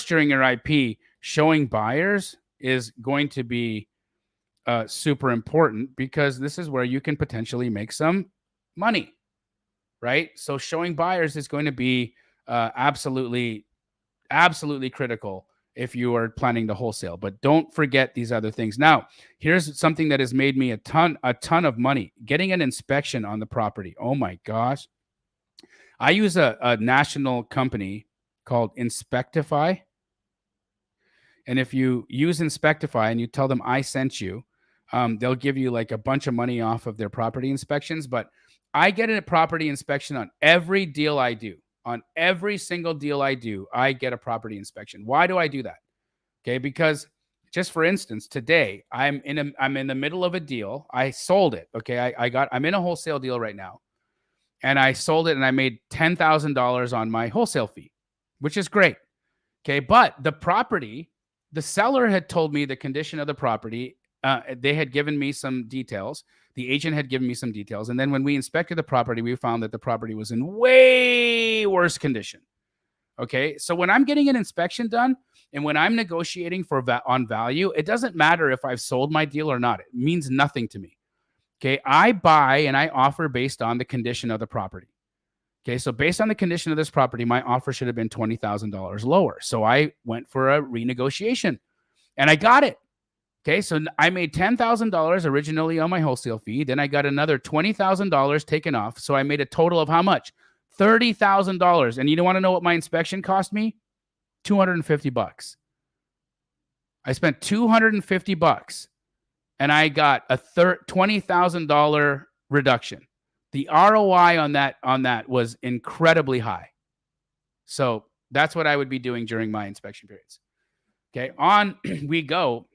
during your IP, showing buyers is going to be super important because this is where you can potentially make some money, right? So showing buyers is going to be absolutely critical if you are planning to wholesale, but don't forget these other things. Now, here's something that has made me a ton of money. Getting an inspection on the property. Oh my gosh. I use a national company called Inspectify. And if you use Inspectify and you tell them I sent you, they'll give you like a bunch of money off of their property inspections. But I get a property inspection on every deal I do. On every single deal I do, I get a property inspection. Why do I do that? Okay, because just for instance, today I'm in the middle of a deal. I sold it. Okay, I'm in a wholesale deal right now, and I sold it, and I made $10,000 on my wholesale fee, which is great. Okay, but the seller had told me the condition of the property. They had given me some details. The agent had given me some details. And then when we inspected the property, we found that the property was in way worse condition. Okay. So when I'm getting an inspection done and when I'm negotiating on value, it doesn't matter if I've sold my deal or not. It means nothing to me. Okay. I buy and I offer based on the condition of the property. Okay. So based on the condition of this property, my offer should have been $20,000 lower. So I went for a renegotiation and I got it. Okay, so I made $10,000 originally on my wholesale fee. Then I got another $20,000 taken off. So I made a total of how much? $30,000. And you want to know what my inspection cost me? $250. I spent $250 and I got a $20,000 reduction. The ROI on that was incredibly high. So that's what I would be doing during my inspection periods. Okay, on we go.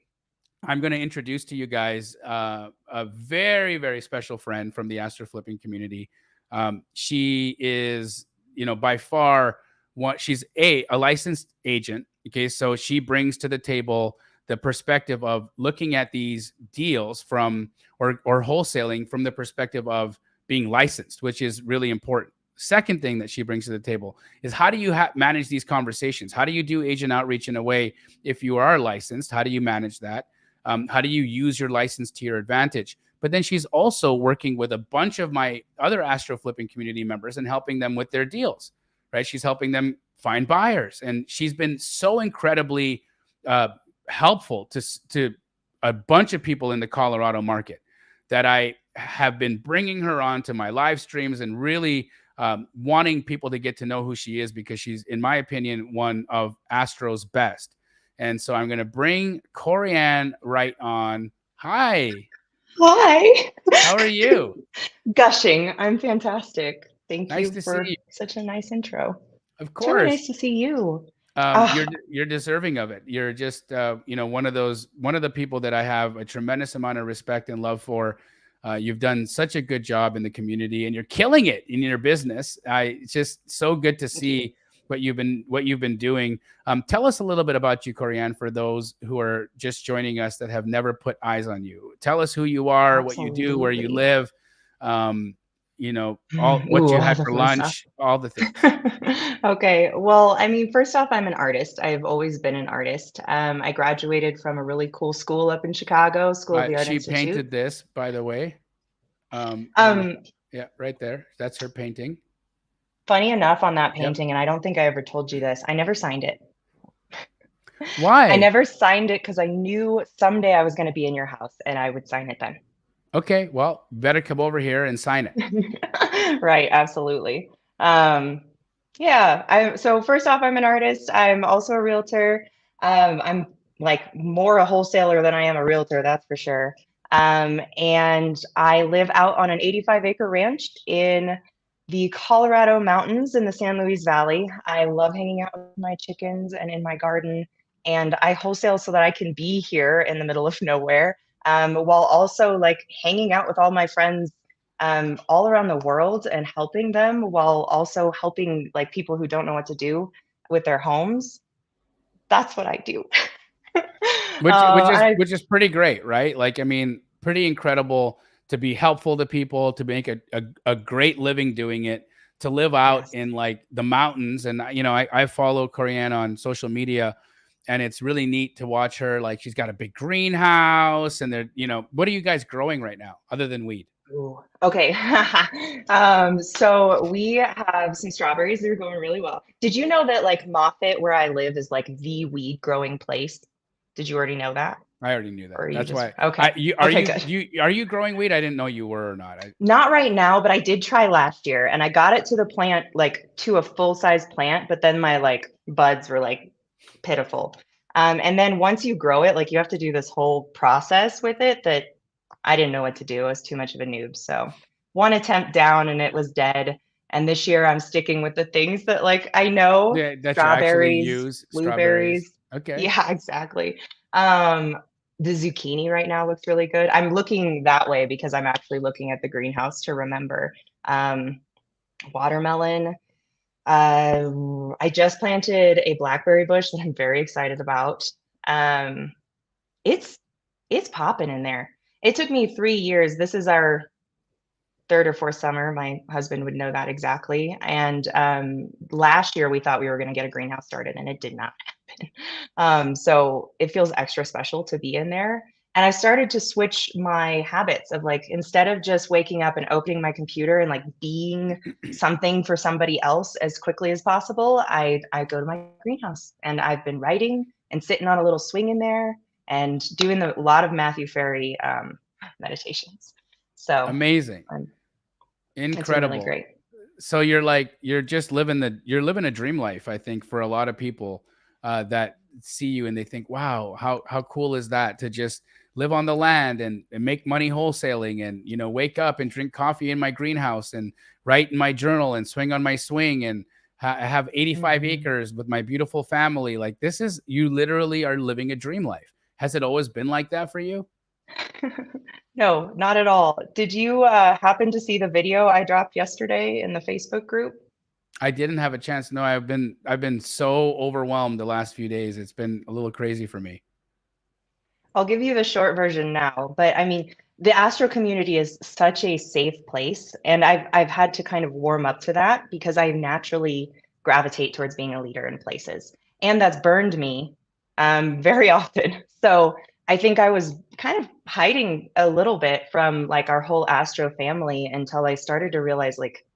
I'm going to introduce to you guys a very, very special friend from the Astro Flipping community. She is, by far she's a licensed agent. Okay. So she brings to the table the perspective of looking at these deals from, or wholesaling from the perspective of being licensed, which is really important. Second thing that she brings to the table is how do you manage these conversations? How do you do agent outreach in a way if you are licensed? How do you manage that? How do you use your license to your advantage? But then she's also working with a bunch of my other Astro Flipping community members and helping them with their deals, right? She's helping them find buyers. And she's been so incredibly helpful to a bunch of people in the Colorado market that I have been bringing her on to my live streams and really wanting people to get to know who she is because she's, in my opinion, one of Astro's best. And so I'm going to bring Corianne right on. Hi. Hi. How are you? Gushing. I'm fantastic. Thank Nice you to for see you. such a nice intro. Of It's really course. nice to see you. You're deserving of it. You're just one of the people that I have a tremendous amount of respect and love for. You've done such a good job in the community and you're killing it in your business. It's just so good to see what you've been doing. Tell us a little bit about you, Corianne, for those who are just joining us that have never put eyes on you. Tell us who you are, Absolutely. what you do, where you live, all what Ooh, you all had the for fun lunch, all the things. Okay. Well, I mean, first off, I'm an artist. I've always been an artist. I graduated from a really cool school up in Chicago, School of the Art She Institute. painted this, by the way. Yeah, right there. That's her painting. Funny enough on that painting, and I don't think I ever told you this, I never signed it. Why? I never signed it because I knew someday I was going to be in your house and I would sign it then. Okay, well, better come over here and sign it. Right, absolutely. So first off, I'm an artist. I'm also a realtor. I'm like more a wholesaler than I am a realtor, that's for sure. And I live out on an 85-acre ranch in the Colorado mountains in the San Luis Valley. I love hanging out with my chickens and in my garden. And I wholesale so that I can be here in the middle of nowhere, while also like hanging out with all my friends all around the world and helping them, while also helping like people who don't know what to do with their homes. That's what I do. Which is pretty great, right? Like, I mean, pretty incredible to be helpful to people, to make a great living doing it, to live out Yes. in like the mountains. And you know, I follow Corianne on social media, and it's really neat to watch her. Like, she's got a big greenhouse, and they're, you know, what are you guys growing right now other than weed? Ooh, okay. So we have some strawberries that are going really well. Did you know that like Moffett, where I live, is like the weed growing place? Did you already know that? I already knew that. Or are you That's just why. okay? Okay, good. Are you growing weed? I didn't know you were or not. Not right now, but I did try last year and I got it to the plant, like to a full-size plant, but then my like buds were like pitiful. And then once you grow it, like you have to do this whole process with it that I didn't know what to do. I was too much of a noob. So one attempt down and it was dead. And this year I'm sticking with the things that like I know, Yeah, that you actually strawberries, use. Strawberries. blueberries. Okay. Yeah, exactly. Um, the zucchini right now looks really good. I'm looking that way because I'm actually looking at the greenhouse to remember. Um, Watermelon. I just planted a blackberry bush that I'm very excited about. Um, it's it's popping in there. It took me 3 years. This is our third or fourth summer. My husband would know that exactly. And last year we thought we were going to get a greenhouse started, and it did not happen. So it feels extra special to be in there. And I started to switch my habits of like, instead of just waking up and opening my computer and like being something for somebody else as quickly as possible, I go to my greenhouse and I've been writing and sitting on a little swing in there and doing a lot of Matthew Ferry meditations. So Amazing. it's been really Incredible. great. So you're just living a dream life, I think, for a lot of people that see you and they think, wow, how cool is that to just live on the land and make money wholesaling, and you know, wake up and drink coffee in my greenhouse and write in my journal and swing on my swing and have 85 acres with my beautiful family. Like, this is, you literally are living a dream life. Has it always been like that for you? No, not at all. Did you happen to see the video I dropped yesterday in the Facebook group? I didn't have a chance. No, I've been so overwhelmed the last few days. It's been a little crazy for me. I'll give you the short version now, but I mean, the Astro community is such a safe place, and I've had to kind of warm up to that because I naturally gravitate towards being a leader in places, and that's burned me very often. So I think I was kind of hiding a little bit from like our whole Astro family until I started to realize like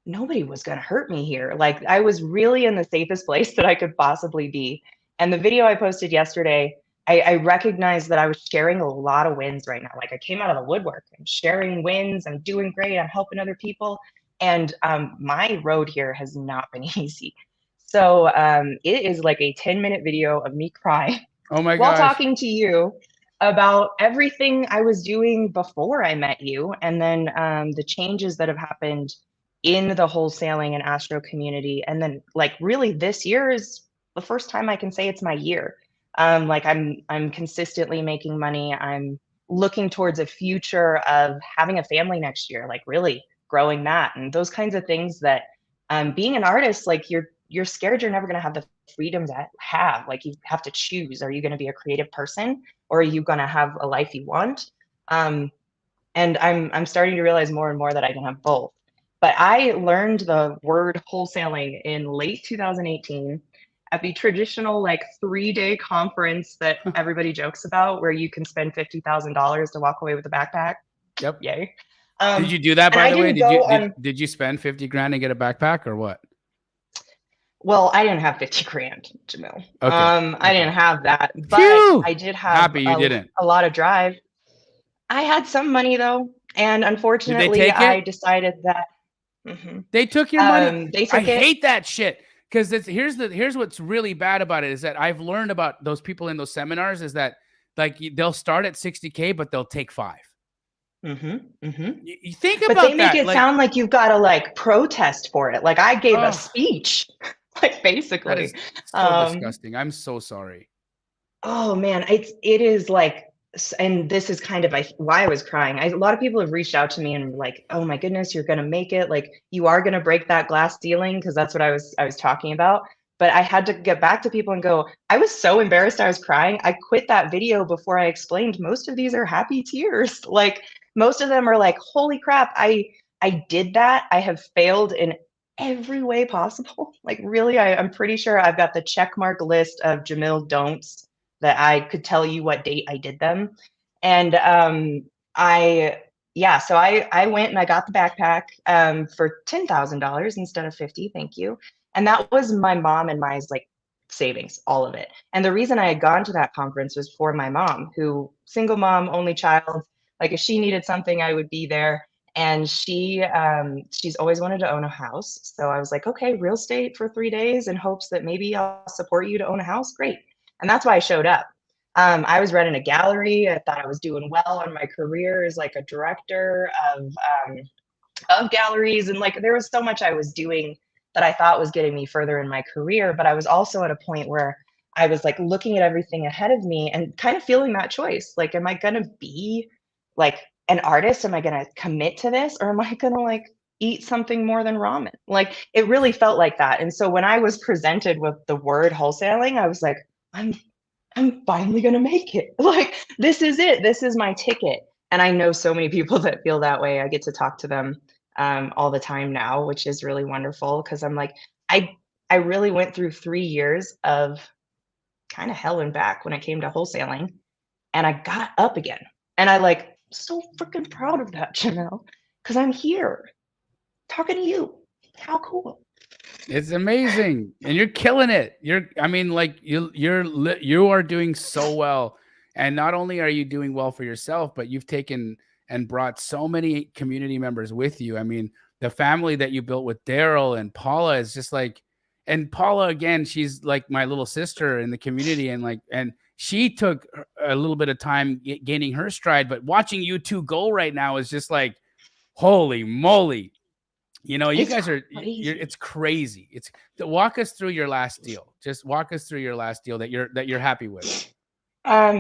nobody was going to hurt me here. Like I was really in the safest place that I could possibly be. And the video I posted yesterday, I recognized that I was sharing a lot of wins right now. Like I came out of the woodwork. I'm sharing wins. I'm doing great. I'm helping other people. And my road here has not been easy. So it is like a 10-minute video of me crying Oh my while gosh. talking to you about everything I was doing before I met you. And then the changes that have happened in the wholesaling and Astro community. And then like really this year is the first time I can say it's my year. Like I'm consistently making money. I'm looking towards a future of having a family next year, like really growing that and those kinds of things that being an artist, like you're scared you're never going to have the freedom to have. Like you have to choose, are you going to be a creative person or are you going to have a life you want? And I'm starting to realize more and more that I can have both. But I learned the word wholesaling in late 2018 at the traditional like 3-day conference that everybody jokes about, where you can spend $50,000 to walk away with a backpack. Yep. Yay. Did you do that, and by I the way? didn't Did you spend 50 grand and get a backpack or what? Well, I didn't have 50 grand, Jamil. Okay. I didn't have that, but Phew! I did have Happy you didn't. a lot of drive. I had some money though, and unfortunately, take I it? decided that Mhm. They took your money. They I took it. hate that shit because here's what's really bad about it is that I've learned about those people in those seminars is that like they'll start at 60K, but they'll take 5. You think But about they make that, it like, sound like you've got to like protest for it. Like I gave a speech, like that basically. is so disgusting. I'm so sorry. Oh man, it is like, and this is kind of why I was crying. A lot of people have reached out to me and like, oh my goodness, you're gonna make it. Like you are gonna break that glass ceiling, because that's what I was talking about. But I had to get back to people and go, I was so embarrassed, I was crying. I quit that video before I explained most of these are happy tears. Like most of them are like, holy crap, I did that. I have failed in every way possible. Like really, I'm pretty sure I've got the check mark list of Jamil don'ts that I could tell you what date I did them. And so I went and I got the backpack for $10,000 instead of 50. Thank you. And that was my mom and my like savings, all of it. And the reason I had gone to that conference was for my mom, who single mom, only child. Like if she needed something, I would be there. And she's always wanted to own a house. So I was like, okay, real estate for 3 days in hopes that maybe I'll support you to own a house. Great. And that's why I showed up. I was running a gallery. I thought I was doing well in my career as like a director of galleries. And like, there was so much I was doing that I thought was getting me further in my career. But I was also at a point where I was like looking at everything ahead of me and kind of feeling that choice. Like, am I going to be like an artist? Am I going to commit to this? Or am I going to like eat something more than ramen? Like, it really felt like that. And so when I was presented with the word wholesaling, I was like, I'm finally going to make it. Like, this is it. This is my ticket. And I know so many people that feel that way. I get to talk to them all the time now, which is really wonderful, because I'm like, I really went through 3 years of kind of hell and back when it came to wholesaling, and I got up again. And I like so freaking proud of that, Janelle, because I'm here talking to you. How cool. It's amazing, and you're killing it. I mean, like you are doing so well, and not only are you doing well for yourself, but you've taken and brought so many community members with you. I mean, the family that you built with Daryl and Paula is just like, and Paula again, she's like my little sister in the community, and she took a little bit of time gaining her stride, but watching you two go right now is just like, holy moly. You know, you guys are, it's crazy. Walk us through your last deal. Just walk us through your last deal that you're happy with.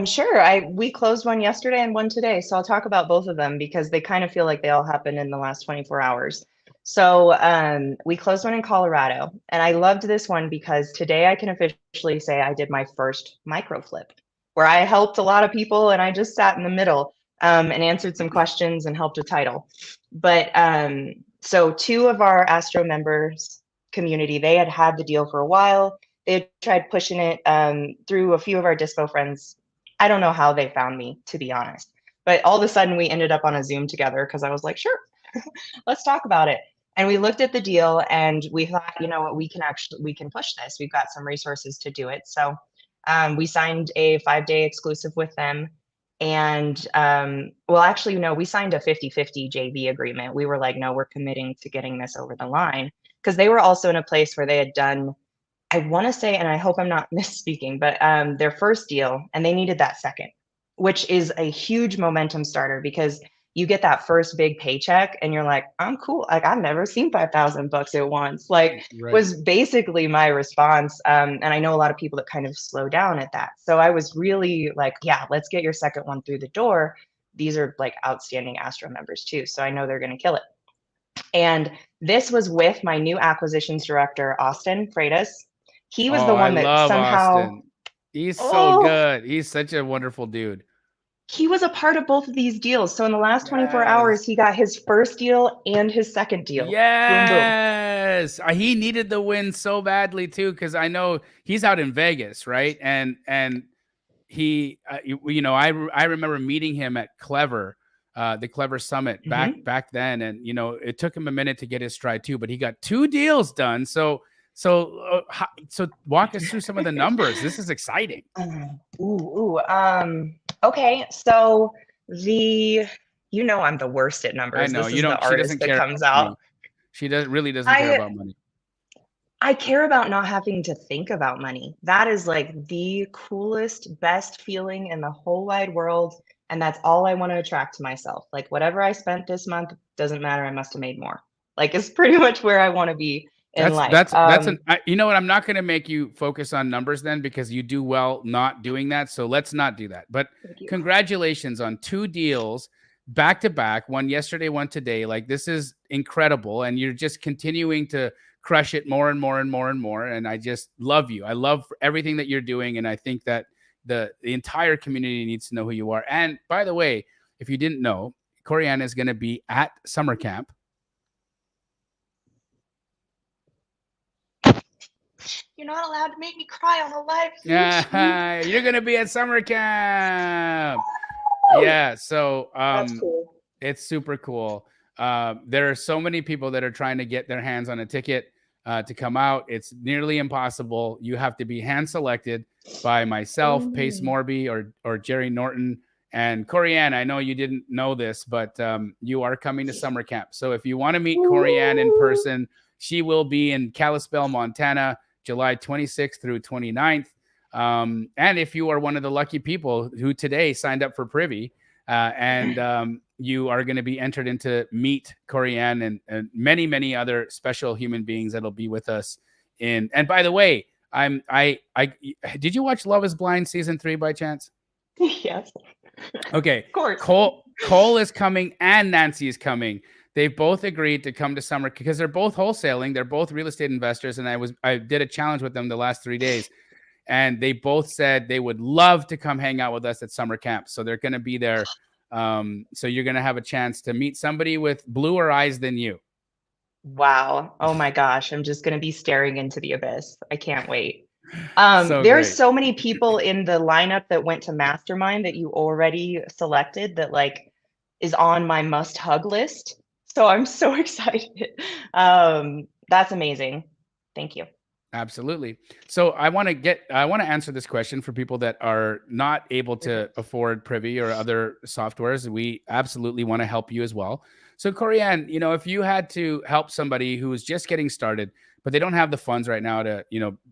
Sure. We closed one yesterday and one today. So I'll talk about both of them because they kind of feel like they all happened in the last 24 hours. So we closed one in Colorado, and I loved this one because today I can officially say I did my first micro flip, where I helped a lot of people and I just sat in the middle and answered some questions and helped a title. But so 2 of our Astro members community, they had the deal for a while. They had tried pushing it through a few of our dispo friends. I don't know how they found me, to be honest. But all of a sudden we ended up on a Zoom together because I was like, sure, let's talk about it. And we looked at the deal and we thought, you know what, we can push this. We've got some resources to do it. So we signed a 5-day exclusive with them. And well, actually, no, we signed a 50-50 JV agreement. We were like, no, we're committing to getting this over the line, because they were also in a place where they had done, I want to say, and I hope I'm not misspeaking, but their first deal, and they needed that second, which is a huge momentum starter, because you get that first big paycheck and you're like, I'm cool. Like, I've never seen $5,000 at once. Like, Right. Was basically my response. And I know a lot of people that kind of slow down at that. So I was really like, yeah, let's get your second one through the door. These are like outstanding Astro members too. So I know they're going to kill it. And this was with my new acquisitions director, Austin Freitas. He was the one that somehow. Austin. He's so good. He's such a wonderful dude. He was a part of both of these deals. So in the last 24 hours, he got his first deal and his second deal. Yes. Boom, boom. He needed the win so badly too, because I know he's out in Vegas, right? And he, you know, I remember meeting him at Clever, the Clever Summit back then, and you know, it took him a minute to get his stride too, but he got 2 deals done. So walk us through some of the numbers. This is exciting. Okay, so you know I'm the worst at numbers. I know this you is don't. The She artist doesn't that care. comes out. She really doesn't care about money. I care about not having to think about money. That is like the coolest, best feeling in the whole wide world. And that's all I want to attract to myself. Like whatever I spent this month doesn't matter. I must have made more. Like it's pretty much where I want to be in life. You know what? I'm not going to make you focus on numbers then, because you do well not doing that. So let's not do that. But congratulations on 2 deals back to back, one yesterday, one today. Like this is incredible. And you're just continuing to crush it more and more and more and more. And I just love you. I love everything that you're doing. And I think that the entire community needs to know who you are. And by the way, if you didn't know, Corianne is going to be at summer camp. You're not allowed to make me cry on a live feed. You're going to be at summer camp. Yeah. So that's cool. It's super cool. There are so many people that are trying to get their hands on a ticket to come out. It's nearly impossible. You have to be hand selected by myself, Pace Morby, or Jerry Norton. And Corianne, I know you didn't know this, but you are coming to summer camp. So if you want to meet Corianne in person, she will be in Kalispell, Montana, July 26th through 29th. And if you are one of the lucky people who today signed up for Privy, you are going to be entered into meet Corianne and many, many other special human beings that'll be with us. And by the way, did you watch Love is Blind season 3 by chance? Yes. Okay. Of course. Cole is coming and Nancy is coming. They've both agreed to come to summer because they're both wholesaling. They're both real estate investors. And I did a challenge with them the last 3 days. And they both said they would love to come hang out with us at summer camp. So they're going to be there. So you're going to have a chance to meet somebody with bluer eyes than you. Wow. Oh my gosh. I'm just going to be staring into the abyss. I can't wait. There's so many people in the lineup that went to Mastermind that you already selected that like is on my must hug list. So I'm so excited. That's amazing. Thank you. Absolutely. So I want to answer this question for people that are not able to afford Privy or other softwares. We absolutely want to help you as well. So Corianne, if you had to help somebody who is just getting started, but they don't have the funds right now to,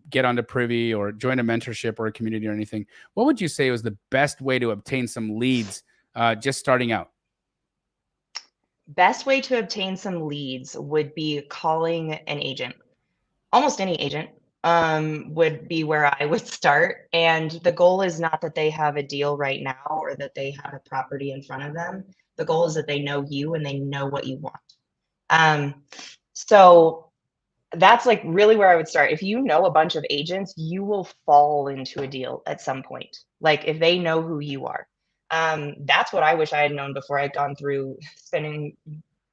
get onto Privy or join a mentorship or a community or anything, what would you say was the best way to obtain some leads just starting out? Best way to obtain some leads would be calling an agent. Almost any agent would be where I would start. And the goal is not that they have a deal right now or that they have a property in front of them. The goal is that they know you and they know what you want. So that's like really where I would start. If you know a bunch of agents, you will fall into a deal at some point. Like if they know who you are. That's what I wish I had known before I'd gone through spending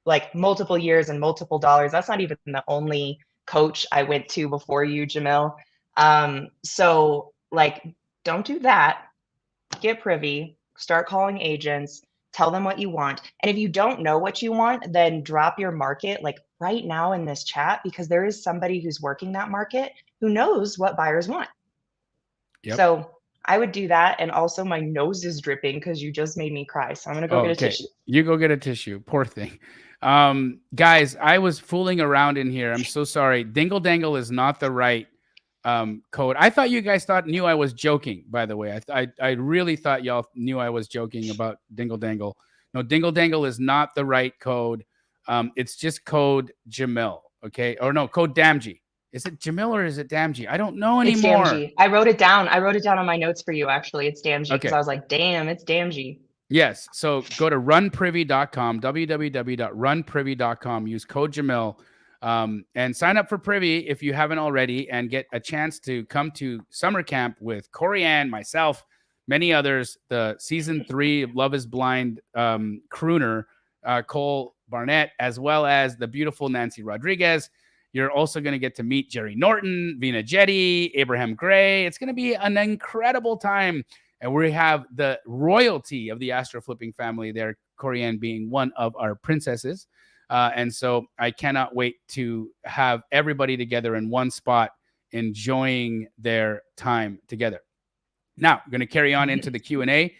like multiple years and multiple dollars. That's not even the only coach I went to before you, Jamil. So like, don't do that. Get Privy, start calling agents, tell them what you want. And if you don't know what you want, then drop your market like right now in this chat, because there is somebody who's working that market who knows what buyers want. Yep. So I would do that. And also my nose is dripping because you just made me cry. So I'm going to go get a tissue. You go get a tissue. Poor thing. Guys, I was fooling around in here. I'm so sorry. Dingle Dangle is not the right code. I thought you guys knew I was joking, by the way. I really thought y'all knew I was joking about Dingle Dangle. No, Dingle Dangle is not the right code. It's just code Jamil. Okay. Or no, code Damji. Is it Jamil or is it Damji? I don't know anymore. It's Damji. I wrote it down on my notes for you, actually. It's Damji because I was like, damn, it's Damji. Yes. So go to runprivy.com, www.runprivy.com. Use code Jamil and sign up for Privy if you haven't already and get a chance to come to summer camp with Corianne, myself, many others, the season 3 of Love is Blind crooner, Cole Barnett, as well as the beautiful Nancy Rodriguez. You're also going to get to meet Jerry Norton, Vina Jetty, Abraham Gray. It's going to be an incredible time. And we have the royalty of the Astro Flipping family there, Corianne being one of our princesses. And so I cannot wait to have everybody together in one spot, enjoying their time together. Now, I'm going to carry on into the Q&A.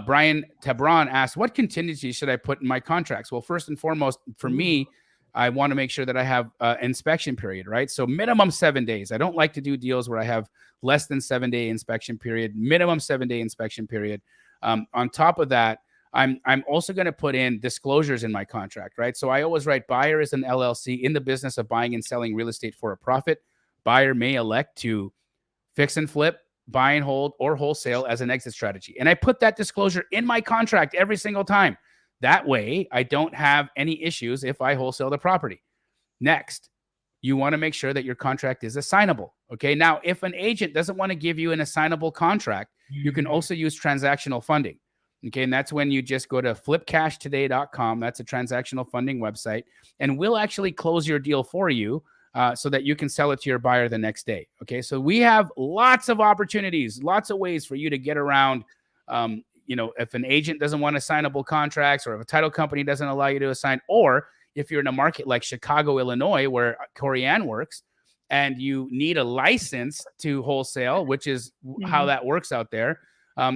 Brian Tabron asked, what contingencies should I put in my contracts? Well, first and foremost, for me, I want to make sure that I have inspection period, right? So minimum 7 days. I don't like to do deals where I have less than 7 day inspection period, minimum 7 day inspection period. On top of that, I'm also going to put in disclosures in my contract, right? So I always write buyer is an LLC in the business of buying and selling real estate for a profit. Buyer may elect to fix and flip, buy and hold, or wholesale as an exit strategy. And I put that disclosure in my contract every single time. That way, I don't have any issues if I wholesale the property. Next, you want to make sure that your contract is assignable. Okay. Now, if an agent doesn't want to give you an assignable contract, you can also use transactional funding. Okay. And that's when you just go to flipcashtoday.com. That's a transactional funding website. And we'll actually close your deal for you so that you can sell it to your buyer the next day. Okay. So we have lots of opportunities, lots of ways for you to get around. If an agent doesn't want assignable contracts, or if a title company doesn't allow you to assign, or if you're in a market like Chicago, Illinois, where Corianne works, and you need a license to wholesale, which is how that works out there,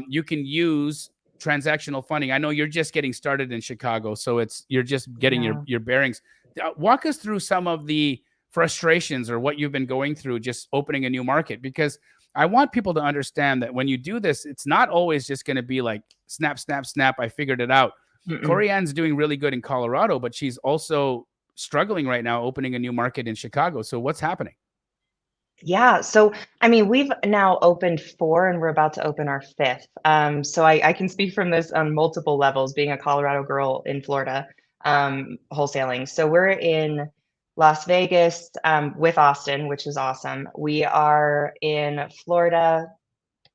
you can use transactional funding. I know you're just getting started in Chicago, so you're just getting your bearings. Walk us through some of the frustrations or what you've been going through just opening a new market, because I want people to understand that when you do this, it's not always just going to be like snap, snap, snap, I figured it out. Corianne's doing really good in Colorado, but she's also struggling right now opening a new market in Chicago. So what's happening? Yeah. So, I mean, we've now opened 4 and we're about to open our 5th. So I can speak from this on multiple levels, being a Colorado girl in Florida, wholesaling. So we're in Las Vegas with Austin, which is awesome. We are in Florida,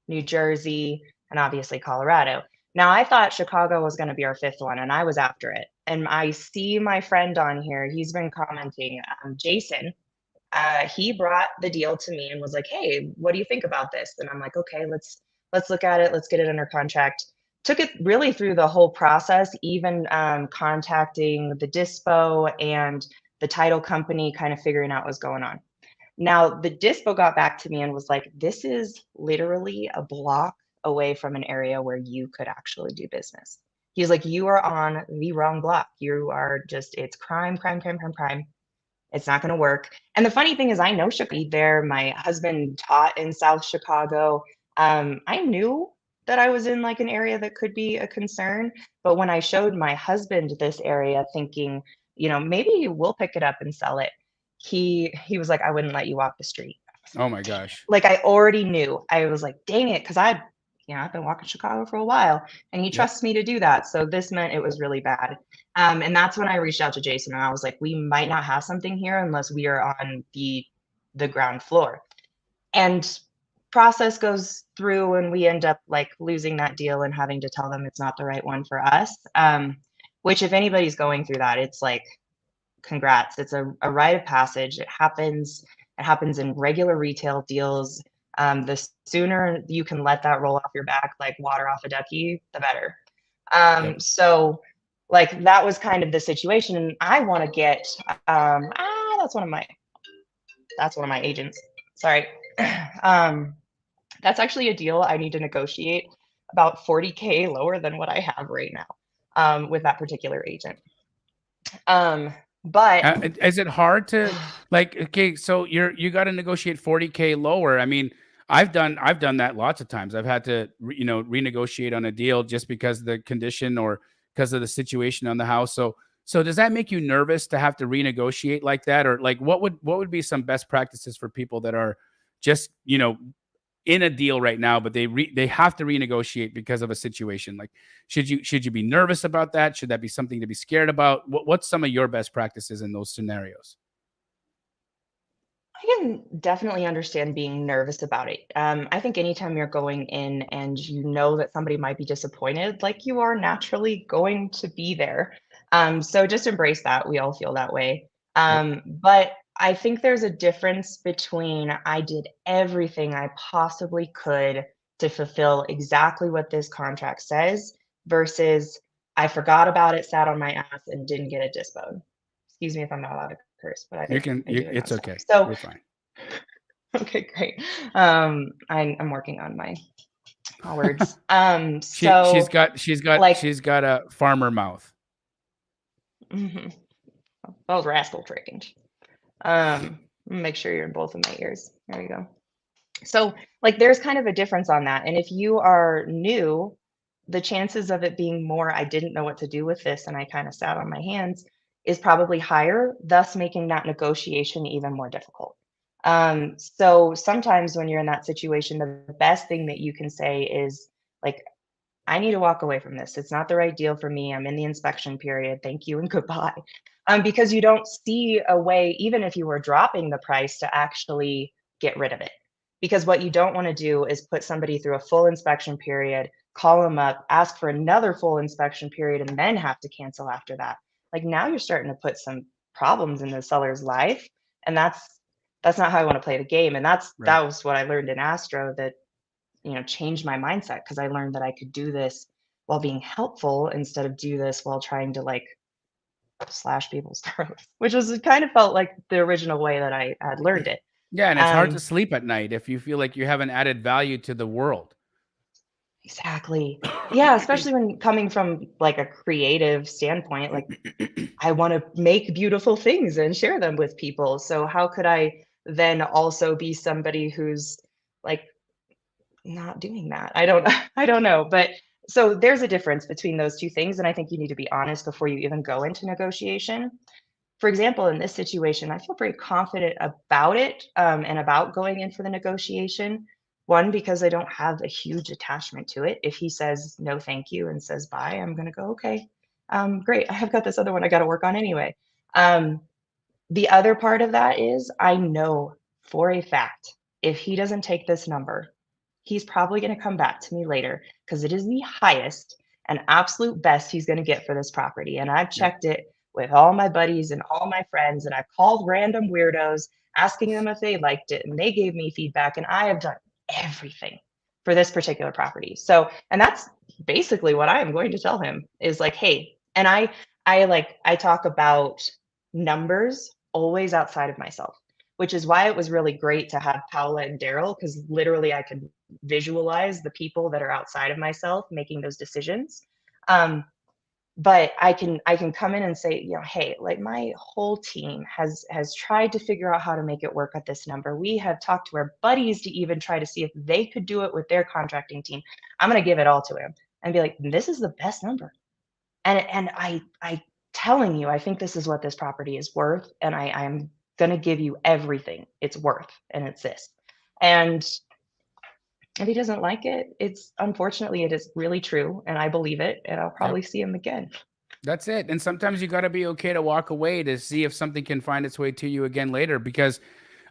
New Jersey, and obviously Colorado. Now, I thought Chicago was going to be our 5th one, and I was after it. And I see my friend on here. He's been commenting, Jason. He brought the deal to me and was like, "Hey, what do you think about this?" And I'm like, "Okay, let's look at it. Let's get it under contract." Took it really through the whole process, even contacting the dispo and the title company, kind of figuring out what's going on. Now, the dispo got back to me and was like, "This is literally a block away from an area where you could actually do business." He's like, "You are on the wrong block. You are it's crime, crime, crime, crime, crime. It's not going to work." And the funny thing is, I know Chicago there. My husband taught in South Chicago. I knew that I was in like an area that could be a concern. But when I showed my husband this area, thinking, maybe we'll pick it up and sell it, he was like, "I wouldn't let you walk the street." Oh my gosh. Like, I already knew. I was like, dang it, because I've been walking Chicago for a while, and he trusts me to do that. So this meant it was really bad. And that's when I reached out to Jason, and I was like, we might not have something here unless we are on the ground floor. And process goes through, and we end up like losing that deal and having to tell them it's not the right one for us. Which, if anybody's going through that, it's like, congrats. It's a rite of passage. It happens in regular retail deals. The sooner you can let that roll off your back like water off a ducky, the better. So like that was kind of the situation. And I want to get that's one of my agents. Sorry. That's actually a deal I need to negotiate about $40K lower than what I have right now with that particular agent. But is it hard to like, okay, so you got to negotiate 40K lower. I mean, I've done that lots of times. I've had to, renegotiate on a deal just because of the condition or because of the situation on the house. So does that make you nervous to have to renegotiate like that? Or like, what would be some best practices for people that are just, in a deal right now, but they have to renegotiate because of a situation? Like, should you be nervous about that? Should that be something to be scared about? What's some of your best practices in those scenarios? I can definitely understand being nervous about it. I think anytime you're going in and you know that somebody might be disappointed, like, you are naturally going to be there. So just embrace that. We all feel that way. But I think there's a difference between I did everything I possibly could to fulfill exactly what this contract says versus I forgot about it, sat on my ass, and didn't get it dispoed. Excuse me if I'm not allowed to curse, but it's okay. So you're fine. Okay, great. I'm working on my words. She's got a farmer mouth. Mhm. Well, rascal trained. Make sure you're in both of my ears. There you go. So, like, there's kind of a difference on that. And if you are new, the chances of it being more, I didn't know what to do with this and I kind of sat on my hands, is probably higher, thus making that negotiation even more difficult. So sometimes when you're in that situation, the best thing that you can say is like, I need to walk away from this. It's not the right deal for me. I'm in the inspection period. Thank you and goodbye. Because you don't see a way, even if you were dropping the price, to actually get rid of it. Because what you don't want to do is put somebody through a full inspection period, call them up, ask for another full inspection period, and then have to cancel after that. Like now you're starting to put some problems in the seller's life, and that's not how I want to play the game. And that was what I learned in Astro, that changed my mindset, because I learned that I could do this while being helpful instead of do this while trying to like slash people's throats, which was kind of felt like the original way that I had learned it. Yeah, and it's hard to sleep at night if you feel like you haven't added value to the world. Exactly. Yeah, especially when coming from like a creative standpoint, like I want to make beautiful things and share them with people. So how could I then also be somebody who's like not doing that? I don't know. But so there's a difference between those two things. And I think you need to be honest before you even go into negotiation. For example, in this situation, I feel very confident about it, and about going in for the negotiation. One, because I don't have a huge attachment to it. If he says no, thank you, and says bye, I'm going to go, okay, great. I have got this other one I got to work on anyway. The other part of that is I know for a fact, if he doesn't take this number, he's probably going to come back to me later, because it is the highest and absolute best he's going to get for this property. And I've checked it with all my buddies and all my friends, and I've called random weirdos asking them if they liked it, and they gave me feedback, and I have done everything for this particular property. So, and that's basically what I am going to tell him is like, hey, and I talk about numbers always outside of myself, which is why it was really great to have Paula and Daryl, because literally I could visualize the people that are outside of myself making those decisions. But I can come in and say, hey, like my whole team has tried to figure out how to make it work at this number. We have talked to our buddies to even try to see if they could do it with their contracting team. I'm going to give it all to him and be like, this is the best number. And I telling you, I think this is what this property is worth. And I'm going to give you everything it's worth. And it's this. And if he doesn't like it, unfortunately, it is really true. And I believe it. And I'll probably see him again. That's it. And sometimes you got to be okay to walk away to see if something can find its way to you again later. Because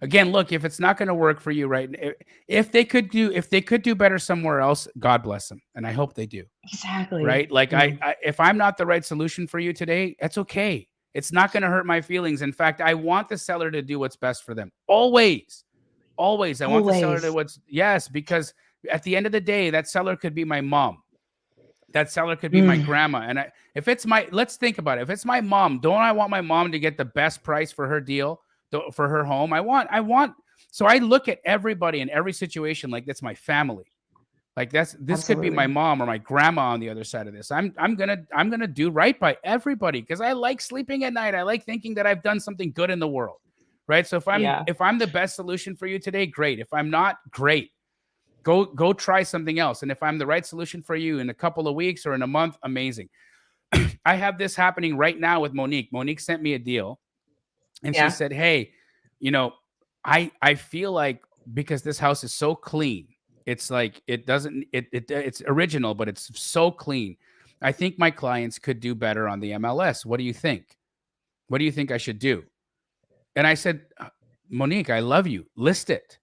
again, look, if it's not going to work for you, right? If they could do better somewhere else, God bless them. And I hope they do. Exactly. Right. Like if I'm not the right solution for you today, that's okay. It's not going to hurt my feelings. In fact, I want the seller to do what's best for them. Always. I want the seller to because at the end of the day, that seller could be my mom. That seller could be my grandma. And let's think about it. If it's my mom, don't I want my mom to get the best price for her deal, for her home? So I look at everybody in every situation like that's my family. Like this could be my mom or my grandma on the other side of this. I'm gonna do right by everybody because I like sleeping at night. I like thinking that I've done something good in the world. Right. So if I'm the best solution for you today, great. If I'm not, great. Go try something else. And if I'm the right solution for you in a couple of weeks or in a month, amazing. I have this happening right now with Monique. Monique sent me a deal and she said, hey, I feel like because this house is so clean, it's like it's original, but it's so clean. I think my clients could do better on the MLS. What do you think? What do you think I should do? And I said, Monique, I love you. List it.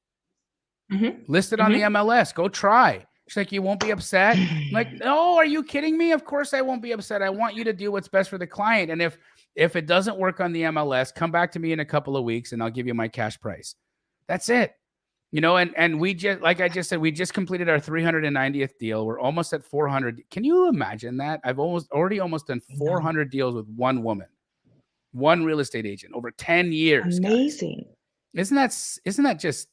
List it on the MLS. Go try. She's like, you won't be upset? I'm like, no, are you kidding me? Of course I won't be upset. I want you to do what's best for the client. And if it doesn't work on the MLS, come back to me in a couple of weeks and I'll give you my cash price. That's it. And we just, like I just said, we just completed our 390th deal. We're almost at 400. Can you imagine that? I've already done 400 deals with one woman. One real estate agent over 10 years. Amazing. Guys. Isn't that just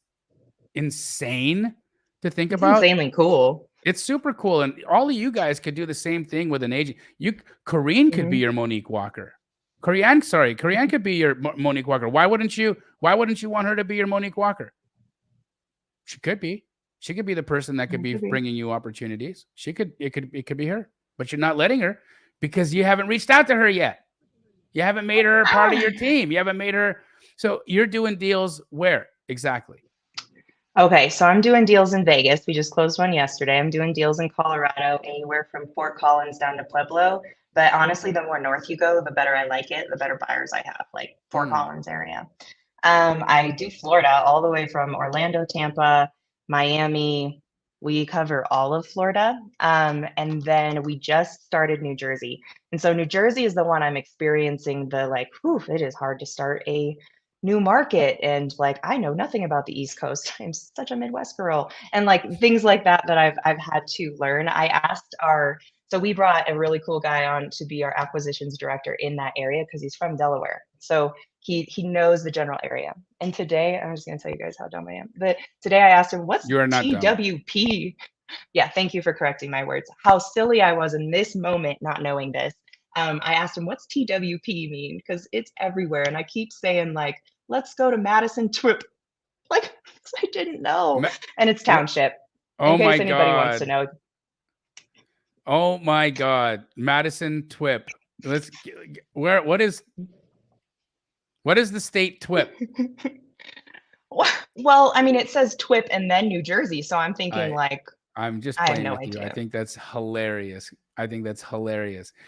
insane to think about? Insanely cool. It's super cool. And all of you guys could do the same thing with an agent. Corrine could be your Monique Walker. Corianne could be your Monique Walker. Why wouldn't you want her to be your Monique Walker? She could be. She could be the person that could be bringing you opportunities. It could be her, but you're not letting her because you haven't reached out to her yet. You haven't made her a part of your team. You haven't made her. So you're doing deals where exactly? Okay, so I'm doing deals in Vegas. We just closed one yesterday. I'm doing deals in Colorado, anywhere from Fort Collins down to Pueblo. But honestly, the more north you go, the better I like it, the better buyers I have, like Fort Collins area. I do Florida all the way from Orlando, Tampa, Miami. We cover all of Florida. And then we just started New Jersey. And so New Jersey is the one I'm experiencing the like, whew, it is hard to start a new market. And like, I know nothing about the East Coast. I'm such a Midwest girl. And like things like that I've had to learn. I asked so we brought a really cool guy on to be our acquisitions director in that area because he's from Delaware. So he knows the general area. And today, I'm just going to tell you guys how dumb I am. But today I asked him, what's You are not TWP? Yeah, thank you for correcting my words. How silly I was in this moment not knowing this. I asked him, what's TWP mean? Because it's everywhere. And I keep saying like, let's go to Madison TWIP. Like, I didn't know. And it's township. In case anybody wants to know. Oh my God. Madison TWIP. What is the state TWIP? Well, I mean, it says TWIP and then New Jersey. So I'm thinking I'm just playing with you. I think that's hilarious.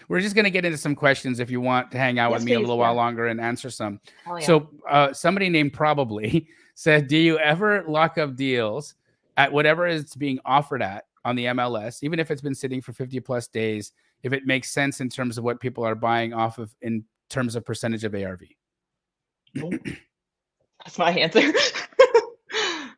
We're just going to get into some questions if you want to hang out with me a little while longer and answer some. Yeah. So somebody named Probably said, do you ever lock up deals at whatever it's being offered at on the MLS, even if it's been sitting for 50 plus days, if it makes sense in terms of what people are buying off of in terms of percentage of ARV? That's my answer.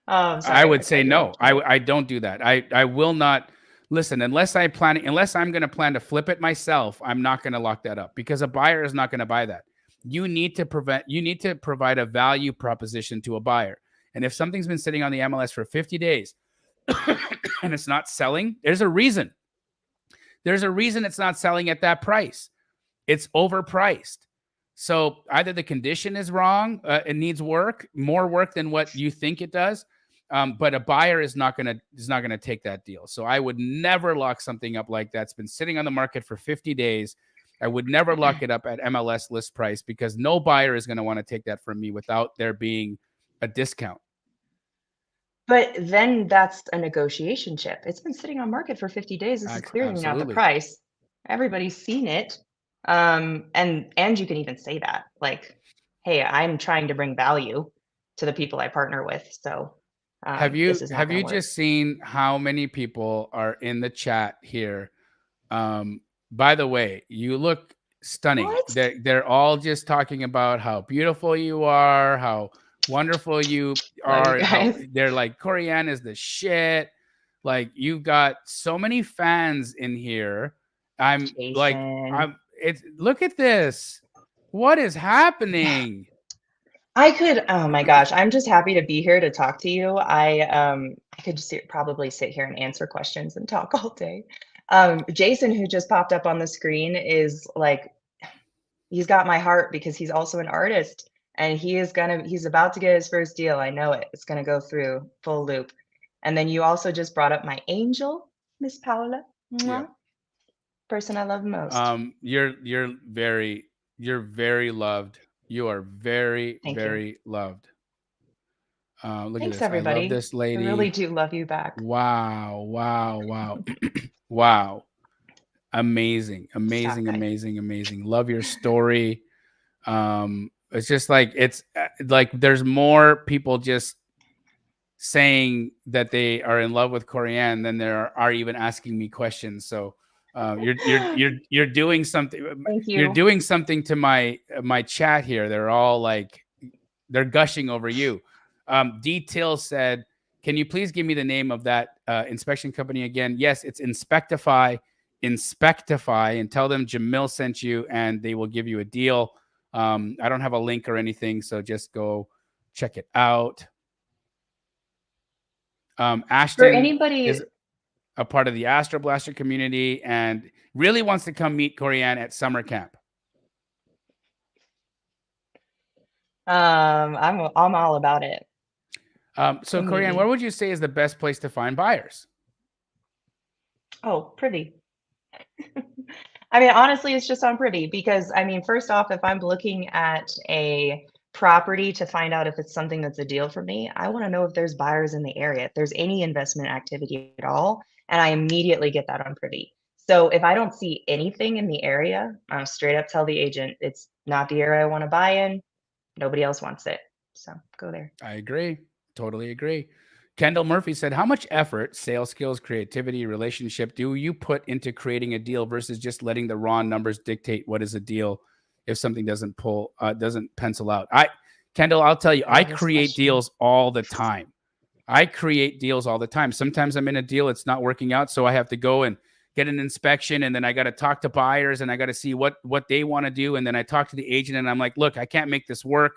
Sorry, I would say no. I don't do that. I will not listen unless I'm going to plan to flip it myself. I'm not going to lock that up because a buyer is not going to buy that. You need to provide a value proposition to a buyer. And if something's been sitting on the MLS for 50 days and it's not selling, there's a reason. There's a reason it's not selling at that price. It's overpriced. So either the condition is wrong, it needs work, more work than what you think it does, but a buyer is not gonna take that deal. So I would never lock something up like that's been sitting on the market for 50 days. I would never lock it up at MLS list price because no buyer is going to want to take that from me without there being a discount. But then that's a negotiation chip. It's been sitting on market for 50 days. This is clearly not the price. Everybody's seen it. And you can even say that like, hey, I'm trying to bring value to the people I partner with. So have you just seen how many people are in the chat here? By the way, you look stunning. They're all just talking about how beautiful you are, how wonderful you are. They're like, Corianne is the shit. Like, you've got so many fans in here. Look at this. What is happening? Oh my gosh, I'm just happy to be here to talk to you. I could just probably sit here and answer questions and talk all day. Jason, who just popped up on the screen, is like, he's got my heart because he's also an artist and he's about to get his first deal. I know it. It's going to go through full loop. And then you also just brought up my angel, Miss Paula. Yeah. Person I love most. You're very loved. You are very, very loved. Look Thanks, at this. everybody. I love this lady. I really do love you back. Wow. Wow. Amazing. Love your story. It's just like, it's like there's more people just saying that they are in love with Corianne than there are even asking me questions. So you're doing something. Thank you. You're doing something to my chat here. They're all like, they're gushing over you. Detail said, can you please give me the name of that inspection company again? Yes, it's Inspectify, and tell them Jamil sent you and they will give you a deal. I don't have a link or anything, so just go check it out. Ashton is a part of the Astro Blaster community and really wants to come meet Corianne at summer camp. I'm all about it. So, Come meet Corianne, me. where would you say is the best place to find buyers? Oh, Privy. I mean, honestly, it's just on Privy because I mean, first off, if I'm looking at a property to find out if it's something that's a deal for me, I want to know if there's buyers in the area, if there's any investment activity at all, and I immediately get that on Privy. So if I don't see anything in the area, I'll straight up tell the agent it's not the area I want to buy in. Nobody else wants it. So go there. I agree. Totally agree. Kendall Murphy said, how much effort, sales skills, creativity, relationship do you put into creating a deal versus just letting the raw numbers dictate what is a deal if something doesn't pencil out? Kendall, I'll tell you, I Love this create question. deals all the time. Sometimes I'm in a deal, it's not working out. So I have to go and get an inspection, and then I got to talk to buyers, and I got to see what they want to do. And then I talk to the agent, and I'm like, look, I can't make this work.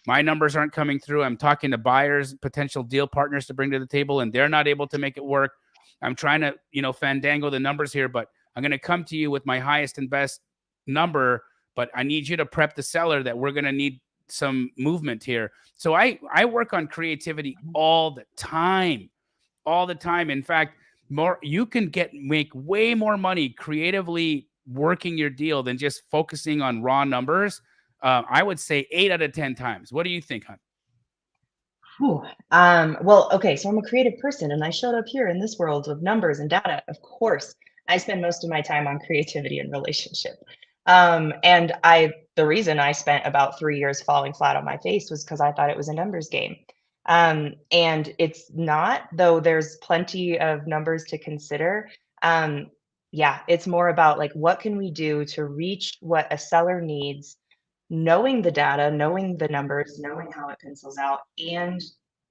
My numbers aren't coming through. I'm talking to buyers, potential deal partners to bring to the table, and they're not able to make it work. I'm trying to, fandangle the numbers here, but I'm going to come to you with my highest and best number, but I need you to prep the seller that we're going to need some movement here. So I work on creativity all the time. In fact, you can make way more money creatively working your deal than just focusing on raw numbers. I would say 8 out of 10 times. What do you think, hon? Whew. Well, okay, so I'm a creative person and I showed up here in this world of numbers and data. Of course, I spend most of my time on creativity and relationship. And the reason I spent about 3 years falling flat on my face was because I thought it was a numbers game. And it's not, though there's plenty of numbers to consider. Yeah, it's more about like, what can we do to reach what a seller needs, knowing the data, knowing the numbers, knowing how it pencils out, and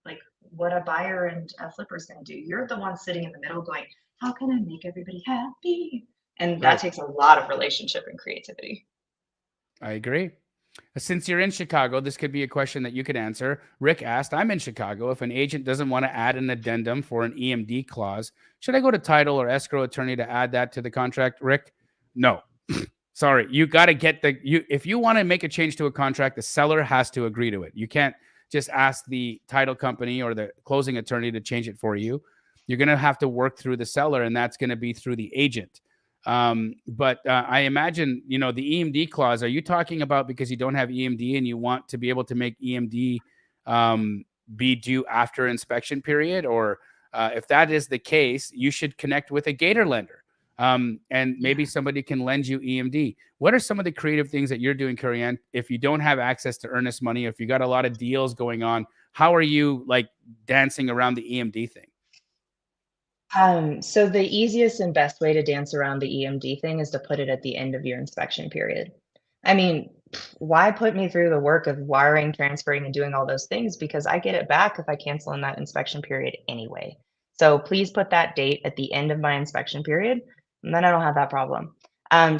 like what a buyer and a flipper is going to do. You're the one sitting in the middle going, how can I make everybody happy? And that Right. takes a lot of relationship and creativity. I agree. Since you're in Chicago, this could be a question that you could answer. Rick asked, I'm in Chicago. If an agent doesn't want to add an addendum for an EMD clause, should I go to title or escrow attorney to add that to the contract, Rick? No. Sorry. You got to get if you want to make a change to a contract, the seller has to agree to it. You can't just ask the title company or the closing attorney to change it for you. You're going to have to work through the seller, and that's going to be through the agent. But I imagine, the EMD clause, are you talking about because you don't have EMD and you want to be able to make EMD be due after inspection period? Or if that is the case, you should connect with a gator lender. And maybe somebody can lend you EMD. What are some of the creative things that you're doing, Corianne? If you don't have access to earnest money, if you got a lot of deals going on, how are you like dancing around the EMD thing? So the easiest and best way to dance around the EMD thing is to put it at the end of your inspection period. I mean, why put me through the work of wiring, transferring, and doing all those things? Because I get it back if I cancel in that inspection period anyway. So please put that date at the end of my inspection period, and then I don't have that problem.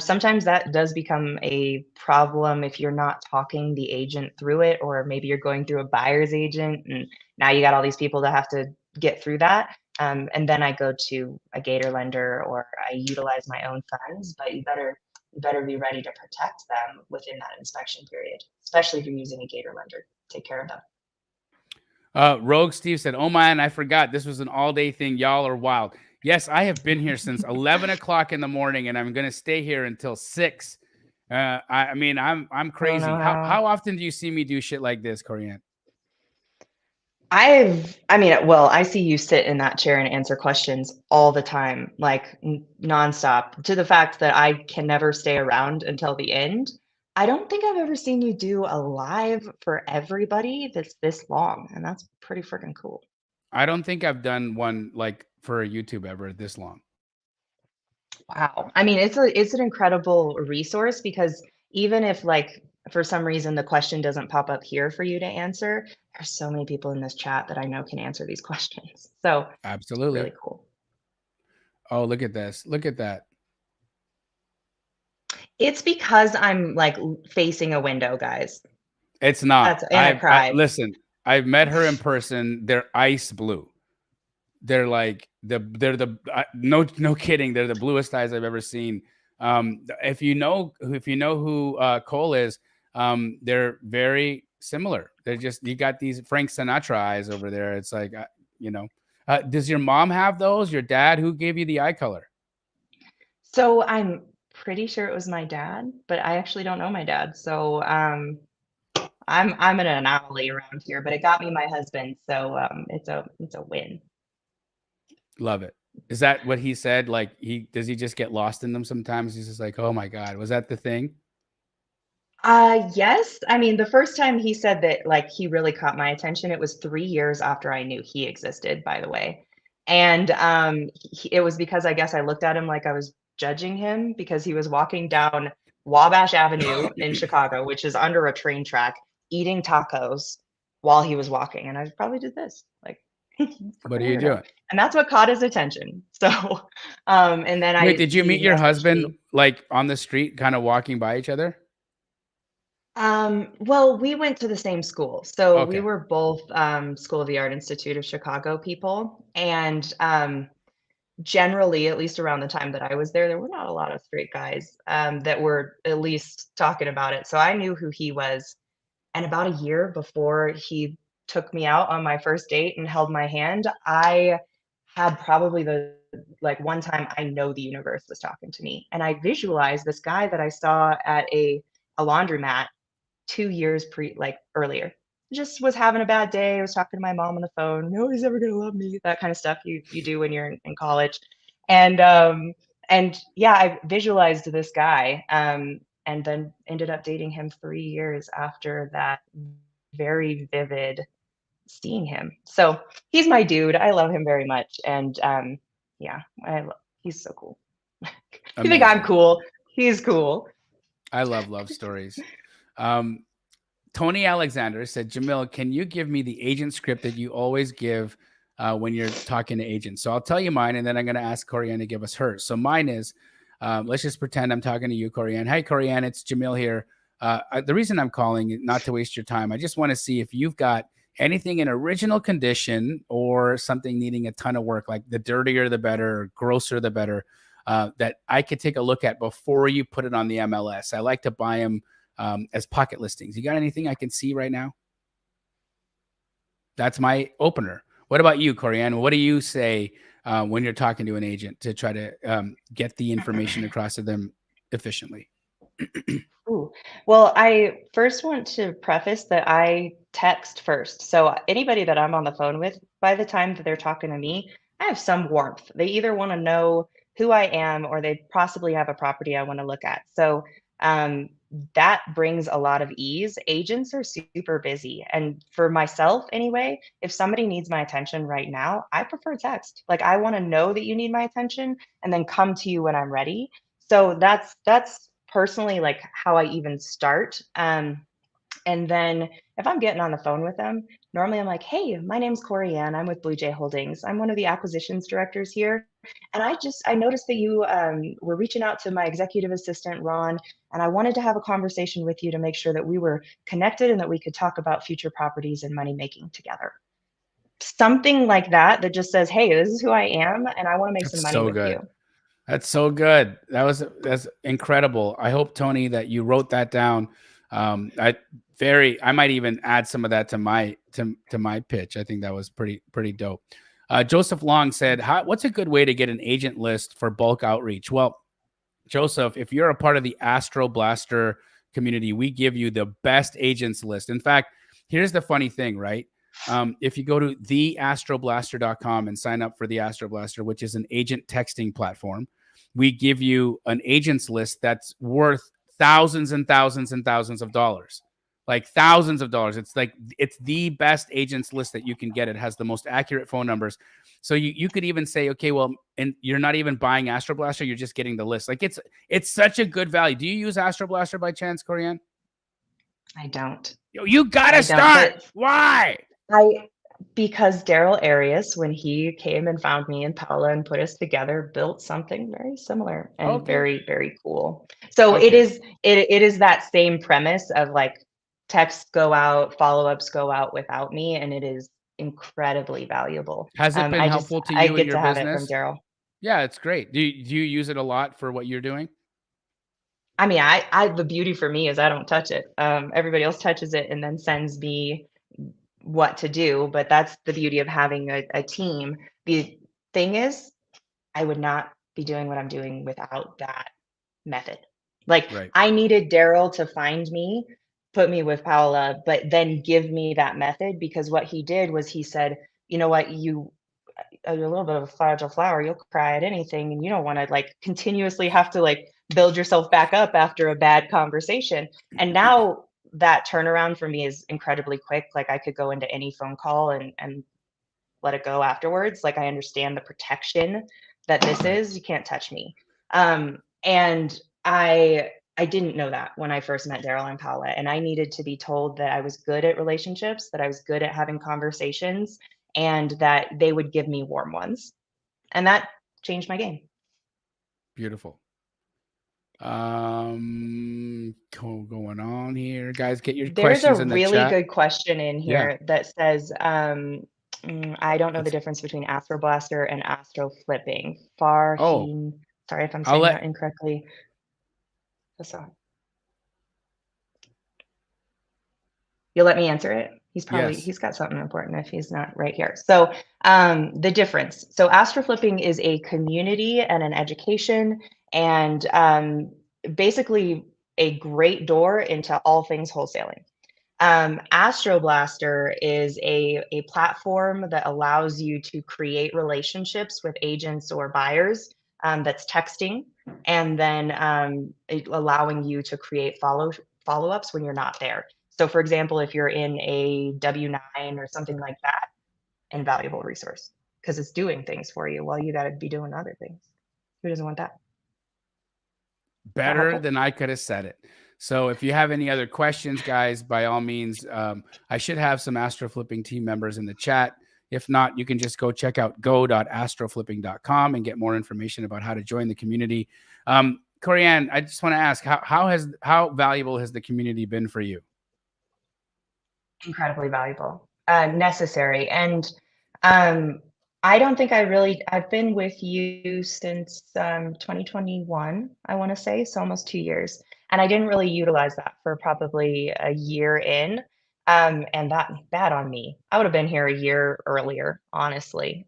Sometimes that does become a problem if you're not talking the agent through it, or maybe you're going through a buyer's agent, and now you got all these people that have to get through that. And then I go to a gator lender or I utilize my own funds, but you better be ready to protect them within that inspection period, especially if you're using a gator lender. Take care of them. Rogue Steve said, oh man, I forgot. This was an all-day thing. Y'all are wild. Yes, I have been here since 11 o'clock in the morning, and I'm going to stay here until 6. I mean, I'm crazy. How often do you see me do shit like this, Corianne? I see you sit in that chair and answer questions all the time, like nonstop, to the fact that I can never stay around until the end. I don't think I've ever seen you do a live for everybody that's this long, and that's pretty freaking cool. I don't think I've done one like for a YouTube ever this long. Wow. I mean, it's an incredible resource because even if like for some reason the question doesn't pop up here for you to answer, there's so many people in this chat that I know can answer these questions. So absolutely, really cool. Oh, look at this. Look at that. It's because I'm like facing a window, guys. It's not. I cried. Listen, I've met her in person. They're ice blue. They're like no kidding. They're the bluest eyes I've ever seen. If you know who Cole is, they're very similar. They're just, you got these Frank Sinatra eyes over there. It's like, you know, does your mom have those? Your dad? Who gave you the eye color? So I'm pretty sure it was my dad, but I actually don't know my dad. So I'm an anomaly around here, but it got me my husband. So it's a win. Love it. Is that what he said? Like, does he just get lost in them sometimes? He's just like, oh my God, was that the thing? Yes. I mean, the first time he said that, like, he really caught my attention, it was 3 years after I knew he existed, by the way. And it was because I guess I looked at him like I was judging him because he was walking down Wabash Avenue in Chicago, which is under a train track, eating tacos while he was walking. And I probably did this, like, What freaking are you weirdo. doing? And that's what caught his attention. So, and then Wait, did you he meet your messaged husband me. like on the street, kind of walking by each other? Well, we went to the same school. So we Okay. were both School of the Art Institute of Chicago people. And generally, at least around the time that I was there were not a lot of straight guys that were at least talking about it. So I knew who he was. And about a year before he took me out on my first date and held my hand, I had probably the like one time I know the universe was talking to me. And I visualized this guy that I saw at a laundromat 2 years earlier. Just was having a bad day, was talking to my mom on the phone, "Nobody's ever gonna love me," that kind of stuff you do when you're in college. And yeah, I visualized this guy, and then ended up dating him 3 years after that very vivid seeing him. So, he's my dude, I love him very much, and, yeah, he's so cool. You think I'm Amazing. cool, he's cool. I love stories. Tony Alexander said, Jamil, can you give me the agent script that you always give when you're talking to agents? So I'll tell you mine, and then I'm going to ask Corianne to give us hers. So mine is, let's just pretend I'm talking to you, Corianne. Hi, Corianne, it's Jamil here. The reason I'm calling, not to waste your time, I just want to see if you've got anything in original condition or something needing a ton of work, like the dirtier the better, or grosser the better, that I could take a look at before you put it on the MLS. I like to buy them as pocket listings. You got anything I can see right now? That's my opener. What about you, Corianne? What do you say when you're talking to an agent to try to get the information across to them efficiently? Ooh. Well, I first want to preface that I text first. So anybody that I'm on the phone with, by the time that they're talking to me, I have some warmth. They either want to know who I am or they possibly have a property I want to look at. So that brings a lot of ease. Agents are super busy. And for myself, anyway, if somebody needs my attention right now, I prefer text. Like I want to know that you need my attention and then come to you when I'm ready. So that's personally like how I even start. And then if I'm getting on the phone with them, normally I'm like, hey, my name's Corey Ann. I'm with Blue Jay Holdings. I'm one of the acquisitions directors here. And I noticed that you were reaching out to my executive assistant, Ron, and I wanted to have a conversation with you to make sure that we were connected and that we could talk about future properties and money making together. Something like that just says, hey, this is who I am and I want to make some money with you. That's so good. That's incredible. I hope, Tony, that you wrote that down. I might even add some of that to my pitch. I think that was pretty dope. Joseph Long said, what's a good way to get an agent list for bulk outreach? Well, Joseph, if you're a part of the Astro Blaster community, we give you the best agents list. In fact, here's the funny thing, right? If you go to theastroblaster.com and sign up for the Astro Blaster, which is an agent texting platform, we give you an agents list that's worth thousands and thousands and thousands of dollars, like thousands of dollars. It's the best agents list that you can get. It has the most accurate phone numbers. So you could even say, okay, well, and you're not even buying Astro Blaster, you're just getting the list. Like it's such a good value. Do you use Astro Blaster by chance, Corianne? I don't. You gotta start. Why? Because Daryl Arias, when he came and found me in Paola and put us together, built something very similar and very, very cool. So it is that same premise of like texts go out, follow-ups go out without me, and it is incredibly valuable. Has it been helpful to you in your business? I get to have it from Daryl. Yeah, it's great. Do you use it a lot for what you're doing? I mean, the beauty for me is I don't touch it. Everybody else touches it and then sends me what to do. But that's the beauty of having a team. The thing is, I would not be doing what I'm doing without that method. Like Right. I needed Daryl to find me, put me with Paola, but then give me that method because what he did was he said, you know what, you're a little bit of a fragile flower. You'll cry at anything, and you don't want to like continuously have to like build yourself back up after a bad conversation. And now that turnaround for me is incredibly quick. Like I could go into any phone call and let it go afterwards. Like I understand the protection that this Right. is. You can't touch me. And I didn't know that when I first met Daryl and Paula, and I needed to be told that I was good at relationships, that I was good at having conversations, and that they would give me warm ones. And that changed my game. Beautiful. Going on here, guys. Get your There's a questions in the really chat. good question in Yeah. here that says, I don't know the It's- difference between Astro Blaster and Astro Flipping. Oh, Farheen, sorry if I'm I'll saying that let. incorrectly. Hassan. You'll let me answer it? Yes. He's got something important if he's not right here. So the difference. So Astro Flipping is a community and an education and basically a great door into all things wholesaling. Astro Blaster is a platform that allows you to create relationships with agents or buyers that's texting and then allowing you to create follow-ups when you're not there. So for example, if you're in a W-9 or something like that, invaluable resource because it's doing things for you while you got to be doing other things. Who doesn't want that? Better than I could have said it. So if you have any other questions, guys, by all means, I should have some Astro Flipping team members in the chat. If not, you can just go check out go.astroflipping.com and get more information about how to join the community. Corianne, I just want to ask, how valuable has the community been for you? Incredibly valuable, necessary. And I don't think I've been with you since 2021, I want to say, so almost 2 years. And I didn't really utilize that for probably a year in. And that bad on me. I would have been here a year earlier, honestly.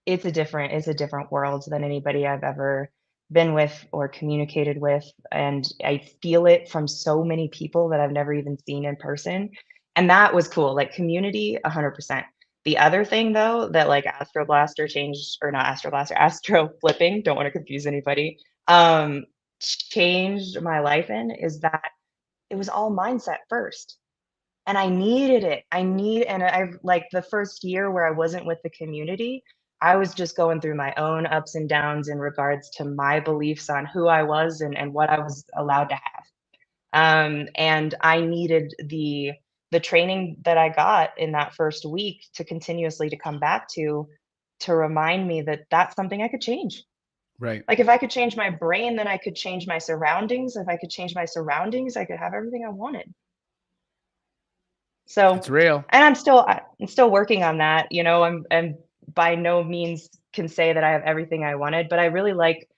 It's a different world than anybody I've ever been with or communicated with, and I feel it from so many people that I've never even seen in person, and that was cool, like, community, 100%. The other thing, though, that, like, Astro Blaster changed or not Astro Blaster, Astro Flipping, don't wanna confuse anybody, changed my life in is that it was all mindset first. And I needed it. I've like the first year where I wasn't with the community, I was just going through my own ups and downs in regards to my beliefs on who I was and what I was allowed to have. And I needed the training that I got in that first week to continuously to come back to remind me that that's something I could change. Right. Like if I could change my brain, then I could change my surroundings. If I could change my surroundings, I could have everything I wanted. It's So, real. and I'm still working on that, you know, I'm by no means can say that I have everything I wanted, but I really like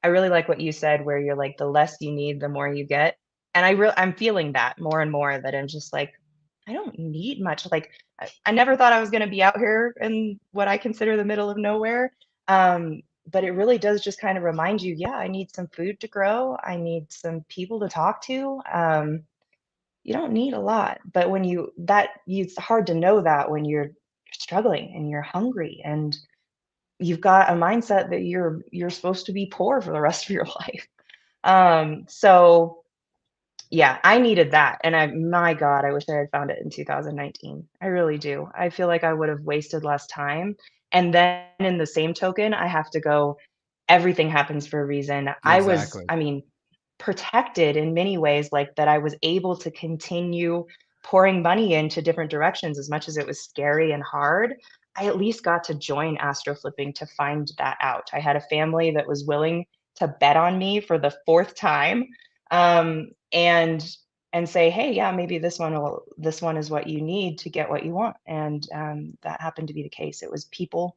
what you said where you're like the less you need, the more you get. And I'm feeling that more and more that I'm just like, I don't need much. Like I never thought I was going to be out here in what I consider the middle of nowhere. But it really does just kind of remind you, yeah, I need some food to grow. I need some people to talk to. You don't need a lot, but it's hard to know that when you're struggling and you're hungry and you've got a mindset that you're supposed to be poor for the rest of your life. So yeah, I needed that, and my God, I wish I had found it in 2019. I really do. I feel like I would have wasted less time. And then in the same token, I have to go, everything happens for a reason. Exactly. I mean, protected in many ways, like that I was able to continue pouring money into different directions as much as it was scary and hard. I at least got to join Astro Flipping to find that out. I had a family that was willing to bet on me for the fourth time. And say, hey, yeah, maybe this one is what you need to get what you want. And that happened to be the case. It was people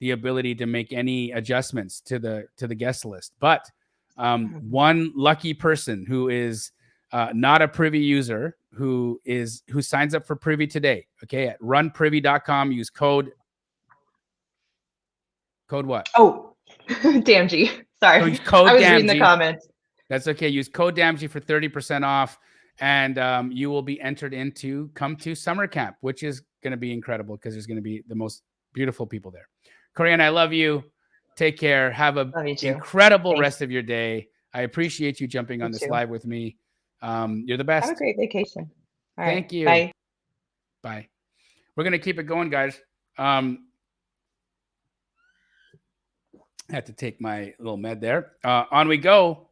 the ability to make any adjustments to the guest list. But one lucky person who is not a Privy user who signs up for Privy today, okay, at runprivy.com, use code what? Oh, DMG. Sorry. So use code I was reading the DAMG. comments. That's okay. Use code DAMG for 30% off, and you will be entered into come to summer camp, which is going to be incredible because there's going to be the most beautiful people there. Corianne, I love you. Take care. Have a Love you too. incredible Thanks. rest of your day. I appreciate you jumping on You this too. live with me. You're the best. Have a great vacation. All right. Thank you. Bye. Bye. We're going to keep it going, guys. I had to take my little med there. On we go.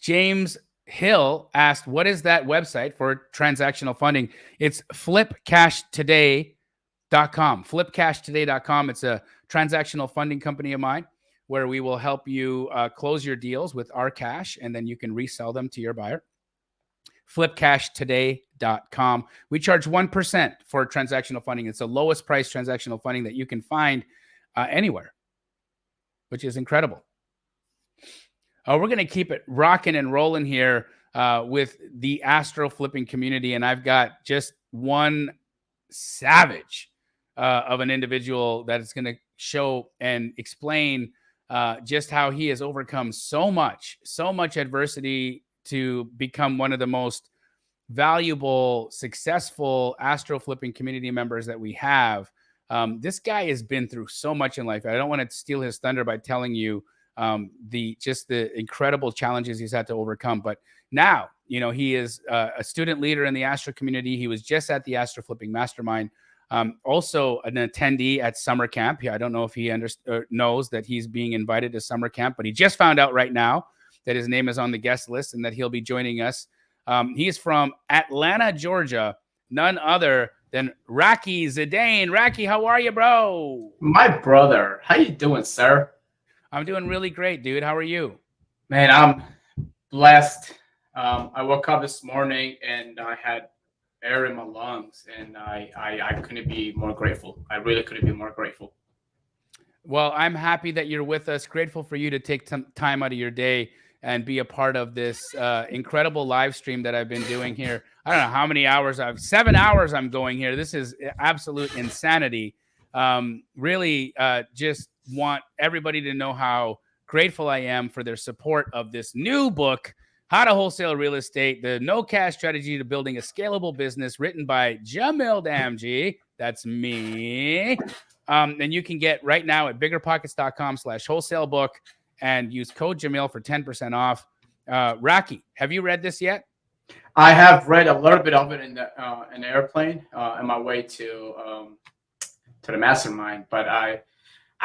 James Hill asked, what is that website for transactional funding? It's flipcashtoday.com. Flipcashtoday.com. It's a transactional funding company of mine where we will help you close your deals with our cash, and then you can resell them to your buyer. Flipcashtoday.com. We charge 1% for transactional funding. It's the lowest price transactional funding that you can find anywhere, which is incredible. We're going to keep it rocking and rolling here with the Astro flipping community. And I've got just one savage of an individual that is going to show and explain just how he has overcome so much adversity to become one of the most valuable, successful Astro flipping community members that we have. This guy has been through so much in life. I don't want to steal his thunder by telling you the incredible challenges he's had to overcome. But now, he is a student leader in the Astro community. He was just at the Astro Flipping Mastermind, also an attendee at summer camp. I don't know if he knows that he's being invited to summer camp, but he just found out right now that his name is on the guest list and that he'll be joining us. He is from Atlanta, Georgia, none other than Rocky Zidane. Rocky, how are you, bro? My brother, how you doing, sir? I'm doing really great, dude. How are you? Man, I'm blessed. I woke up this morning and I had air in my lungs, and I couldn't be more grateful. I really couldn't be more grateful. Well, I'm happy that you're with us. Grateful for you to take some time out of your day and be a part of this incredible live stream that I've been doing here. I don't know how many hours 7 hours I'm going here. This is absolute insanity. Really just want everybody to know how grateful I am for their support of this new book, How to Wholesale Real Estate, the no cash strategy to building a scalable business, written by Jamil Damji. That's me. And you can get right now at biggerpockets.com/wholesale book and use code Jamil for 10% off. Rocky, have you read this yet? I have read a little bit of it in the airplane on my way to the mastermind, but I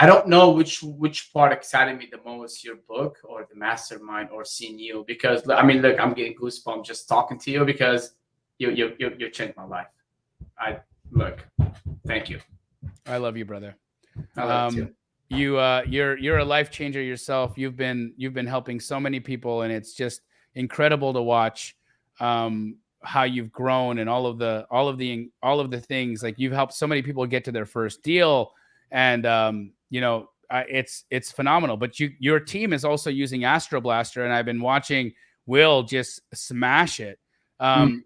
don't know which part excited me the most, your book or the mastermind or seeing you, because look, I'm getting goosebumps just talking to you because you changed my life. Thank you. I love you, brother. I love you too. You're a life changer yourself. You've been helping so many people, and it's just incredible to watch how you've grown and all of the things. Like, you've helped so many people get to their first deal, and it's phenomenal. But your team is also using Astro Blaster, and I've been watching Will just smash it,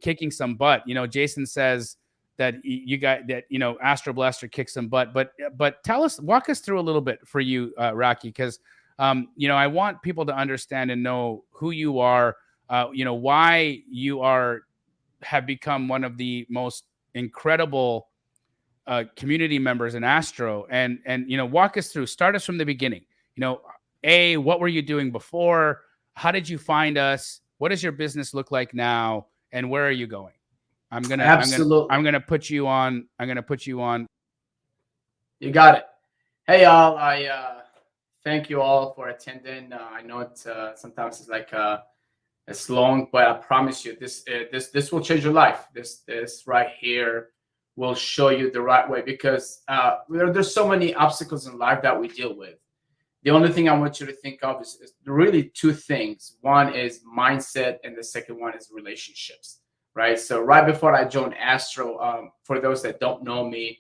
kicking some butt. Jason says that Astro Blaster kicks some butt, but walk us through a little bit for you, Rocky, because I want people to understand and know who you are, why you have become one of the most incredible community members in Astro, and walk us through, start us from the beginning. What were you doing before? How did you find us? What does your business look like now? And where are you going? I'm gonna put you on. You got it. Hey, y'all. I thank you all for attending. I know it's sometimes it's like it's long, but I promise you, this will change your life. This right here will show you the right way, because there's so many obstacles in life that we deal with. The only thing I want you to think of is really two things. One is mindset, and the second one is relationships. Right. So right before I joined Astro, for those that don't know me,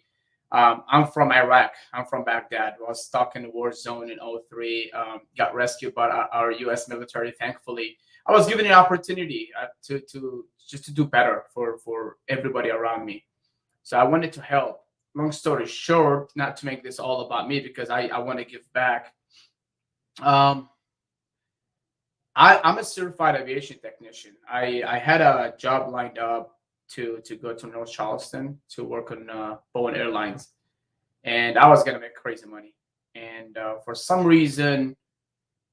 I'm from Iraq. I'm from Baghdad. I was stuck in the war zone in 03. Got rescued by our U.S. military. Thankfully, I was given an opportunity to just to do better for everybody around me. So I wanted to help. Long story short, not to make this all about me because I want to give back. I'm a certified aviation technician. I had a job lined up to go to North Charleston to work on Boeing Airlines, and I was gonna make crazy money. And for some reason,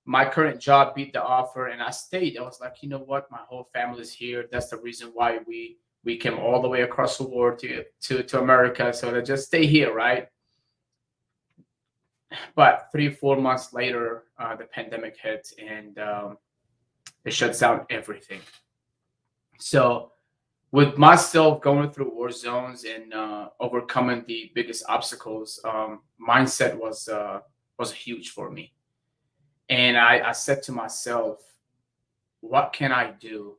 my current job beat the offer, and I stayed. I was like, you know what, my whole family's here. That's the reason why we came all the way across the world to America. So to just stay here, right? But 3-4 months later, the pandemic hit, and it shuts down everything. So with myself going through war zones and overcoming the biggest obstacles, mindset was huge for me. And I said to myself, what can I do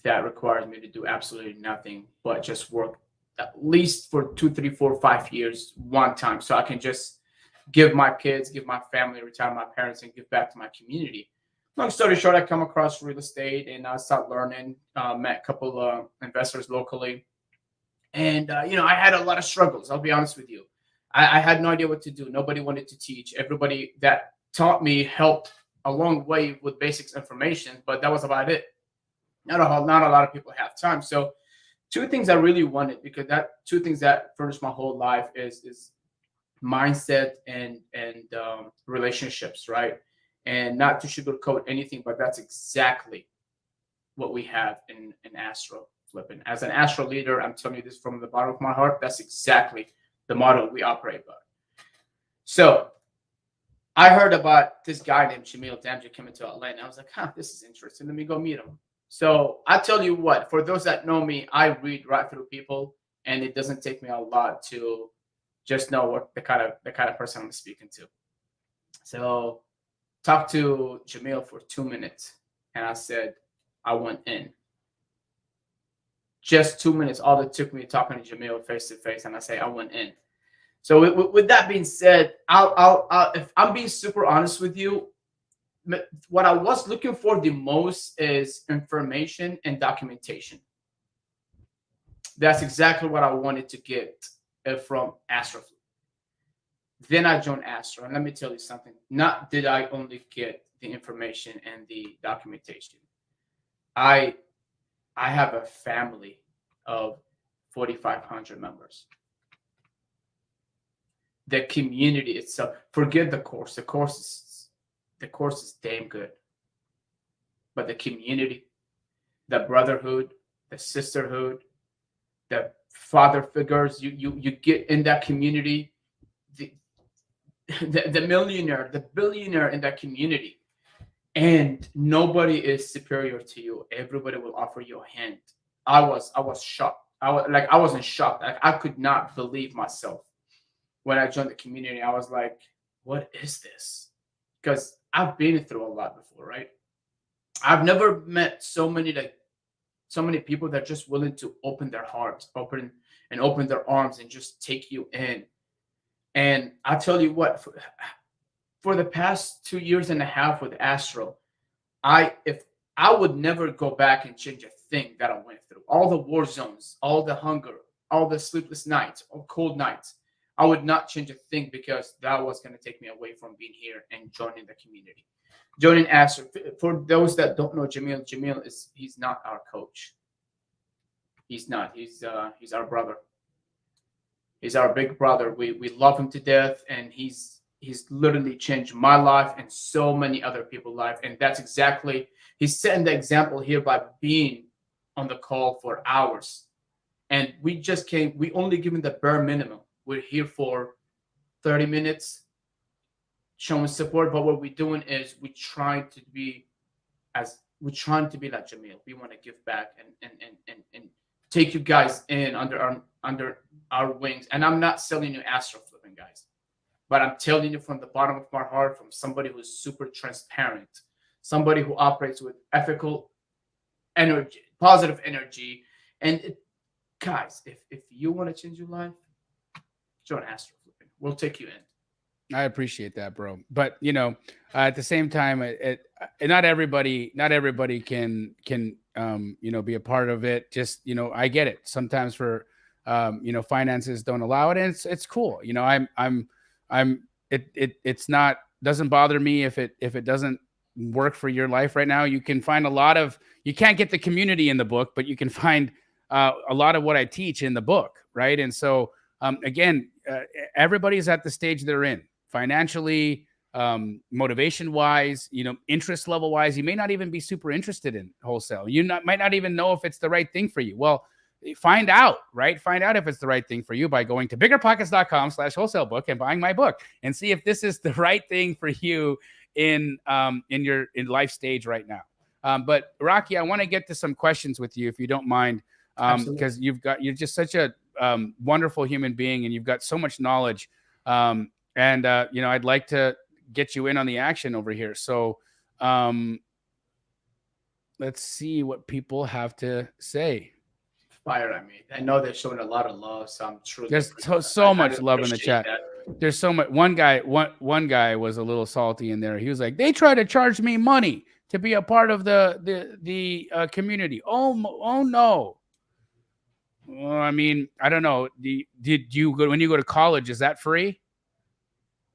that requires me to do absolutely nothing but just work at least for 2, 3, 4, 5 years one time, so I can just give my kids, give my family, retire my parents, and give back to my community. Long story short, I come across real estate and I start learning. Met a couple of investors locally, and I had a lot of struggles. I'll be honest with you. I had no idea what to do. Nobody wanted to teach. Everybody that taught me helped a long way with basics information, but that was about it. Not a lot of people have time. So two things I really wanted, because two things that furnished my whole life is mindset and relationships, right? And not to sugarcoat anything, but that's exactly what we have in Astro Flipping. As an Astro leader, I'm telling you this from the bottom of my heart. That's exactly the model we operate by. So I heard about this guy named Jamil Damji coming to Atlanta. I was like, this is interesting. Let me go meet him. So I tell you what, for those that know me, I read right through people, and it doesn't take me a lot to just know what the kind of person I'm speaking to. So talked to Jamil for 2 minutes, and I said I went in. Just 2 minutes, all it took me talking to Jamil face to face, and I say I went in. So with that being said, I'll if I'm being super honest with you, what I was looking for the most is information and documentation. That's exactly what I wanted to get from Astro. Then I joined Astro, and let me tell you something. Not did I only get the information and the documentation. I have a family of 4,500 members. The community itself, forget the course. The course is damn good. But the community, the brotherhood, the sisterhood, the father figures you get in that community, the millionaire, the billionaire in that community, and nobody is superior to you. Everybody will offer you a hand. I was shocked. I wasn't shocked. I could not believe myself when I joined the community. I was like, what is this? Because I've been through a lot before, right? I've never met so many people that are just willing to open their hearts, open their arms, and just take you in. And I tell you what, for the past 2.5 years with Astro, if I would never go back and change a thing that I went through. All the war zones, all the hunger, all the sleepless nights, all cold nights. I would not change a thing, because that was going to take me away from being here and joining the community. Joining Astro. For those that don't know Jamil he's not our coach. He's not. He's our brother. He's our big brother. We love him to death, and he's literally changed my life and so many other people's life. And that's exactly, he's setting the example here by being on the call for hours. And we only given the bare minimum. We're here for 30 minutes showing support, but what we're doing is we're trying to be like Jamil. We want to give back and take you guys in under our wings. And I'm not selling you Astro Flipping, guys, but I'm telling you from the bottom of my heart, from somebody who's super transparent, somebody who operates with ethical energy, positive energy. And guys, if you want to change your life, join Astro Flipping. We'll take you in. I appreciate that, bro. But you know, at the same time, not everybody can you know, be a part of it. Just, you know, I get it. Sometimes for you know, finances don't allow it, and it's cool. You know, it's not, doesn't bother me if it doesn't work for your life right now. You can find you can't get the community in the book, but you can find a lot of what I teach in the book, right? And so again, everybody's at the stage they're in financially, motivation wise, you know, interest level wise. You may not even be super interested in wholesale. Might not even know if it's the right thing for you. Well, find out, right? Find out if it's the right thing for you by going to biggerpockets.com/wholesale book and buying my book, and see if this is the right thing for you in your life stage right now. But Rocky, I want to get to some questions with you, if you don't mind, because you're just such a wonderful human being, and you've got so much knowledge. And you know, I'd like to get you in on the action over here. So let's see what people have to say. Fire at me. I know they're showing a lot of love, so I'm truly. There's so much love in the chat. That. There's so much. One guy was a little salty in there. He was like, "They try to charge me money to be a part of the community." Oh no. Well, I mean, I don't know. Did you go, when you go to college, is that free?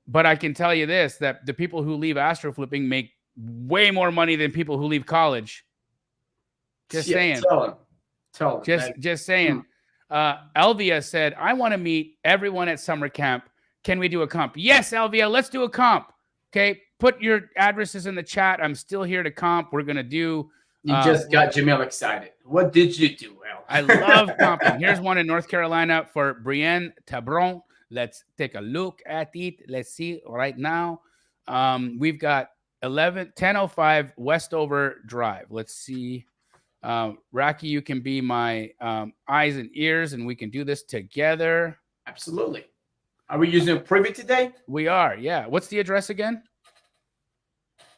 But I can tell you this, that the people who leave Astro Flipping make way more money than people who leave college. Just saying. Tell them. Just saying. Elvia said, "I want to meet everyone at summer camp. Can we do a comp?" Yes, Elvia, let's do a comp. Okay, put your addresses in the chat. I'm still here to comp. We're going to do... You just got Jamil excited. What did you do, El? I love comping. Here's one in North Carolina for Brienne Tabron. Let's take a look at it. Let's see right now. We've got 1005 Westover Drive. Let's see. Rocky, you can be my eyes and ears, and we can do this together. Absolutely. Are we using Privy today? We are, yeah. What's the address again?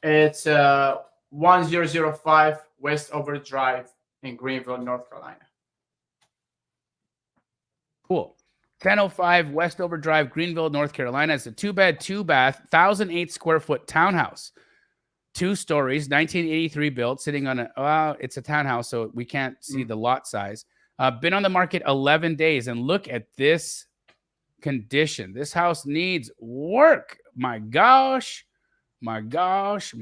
It's 1005 Westover Drive in Greenville, North Carolina. Cool. 1005 Westover Drive, Greenville, North Carolina. It's a 2-bed, 2-bath, 1,008 square foot townhouse. 2 stories, 1983 built, sitting on it's a townhouse, so we can't see the lot size. Been on the market 11 days, and look at this condition. This house needs work. My gosh. My gosh.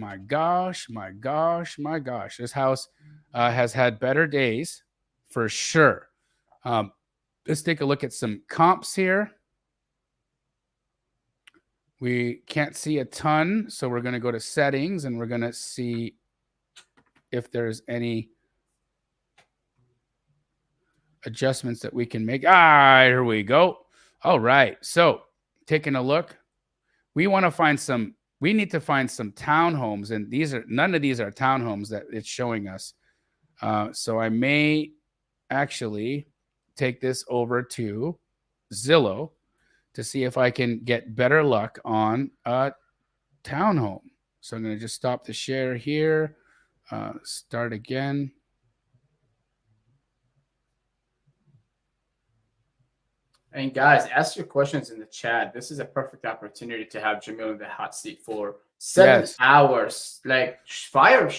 This house has had better days for sure. Let's take a look at some comps here. We can't see a ton, so we're going to go to settings, and we're going to see if there's any adjustments that we can make. Here we go. All right. So taking a look, we need to find some townhomes, and none of these are townhomes that it's showing us. So I may actually take this over to Zillow to see if I can get better luck on a townhome. So I'm going to just stop the share here, start again. And guys, ask your questions in the chat. This is a perfect opportunity to have Jamil in the hot seat for 7 hours. Like, fire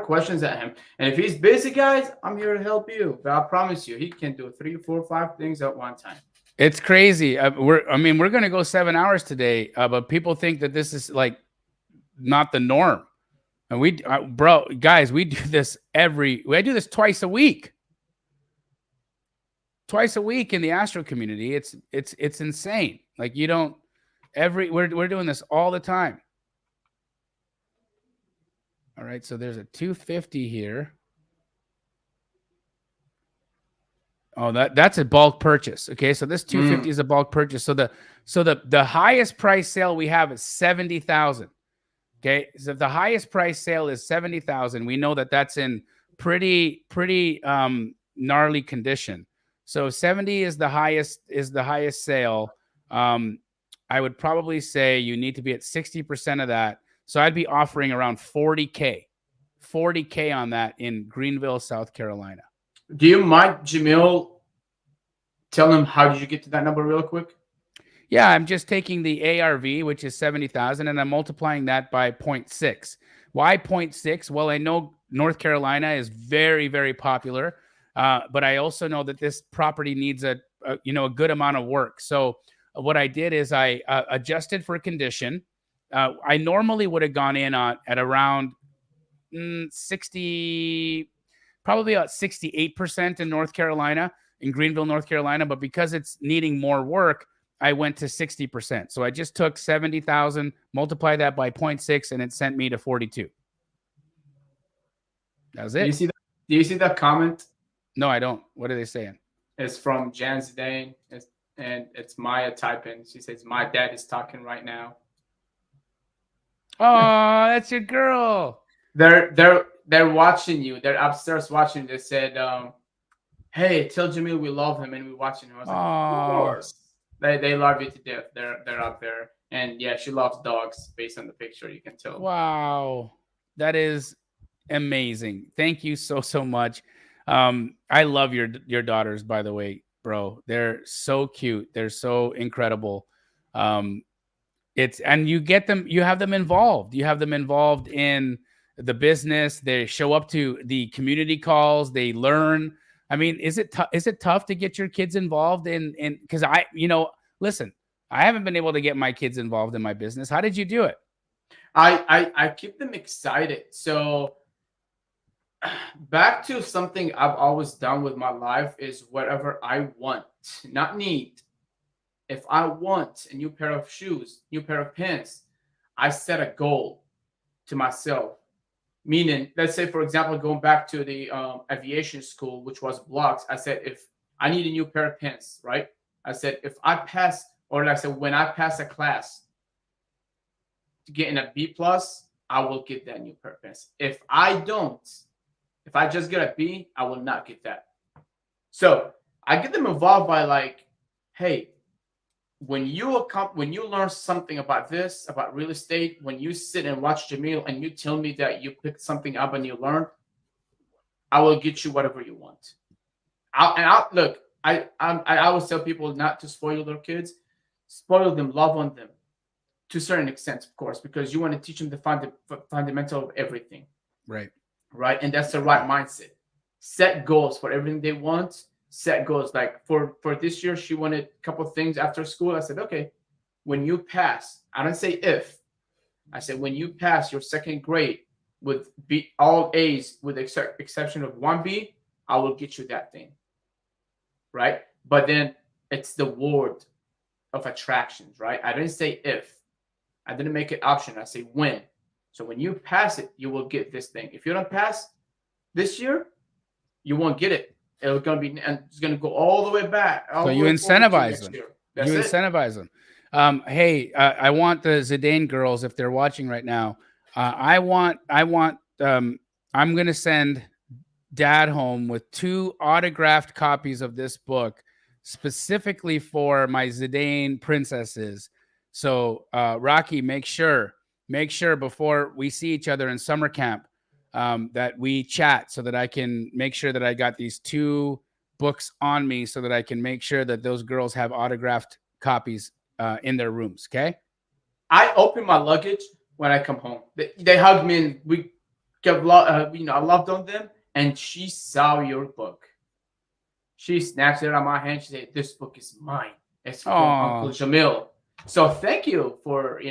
questions at him. And if he's busy, guys, I'm here to help you. But I promise you, he can do 3, 4, 5 things at one time. It's crazy. We're going to go 7 hours today, but people think that this is like not the norm. And we do this I do this twice a week. Twice a week in the Astro community. It's insane. Like, we're doing this all the time. All right, so there's a 250 here. Oh, that's a bulk purchase. Okay, so this 250 is a bulk purchase. So the highest price sale we have is 70,000. Okay, so if the highest price sale is 70,000, we know that that's in pretty gnarly condition. So 70 is the highest sale. I would probably say you need to be at 60% of that. So I'd be offering around 40K on that in Greenville, South Carolina. Do you mind, Jamil, tell him how did you get to that number real quick? Yeah, I'm just taking the ARV, which is 70,000, and I'm multiplying that by 0.6. Why 0.6? Well, I know North Carolina is very, very popular, but I also know that this property needs a good amount of work. So what I did is I adjusted for condition. I normally would have gone in at around 60, probably about 68% in North Carolina, in Greenville, North Carolina. But because it's needing more work, I went to 60%. So I just took 70,000, multiply that by 0.6, and it sent me to 42. That was Do you it. see that? Do you see that comment? No, I don't. What are they saying? It's from Jan Zidane, and it's Maya typing. She says, "My dad is talking right now." Oh, that's your girl. They're watching you. They're upstairs watching. They said, "Hey, tell Jamil we love him and we're watching him." I was like, "Of course." They love you to death. They're up there, and yeah, she loves dogs. Based on the picture, you can tell. Wow, that is amazing. Thank you so much. I love your daughters, by the way, bro. They're so cute. They're so incredible. And you have them involved. You have them involved in the business. They show up to the community calls. They learn. I mean, is it tough to get your kids involved in because listen, I haven't been able to get my kids involved in my business. How did you do it? I keep them excited. So back to something I've always done with my life is whatever I want, not need. If I want a new pair of shoes, new pair of pants, I set a goal to myself. Meaning, let's say, for example, going back to the aviation school, which was blocks, I said, if I need a new pair of pants, right? I said, if I pass, or like I said, when I pass a class to get in a B plus, I will get that new pair of pants. If I don't, if I just get a B, I will not get that. So I get them involved by like, hey, when you learn something about this, about real estate, when you sit and watch Jamil and you tell me that you picked something up and you learned, I will get you whatever you want. I always tell people not to spoil their kids, spoil them, love on them to a certain extent, of course, because you want to teach them the fundamental of everything. Right. Right. And that's the right mindset. Set goals for everything they want. Set goals. Like for this year, she wanted a couple of things after school. I said, okay, when you pass, I didn't say if. I said, when you pass your second grade with all A's with exception of 1B, I will get you that thing. Right. But then it's the word of attractions, right? I didn't say if. I didn't make it option. I say when. So when you pass it, you will get this thing. If you don't pass this year, you won't get it. It's gonna go all the way back. So you incentivize them. You incentivize them. Hey, I want the Zidane girls, if they're watching right now. I'm gonna send Dad home with 2 autographed copies of this book, specifically for my Zidane princesses. So Rocky, make sure before we see each other in summer camp that we chat so that I can make sure that I got these 2 books on me so that I can make sure that those girls have autographed copies in their rooms. Okay. I open my luggage when I come home. They hug me and we get I loved on them. And she saw your book. She snatched it out of my hand. She said, "This book is mine. It's from Uncle Jamil." So thank you for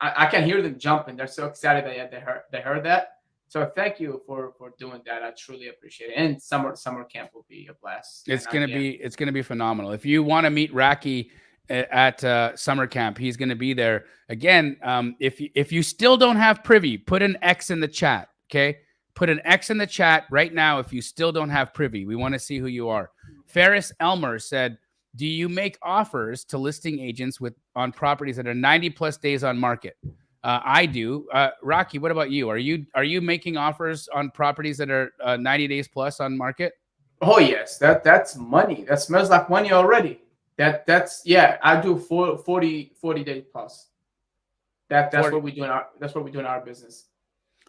I can hear them jumping. They're so excited that they heard that. So thank you for doing that. I truly appreciate it. And summer camp will be a blast. It's gonna be phenomenal. If you want to meet Rocky at summer camp, he's gonna be there again. If you still don't have Privy, put an X in the chat. Okay, put an X in the chat right now if you still don't have Privy. We want to see who you are. Ferris Elmer said, "Do you make offers to listing agents on properties that are 90+ days on market?" I do. Rocky, what about you? Are you making offers on properties that are 90 days plus on market? Oh yes, that's money. That smells like money already. That's I do 40 days plus. That's 40. What we do in our business.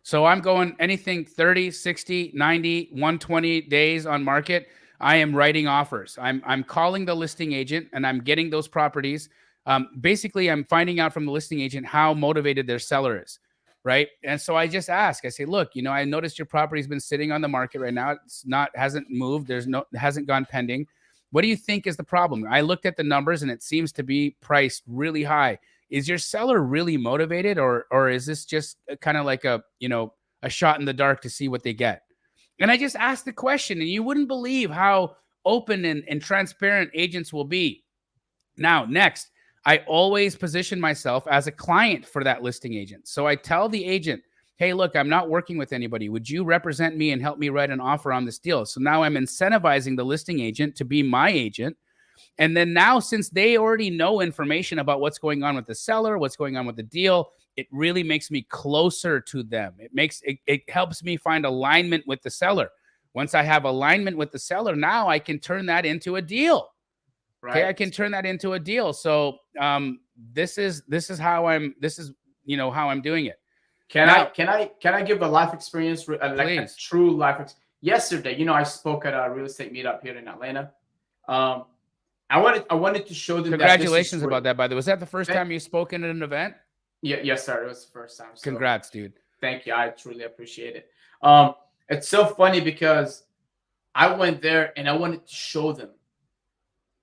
So I'm going anything 30, 60, 90, 120 days on market. I am writing offers. I'm calling the listing agent and I'm getting those properties. Basically, I'm finding out from the listing agent how motivated their seller is, right? And so I just ask, I say, look, I noticed your property's been sitting on the market right now. Hasn't moved. Hasn't gone pending. What do you think is the problem? I looked at the numbers and it seems to be priced really high. Is your seller really motivated, or is this just kind of like a shot in the dark to see what they get? And I just asked the question, and you wouldn't believe how open and transparent agents will be. Now, next, I always position myself as a client for that listing agent. So I tell the agent, hey, look, I'm not working with anybody. Would you represent me and help me write an offer on this deal? So now I'm incentivizing the listing agent to be my agent. And then now, since they already know information about what's going on with the seller, what's going on with the deal, it really makes me closer to them. It helps me find alignment with the seller. Once I have alignment with the seller, now I can turn that into a deal. Right. Okay, I can turn that into a deal. So this is how I'm doing it. Can I give a life experience, like a true life experience? Yesterday, I spoke at a real estate meetup here in Atlanta. I wanted to show them. Congratulations about that, by the way. Was that the first time you spoke in an event? Yeah, yes, sir. It was the first time. So congrats, dude. Thank you. I truly appreciate it. It's so funny because I went there and I wanted to show them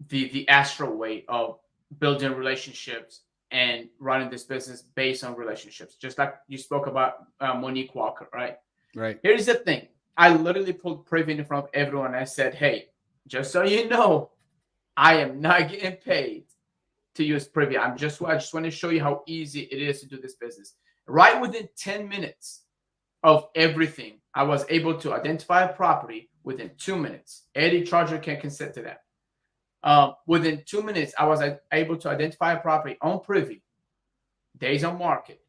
the Astro way of building relationships and running this business based on relationships. Just like you spoke about Monique Walker, right? Right. Here's the thing. I literally pulled Privy in front of everyone. I said, hey, just so you know, I am not getting paid to use Privy. I just want to show you how easy it is to do this business. Right within 10 minutes of everything, I was able to identify a property within 2 minutes. Eddie Charger can consent to that. Within 2 minutes, I was able to identify a property on Privy, days on market.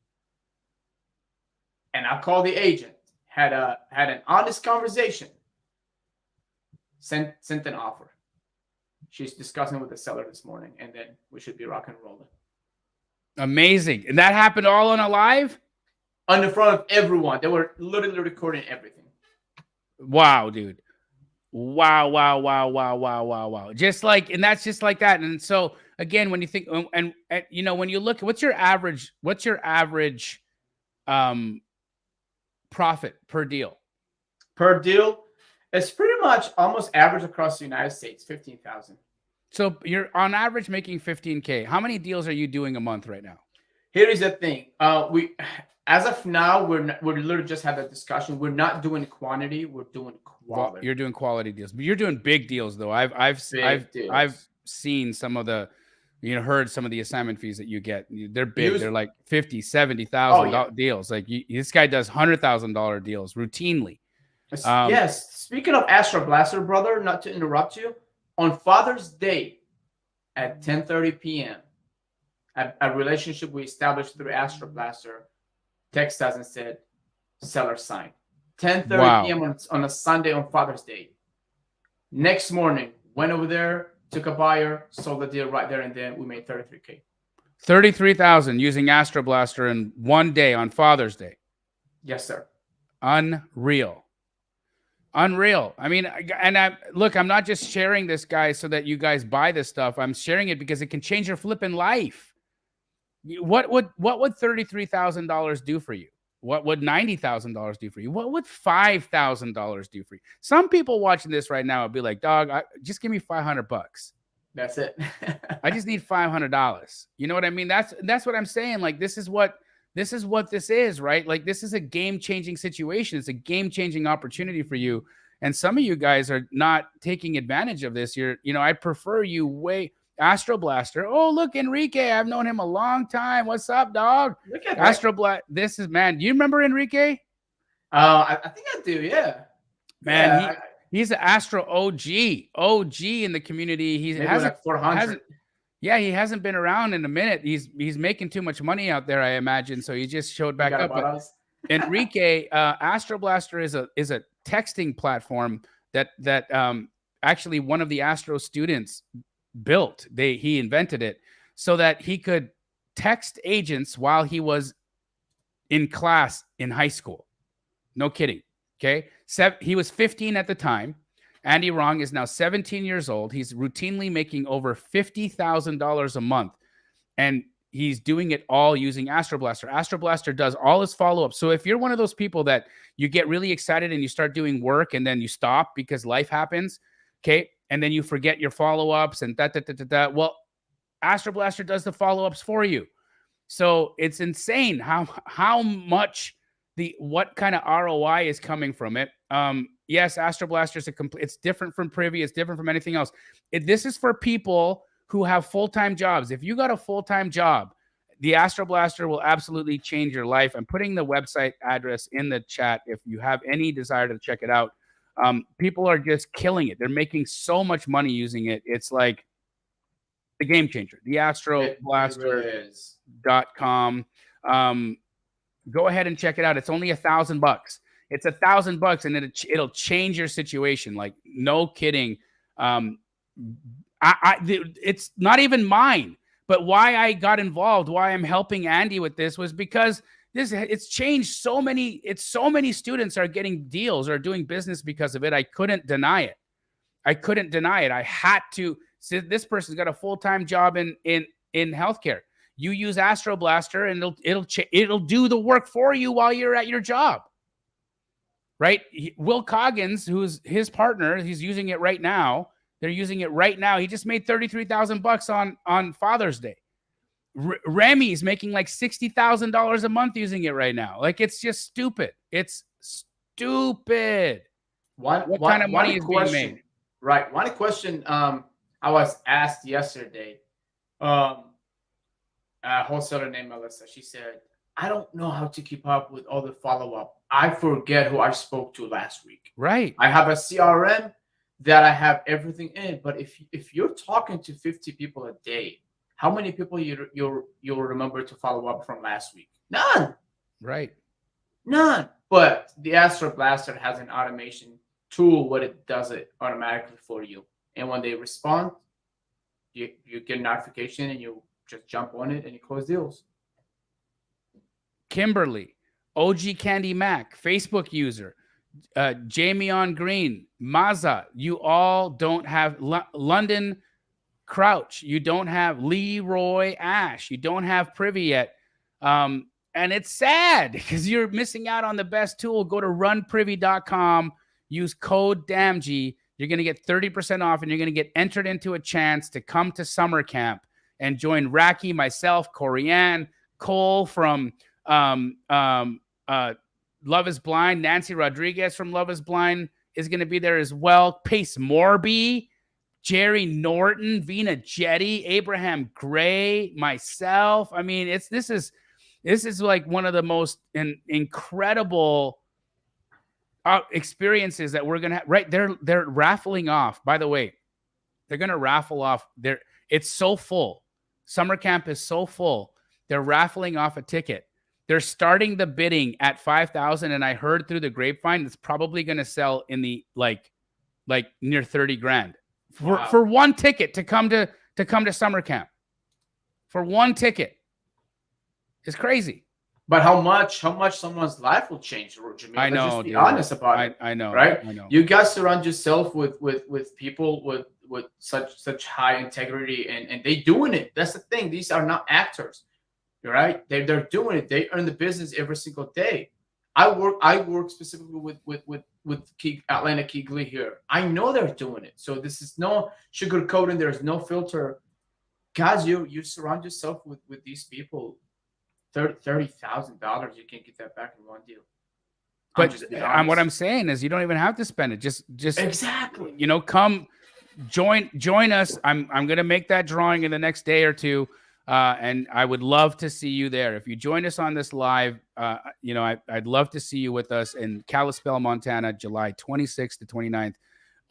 And I called the agent, had an honest conversation, sent an offer. She's discussing with the seller this morning, and then we should be rock and rolling. Amazing. And that happened all on a live? On the front of everyone. They were literally recording everything. Wow, dude. Wow. And that's just like that. And so again, when you think, and when you look, what's your average profit per deal? Per deal? It's pretty much almost average across the United States, 15,000. So you're on average making 15K. How many deals are you doing a month right now? Here is the thing. We, as of now, we're literally just had a discussion. We're not doing quantity. We're doing quality. Well, you're doing quality deals, but you're doing big deals though. I've seen some of the, heard some of the assignment fees that you get. They're big. They're like $50,000, $70,000 deals. Like this guy does $100,000 deals routinely. Yes. Speaking of Astro Blaster, brother, not to interrupt you, on Father's Day at 10:30 p.m., a relationship we established through Astro Blaster text us and said, seller signed. 10:30 p.m. on a Sunday on Father's Day. Next morning, went over there, took a buyer, sold the deal right there and then. We made $33K. $33,000 using Astro Blaster in one day on Father's Day. Yes, sir. Unreal. I mean, and I'm not just sharing this, guys, so that you guys buy this stuff. I'm sharing it because it can change your flipping life. What would $33,000 do for you? What would $90,000 do for you? What would $5,000 do for you? Some people watching this right now would be like, dog, just give me $500. That's it. I just need $500. You know what I mean? That's what I'm saying. Like, this is what this is, right? Like, this is a game-changing situation. It's a game-changing opportunity for you. And some of you guys are not taking advantage of this. I prefer you way Astro Blaster. Oh, look, Enrique. I've known him a long time. What's up, dog? Look at Astro Blaster. This is, man. Do you remember Enrique? I think I do. Yeah. Man, he's an Astro OG in the community. He hasn't like 400. Yeah, he hasn't been around in a minute. He's making too much money out there, I imagine. So he just showed back up. But Enrique, Astro Blaster is a texting platform that actually one of the Astro students built. He invented it so that he could text agents while he was in class in high school. No kidding. Okay. He was 15 at the time. Andy Wrong is now 17 years old. He's routinely making over $50,000 a month and he's doing it all using Astroblaster. Astroblaster does all his follow-ups. So if you're one of those people that you get really excited and you start doing work and then you stop because life happens, okay, and then you forget your follow-ups and well, Astroblaster does the follow-ups for you. So it's insane how much what kind of ROI is coming from it. Yes, Astroblaster is it's different from Privy. It's different from anything else. This is for people who have full-time jobs. If you got a full-time job, the Astroblaster will absolutely change your life. I'm putting the website address in the chat if you have any desire to check it out. People are just killing it. They're making so much money using it. It's like the game changer. The Astroblaster.com. Go ahead and check it out. It's only $1,000. It's $1,000 and it'll change your situation. Like, no kidding. It's not even mine, but why I got involved, why I'm helping Andy with this was because it's changed so many students are getting deals or doing business because of it. I couldn't deny it. I had to. So this person's got a full-time job in healthcare. You use Astroblaster and it'll do the work for you while you're at your job. Right? Will Coggins, who's his partner, he's using it right now. They're using it right now. He just made $33,000 on Father's Day. Remy's making like $60,000 a month using it right now. Like, it's just stupid. It's stupid. What kind of money is being made? Right. One question I was asked yesterday. Wholesaler named Melissa. She said, I don't know how to keep up with all the follow-up. I forget who I spoke to last week. Right. I have a CRM that I have everything in, but if you're talking to 50 people a day, how many people you'll remember to follow up from last week? None. Right. None. But the Astroblaster has an automation tool where it does it automatically for you. And when they respond, you get a notification and you just jump on it and you close deals. Kimberly, OG Candy Mac, Facebook user, Jamie on Green, Maza, you all don't have London Crouch, you don't have Leroy Ash, you don't have Privy yet. And it's sad because you're missing out on the best tool. Go to runprivy.com, use code DAMG. You're going to get 30% off and you're going to get entered into a chance to come to summer camp and join Raki, myself, Corianne, Cole from Love is Blind, Nancy Rodriguez from Love is Blind is going to be there as well. Pace Morby, Jerry Norton, Vina Jetty, Abraham Gray, myself. I mean, this is like one of the most incredible experiences that we're gonna have. Right, they're raffling off. By the way, they're gonna raffle off. It's so full. Summer camp is so full. They're raffling off a ticket. They're starting the bidding at 5,000, and I heard through the grapevine it's probably going to sell in the like near 30 grand for one ticket to come to summer camp. For one ticket, it's crazy. But how much someone's life will change, Jamil? I know. Let's just be honest about it. I know. Right? I know. You guys surround yourself with people with such high integrity, and they doing it. That's the thing. These are not actors. You're right. They're doing it. They earn the business every single day. I work specifically with Atlanta Keegley here. I know they're doing it. So this is no sugarcoating. There's no filter. Guys, you surround yourself with these people. $30,000, you can't get that back in one deal. But what I'm saying is you don't even have to spend it. Just exactly. Come join us. I'm gonna make that drawing in the next day or two. And I would love to see you there. If you join us on this live, I'd love to see you with us in Kalispell, Montana, July 26th to 29th.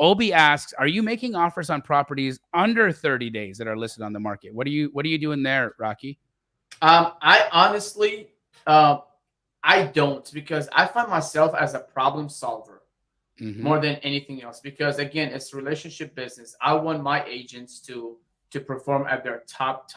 Obi asks, are you making offers on properties under 30 days that are listed on the market? What are you doing there, Rocky? I honestly, I don't, because I find myself as a problem solver more than anything else. Because again, it's relationship business. I want my agents to perform at their top,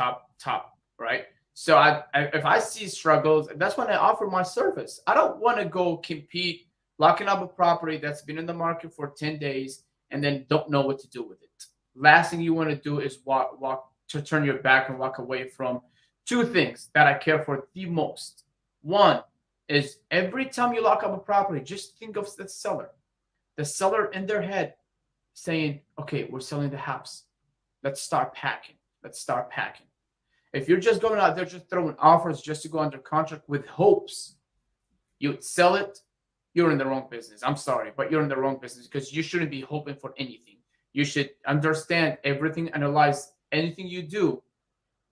right? So if I see struggles, that's when I offer my service. I don't want to go compete, locking up a property that's been in the market for 10 days and then don't know what to do with it. Last thing you want to do is walk to turn your back and walk away from two things that I care for the most. One is every time you lock up a property, just think of the seller. The seller in their head saying, okay, we're selling the house. Let's start packing. Let's start packing. If you're just going out there just throwing offers just to go under contract with hopes, you sell it, you're in the wrong business. I'm sorry, but you're in the wrong business because you shouldn't be hoping for anything. You should understand everything, analyze anything you do.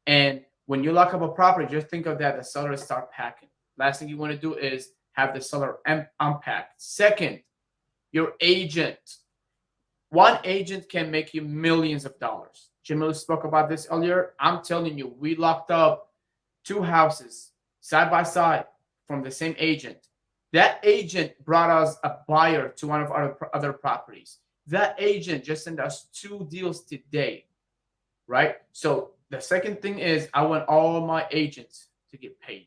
And when you lock up a property, just think of that. The seller start packing. Last thing you want to do is have the seller unpack. Second, your agent. One agent can make you millions of dollars. Jamil spoke about this earlier. I'm telling you, we locked up 2 houses side by side from the same agent. That agent brought us a buyer to one of our other properties. That agent just sent us 2 deals today, right? So the second thing is I want all my agents to get paid.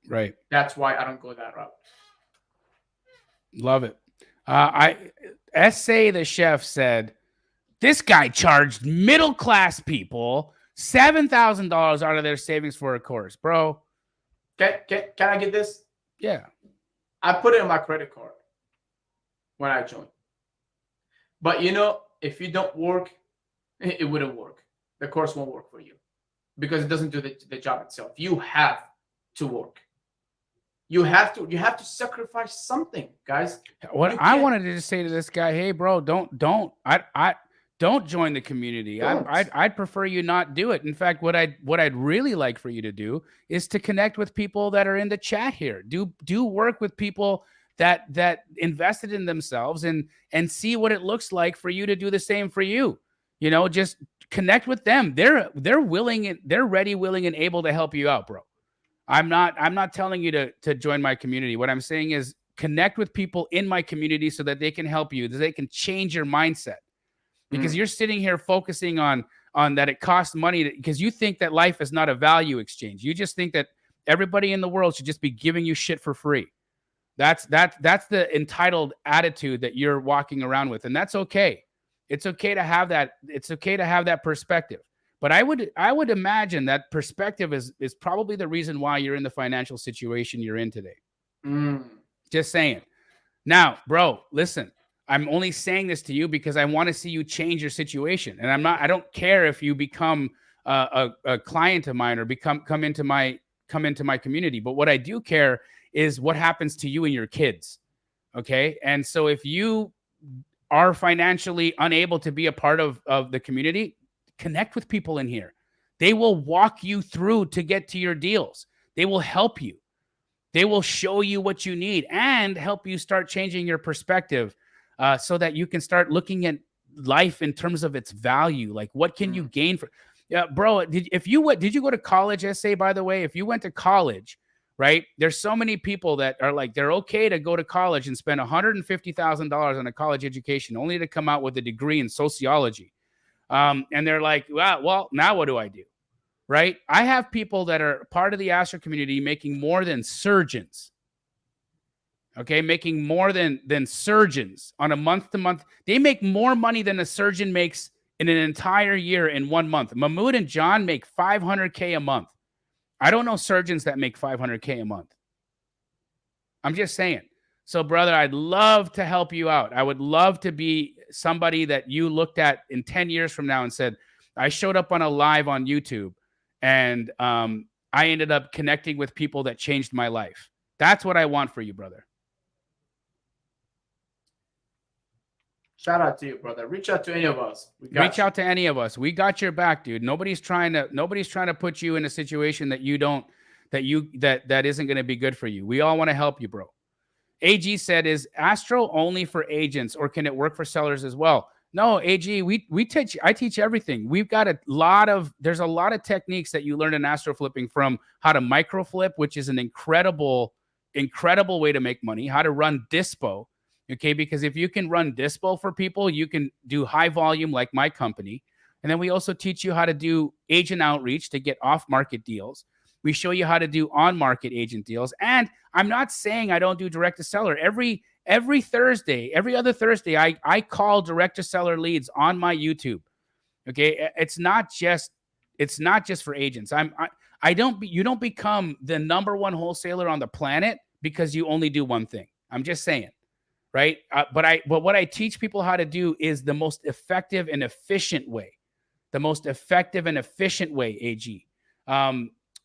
Right. That's why I don't go that route. Love it. S.A. the chef said, this guy charged middle-class people $7,000 out of their savings for a course, bro. Can I get this? Yeah. I put it on my credit card when I joined. But if you don't work, it wouldn't work. The course won't work for you because it doesn't do the job itself. You have to work. You have to sacrifice something, guys. What I wanted to just say to this guy, hey, bro, don't join the community. I'd prefer you not do it. In fact, what I'd really like for you to do is to connect with people that are in the chat here. Do work with people that invested in themselves and see what it looks like for you to do the same for you. Just connect with them. They're willing and they're ready, willing, and able to help you out, bro. I'm not telling you to join my community. What I'm saying is connect with people in my community so that they can help you, that they can change your mindset. Because you're sitting here focusing on that it costs money because you think that life is not a value exchange. You just think that everybody in the world should just be giving you shit for free. That's the entitled attitude that you're walking around with, and that's okay. It's okay to have that. It's okay to have that perspective. But I would imagine that perspective is probably the reason why you're in the financial situation you're in today. Just saying. Now, bro, listen. I'm only saying this to you because I want to see you change your situation. And I don't care if you become a client of mine or come into my community. But what I do care is what happens to you and your kids. Okay. And so if you are financially unable to be a part of the community, connect with people in here. They will walk you through to get to your deals. They will help you. They will show you what you need and help you start changing your perspective. So that you can start looking at life in terms of its value. Like, what can you gain for? Yeah, bro. Did you go to college? SA, by the way, if you went to college, right? There's so many people that are like they're okay to go to college and spend $150,000 on a college education only to come out with a degree in sociology, and they're like, well, now what do I do? Right? I have people that are part of the Astro community making more than surgeons. Okay, making more than surgeons on a month-to-month. They make more money than a surgeon makes in an entire year in 1 month. Mahmoud and John make $500K a month. I don't know surgeons that make $500K a month. I'm just saying. So, brother, I'd love to help you out. I would love to be somebody that you looked at in 10 years from now and said, I showed up on a live on YouTube and I ended up connecting with people that changed my life. That's what I want for you, brother. Shout out to you, brother. Reach out to any of us. Reach out to any of us. We got your back, dude. Nobody's trying to put you in a situation that isn't going to be good for you. We all want to help you, bro. AG said, is Astro only for agents or can it work for sellers as well? No, AG, I teach everything. We've got there's a lot of techniques that you learn in Astro flipping, from how to micro flip, which is an incredible way to make money, how to run dispo. Okay, because if you can run dispo for people, you can do high volume like my company. And then we also teach you how to do agent outreach to get off-market deals. We show you how to do on-market agent deals. And I'm not saying I don't do direct to seller. Every Thursday, every other Thursday, I call direct to seller leads on my YouTube. Okay, it's not just for agents. You don't become the number one wholesaler on the planet because you only do one thing. I'm just saying, right? But what I teach people how to do is the most effective and efficient way. The most effective and efficient way, AG.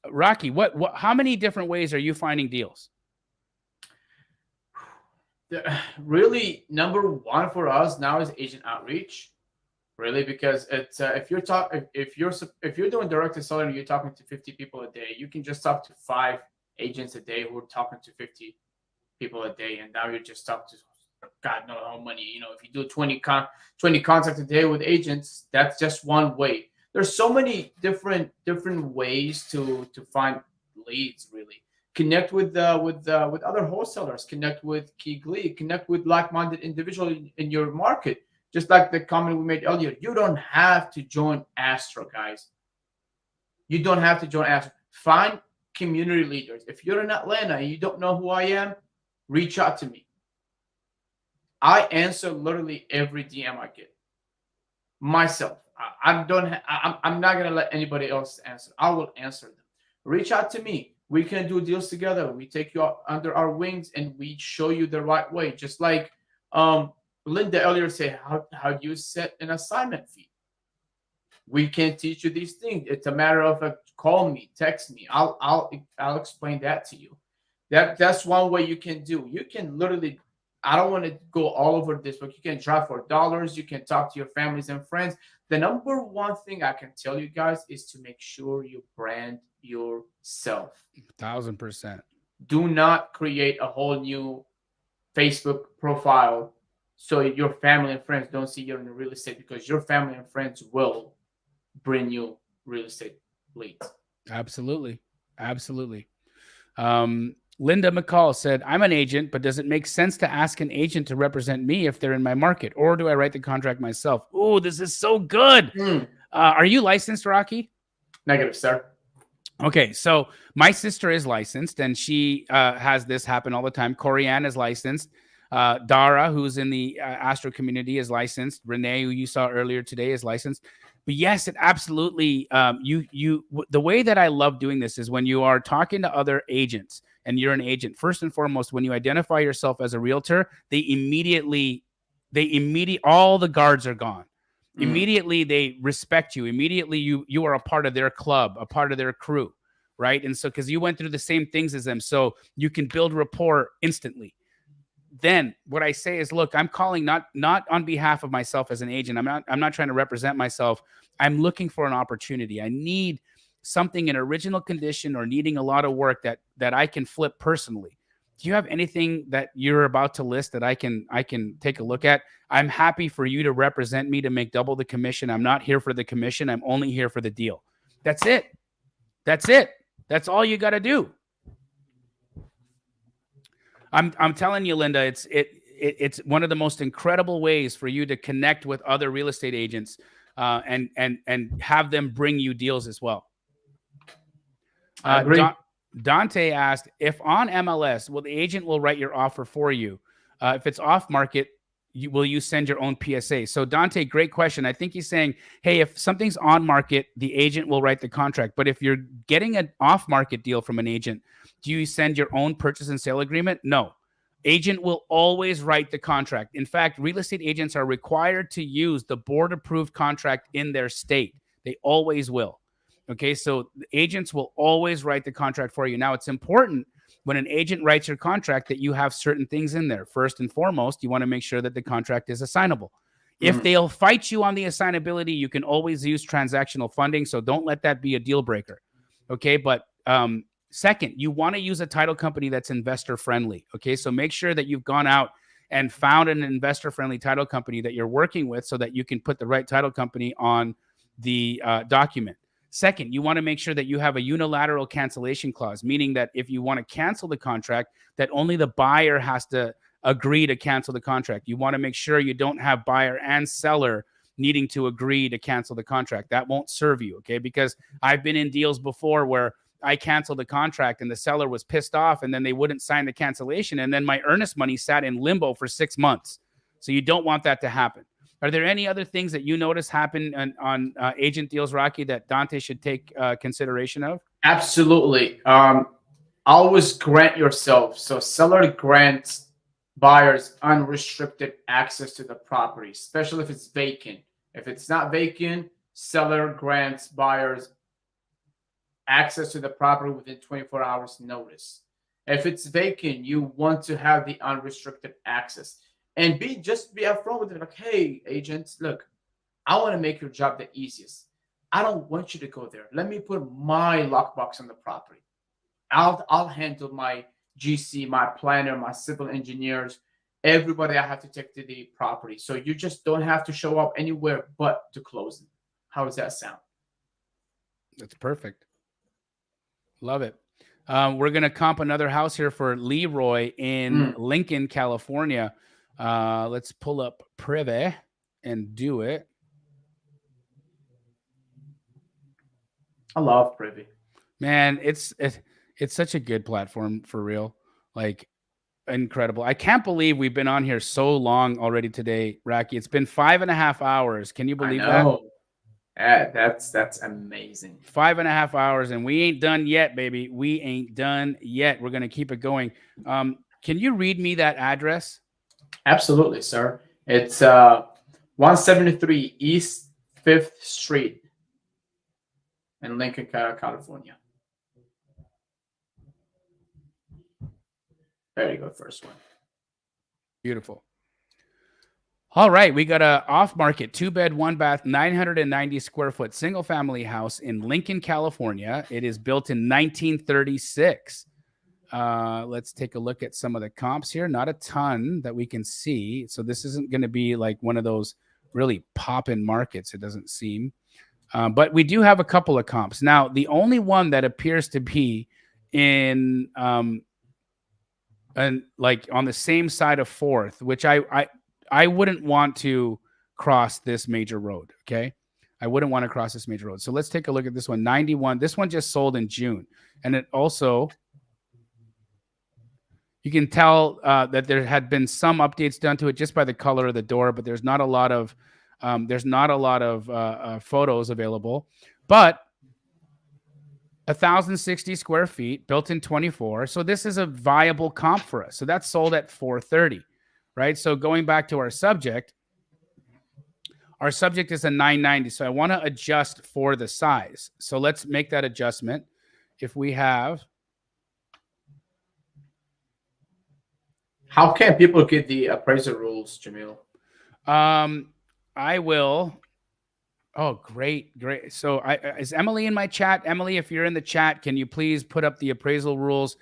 Rocky, how many different ways are you finding deals? Really, number one for us now is agent outreach. Really, because it's if you're doing direct to seller and you're talking to 50 people a day, you can just talk to 5 agents a day who are talking to 50 people a day, and now you're just talking to God knows how many. You know, if you do 20 contacts a day with agents, that's just one way. There's so many different ways to find leads. Really, connect with other wholesalers, connect with key lead, connect with like-minded individuals in your market. Just like the comment we made earlier, you don't have to join Astro, guys. You don't have to join Astro. Find community leaders. If you're in Atlanta and you don't know who I am, reach out to me. I answer literally every DM I get myself. I'm not gonna let anybody else answer. I will answer them. Reach out to me. We can do deals together. We take you under our wings and we show you the right way. Just like Linda earlier said, how do you set an assignment fee? We can teach you these things. It's a matter of call me, text me. I'll explain that to you. That's one way you can do. You can literally, I don't want to go all over this, but you can drive for dollars. You can talk to your families and friends. The number one thing I can tell you guys is to make sure you brand yourself. 1000%. Do not create a whole new Facebook profile so your family and friends don't see you're in real estate, because your family and friends will bring you real estate leads. Absolutely. Absolutely. Linda McCall said, I'm an agent, but does it make sense to ask an agent to represent me if they're in my market, or do I write the contract myself? Oh, this is so good. Are you licensed, Rocky? Negative, sir. Okay, so my sister is licensed, and she has this happen all the time. Corianne is licensed. Dara, who's in the Astro community, is licensed. Renee, who you saw earlier today, is licensed. But yes, it absolutely. The way that I love doing this is when you are talking to other agents and you're an agent. First and foremost, when you identify yourself as a realtor, they immediately all the guards are gone. Immediately they respect you. Immediately you are a part of their club, a part of their crew, right? And so because you went through the same things as them, so you can build rapport instantly. Then what I say is, look, I'm calling not on behalf of myself as an agent. I'm not trying to represent myself. I'm looking for an opportunity. I need something in original condition or needing a lot of work that I can flip personally. Do you have anything that you're about to list that I can take a look at? I'm happy for you to represent me to make double the commission. I'm not here for the commission. I'm only here for the deal. That's it. That's it. That's all you got to do. I'm telling you, Linda, it's one of the most incredible ways for you to connect with other real estate agents and have them bring you deals as well. I agree. Dante asked, if on MLS, the agent will write your offer for you? If it's off market, will you send your own PSA? So Dante, great question. I think he's saying, hey, if something's on market, the agent will write the contract. But if you're getting an off market deal from an agent, do you send your own purchase and sale agreement? No. Agent will always write the contract. In fact, real estate agents are required to use the board approved contract in their state. They always will. Okay, so agents will always write the contract for you. Now, it's important when an agent writes your contract that you have certain things in there. First and foremost, you want to make sure that the contract is assignable. If they'll fight you on the assignability, you can always use transactional funding. So don't let that be a deal breaker. Okay, but second, you want to use a title company that's investor friendly. Okay, so make sure that you've gone out and found an investor friendly title company that you're working with so that you can put the right title company on the document. Second, you want to make sure that you have a unilateral cancellation clause, meaning that if you want to cancel the contract, that only the buyer has to agree to cancel the contract. You want to make sure you don't have buyer and seller needing to agree to cancel the contract. That won't serve you, okay? Because I've been in deals before where I canceled the contract and the seller was pissed off and then they wouldn't sign the cancellation. And then my earnest money sat in limbo for 6 months. So you don't want that to happen. Are there any other things that you notice happen on agent deals, Rocky, that Dante should take consideration of? Absolutely. Always grant yourself. So seller grants buyers unrestricted access to the property, especially if it's vacant. If it's not vacant, seller grants buyers access to the property within 24 hours notice. If it's vacant, you want to have the unrestricted access and just be upfront with them. Like, hey, agents, look, I want to make your job the easiest. I don't want you to go there. Let me put my lockbox on the property. I'll handle my GC, my planner, my civil engineers, everybody I have to take to the property. So you just don't have to show up anywhere but to closing. How does that sound? That's perfect. Love it. We're going to comp another house here for Leroy in Lincoln, California. Let's pull up Privy and do it. I love Privy. Man, it's such a good platform for real. Like, incredible. I can't believe we've been on here so long already today, Racky. It's been 5.5 hours. Can you believe that? That's amazing. 5.5 hours, and we ain't done yet, baby. We ain't done yet. We're gonna keep it going. Can you read me that address? Absolutely, sir. It's 173 East 5th Street in Lincoln, California. There you go, first one. Beautiful. All right, we got a off-market 2-bed, 1-bath, 990 square foot single-family house in Lincoln, California. It is built in 1936. Let's take a look at some of the comps here. Not a ton that we can see, so this isn't going to be like one of those really pop-in markets, it doesn't seem. But we do have a couple of comps. Now, the only one that appears to be in and like on the same side of 4th, which I wouldn't want to cross this major road. Okay. I wouldn't want to cross this major road. So let's take a look at this one. 91. This one just sold in June. And it also, you can tell that there had been some updates done to it just by the color of the door, but there's not a lot of, photos available. But 1,060 square feet, built in 24. So this is a viable comp for us. So that's sold at 430, right? So going back to our subject is a 990. So I want to adjust for the size. So let's make that adjustment. If we have, how can people get the appraisal rules, Jamil? I will. Oh, great. So is Emily in my chat? Emily, if you're in the chat, can you please put up the appraisal rules?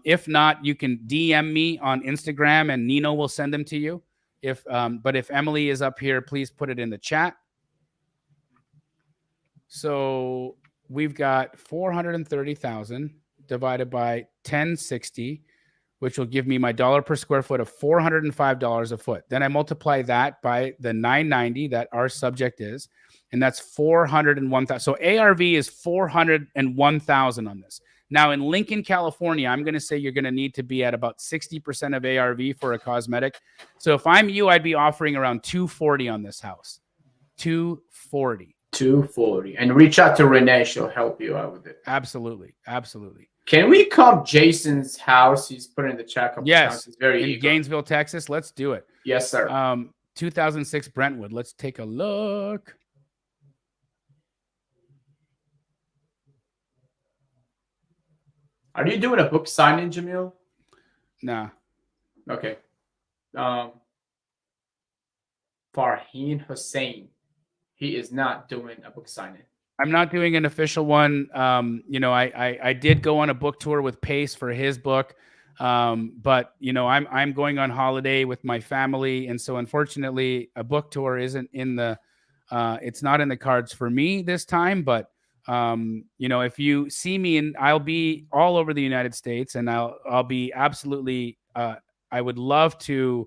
If not, you can DM me on Instagram and Nino will send them to you. But if Emily is up here, please put it in the chat. So we've got 430,000 divided by 1060, which will give me my dollar per square foot of $405 a foot. Then I multiply that by the 990 that our subject is, and that's 401,000. So ARV is 401,000 on this. Now in Lincoln, California, I'm going to say you're going to need to be at about 60% of ARV for a cosmetic. So if I'm you, I'd be offering around 240 on this house. 240. And reach out to Renee. She'll help you out with it. Absolutely. Can we comp Jason's house? He's put in the chat. Yes, it's very in eager. Gainesville, Texas. Let's do it. Yes, sir. 2006 Brentwood. Let's take a look. Are you doing a book signing, Jamil? Nah. Okay. Farheen Hussein. He is not doing a book signing. I'm not doing an official one. I did go on a book tour with Pace for his book. But I'm going on holiday with my family. And so unfortunately a book tour isn't in the, it's not in the cards for me this time, but if you see me, and I'll be all over the United States, and I'll be absolutely, I would love to,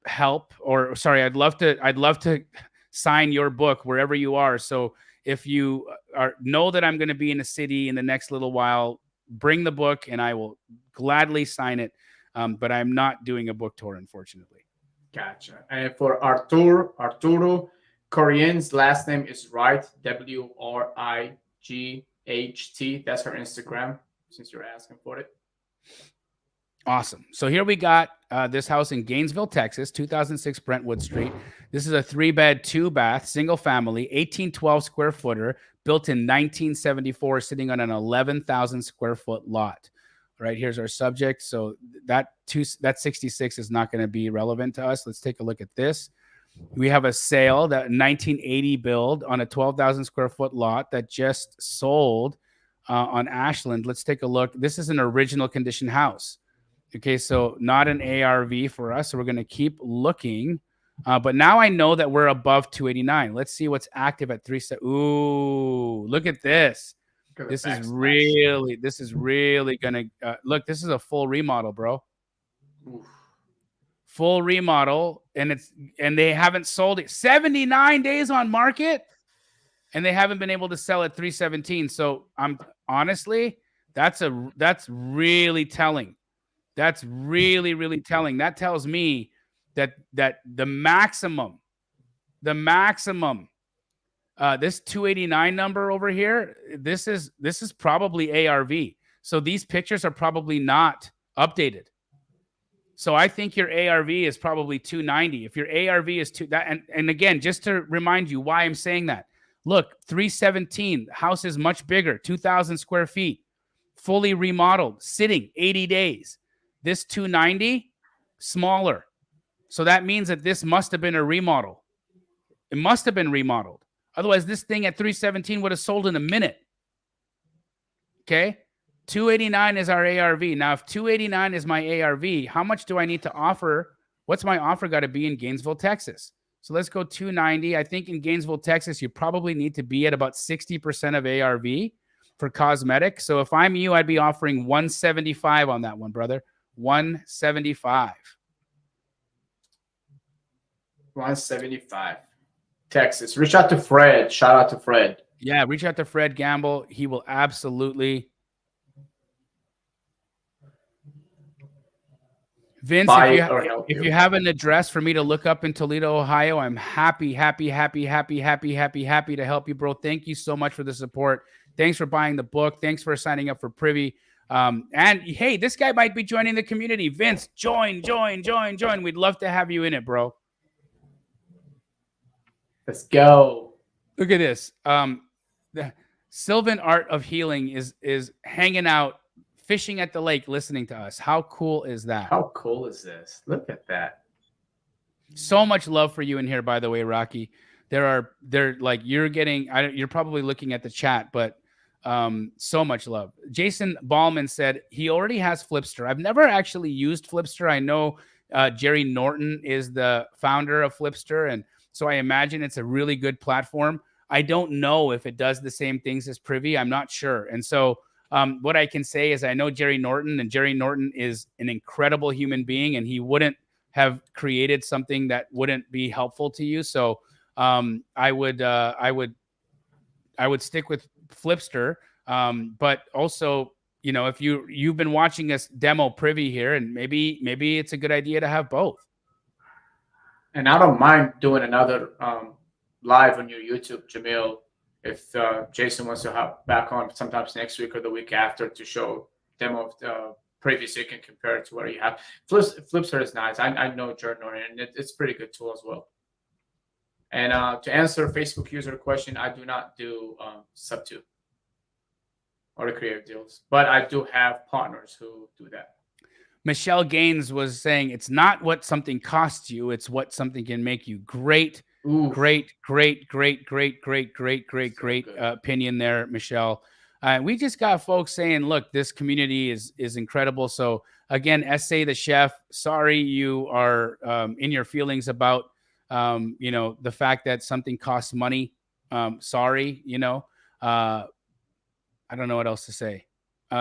help, or sorry, I'd love to sign your book wherever you are. So if you know that I'm going to be in a city in the next little while, bring the book and I will gladly sign it. But I'm not doing a book tour, unfortunately. Gotcha. And for Arturo Corian's last name is Wright, Wright. HT. That's her Instagram, since you're asking for it. Awesome. So here we got this house in Gainesville, Texas, 2006 Brentwood Street. This is a 3-bed, 2-bath, single family, 1812 square footer, built in 1974, sitting on an 11,000 square foot lot. Right, here's our subject. So that 66 is not going to be relevant to us. Let's take a look at this. We have a sale, that 1980 build on a 12,000 square foot lot that just sold on Ashland. Let's take a look. This is an original condition house. Okay, so not an ARV for us. So we're going to keep looking. But now I know that we're above 289. Let's see what's active at 3. Ooh, look at this. This is really going to look. This is a full remodel, bro. Oof. Full remodel, and they haven't sold it. 79 days on market, and they haven't been able to sell at 317. So I'm honestly, that's really telling. That's really telling. That tells me that the maximum, this 289 number over here, this is probably ARV. So these pictures are probably not updated. So I think your ARV is probably 290. If your ARV is and again, just to remind you why I'm saying that. Look, 317, house is much bigger, 2,000 square feet, fully remodeled, sitting 80 days. This 290, smaller. So that means that this must have been a remodel. It must have been remodeled. Otherwise, this thing at 317 would have sold in a minute. Okay? 289 is our ARV. Now, if 289 is my ARV, how much do I need to offer? What's my offer got to be in Gainesville, Texas? So let's go 290. I think in Gainesville, Texas, you probably need to be at about 60% of ARV for cosmetic. So if I'm you, I'd be offering 175 on that one, brother. 175. 175. Texas. Reach out to Fred. Shout out to Fred. Yeah, reach out to Fred Gamble. He will absolutely. Vince, if you have an address for me to look up in Toledo, Ohio, I'm happy to help you, bro. Thank you so much for the support. Thanks for buying the book. Thanks for signing up for Privy. And hey, this guy might be joining the community. Vince, join. We'd love to have you in it, bro. Let's go. Look at this. The Sylvan Art of Healing is hanging out, fishing at the lake, listening to us. How cool is that? How cool is this? Look at that. So much love for you in here, by the way, Rocky. You're probably looking at the chat, but so much love. Jason Ballman said he already has Flipster. I've never actually used Flipster. I know Jerry Norton is the founder of Flipster, and so I imagine it's a really good platform. I don't know if it does the same things as Privy. I'm not sure. And so what I can say is I know Jerry Norton, and Jerry Norton is an incredible human being, and he wouldn't have created something that wouldn't be helpful to you. So I would stick with Flipster. But also, you know, if you've been watching us demo Privy here, and maybe it's a good idea to have both. And I don't mind doing another live on your YouTube, Jamil, if Jason wants to hop back on sometimes next week or the week after to show demo of Privy, so you can compare it to what you have. Flipster is nice. I know Jordan Norton, and it's a pretty good tool as well. And to answer Facebook user question, I do not do sub 2 or the creative deals, but I do have partners who do that. Michelle Gaines was saying it's not what something costs you, it's what something can make you. Great opinion there, Michelle. We just got folks saying, look, this community is incredible. So again, Essay the Chef, sorry you are in your feelings about the fact that something costs money. Sorry, I don't know what else to say.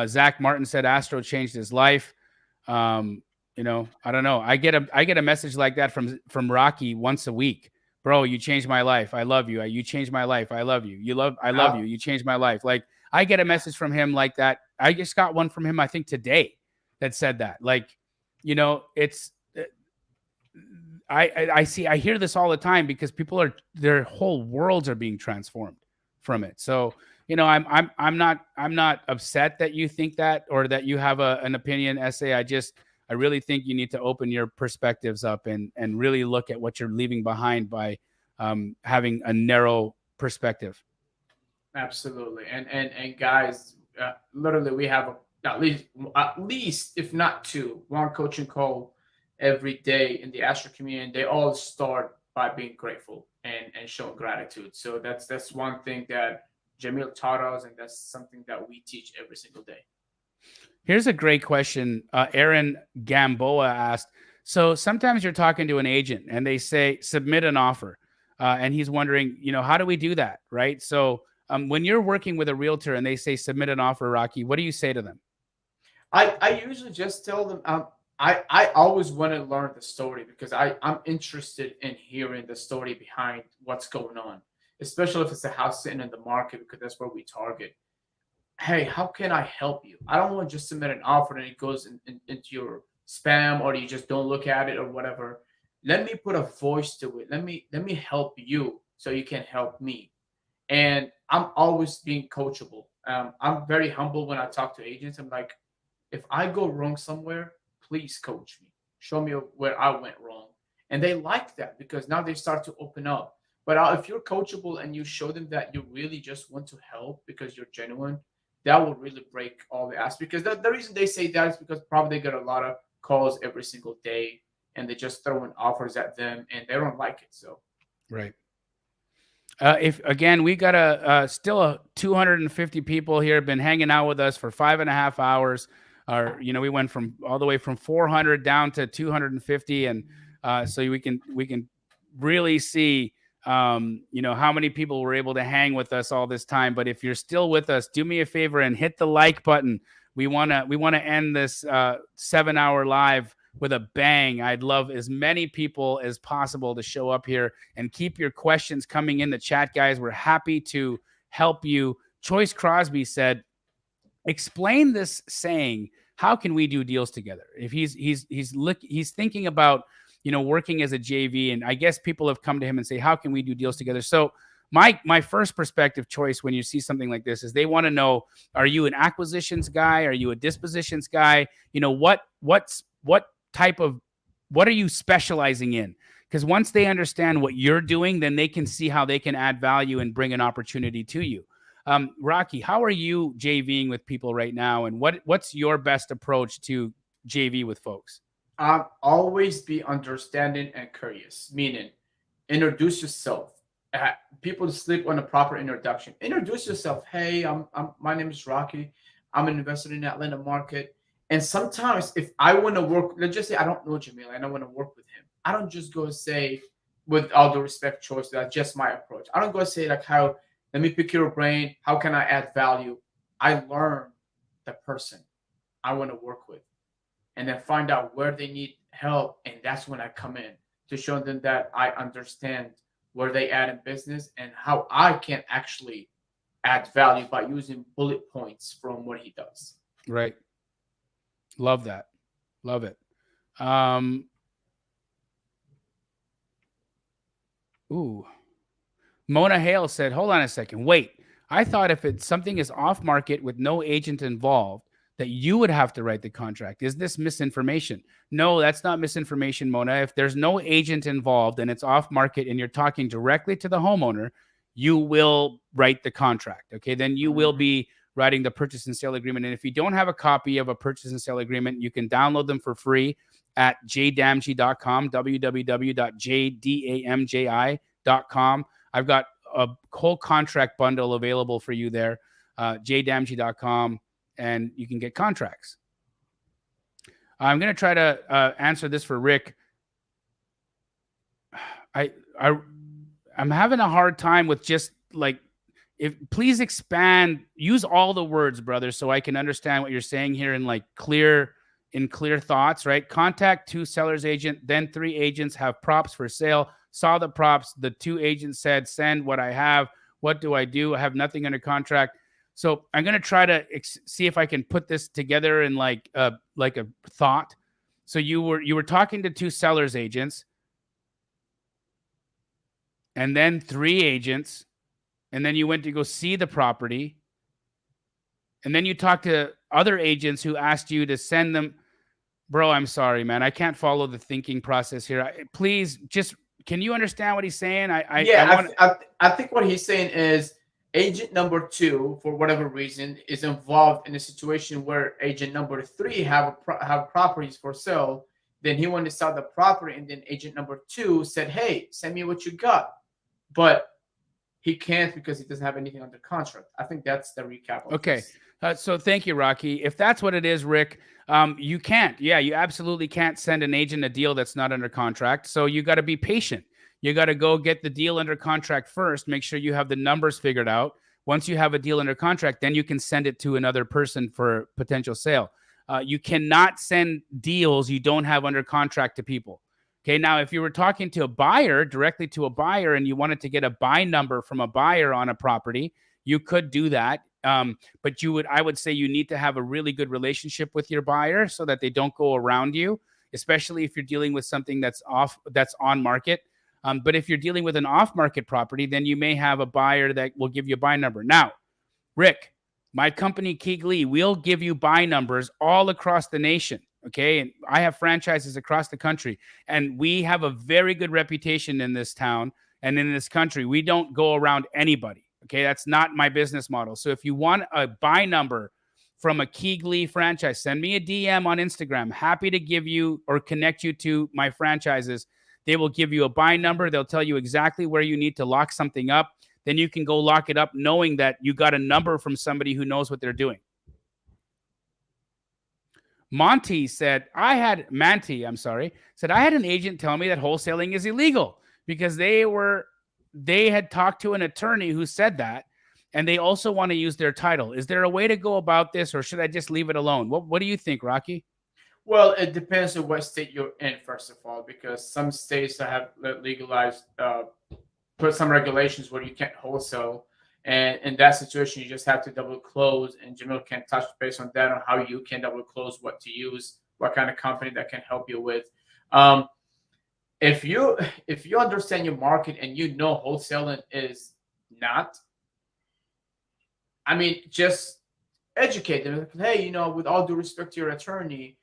Zach Martin said Astro changed his life. I don't know. I get a message like that from Rocky once a week. Bro, you changed my life. I love you. You changed my life. I love you. I love you. You changed my life. Like, I get a message from him like that. I just got one from him, I think today, that said that. Like, it's I hear this all the time because their whole worlds are being transformed from it. So I'm not upset that you think that or that you have an opinion essay. I really think you need to open your perspectives up and really look at what you're leaving behind by having a narrow perspective. Absolutely. And guys, literally we have at least if not two, one coaching call every day in the Astro community. They all start by being grateful and showing gratitude. So that's one thing that Jamil taught us, and that's something that we teach every single day. Here's a great question. Aaron Gamboa asked, so sometimes you're talking to an agent and they say, submit an offer. And he's wondering, how do we do that? Right. So when you're working with a realtor and they say, submit an offer, Rocky, what do you say to them? I usually just tell them, I always want to learn the story because I'm interested in hearing the story behind what's going on, especially if it's a house sitting in the market, because that's where we target. Hey, how can I help you? I don't want to just submit an offer and it goes into your spam, or you just don't look at it or whatever. Let me put a voice to it. Let me help you so you can help me. And I'm always being coachable. I'm very humble when I talk to agents. I'm like, if I go wrong somewhere, please coach me. Show me where I went wrong. And they like that because now they start to open up. But if you're coachable and you show them that you really just want to help because you're genuine, that will really break all the ass. Because the reason they say that is because probably they get a lot of calls every single day and they just throwing offers at them and they don't like it. So, right. If again, we got still 250 people here have been hanging out with us for 5.5 hours. We went from all the way from 400 down to 250, and so we can really see how many people were able to hang with us all this time. But if you're still with us, do me a favor and hit the like button. We wanna end this 7-hour live with a bang. I'd love as many people as possible to show up here, and keep your questions coming in the chat, guys. We're happy to help you. Choice Crosby said, explain this saying, how can we do deals together? If he's thinking about, working as a JV, and I guess people have come to him and say, how can we do deals together? So my first perspective, Choice, when you see something like this, is they want to know, are you an acquisitions guy? Are you a dispositions guy? What are you specializing in? Because once they understand what you're doing, then they can see how they can add value and bring an opportunity to you. Rocky, how are you JVing with people right now? And what's your best approach to JV with folks? Always be understanding and curious, meaning introduce yourself. People sleep on a proper introduction. Introduce yourself. Hey, my name is Rocky. I'm an investor in the Atlanta market. And sometimes if I want to work, let's just say I don't know Jamil and I want to work with him. I don't just go and say, with all due respect, Choice, that's just my approach. I don't go and say like, let me pick your brain. How can I add value? I learn the person I want to work with and then find out where they need help. And that's when I come in to show them that I understand where they add in business and how I can actually add value by using bullet points from what he does. Right. Love that. Love it. Mona Hale said, hold on a second. Wait, I thought if something is off market with no agent involved, that you would have to write the contract. Is this misinformation? No, that's not misinformation, Mona. If there's no agent involved and it's off market and you're talking directly to the homeowner, you will write the contract. Okay, then you will be writing the purchase and sale agreement. And if you don't have a copy of a purchase and sale agreement, you can download them for free at jdamji.com, www.jdamji.com. I've got a whole contract bundle available for you there, jdamji.com, and you can get contracts. I'm going to try to answer this for Rick. I'm having a hard time with just like, please expand, use all the words, brother, so I can understand what you're saying here in clear thoughts, right? Contact 2 sellers agent, then 3 agents have props for sale. Saw the props. The 2 agents said, send what I have. What do? I have nothing under contract. So I'm going to try to see if I can put this together in like a thought. So you were talking to 2 sellers agents, and then 3 agents, and then you went to go see the property, and then you talked to other agents who asked you to send them. Bro, I'm sorry, man. I can't follow the thinking process here. Please, just can you understand what he's saying? I think what he's saying is agent number 2, for whatever reason, is involved in a situation where agent number 3 have properties for sale. Then he wanted to sell the property, and then agent number 2 said, "Hey, send me what you got," but he can't because he doesn't have anything under contract. I think that's the recap. Okay. So thank you, Rocky. If that's what it is, Rick, you can't. Yeah, you absolutely can't send an agent a deal that's not under contract. So you got to be patient. You got to go get the deal under contract first. Make sure you have the numbers figured out. Once you have a deal under contract, then you can send it to another person for potential sale. You cannot send deals you don't have under contract to people. Okay. Now, if you were talking to a buyer, directly to a buyer, and you wanted to get a buy number from a buyer on a property, you could do that. But I would say you need to have a really good relationship with your buyer so that they don't go around you, especially if you're dealing with something that's on market. But if you're dealing with an off-market property, then you may have a buyer that will give you a buy number. Now, Rick, my company, Keegley, we'll give you buy numbers all across the nation. Okay. And I have franchises across the country, and we have a very good reputation in this town and in this country. We don't go around anybody. Okay. That's not my business model. So if you want a buy number from a Keegley franchise, send me a DM on Instagram. Happy to give you or connect you to my franchises. They will give you a buy number. They'll tell you exactly where you need to lock something up. Then you can go lock it up knowing that you got a number from somebody who knows what they're doing. Manti said, I had an agent tell me that wholesaling is illegal because they had talked to an attorney who said that, and they also want to use their title. Is there a way to go about this, or should I just leave it alone? What do you think, Rocky? Well, it depends on what state you're in, first of all, because some states that have legalized, put some regulations where you can't wholesale. And in that situation, you just have to double close, and Jamil can touch base on that, on how you can double close, what to use, what kind of company that can help you with. If you understand your market and you know wholesaling is not, just educate them. Hey, with all due respect to your attorney,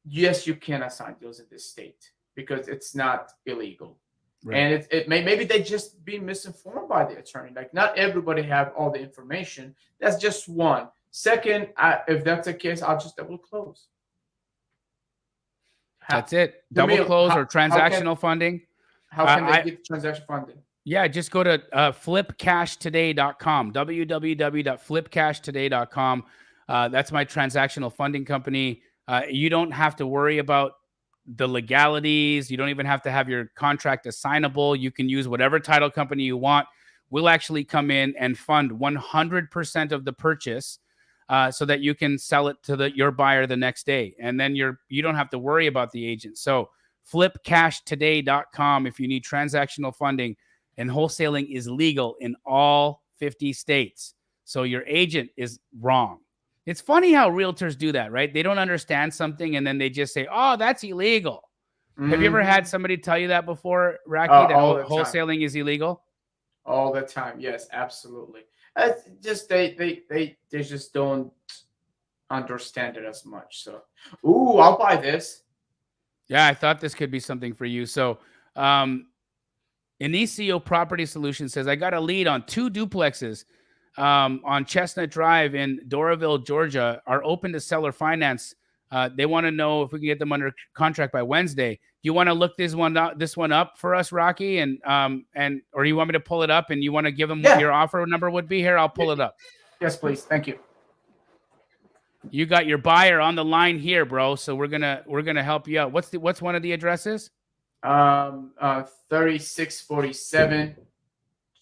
yes, you can assign deals in this state because it's not illegal. Right. And it maybe they just be misinformed by the attorney. Like, not everybody have all the information. That's just one. Second, if that's the case, I'll just double close. That's it. Double close or transactional funding. How can they get transaction funding? Yeah, just go to flipcashtoday.com, www.flipcashtoday.com. That's my transactional funding company. You don't have to worry about the legalities. You don't even have to have your contract assignable. You can use whatever title company you want. We'll actually come in and fund 100% of the purchase so that you can sell it to your buyer the next day. And then you don't have to worry about the agent. So flipcashtoday.com if you need transactional funding. And wholesaling is legal in all 50 states. So your agent is wrong. It's funny how realtors do that, right? They don't understand something and then they just say, oh, that's illegal. Mm-hmm. Have you ever had somebody tell you that before, Rocky, that wholesaling is illegal? All the time. Yes, absolutely. Just they just don't understand it as much. So, I'll buy this. Yeah, I thought this could be something for you. So, Inicio Property Solutions says, I got a lead on 2 duplexes on Chestnut Drive in Doraville, Georgia, are open to seller finance. They want to know if we can get them under contract by Wednesday. Do you want to look this one up for us, Rocky? Or you want me to pull it up and you want to give them what your offer number would be? Here, I'll pull it up. Yes, please. Thank you. You got your buyer on the line here, bro. So we're gonna help you out. What's one of the addresses? 3647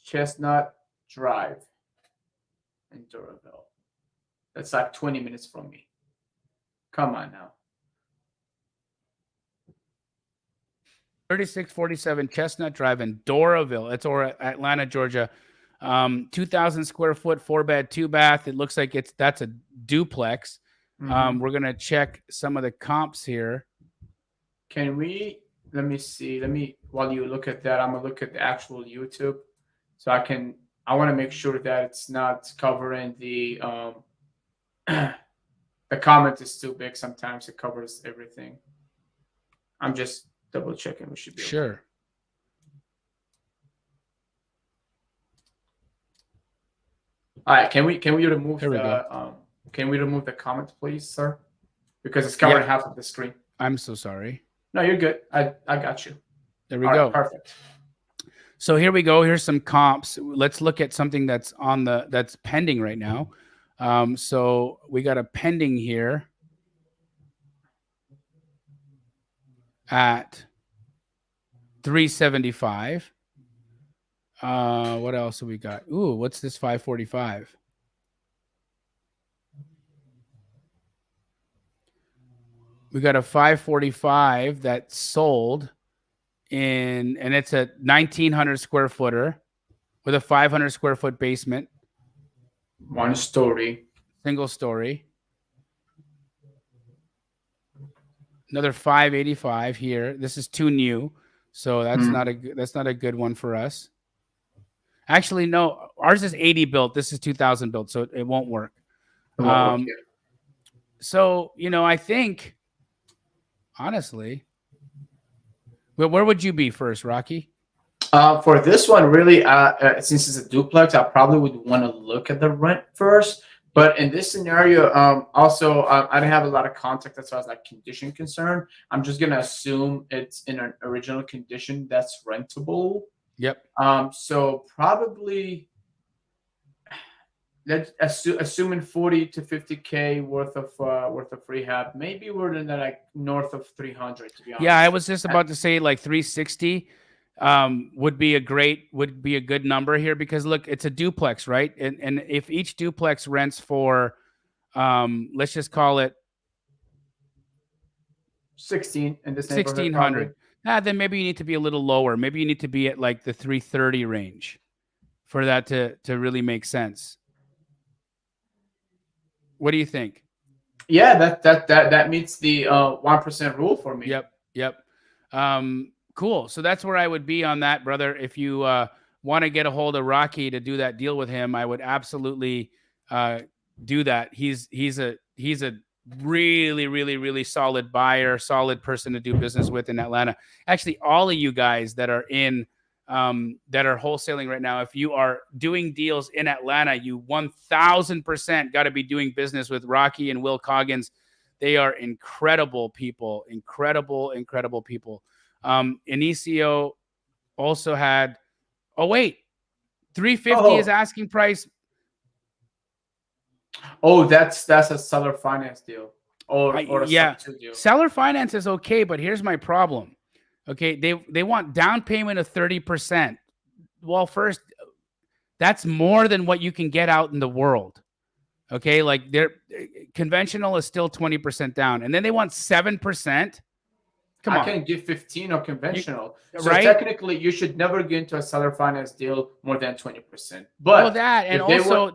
Chestnut Drive in Doraville. That's like 20 minutes from me. Come on now. 3647 Chestnut Drive in Doraville. It's Atlanta, Georgia. 2,000 square foot, 4-bed, 2-bath. It looks like that's a duplex. Mm-hmm. We're gonna check some of the comps here. Let me see. While you look at that, I'm gonna look at the actual YouTube, so I can I want to make sure that it's not covering the the comment is too big. Sometimes it covers everything. I'm just double checking. We should be okay. Sure. All right, can we remove Here we can we remove the comment, please, sir? Because it's covering half of the screen. I'm so sorry. No, you're good. I got you. There we All go. right, perfect. So here we go. Here's some comps. Let's look at something that's that's pending right now. So we got a pending here at 375. What else have we got? Ooh, what's this 545? We got a 545 that sold and it's a 1,900 square footer with a 500 square foot basement. One story. Single story. Another 585 here. This is too new, so that's not a good one for us. Actually, no, ours is 80 built. This is 2000 built, so it won't work. So, I think, honestly, where would you be first, Rocky? For this one, really, since it's a duplex, I probably would want to look at the rent first. But in this scenario, also, I don't have a lot of context as far as like condition concerned. I'm just gonna assume it's in an original condition that's rentable. Yep. So probably let's assuming 40 to 50K worth of rehab. Maybe we're in the like north of 300, to be honest. Yeah, I was just about to say like 360 would be a good number here, because look, it's a duplex, right? And if each duplex rents for let's just call it 16 in this 1,600. Then maybe you need to be a little lower. Maybe you need to be at like the 330 range for that to really make sense. What do you think? Yeah, that meets the 1% rule for me. Yep. Cool. So that's where I would be on that, brother. If you want to get a hold of Rocky to do that deal with him, I would absolutely do that. He's a really, really, really solid buyer, solid person to do business with in Atlanta. Actually, all of you guys that are in that are wholesaling right now, if you are doing deals in Atlanta, you 1,000% got to be doing business with Rocky and Will Coggins. They are incredible people, incredible people. Inicio also had, 350 is asking price. Oh, that's a seller finance deal. Or a substitute deal. Seller finance is okay, but here's my problem. Okay, they want down payment of 30%. Well, first, that's more than what you can get out in the world. Okay, like their conventional is still 20% down, and then they want 7%. Come on. I can give 15 or conventional. So right? Technically, you should never get into a seller finance deal more than 20%. But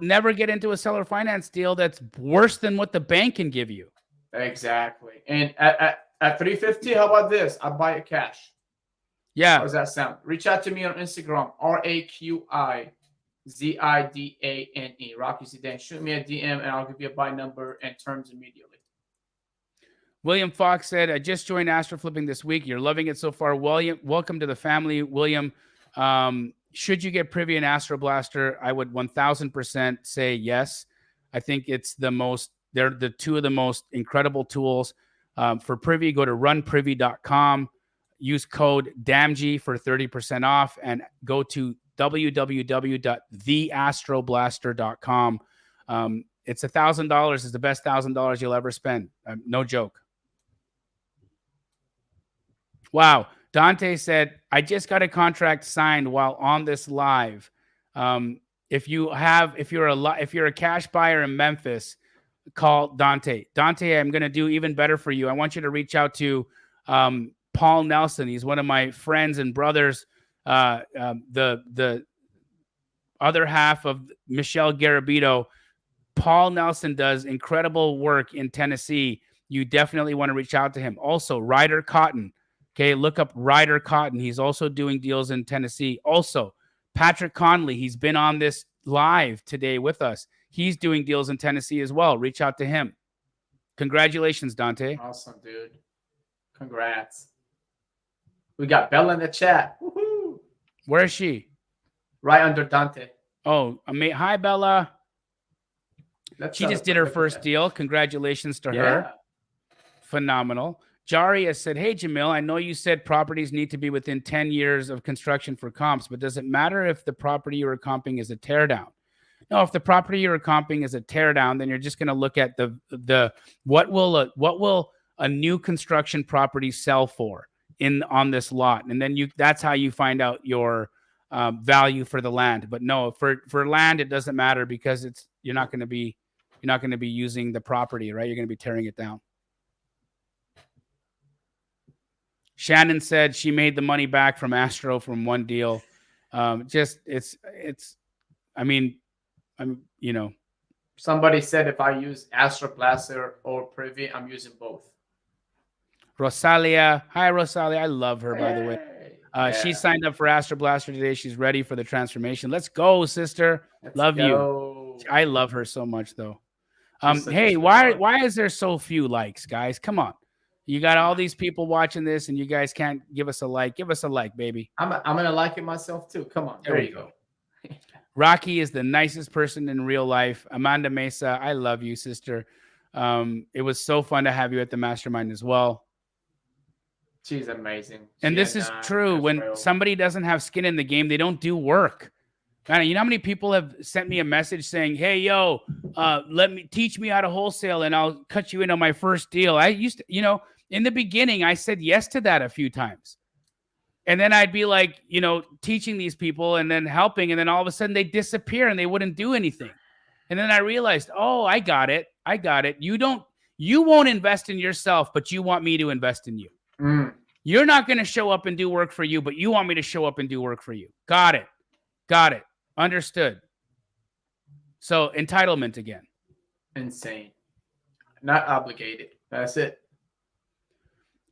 never get into a seller finance deal that's worse than what the bank can give you. Exactly. And at 350, how about this? I buy it cash. Yeah. How does that sound? Reach out to me on Instagram, RAQIZIDANE, Rocky Zidane. Shoot me a DM and I'll give you a buy number and terms immediately. William Fox said, I just joined Astro Flipping this week. You're loving it so far. William, welcome to the family, William. Should you get Privy and Astro Blaster? I would 1,000% say yes. I think it's they're the two of the most incredible tools. For Privy, go to runprivy.com, use code DAMG for 30% off, and go to www.theastroblaster.com. It's $1,000. It's the best $1,000 you'll ever spend. No joke. Wow. Dante said, I just got a contract signed while on this live. If you're a cash buyer in Memphis, call Dante. Dante, I'm going to do even better for you. I want you to reach out to Paul Nelson. He's one of my friends and brothers. The other half of Michelle Garabito. Paul Nelson does incredible work in Tennessee. You definitely want to reach out to him. Also, Ryder Cotton. Okay, look up Ryder Cotton. He's also doing deals in Tennessee. Also, Patrick Conley, he's been on this live today with us. He's doing deals in Tennessee as well. Reach out to him. Congratulations, Dante. Awesome, dude. Congrats. We got Bella in the chat. Woo-hoo. Where is she? Right under Dante. Oh, hi, Bella. Let's She just did her first deal. Congratulations to her. Phenomenal. Jaria said, hey, Jamil, I know you said properties need to be within 10 years of construction for comps, but does it matter if the property you are comping is a teardown? No, if the property you're comping is a teardown, then you're just going to look at the what will a new construction property sell for on this lot, and then that's how you find out your value for the land. But no, for land, it doesn't matter because you're not going to be using the property, right? You're going to be tearing it down. Shannon said she made the money back from Astro from one deal. Somebody said if I use Astro Blaster or Privy, I'm using both. Rosalia. Hi, Rosalia. I love her, by the way. She signed up for Astro Blaster today. She's ready for the transformation. Let's go, sister. Love you. I love her so much, though. Hey, why is there so few likes, guys? Come on. You got all these people watching this, and you guys can't give us a like. Give us a like, baby. I'm gonna like it myself too. Come on, there you go. Rocky is the nicest person in real life. Amanda Mesa, I love you, sister. It was so fun to have you at the mastermind as well. She's amazing. And this is true. When somebody doesn't have skin in the game, they don't do work. Man, you know how many people have sent me a message saying, hey, yo, teach me how to wholesale and I'll cut you in on my first deal. I used to, in the beginning, I said yes to that a few times. And then I'd be like, teaching these people and then helping. And then all of a sudden they disappear and they wouldn't do anything. And then I realized, oh, I got it. You won't invest in yourself, but you want me to invest in you. You're not going to show up and do work for you, but you want me to show up and do work for you. Got it. Understood. So entitlement again. Insane. Not obligated. That's it.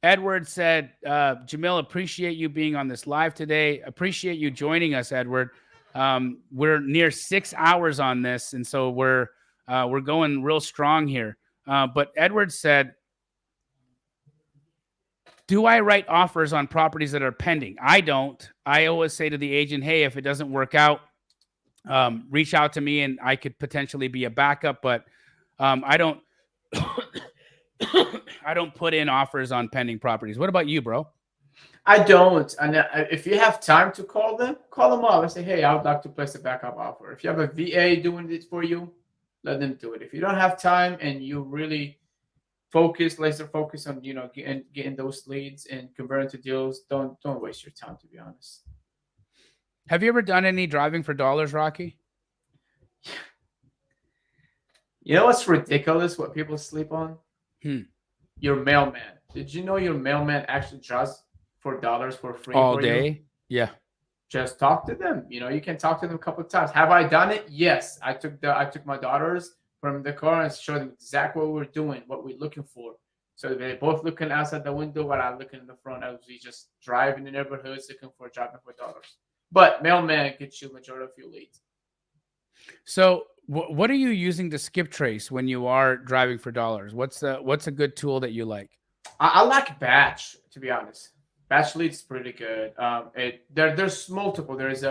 Edward said, Jamil, appreciate you being on this live today. Appreciate you joining us, Edward. We're near 6 hours on this, and so we're going real strong here. But Edward said, do I write offers on properties that are pending? I don't. I always say to the agent, hey, if it doesn't work out, reach out to me and I could potentially be a backup, but I don't I don't put in offers on pending properties. What about you, bro? I don't. And if you have time to call them up and say, hey, I would like to place a backup offer. If you have a VA doing it for you, let them do it. If you don't have time and you really laser focus on, getting those leads and converting to deals, don't waste your time, to be honest. Have you ever done any driving for dollars, Rocky? You know what's ridiculous? What people sleep on? Your mailman. Did you know your mailman actually drives for dollars for free all day? Yeah. Just talk to them. You can talk to them a couple of times. Have I done it? Yes. I took my daughters from the car and showed them exactly what we're doing, what we're looking for. So they're both looking outside the window while I'm looking in the front. I was just driving the neighborhoods looking for driving for dollars. But mailman gets you majority of your leads. So what are you using to skip trace when you are driving for dollars? What's a good tool that you like? I like batch, to be honest. Batch leads pretty good. There's multiple. There's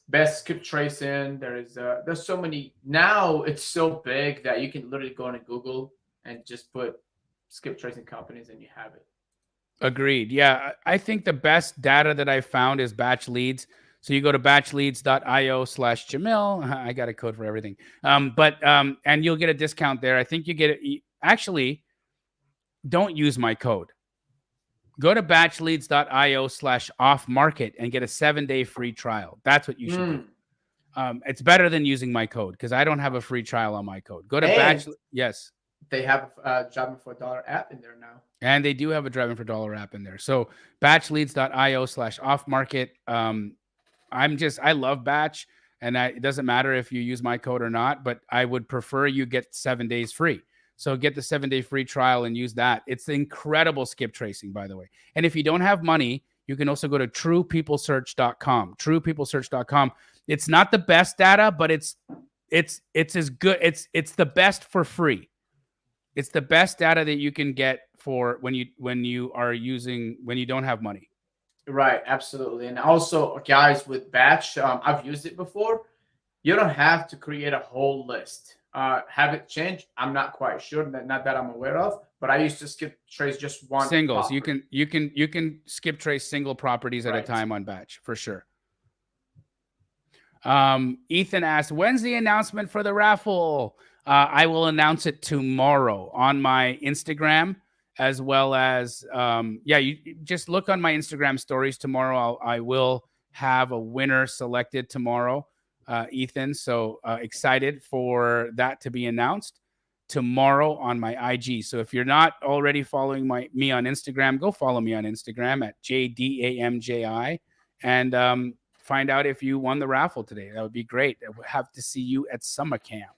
best skip tracing. There's so many. Now it's so big that you can literally go on Google and just put skip tracing companies and you have it. Agreed. Yeah, I think the best data that I found is batch leads. So you go to batchleads.io/Jamil. I got a code for everything. And you'll get a discount there. I think you get it. Actually, don't use my code. Go to batchleads.io/off-market and get a 7-day free trial. That's what you should do. It's better than using my code because I don't have a free trial on my code. Go to Batch. Yes. They have a Driving for a Dollar app in there now. And they do have a Driving for a Dollar app in there. So batchleads.io/off-market. I love Batch, and it doesn't matter if you use my code or not, but I would prefer you get 7 days free. So get the 7-day free trial and use that. It's incredible skip tracing, by the way. And if you don't have money, You can also go to truepeoplesearch.com. Truepeoplesearch.com. It's not the best data, but it's as good. It's the best for free. It's the best data that you can get for when you don't have money. Right, absolutely. And also, guys, with batch, I've used it before. You don't have to create a whole list. Have it change? I'm not quite sure. Not that I'm aware of. But I used to skip trace just one singles. property. You can skip trace single properties at a time on batch for sure. Ethan asked, when's the announcement for the raffle? I will announce it tomorrow on my Instagram, as well as you just look on my Instagram stories tomorrow. I will have a winner selected tomorrow, Ethan. So excited for that to be announced tomorrow on my IG. So if you're not already following me on Instagram, go follow me on Instagram at JDAMJI and find out if you won the raffle today. That would be great. I would have to see you at summer camp.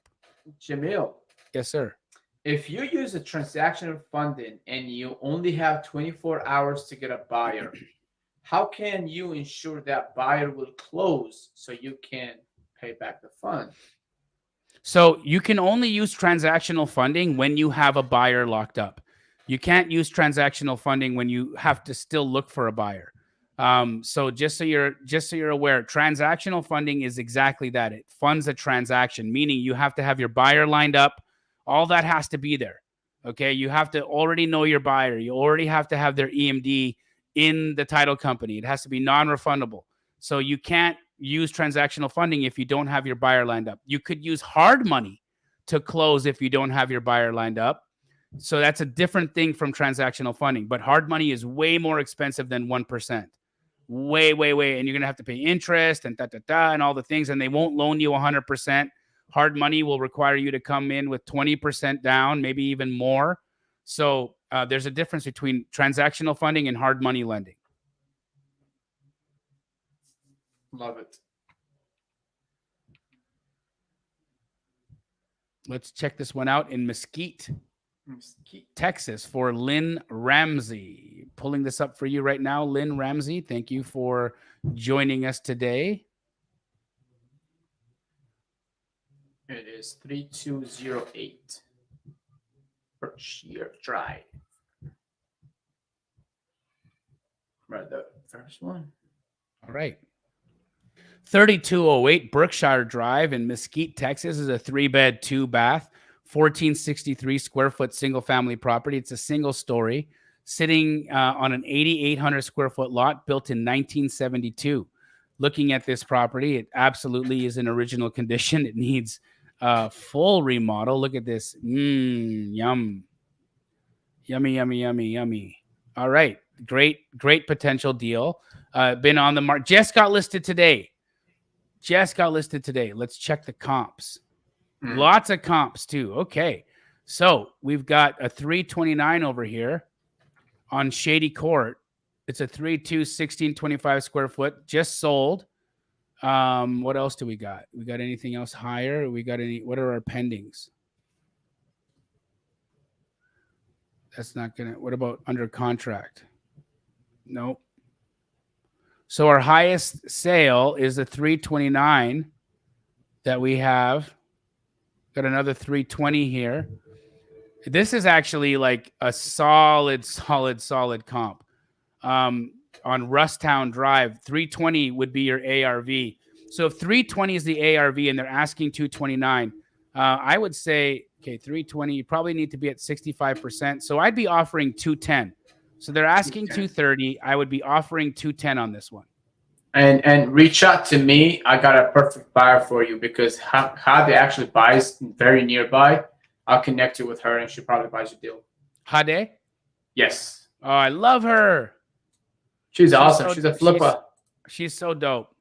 Jamil. Yes, sir. If you use a transactional funding and you only have 24 hours to get a buyer, how can you ensure that buyer will close so you can pay back the fund? So you can only use transactional funding when you have a buyer locked up. You can't use transactional funding when you have to still look for a buyer. So just so you're aware, transactional funding is exactly that. It funds a transaction, meaning you have to have your buyer lined up. All that has to be there. Okay. You have to already know your buyer. You already have to have their EMD in the title company. It has to be non-refundable. So you can't use transactional funding if you don't have your buyer lined up. You could use hard money to close if you don't have your buyer lined up. So that's a different thing from transactional funding. But hard money is way more expensive than 1%. Way. And you're going to have to pay interest and and all the things. And they won't loan you 100%. Hard money will require you to come in with 20% down, maybe even more. So there's a difference between transactional funding and hard money lending. Love it. Let's check this one out in Mesquite, Texas, for Lynn Ramsey. Pulling this up for you right now, Lynn Ramsey. Thank you for joining us today. It is 3208 Berkshire Drive. Right, the first one. All right. 3208 Berkshire Drive in Mesquite, Texas is a 3-bed, 2-bath, 1463 square foot single family property. It's a single story sitting on an 8,800 square foot lot built in 1972. Looking at this property, it absolutely is in original condition. It needs full remodel. Look at this. Yum. Yummy. All right. Great potential deal. Been on the market. Just got listed today. Let's check the comps. Lots of comps too. Okay. So we've got a 329 over here on Shady Court. It's a 3.2, 1625 square foot, just sold. What else do we got? We got anything else higher? What are our pendings? That's not what about under contract? Nope. So our highest sale is a 329 that we have. Got another 320 here. This is actually like a solid comp. On Rusttown Drive, 320 would be your ARV. So if 320 is the ARV and they're asking 229, I would say, okay, 320, you probably need to be at 65%. So I'd be offering 210. So they're asking 230. I would be offering 210 on this one. And reach out to me. I got a perfect buyer for you because Hade actually buys very nearby. I'll connect you with her and she probably buys your deal. Hade? Yes. Oh, I love her. She's awesome. She's a flipper. She's so dope.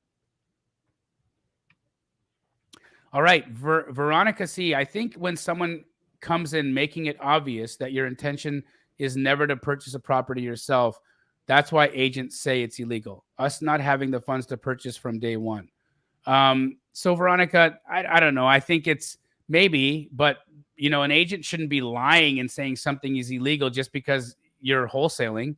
All right, Veronica C. I think when someone comes in making it obvious that your intention is never to purchase a property yourself, that's why agents say it's illegal. Us not having the funds to purchase from day one. So Veronica, I don't know. I think it's maybe, but an agent shouldn't be lying and saying something is illegal just because you're wholesaling.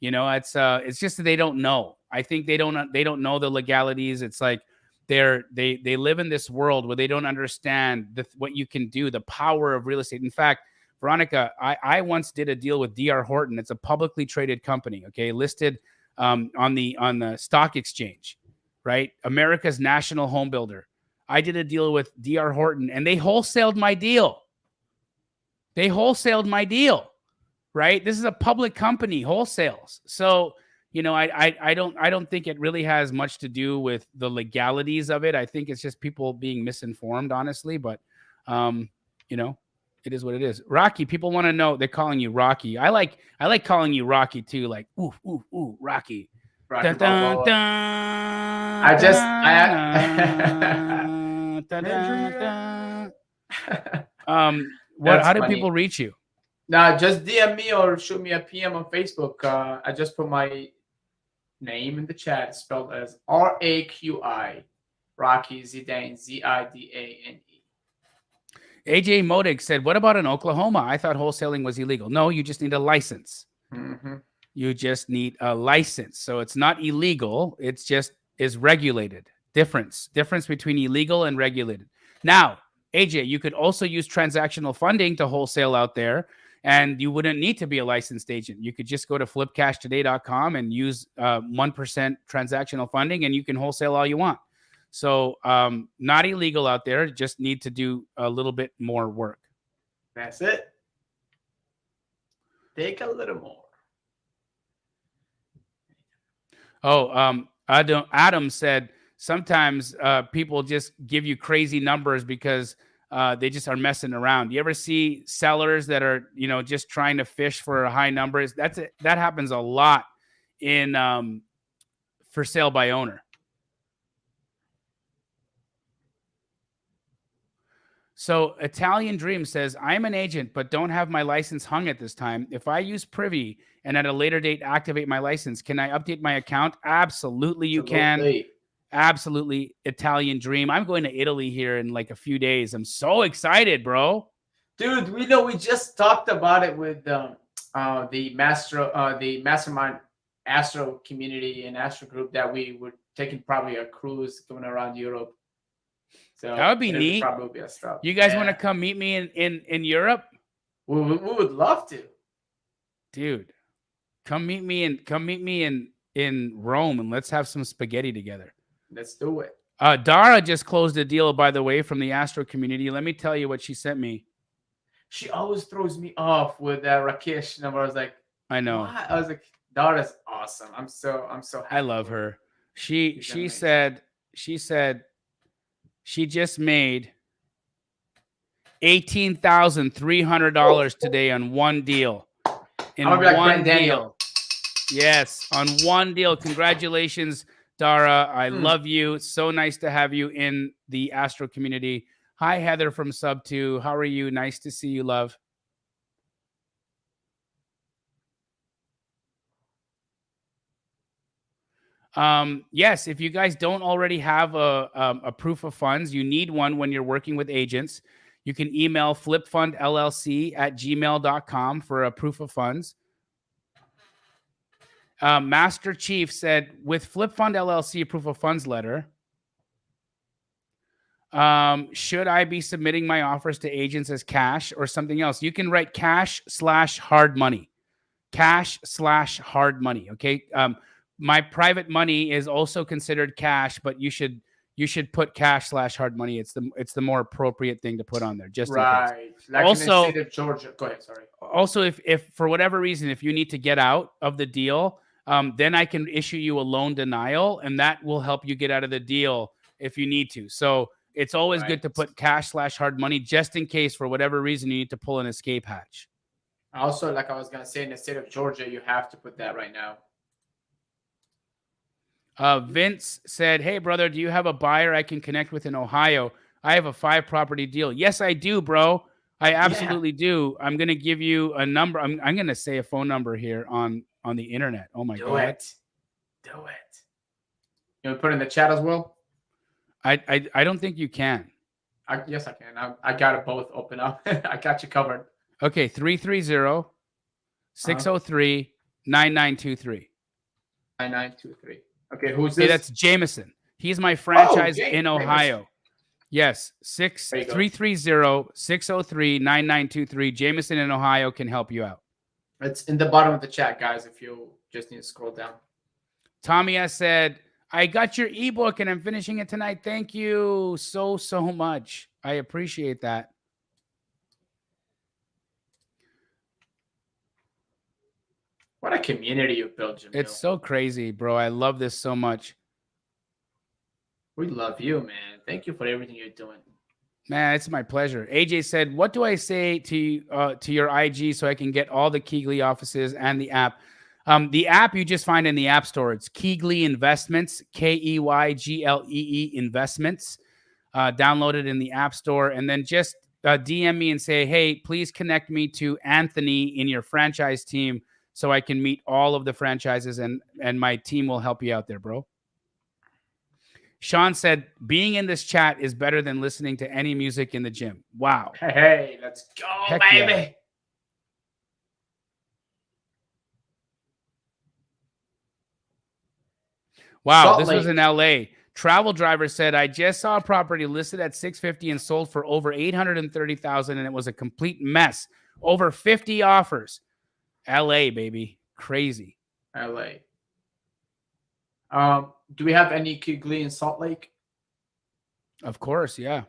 It's just that they don't know. I think they don't know the legalities. It's like they live in this world where they don't understand what you can do, the power of real estate. In fact, Veronica, I once did a deal with D.R. Horton. It's a publicly traded company, okay, listed on the stock exchange, right? America's national home builder. I did a deal with D.R. Horton, and they wholesaled my deal. Right? This is a public company, wholesales. So, I don't think it really has much to do with the legalities of it. I think it's just people being misinformed, honestly. But, it is what it is. Rocky, people want to know. They're calling you Rocky. I like calling you Rocky too. Like, ooh, ooh, ooh, Rocky. Rocky Dun, dun, Balboa. dun, I just dun, how do funny. people reach you? Now, just DM me or shoot me a PM on Facebook. I just put my name in the chat, spelled as RAQI, Rocky Zidane, Zidane. AJ Modig said, "What about in Oklahoma? I thought wholesaling was illegal." No, you just need a license. Mm-hmm. You just need a license. So it's not illegal. It's just is regulated. Difference between illegal and regulated. Now, AJ, you could also use transactional funding to wholesale out there. And you wouldn't need to be a licensed agent. You could just go to flipcashtoday.com and use 1% transactional funding, and you can wholesale all you want. So not illegal out there. Just need to do a little bit more work. That's it. Take a little more. Oh, Adam said sometimes people just give you crazy numbers because they just are messing around. You ever see sellers that are, just trying to fish for high numbers? That happens a lot in for sale by owner. So Italian Dream says, I'm an agent, but don't have my license hung at this time. If I use Privy and at a later date activate my license, can I update my account? Absolutely, you can. Absolutely, Italian Dream. I'm going to Italy here in like a few days. I'm so excited, bro. Dude, we just talked about it with the mastermind Astro community and Astro group that we were taking probably a cruise going around Europe. So that would be neat. Probably be a stop. You guys want to come meet me in Europe? We would love to, dude. Come meet me in Rome and let's have some spaghetti together. Let's do it. Dara just closed a deal, by the way, from the Astro community. Let me tell you what she sent me. She always throws me off with that Rakesh number. I was like, I know. What? I was like, Dara's awesome. I'm so happy. I love her. She said she just made $18,300 today on one deal. In one deal. Yes, on one deal. Congratulations, Dara. I love you. It's so nice to have you in the Astro community. Hi, Heather from Sub 2. How are you? Nice to see you, love. Yes, if you guys don't already have a proof of funds, you need one when you're working with agents. You can email flipfundllc@gmail.com for a proof of funds. Master Chief said, with FlipFund LLC proof of funds letter, should I be submitting my offers to agents as cash or something else? You can write cash/hard money. Cash/hard money. Okay. My private money is also considered cash, but you should put cash/hard money. It's the more appropriate thing to put on there. Just right. In case. Like also, in the state of Georgia. Go ahead. Sorry. Also, if for whatever reason, if you need to get out of the deal, then I can issue you a loan denial, and that will help you get out of the deal if you need to. So it's always good to put cash/hard money just in case for whatever reason you need to pull an escape hatch. Also, like I was gonna say, in the state of Georgia, you have to put that right now. Vince said, hey, brother, do you have a buyer I can connect with in Ohio? I have a 5-property deal. Yes, I do, bro. I absolutely do. I'm going to give you a number. I'm going to say a phone number here on the internet. Oh, my God. Do it. You want to put it in the chat as well? I don't think you can. Yes, I can. I got it both open up. I got you covered. Okay, 330-603-9200. 9923. 9923. Okay, who's Hey, this? that's Jameson. He's my franchise James, in Ohio. Yes, There you go. 330-603-9923. Jameson in Ohio can help you out. It's in the bottom of the chat, guys, if you just need to scroll down. Tommy S. said, I got your ebook and I'm finishing it tonight. Thank you so much. I appreciate that. What a community you've built, Jamil. It's so crazy, bro. I love this so much. We love you, man. Thank you for everything you're doing. Man, it's my pleasure. AJ said, what do I say to your IG so I can get all the Keegley offices and the app? The app you just find in the App Store. It's Keegley Investments, Keyglee Investments. Download it in the App Store, and then just DM me and say, hey, please connect me to Anthony in your franchise team so I can meet all of the franchises, and my team will help you out there, bro. Sean said, being in this chat is better than listening to any music in the gym. Wow. Hey, let's go, Heck baby. yeah. Wow, Salt this was Lake. in LA. Travel driver said, I just saw a property listed at $650 and sold for over $830,000, and it was a complete mess. Over 50 offers. LA, baby. Crazy. LA. Do we have any Keegley in Salt Lake? Of course, yeah.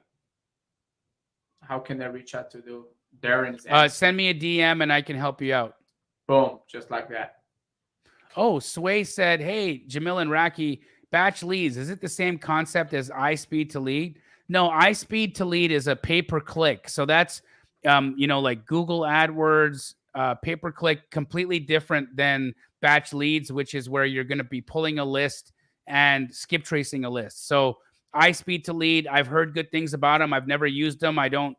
How can they reach out to do Darren's? Send me a DM and I can help you out. Boom, just like that. Oh, Sway said, hey, Jamil and Raki, batch leads. Is it the same concept as iSpeed to lead? No, iSpeed to lead is a pay-per-click. So that's, like Google AdWords, pay-per-click, completely different than batch leads, which is where you're going to be pulling a list and skip tracing a list. So iSpeed to lead, I've heard good things about them. I've never used them. I don't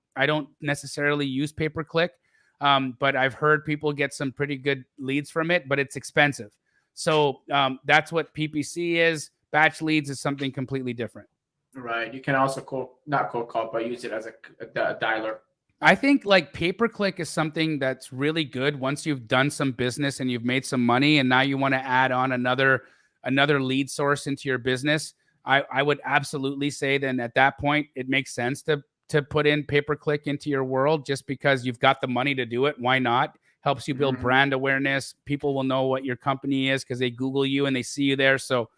necessarily use pay-per-click, but I've heard people get some pretty good leads from it, but it's expensive. So that's what PPC is. Batch leads is something completely different. Right. You can also not cold call, but use it as a dialer. I think like pay-per-click is something that's really good once you've done some business and you've made some money, and now you want to add on another lead source into your business. I would absolutely say then at that point it makes sense to put in pay-per-click into your world, just because you've got the money to do it. Why not? Helps you build brand awareness. People will know what your company is because they Google you and they see you there. So,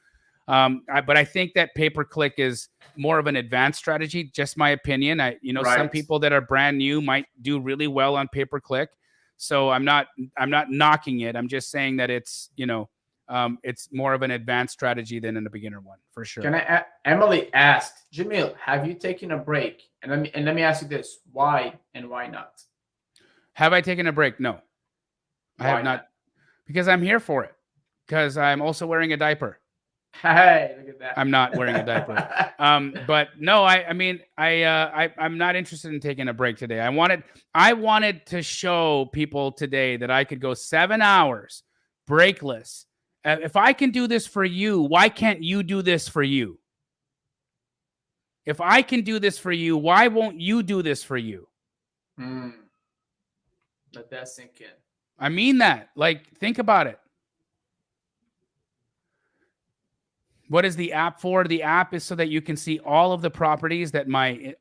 but I think that pay-per-click is more of an advanced strategy. Just my opinion. Right. Some people that are brand new might do really well on pay-per-click. So I'm not knocking it. I'm just saying that it's more of an advanced strategy than in a beginner one, for sure. Emily asked, Jamil, have you taken a break? And let me ask you this: why and why not? Have I taken a break? No, I have not, because I'm here for it. Because I'm also wearing a diaper. Hey, look at that. I'm not wearing a diaper. But no, I'm not interested in taking a break today. I wanted to show people today that I could go 7 hours breakless. If I can do this for you, why can't you do this for you? If I can do this for you, why won't you do this for you? Let that sink in. I mean that. Like, think about it. What is the app for? The app is so that you can see all of the properties that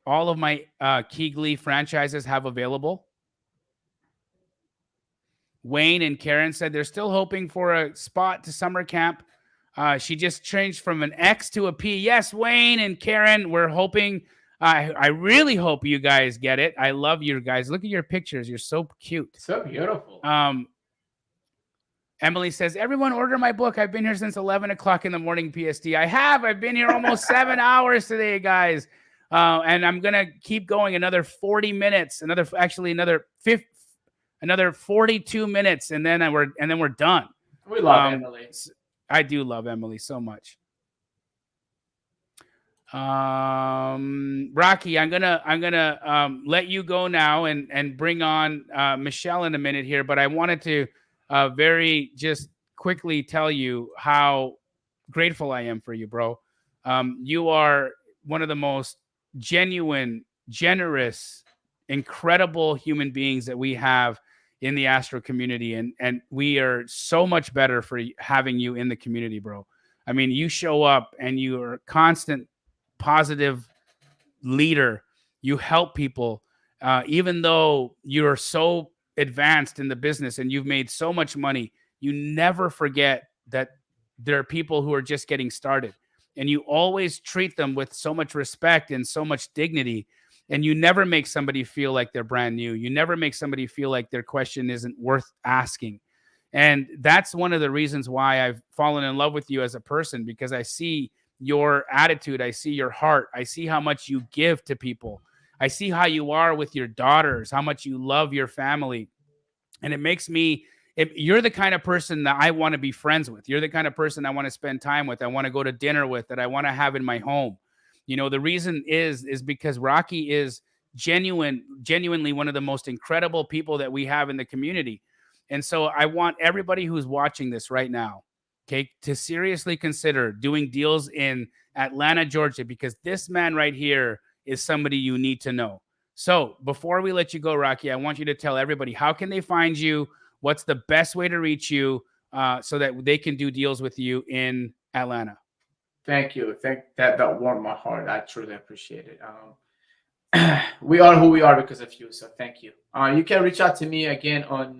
all of my Keegley franchises have available. Wayne and Karen said they're still hoping for a spot to summer camp. She just changed from an X to a P. Yes, Wayne and Karen, we're hoping. I really hope you guys get it. I love you guys. Look at your pictures. You're so cute. So beautiful. Emily says, everyone order my book. I've been here since 11 o'clock in the morning PST. I've been here almost 7 hours today, guys. And I'm going to keep going another 40 minutes, another 42 minutes. And then we're done. We love Emily. I do love Emily so much. Rocky, I'm gonna let you go now and bring on Michelle in a minute here, but I wanted to very just quickly tell you how grateful I am for you, bro. You are one of the most genuine, generous, incredible human beings that we have in the Astro community. And we are so much better for having you in the community, bro. I mean, you show up and you are a constant positive leader. You help people, even though you're so advanced in the business and you've made so much money. You never forget that there are people who are just getting started, and you always treat them with so much respect and so much dignity. And you never make somebody feel like they're brand new. You never make somebody feel like their question isn't worth asking. And that's one of the reasons why I've fallen in love with you as a person, because I see your attitude. I see your heart. I see how much you give to people. I see how you are with your daughters, how much you love your family. And it makes me, you're the kind of person that I want to be friends with. You're the kind of person I want to spend time with. I want to go to dinner with, that I want to have in my home. You know, the reason is because Rocky is genuinely one of the most incredible people that we have in the community. And so I want everybody who's watching this right now, okay, to seriously consider doing deals in Atlanta, Georgia, because this man right here is somebody you need to know. So before we let you go, Rocky, I want you to tell everybody, how can they find you? What's the best way to reach you so that they can do deals with you in Atlanta? Thank you. That warmed my heart. I truly appreciate it. We are who we are because of you. So thank you. You can reach out to me again on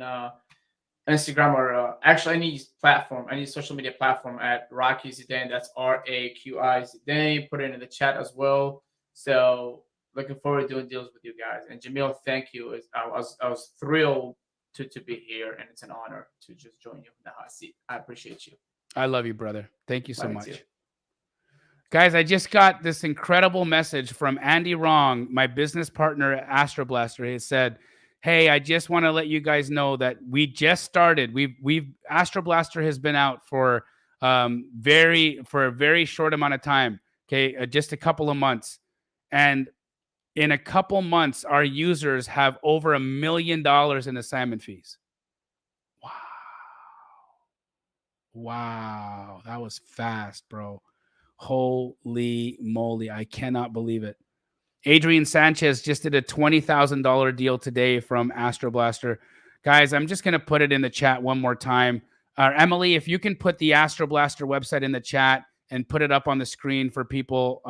Instagram or actually any platform, any social media platform at Rocky Zidane. That's RAQI Zidane. Put it in the chat as well. So looking forward to doing deals with you guys. And Jamil, thank you. I was thrilled to be here, and it's an honor to just join you in the hot seat. I appreciate you. I love you, brother. Thank you so Love you much. too. Guys, I just got this incredible message from Andy Wrong, my business partner at Astro Blaster. He said, "Hey, I just want to let you guys know that we just started. We've Astro Blaster has been out for a very short amount of time. Okay, just a couple of months, and in a couple months, our users have over $1 million in assignment fees. Wow, that was fast, bro. Holy moly. I cannot believe it. Adrian Sanchez just did a $20,000 deal today from Astro Blaster. Guys, I'm just going to put it in the chat one more time. Emily, if you can put the Astro Blaster website in the chat and put it up on the screen for people.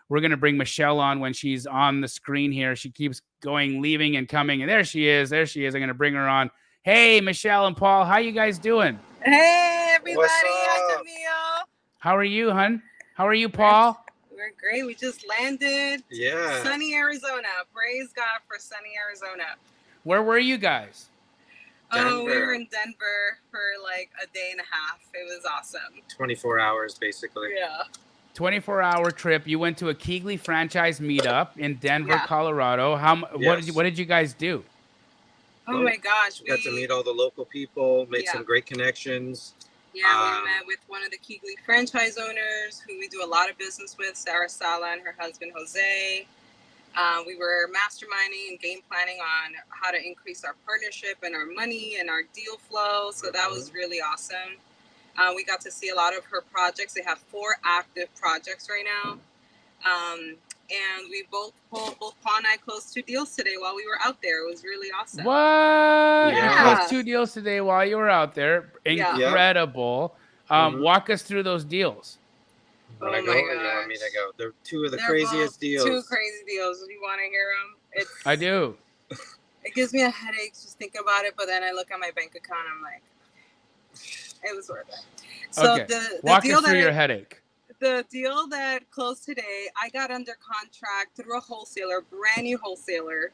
We're going to bring Michelle on when she's on the screen here. She keeps going, leaving and coming. And there she is. There she is. I'm going to bring her on. Hey, Michelle and Paul, how you guys doing? Hey, everybody. Hi, Jamil. How are you, hun? How are you, Paul? We're great. We just landed. Yeah. Sunny Arizona. Praise God for sunny Arizona. Where were you guys? Oh, we were in Denver for like a day and a half. It was awesome. 24 hours, basically. Yeah. 24-hour trip. You went to a Keegley franchise meetup in Denver, Yeah. Colorado. Yes. What did you guys do? Oh my gosh. We got to meet all the local people, made some great connections. Yeah, we met with one of the Keegley franchise owners who we do a lot of business with, Sarah Sala and her husband, Jose. We were masterminding and game planning on how to increase our partnership and our money and our deal flow. So that was really awesome. We got to see a lot of her projects. They have 4 active projects right now. And we both Paul and I closed 2 deals today while we were out there. It was really awesome. What? Yeah. You closed 2 deals today while you were out there. Incredible. Walk us through those deals. Oh my gosh. You want me to go? They're 2 of the craziest deals. 2 crazy deals. Do you want to hear them? I do. It gives me a headache just think about it, but then I look at my bank account. I'm like, it was worth it. So Okay. the Walk deal us through your headache. The deal that closed today, I got under contract through a wholesaler, brand new wholesaler,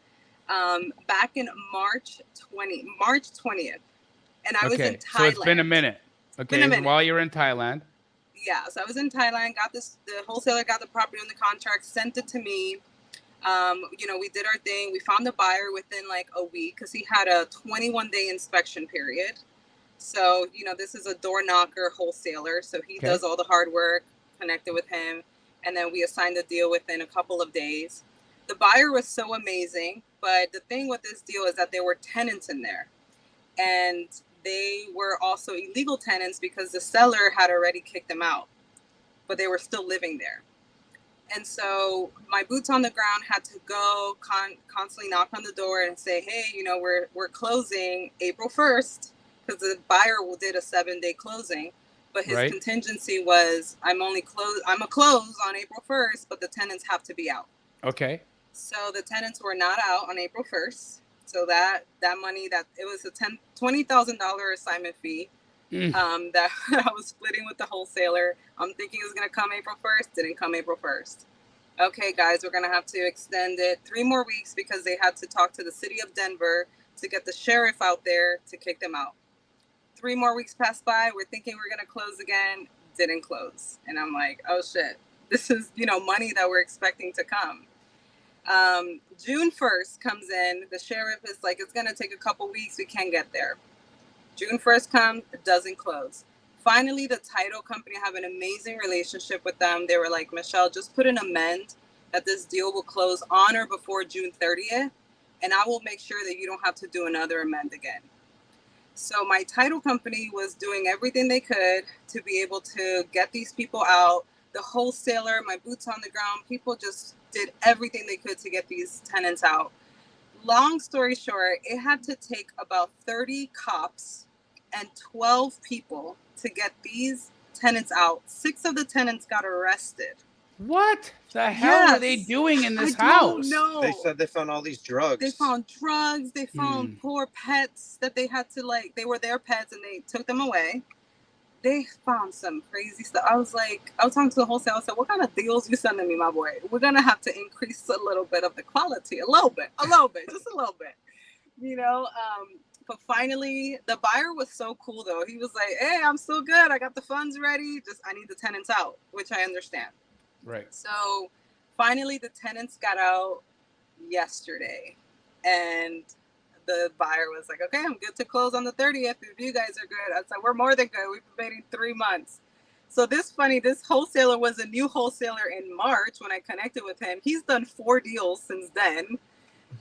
back in March 20th. And I was in Thailand. So it's been a minute. Okay, so while you were in Thailand. Yeah, so I was in Thailand, the wholesaler got the property on the contract, sent it to me. We did our thing. We found the buyer within like a week because he had a 21-day inspection period. So, this is a door knocker wholesaler. So he does all the hard work, connected with him. And then we assigned the deal within a couple of days. The buyer was so amazing. But the thing with this deal is that there were tenants in there. And they were also illegal tenants because the seller had already kicked them out. But they were still living there. And so my boots on the ground had to go constantly knock on the door and say, hey, you know, we're closing April 1st, because the buyer did a 7-day closing. But his Right. contingency was, I'm a close on April 1st, but the tenants have to be out. Okay. So the tenants were not out on April 1st. So that money, that it was a $20,000 assignment fee that I was splitting with the wholesaler. I'm thinking it was going to come April 1st. Didn't come April 1st. Okay, guys, we're going to have to extend it 3 more weeks because they had to talk to the city of Denver to get the sheriff out there to kick them out. 3 more weeks passed by. We're thinking we're going to close again. Didn't close. And I'm like, oh shit, this is, you know, money that we're expecting to come. June 1st comes in. The sheriff is like, it's going to take a couple weeks. We can't get there. June 1st comes, it doesn't close. Finally, the title company, I have an amazing relationship with them. They were like, Michelle, just put an amend that this deal will close on or before June 30th, and I will make sure that you don't have to do another amend again. So my title company was doing everything they could to be able to get these people out. The wholesaler, my boots on the ground, people just did everything they could to get these tenants out. Long story short, it had to take about 30 cops and 12 people to get these tenants out. 6 of the tenants got arrested. What the hell are they doing in this house? No, They said they found all these drugs. They found drugs. They found poor pets that they had to, like, they were their pets and they took them away. They found some crazy stuff. I was talking to the wholesaler. I said, what kind of deals you sending me, my boy? We're going to have to increase a little bit of the quality, a little bit, just a little bit, you know? But finally, the buyer was so cool, though. He was like, hey, I'm still good. I got the funds ready. Just, I need the tenants out, which I understand. Right. So finally, the tenants got out yesterday. And the buyer was like, okay, I'm good to close on the 30th if you guys are good. I said, we're more than good. We've been waiting 3 months. So this wholesaler was a new wholesaler in March when I connected with him. He's done 4 deals since then.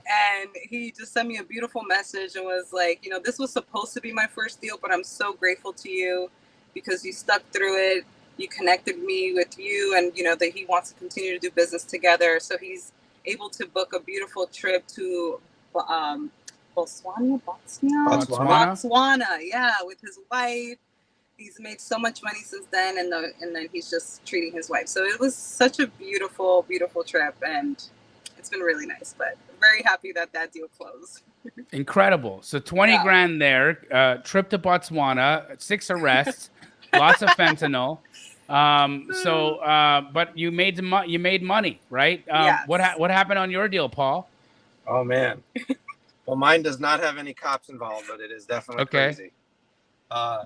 And he just sent me a beautiful message and was like, you know, this was supposed to be my first deal, but I'm so grateful to you because you stuck through it. You connected me with you, and, you know, that he wants to continue to do business together. So he's able to book a beautiful trip to Botswana, yeah, with his wife. He's made so much money since then, and then he's just treating his wife. So it was such a beautiful, beautiful trip, and it's been really nice. But very happy that deal closed. Incredible. So 20 grand there. Trip to Botswana, 6 arrests, lots of fentanyl. But you made money, right? Yes. What happened on your deal, Paul? Oh man. Well, mine does not have any cops involved, but it is definitely crazy.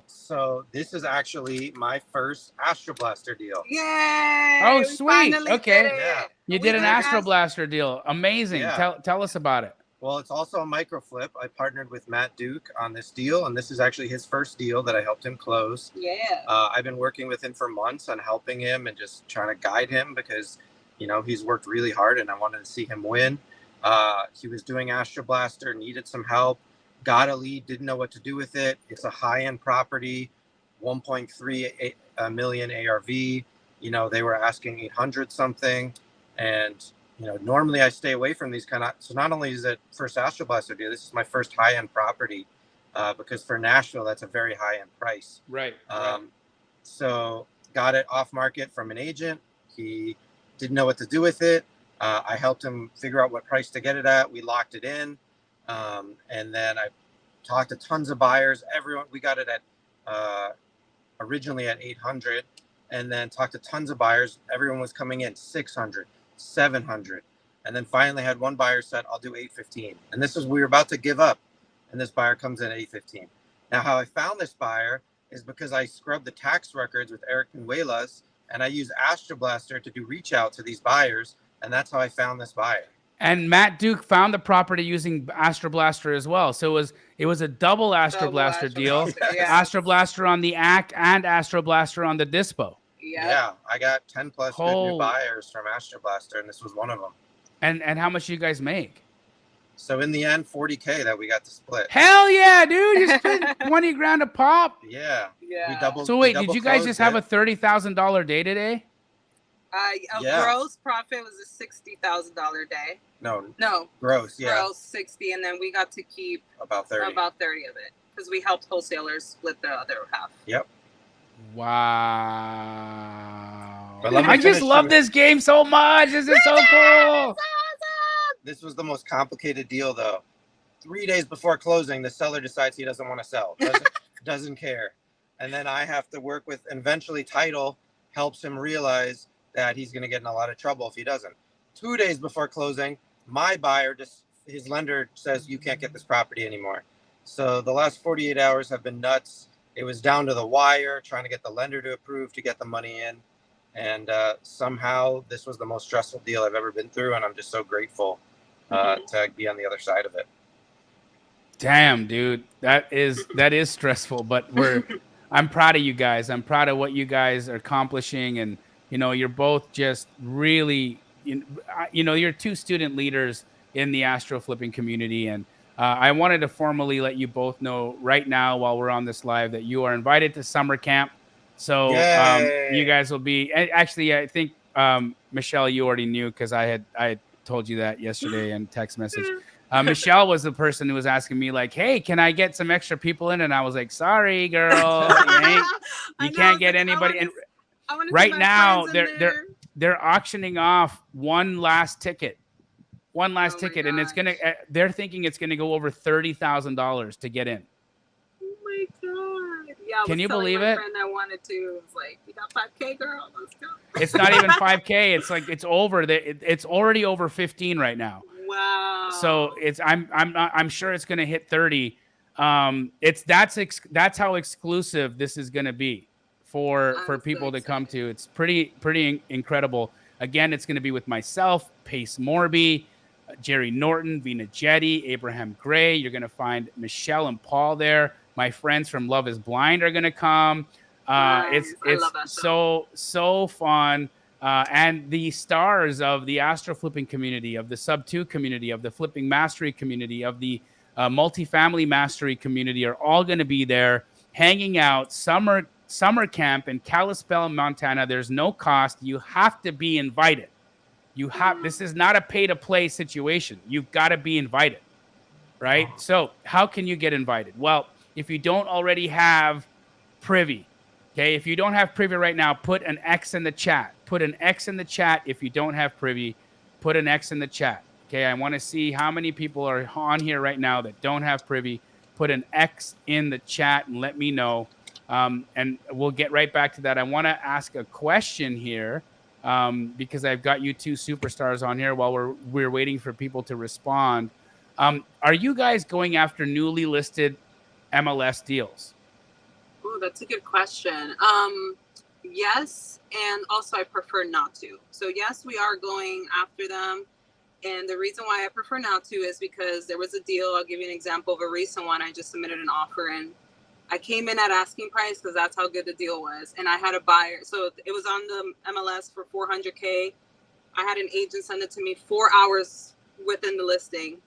So this is actually my first Astro Blaster deal. Yay! Oh, sweet. Okay. Yeah. You did an Astro Blaster deal. Amazing. Yeah. Tell us about it. Well, it's also a micro flip. I partnered with Matt Duke on this deal, and this is actually his first deal that I helped him close. Yeah. I've been working with him for months on helping him and just trying to guide him because, you know, he's worked really hard and I wanted to see him win. He was doing Astro Blaster, needed some help, got a lead, didn't know what to do with it. It's a high-end property, 1.3 million ARV. You know, they were asking 800 something, and you know, normally I stay away from these kind of. So not only is it first Astro Blaster deal, this is my first high-end property, because for Nashville that's a very high-end price. Right. So got it off market from an agent. He didn't know what to do with it. I helped him figure out what price to get it at. We locked it in, and then I talked to tons of buyers. Everyone, we got it at originally at 800, and then talked to tons of buyers. Everyone was coming in 600, 700, and then finally had one buyer said, "I'll do 815." And this is we were about to give up, and this buyer comes in at 815. Now, how I found this buyer is because I scrubbed the tax records with Eric Consuelas, and I use Astro Blaster to do reach out to these buyers. And that's how I found this buyer. And Matt Duke found the property using Astro Blaster as well. So it was a double Astro Blaster deal. Yeah. Astro Blaster on the ACT and Astro Blaster on the Dispo. Yeah, I got 10 plus good new buyers from Astro Blaster, and this was one of them. And how much do you guys make? So in the end, 40K that we got to split. Hell yeah, dude! You spent 20 grand a pop. Yeah. Yeah. We doubled. So wait, did you guys just have a $30,000 day today? Yeah. Gross profit was a $60,000 day. No, gross. Yeah, Gross 60, and then we got to keep about 30. About 30 of it because we helped wholesalers split the other half. Yep. Wow. But let me I just finish love you- this game so much. This is so cool. This was the most complicated deal, though. 3 days before closing, the seller decides he doesn't want to sell. Doesn't care. And then I have to work with, and eventually title helps him realize that he's going to get in a lot of trouble if he doesn't. 2 days before closing, my buyer, his lender says, you can't get this property anymore. So the last 48 hours have been nuts. It was down to the wire, trying to get the lender to approve to get the money in. And somehow this was the most stressful deal I've ever been through. And I'm just so grateful to be on the other side of it. Damn, dude, that is stressful, but I'm proud of you guys. I'm proud of what you guys are accomplishing, and you're both just really, you're two student leaders in the astro flipping community, and I wanted to formally let you both know right now while we're on this live that you are invited to summer camp. So you guys will be. Actually, I think Michelle, you already knew because I had told you that yesterday in text message. Michelle was the person who was asking me like, hey, can I get some extra people in? And I was like, sorry, girl, you can't get anybody. And right now they're auctioning off one last ticket. And it's they're thinking it's gonna go over $30,000 to get in. Oh my god! Yeah, can you believe it? Friend I wanted to was like, you got 5K, girl. Let's go. It's not even 5K. It's like it's over. It's already over 15 right now. Wow. So I'm sure it's gonna hit 30. That's how exclusive this is gonna be for people to come to. It's pretty incredible. Again, it's gonna be with myself, Pace Morby, Jerry Norton, Vina Jetty, Abraham Gray. You're gonna find Michelle and Paul there. My friends from Love Is Blind are gonna come. It's so fun. And the stars of the astro flipping community, of the sub 2 community, of the flipping mastery community, of the multifamily mastery community are all going to be there hanging out. Summer camp in Kalispell, Montana. There's no cost. You have to be invited. This is not a pay to play situation. You've got to be invited, right? So how can you get invited? Well, if you don't already have Privy, okay, if you don't have Privy right now, put an X in the chat. Put an X in the chat. If you don't have Privy, put an X in the chat. Okay, I want to see how many people are on here right now that don't have Privy. Put an X in the chat and let me know. And we'll get right back to that. I want to ask a question here because I've got you two superstars on here while we're waiting for people to respond. Are you guys going after newly listed MLS deals? Oh, that's a good question. Yes, and also I prefer not to. So yes, we are going after them. And the reason why I prefer not to is because there was a deal. I'll give you an example of a recent one. I just submitted an offer and I came in at asking price because that's how good the deal was. And I had a buyer. So it was on the MLS for $400K. I had an agent send it to me 4 hours within the listing.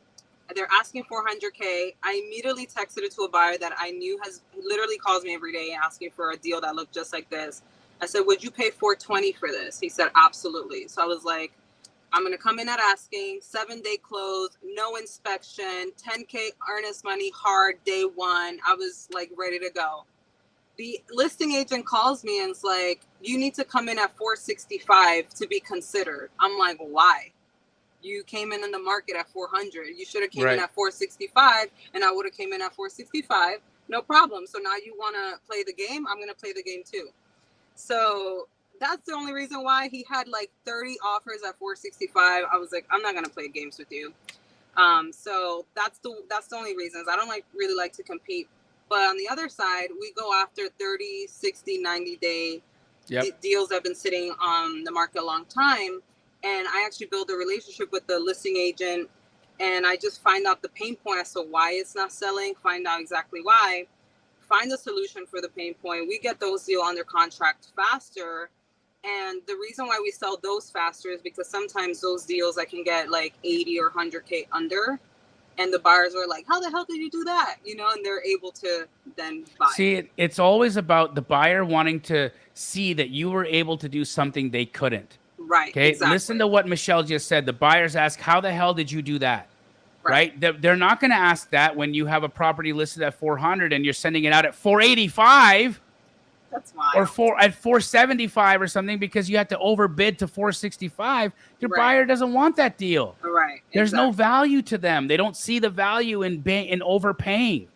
They're asking $400K. I immediately texted it to a buyer that I knew literally calls me every day asking for a deal that looked just like this. I said, would you pay $420 for this? He said, absolutely. So I was like, I'm going to come in at asking, 7-day close, no inspection, $10K earnest money, hard, day one. I was like ready to go. The listing agent calls me and is like, you need to come in at $465 to be considered. I'm like, why? You came in the market at 400. You should have came in at 465 and I would have came in at 465. No problem. So now you want to play the game? I'm going to play the game too. So that's the only reason why he had like 30 offers at 465. I was like, I'm not going to play games with you. So that's the only reasons. I don't really like to compete. But on the other side, we go after 30, 60, 90-day deals that have been sitting on the market a long time. And I actually build a relationship with the listing agent. And I just find out the pain point as to why it's not selling, find out exactly why, find a solution for the pain point. We get those deals under contract faster. And the reason why we sell those faster is because sometimes those deals I can get like 80 or 100K under. And the buyers are like, how the hell did you do that? You know, and they're able to then buy. See, it's always about the buyer wanting to see that you were able to do something they couldn't. Right. Okay. Exactly. Listen to what Michelle just said. The buyers ask, how the hell did you do that? Right. They're not going to ask that when you have a property listed at 400 and you're sending it out at 485. That's wild. Or at 475 or something because you had to overbid to 465. Your buyer doesn't want that deal. Right. There's no value to them. They don't see the value in overpaying.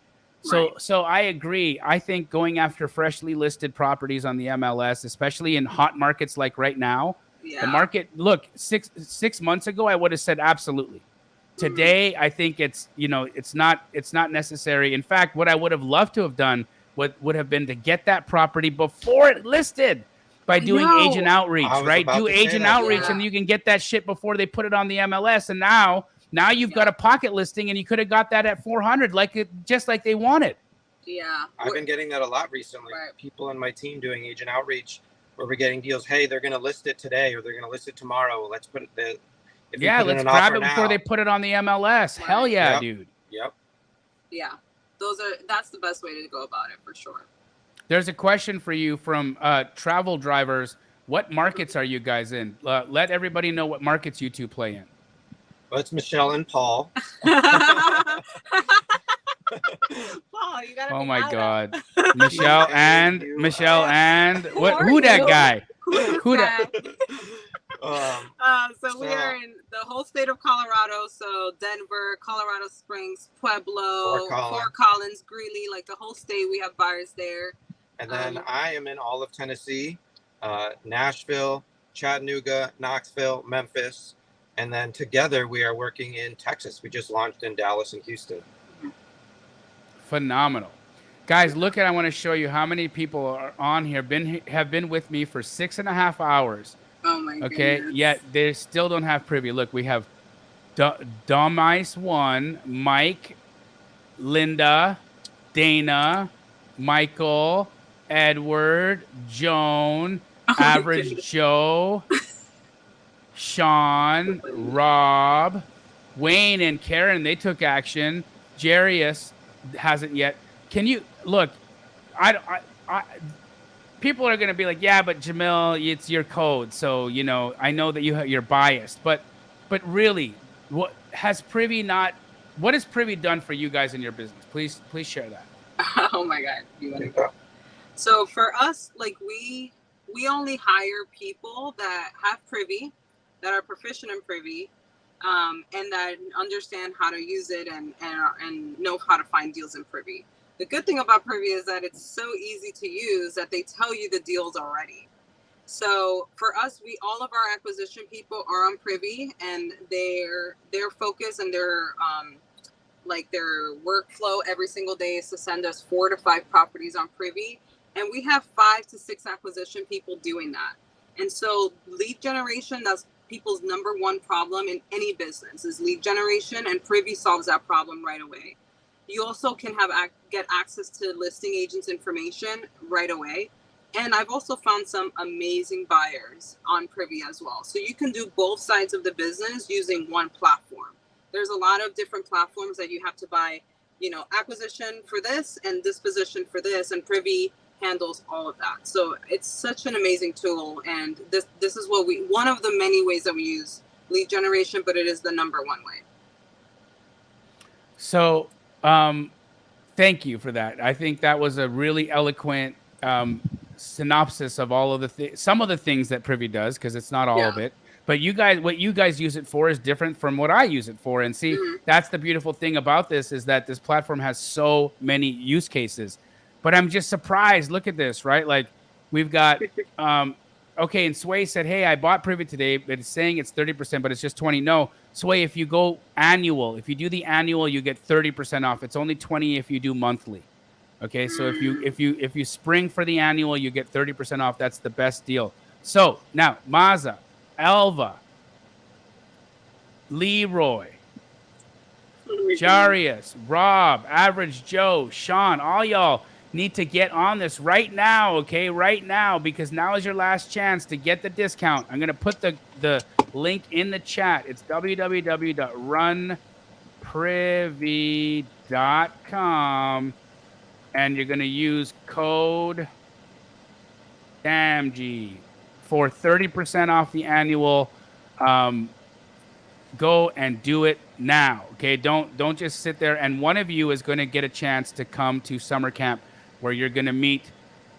So I agree. I think going after freshly listed properties on the MLS, especially in hot markets like right now, the market, look, six months ago, I would have said absolutely. Today, I think it's not necessary. In fact, what I would have loved to have done would have been to get that property before it listed by doing agent outreach, right? Do agent outreach and you can get that shit before they put it on the MLS. And now you've got a pocket listing and you could have got that at 400, just like they wanted. Yeah. I've been getting that a lot recently. People in my team doing agent outreach where we're getting deals. Hey, they're going to list it today or they're going to list it tomorrow. Let's put it let's grab it before they put it on the MLS. Hell yeah, dude. Yep. Yeah. That's the best way to go about it for sure. There's a question for you from travel drivers. What markets are you guys in? Let everybody know what markets you two play in. Well, it's Michelle and Paul. Paul, you gotta oh my God. Michelle and who that guy? Who that? So we are in the whole state of Colorado. So Denver, Colorado Springs, Pueblo, Fort Collins, Greeley, like the whole state. We have buyers there. And then I am in all of Tennessee, Nashville, Chattanooga, Knoxville, Memphis. And then together we are working in Texas. We just launched in Dallas and Houston. Phenomenal. Guys, look I want to show you how many people are on here, have been with me for 6.5 hours. Oh my goodness. Okay, yet they still don't have Privy. Look, we have Domice 1, Mike, Linda, Dana, Michael, Edward, Joan, Average Joe, Sean, Rob, Wayne, and Karen. They took action. Jarius hasn't yet. Can you look? People are going to be like, yeah, but Jamil, it's your code. So, I know that you're biased, but really, what has Privy done for you guys in your business? Please share that. Oh my God. You want to go? So for us, like we only hire people that have Privy, that are proficient in Privy, and that understand how to use it and know how to find deals in Privy. The good thing about Privy is that it's so easy to use that they tell you the deals already. So for us, all of our acquisition people are on Privy, and their focus and their workflow every single day is to send us 4 to 5 properties on Privy, and we have 5 to 6 acquisition people doing that. And so lead generation, that's people's number one problem in any business, is lead generation, and Privy solves that problem right away. You also can get access to listing agents' information right away. And I've also found some amazing buyers on Privy as well. So you can do both sides of the business using one platform. There's a lot of different platforms that you have to buy, acquisition for this and disposition for this, and Privy handles all of that. So it's such an amazing tool. And this is one of the many ways that we use lead generation, but it is the number one way. So, thank you for that. I think that was a really eloquent synopsis of all of some of the things that Privy does, because it's not all of it. But what you guys use it for is different from what I use it for. And see, that's the beautiful thing about this, is that this platform has so many use cases. But I'm just surprised. Look at this, right? Like we've got, okay, and Sway said, hey, I bought Privy today, but it's saying it's 30%, but it's just 20. No, Sway, if you go annual, if you do the annual, you get 30% off. It's only 20 if you do monthly. Okay, so if you spring for the annual, you get 30% off. That's the best deal. So now Maza, Elva, Leroy, Jarius, Rob, Average Joe, Sean, all y'all need to get on this right now, okay? Right now, because now is your last chance to get the discount. I'm going to put the link in the chat. It's www.runprivy.com, and you're going to use code DAMG for 30% off the annual. Go and do it now. Okay. Don't just sit there. And one of you is going to get a chance to come to summer camp where you're going to meet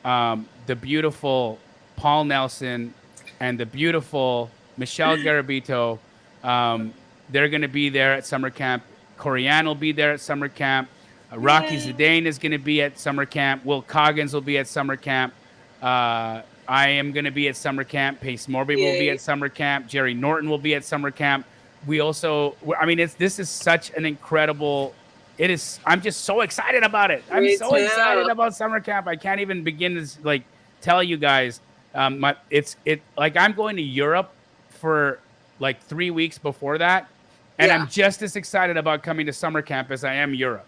the beautiful Paul Nelson and the beautiful Michelle Garabito. They're going to be there at summer camp. Corianne will be there at summer camp. Rocky Zidane is going to be at summer camp. Will Coggins will be at summer camp. I am going to be at summer camp. Pace Morby will be Yay. at summer camp. Jerry Norton will be at summer camp. We also, I mean, this is such an incredible, it is, I'm just so excited about it. I'm Me so excited too. about summer camp. I can't even begin to like tell you guys, like I'm going to Europe for like 3 weeks before that. And Yeah. I'm just as excited about coming to summer camp as I am Europe.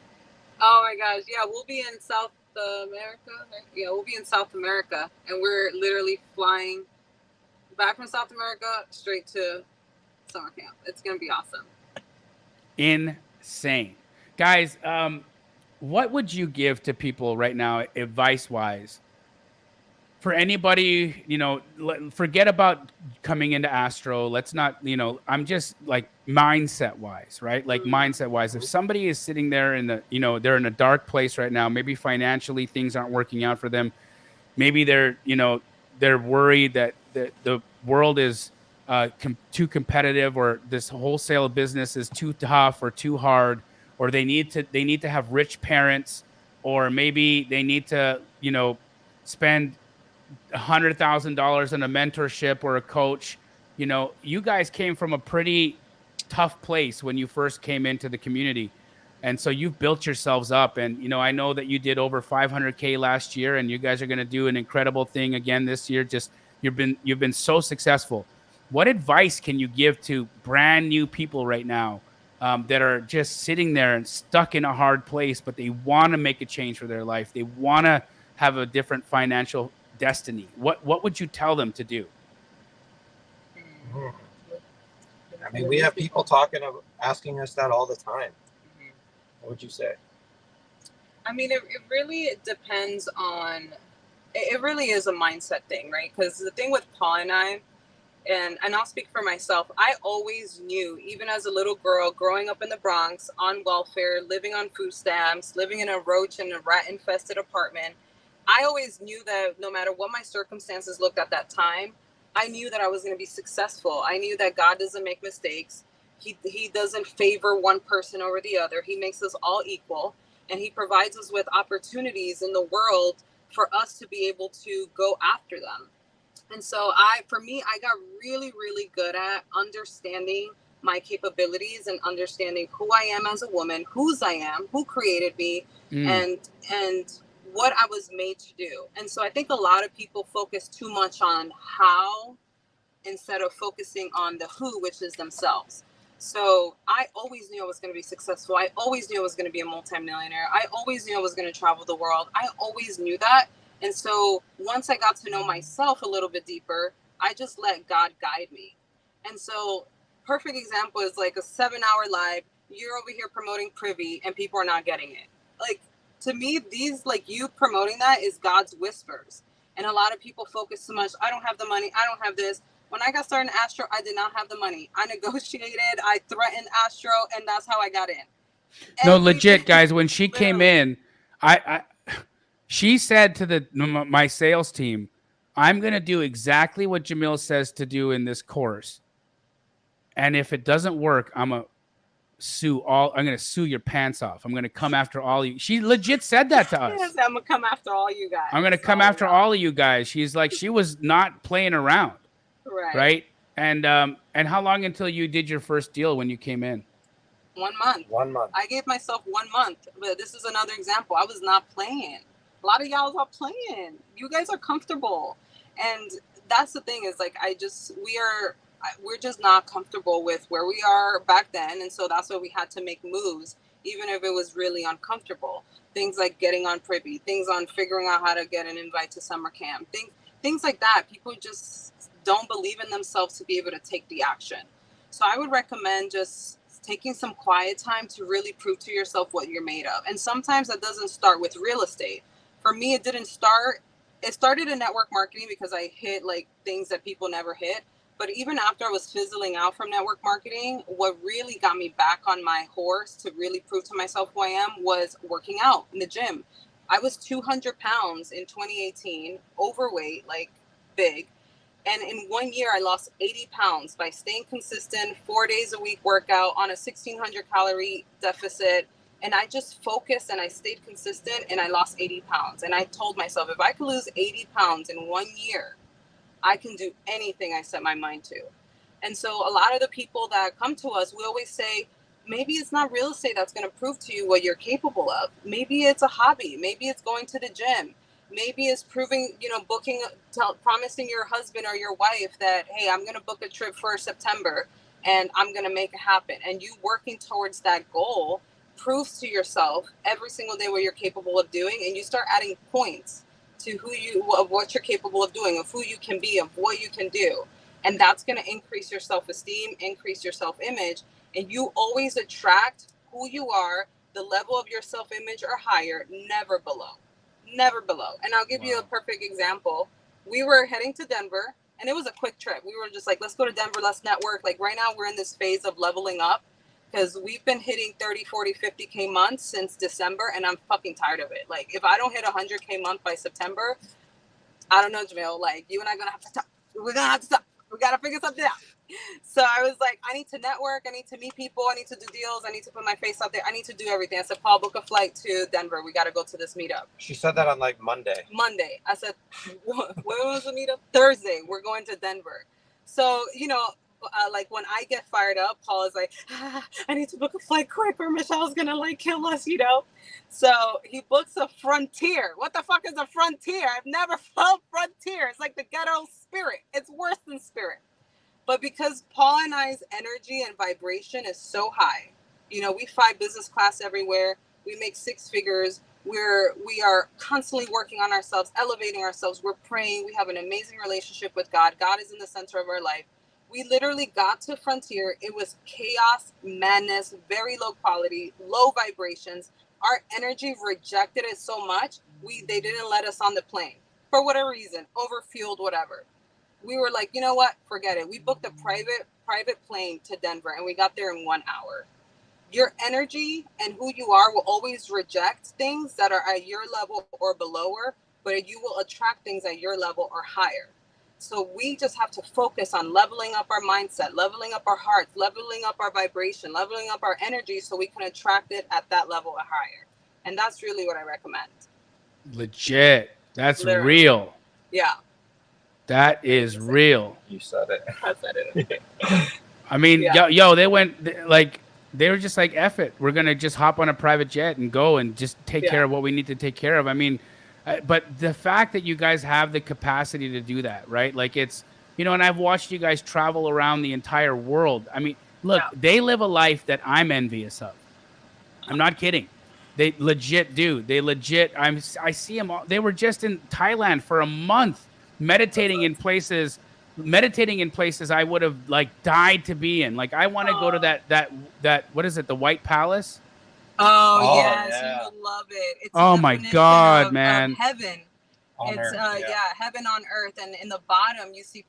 Oh my gosh. Yeah, we'll be in South America. Yeah, we'll be in South America. And we're literally flying back from South America straight to summer camp. It's going to be awesome. Insane. Guys, what would you give to people right now, advice-wise? For anybody, you know, forget about coming into Astro. Let's not, you know, I'm just like mindset-wise, right? Like mindset-wise, if somebody is sitting there in the, you know, they're in a dark place right now, maybe financially things aren't working out for them. Maybe they're, you know, they're worried that the world is too competitive, or this wholesale business is too tough or too hard, or they need to have rich parents, or maybe they need to, you know, spend $100,000 on a mentorship or a coach. You know, you guys came from a pretty tough place when you first came into the community. And so you've built yourselves up. And, you know, I know that you did over 500K last year, and you guys are going to do an incredible thing again this year. Just you've been so successful. What advice can you give to brand new people right now that are just sitting there and stuck in a hard place, but they want to make a change for their life? They want to have a different financial destiny. What would you tell them to do? I mean, we have people asking us that all the time. What would you say? I mean, it really depends on, it really is a mindset thing, right? Because the thing with Paul and I, and I'll speak for myself, I always knew, even as a little girl growing up in the Bronx on welfare, living on food stamps, living in a roach and a rat infested apartment, I always knew that no matter what my circumstances looked at that time, I knew that I was going to be successful. I knew that God doesn't make mistakes. He doesn't favor one person over the other. He makes us all equal, and he provides us with opportunities in the world for us to be able to go after them. And so for me, I got really, really good at understanding my capabilities and understanding who I am as a woman, whose I am, who created me, and what I was made to do. And so I think a lot of people focus too much on how instead of focusing on the who, which is themselves. So I always knew I was going to be successful. I always knew I was going to be a multimillionaire. I always knew I was going to travel the world. I always knew that. And so once I got to know myself a little bit deeper, I just let God guide me. And so perfect example is like a 7-hour live. You're over here promoting Privy and people are not getting it. Like, to me, these, like, you promoting that is God's whispers. And a lot of people focus so much. I don't have the money. I don't have this. When I got started in Astro, I did not have the money. I negotiated, I threatened Astro, and that's how I got in. No, legit, guys. When she came in, she said to my sales team, "I'm going to do exactly what Jamil says to do in this course. And if it doesn't work, I'm going to sue your pants off. I'm going to come after all you." She legit said that to us. Yes, I'm going to come after all you guys. I'm going to come after all of you guys. She's like, she was not playing around. Right. And how long until you did your first deal when you came in? 1 month. 1 month. I gave myself 1 month, but this is another example. I was not playing. A lot of y'all are playing. You guys are comfortable. And that's the thing is, like, we're just not comfortable with where we are back then. And so that's why we had to make moves, even if it was really uncomfortable. Things like getting on Privy, things on figuring out how to get an invite to summer camp, things like that. People just don't believe in themselves to be able to take the action. So I would recommend just taking some quiet time to really prove to yourself what you're made of. And sometimes that doesn't start with real estate. For me, it didn't start it started in network marketing because I hit like things that people never hit. But even after I was fizzling out from network marketing, what really got me back on my horse to really prove to myself who I am was working out in the gym. I was 200 pounds in 2018, overweight, like big. And in 1 year, I lost 80 pounds by staying consistent, 4 days a week workout on a 1,600 calorie deficit. And I just focused and I stayed consistent and I lost 80 pounds. And I told myself, if I could lose 80 pounds in 1 year, I can do anything I set my mind to. And so a lot of the people that come to us, we always say, maybe it's not real estate that's going to prove to you what you're capable of. Maybe it's a hobby. Maybe it's going to the gym. Maybe it's proving, promising your husband or your wife that, hey, I'm going to book a trip for September and I'm going to make it happen. And you working towards that goal proves to yourself every single day what you're capable of doing. And you start adding points to of what you're capable of doing, of who you can be, of what you can do. And that's going to increase your self-esteem, increase your self-image. And you always attract who you are, the level of your self-image or higher, never below. Never below. And I'll give you a perfect example. We were heading to Denver and it was a quick trip. We were just like, let's go to Denver, let's network. Like right now we're in this phase of leveling up because we've been hitting 30, 40, 50K months since December and I'm fucking tired of it. Like if I don't hit 100K month by September, I don't know, Jamil, like you and I are going to have to stop. We're going to have to stop. We got to figure something out. So I was like, I need to network. I need to meet people. I need to do deals. I need to put my face out there. I need to do everything. I said, Paul, book a flight to Denver. We got to go to this meetup. She said that on like Monday. I said, when was the meetup? Thursday. We're going to Denver. So, like when I get fired up, Paul is like, I need to book a flight quick or Michelle's going to like kill us, So he books a Frontier. What the fuck is a Frontier? I've never felt Frontier. It's like the ghetto Spirit. It's worse than Spirit. But because Paul and I's energy and vibration is so high, we fly business class everywhere. We make six figures. We are constantly working on ourselves, elevating ourselves. We're praying. We have an amazing relationship with God. God is in the center of our life. We literally got to Frontier. It was chaos, madness, very low quality, low vibrations. Our energy rejected it so much, they didn't let us on the plane for whatever reason, overfueled, whatever. We were like, you know what? Forget it. We booked a private plane to Denver and we got there in 1 hour. Your energy and who you are will always reject things that are at your level or belower, but you will attract things at your level or higher. So we just have to focus on leveling up our mindset, leveling up our hearts, leveling up our vibration, leveling up our energy so we can attract it at that level or higher. And that's really what I recommend. Legit. That's Literally. real. Yeah. That is real. You said it. I said it. I mean, Yeah. they were just like, F it. We're going to just hop on a private jet and go and just take care of what we need to take care of. I mean, but the fact that you guys have the capacity to do that, right? Like it's, and I've watched you guys travel around the entire world. I mean, look, they live a life that I'm envious of. I'm not kidding. They legit do. They legit, I see them all. They were just in Thailand for a month meditating in places I would have like died to be in. Like I want to go to that what is it, the White Palace? Oh yes, yeah. You would love it. It's oh my God, man! Of heaven. Heaven on earth, and in the bottom you see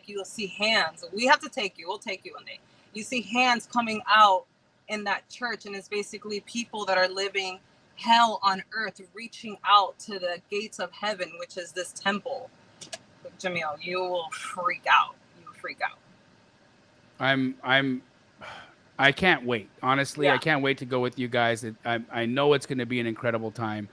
you'll see hands. We have to take you. We'll take you one day. You see hands coming out in that church, and it's basically people that are living hell on earth, reaching out to the gates of heaven, which is this temple. Jamil, you will freak out. You will freak out. I can't wait. Honestly, I can't wait to go with you guys. I know it's going to be an incredible time.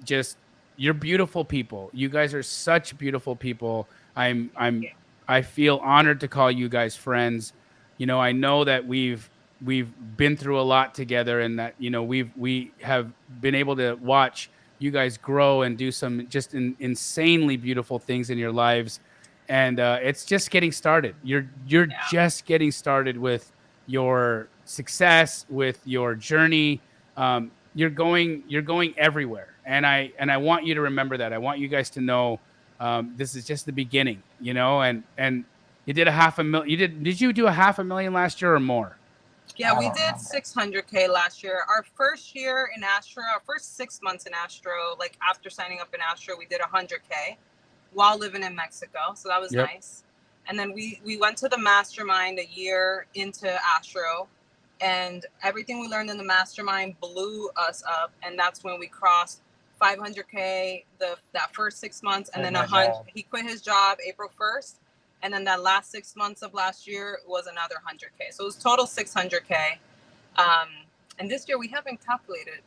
Just you're beautiful people. You guys are such beautiful people. I feel honored to call you guys friends. I know that we've been through a lot together, and that we have been able to watch you guys grow and do some just insanely beautiful things in your lives. And it's just getting started. You're just getting started with your success, with your journey. You're going everywhere. And I want you to remember that. I want you guys to know this is just the beginning, and you did $500,000. Did you do $500,000 last year or more? Yeah, we did 600K last year. Our first year in Astro, our first 6 months in Astro, like after signing up in Astro, we did 100K while living in Mexico. So that was nice. And then we went to the mastermind a year into Astro, and everything we learned in the mastermind blew us up. And that's when we crossed 500K that first 6 months, and then 100. He quit his job April 1st. And then that last 6 months of last year was another 100K. So it was total 600K. And this year we haven't calculated.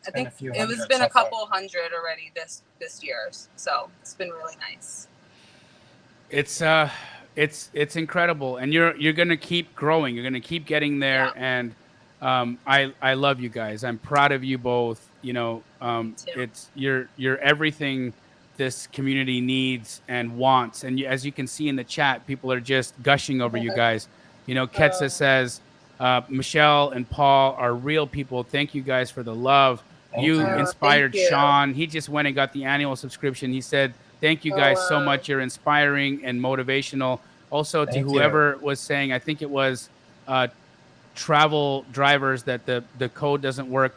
I think it was been a couple hundred already this year. So it's been really nice. It's incredible, and you're gonna keep growing. You're gonna keep getting there, and I love you guys. I'm proud of you both. You know, it's you're everything this community needs and wants, and as you can see in the chat, people are just gushing over you guys. You know, Ketsa says Michelle and Paul are real people. Thank you guys for the love. You inspired Sean. He just went and got the annual subscription. He said, thank you guys so much. You're inspiring and motivational. Also, to whoever was saying, I think it was travel drivers, that the code doesn't work.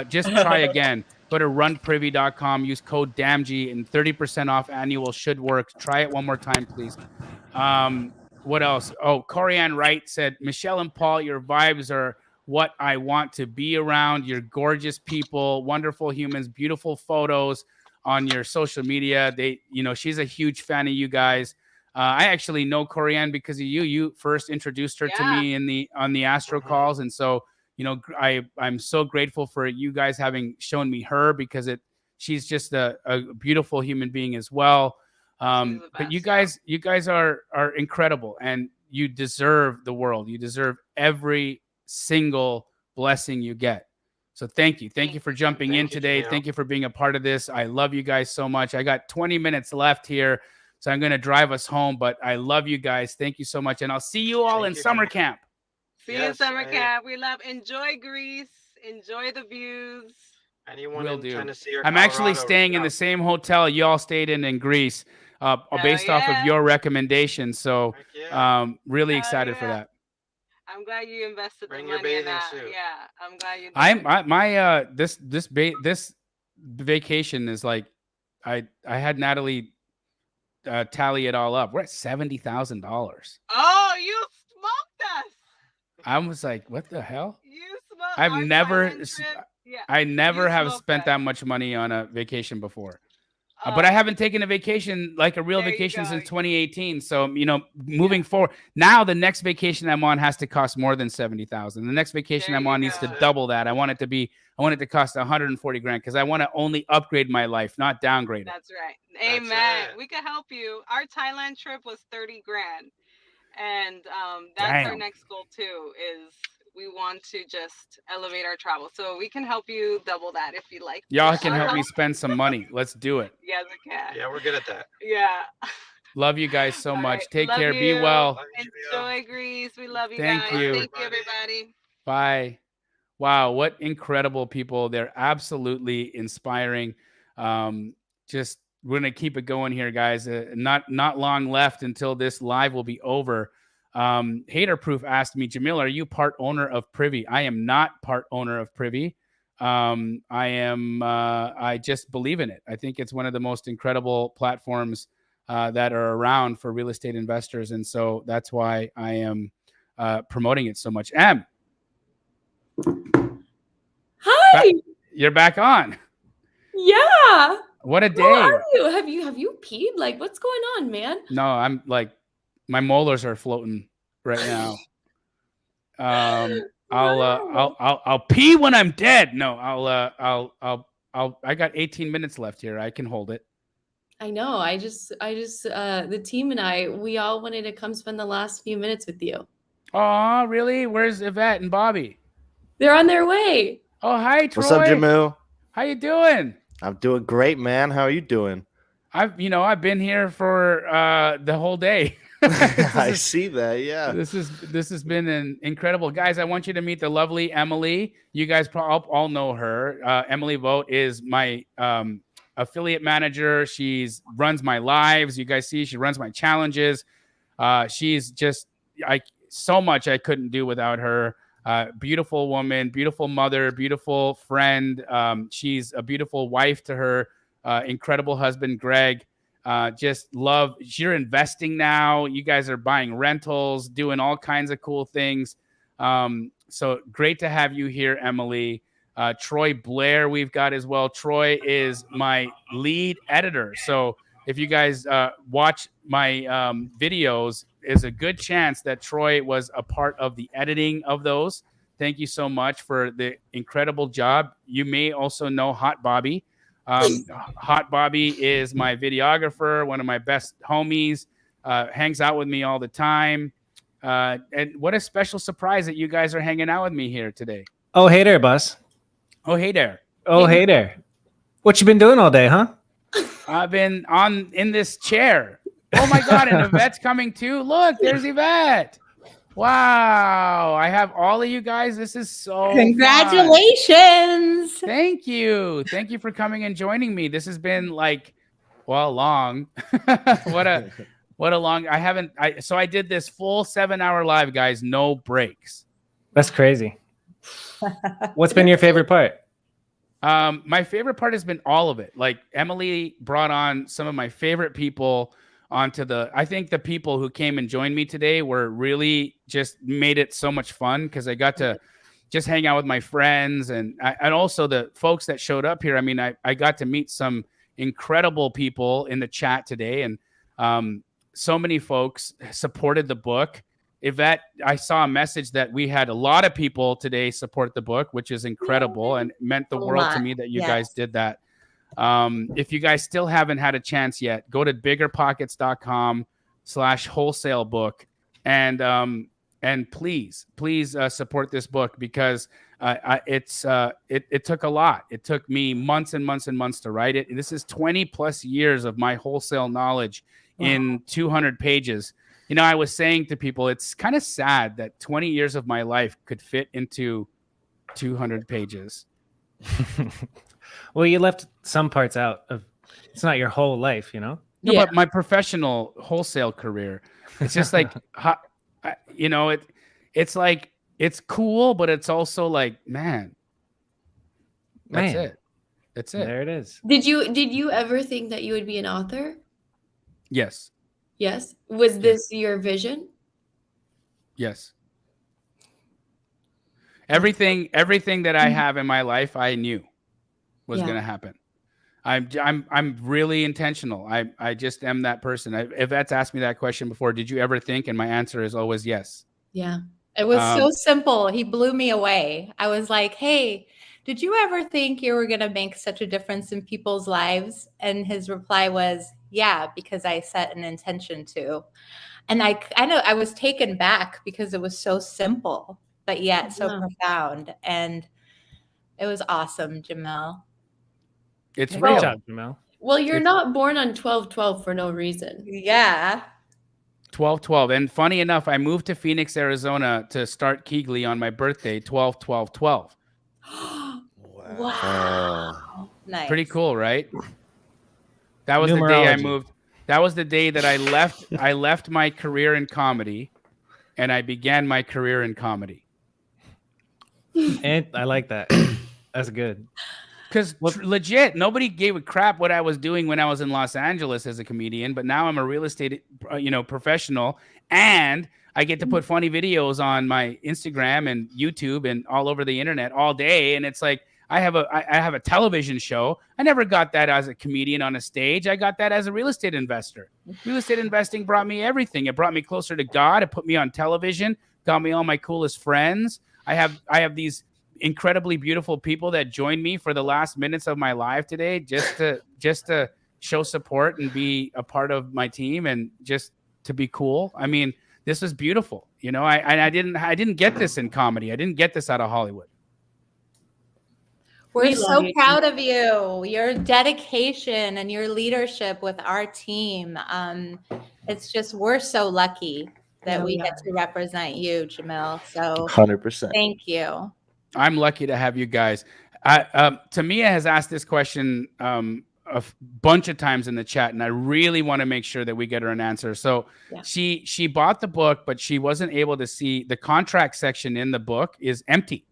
Just try again. Go to runprivy.com, use code DAMG, and 30% off annual should work. Try it one more time, please. What else? Oh, Corianne Wright said, Michelle and Paul, your vibes are what I want to be around. You're gorgeous people, wonderful humans, beautiful photos on your social media. She's a huge fan of you guys. I actually know Corianne because of you. You first introduced her to me on the Astro calls, and so I'm so grateful for you guys having shown me her, because she's just a beautiful human being as well. But you guys are incredible, and you deserve the world. You deserve every single blessing you get. So thank you for jumping in today. Thank you for being a part of this. I love you guys so much. I got 20 minutes left here, so I'm going to drive us home, but I love you guys. Thank you so much, and I'll see you all in summer camp. See you in summer camp. We enjoy Greece. Enjoy the views. Anyone Will in do. Tennessee or I'm actually Colorado, staying in the same hotel you all stayed in Greece, based off of your recommendation. So really excited for that. I'm glad you invested Bring the your money in bathing that. suit. Yeah, I'm glad you did. This vacation is like, I had Natalie tally it all up. We're at $70,000. Oh, you smoked us. I was like, what the hell? You smoked. I never have spent that much money on a vacation before. But I haven't taken a vacation, like a real vacation, since 2018. So, moving forward, now the next vacation I'm on has to cost more than $70,000. The next vacation I'm on needs to double that. I want it to cost $140,000, because I want to only upgrade my life, not downgrade it. That's right. Amen. We can help you. Our Thailand trip was $30,000. And that's our next goal too, is we want to just elevate our travel. So we can help you double that if you like. Y'all can help me spend some money. Let's do it. Yes, we can. Yeah, we're good at that. Yeah. Love you guys so much. Right. Take Love care. You. Be well. Enjoy Greece. We love you Thank guys. you. Thank you, everybody. Bye. Wow, what incredible people. They're absolutely inspiring. Just we're going to keep it going here, guys. Not long left until this live will be over. Hater Proof asked me, Jamil, are you part owner of Privy? I am not part owner of Privy. I just believe in it. I think it's one of the most incredible platforms that are around for real estate investors. And so that's why I am promoting it so much. Em. Hi. You're back on. Yeah. What a day. How are you? Have you peed? Like, what's going on, man? No, I'm like, my molars are floating right now. I'll pee when I'm dead. No, I got 18 minutes left here. I can hold it. I know. I just the team and we all wanted to come spend the last few minutes with you. Oh, really? Where's Yvette and Bobby? They're on their way. Oh, hi, Troy. What's up, Jamil? How you doing? I'm doing great, man. How are you doing? I've been here for the whole day. I see that. Yeah. This has been an incredible, guys. I want you to meet the lovely Emily. You guys all know her. Emily Vogt is my affiliate manager. She's runs my lives. You guys see, she runs my challenges. She's just so much I couldn't do without her. Beautiful woman, beautiful mother, beautiful friend. She's a beautiful wife to her incredible husband, Greg. Just love, you're investing now. You guys are buying rentals, doing all kinds of cool things. So great to have you here, Emily. Troy Blair, we've got as well. Troy is my lead editor. So if you guys watch my videos, is a good chance that Troy was a part of the editing of those. Thank you so much for the incredible job. You may also know Hot Bobby. Hot Bobby is my videographer, one of my best homies, hangs out with me all the time. And what a special surprise that you guys are hanging out with me here today. Oh, hey there, Bus. Oh, hey there. Oh, hey there. What you been doing all day, huh? I've been in this chair. Oh my God, and Yvette's coming too. Look, there's Yvette. Wow, I have all of you guys. This is so Congratulations. fun. Thank you. Thank you for coming and joining me. This has been like, well, long. what a long, so I did this full 7-hour live, guys, no breaks. That's crazy. What's been your favorite part? My favorite part has been all of it. Like, Emily brought on some of my favorite people onto I think the people who came and joined me today were really just made it so much fun, because I got to just hang out with my friends and also the folks that showed up here. I mean, I got to meet some incredible people in the chat today, and so many folks supported the book. Yvette, I saw a message that we had a lot of people today support the book, which is incredible and meant the world to me that you guys did that. If you guys still haven't had a chance yet, go to biggerpockets.com/wholesale book and please support this book, because it took a lot. It took me months and months and months to write it. This is 20 plus years of my wholesale knowledge in 200 pages. You know, I was saying to people, it's kind of sad that 20 years of my life could fit into 200 pages. Well, you left some parts out of, it's not your whole life, you know? No, but my professional wholesale career, it's just like, you know, it's like, it's cool, but it's also like, man, that's it. That's it. There it is. Did you ever think that you would be an author? Yes. Yes. Was this your vision? Yes. Everything that I have in my life, I knew was going to happen. I'm really intentional. I just am that person. Yvette's asked me that question before. Did you ever think? And my answer is always yes. Yeah. It was so simple. He blew me away. I was like, hey, did you ever think you were going to make such a difference in people's lives? And his reply was, yeah, because I set an intention to. And I know I was taken back because it was so simple, but yet so profound. And it was awesome, Jamel. It's Great real. job, Jamel. Well, you're not born on 12/12 for no reason. Yeah. 12/12. And funny enough, I moved to Phoenix, Arizona to start Keighley on my birthday, 12/12/12. Wow. Nice. Pretty cool, right? That was the day I Numerology. moved. That was the day that I left my career in comedy, and I began my career in comedy. And I like that. That's good. Because legit, nobody gave a crap what I was doing when I was in Los Angeles as a comedian, but now I'm a real estate, professional, and I get to put funny videos on my Instagram and YouTube and all over the internet all day. And it's like, I have a television show. I never got that as a comedian on a stage. I got that as a real estate investor. Real estate investing brought me everything. It brought me closer to God. It put me on television, got me all my coolest friends. I have these incredibly beautiful people that joined me for the last minutes of my life today, just to show support and be a part of my team and just to be cool. I mean, this was beautiful. You know, I didn't get this in comedy. I didn't get this out of Hollywood. We're so proud of you, your dedication and your leadership with our team. It's just, we're so lucky that we get to represent you, Jamil. So 100%. thank you. I'm lucky to have you guys. Tamia has asked this question bunch of times in the chat, and I really want to make sure that we get her an answer. So she bought the book, but she wasn't able to see the contract section in the book is empty.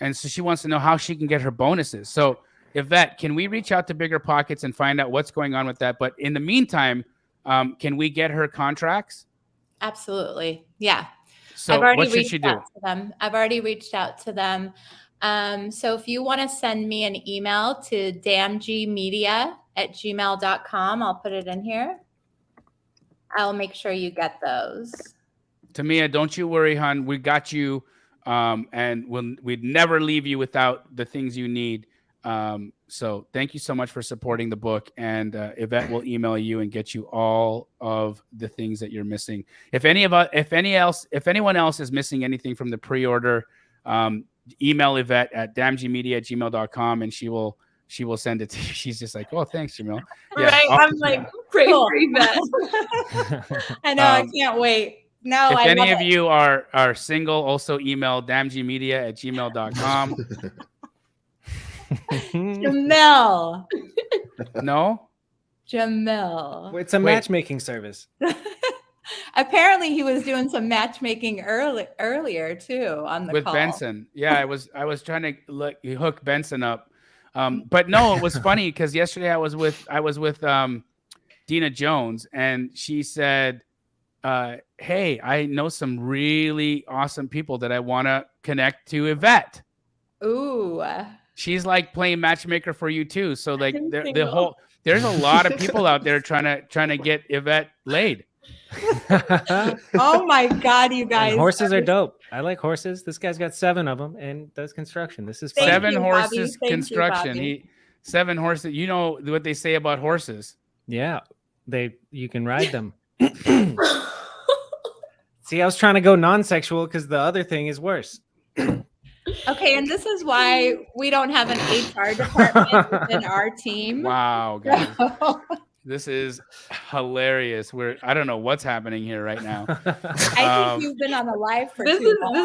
And so she wants to know how she can get her bonuses. So Yvette, can we reach out to BiggerPockets and find out what's going on with that? But in the meantime, can we get her contracts? Absolutely. Yeah. So what should she do? I've already reached out to them. So if you want to send me an email to damgmedia@gmail.com, I'll put it in here. I'll make sure you get those. Tamia, don't you worry, hon. We got you. And we'd never leave you without the things you need. So thank you so much for supporting the book, and Yvette will email you and get you all of the things that you're missing. If anyone else is missing anything from the pre-order, email Yvette at damgmedia@gmail.com, and she will send it to you. She's just like, oh, thanks, Jamil. Yeah, right. I'm like, pray for Yvette. I know. I can't wait. No, if any of you are single, also email damgmedia@gmail.com. Jamil. No? Jamil. It's a matchmaking service. Apparently he was doing some matchmaking earlier too on the with call. Benson. Yeah, I was trying to hook Benson up. But no, it was funny because yesterday I was with Dina Jones, and she said, hey, I know some really awesome people that I want to connect to Yvette. Ooh. She's like playing matchmaker for you too. So like there's a lot of people out there trying to get Yvette laid. Oh my God, you guys. And horses are dope. I like horses. This guy's got 7 of them and does construction. This is fun. 7 horses construction. 7 horses. You know what they say about horses. Yeah. You can ride them. See, I was trying to go non-sexual because the other thing is worse. Okay, and this is why we don't have an HR department within our team. Wow, guys. This is hilarious. I don't know what's happening here right now. I think you've been on the live for this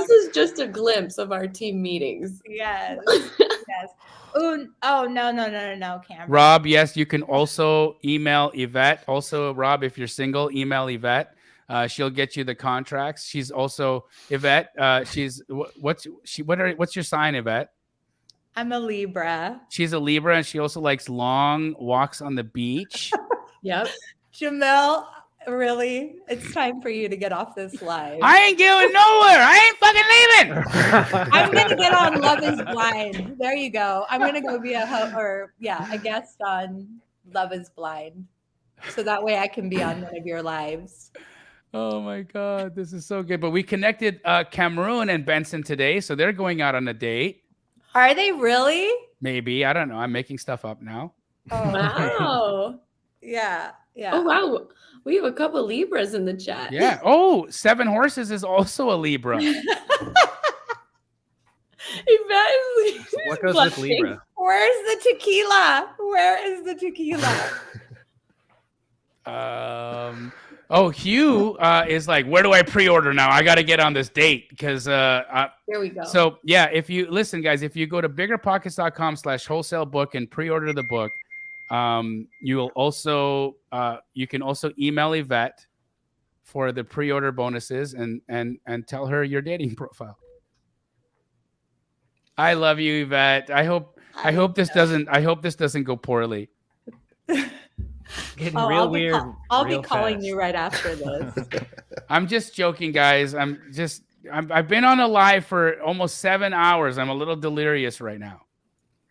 is just a glimpse of our team meetings. Yes. Yes. Oh no, Cameron. Rob, yes, you can also email Yvette. Also, Rob, if you're single, email Yvette. She'll get you the contracts. She's also Yvette. What's your sign, Yvette? I'm a Libra. She's a Libra, and she also likes long walks on the beach. Yep. Jamil, really? It's time for you to get off this live. I ain't going nowhere. I ain't fucking leaving. I'm gonna get on Love Is Blind. There you go. I'm gonna go be a guest on Love Is Blind, so that way I can be on one of your lives. Oh my God, this is so good. But we connected Cameroon and Benson today, so they're going out on a date. Are they really? Maybe. I don't know. I'm making stuff up now. Oh, wow. Yeah. Oh wow. We have a couple Libras in the chat. Yeah. Oh, 7 horses is also a Libra. What goes with Libra? Where's the tequila? Where is the tequila? Hugh is like, where do I pre-order now? I got to get on this date because there we go. So yeah, if you listen, guys, if you go to biggerpockets.com/wholesale book and pre-order the book, you will also you can also email Yvette for the pre-order bonuses and tell her your dating profile. I love you, Yvette. I hope this doesn't go poorly. Getting real weird. I'll be calling you right after this. I'm just joking, guys. I've been on a live for almost 7 hours. I'm a little delirious right now.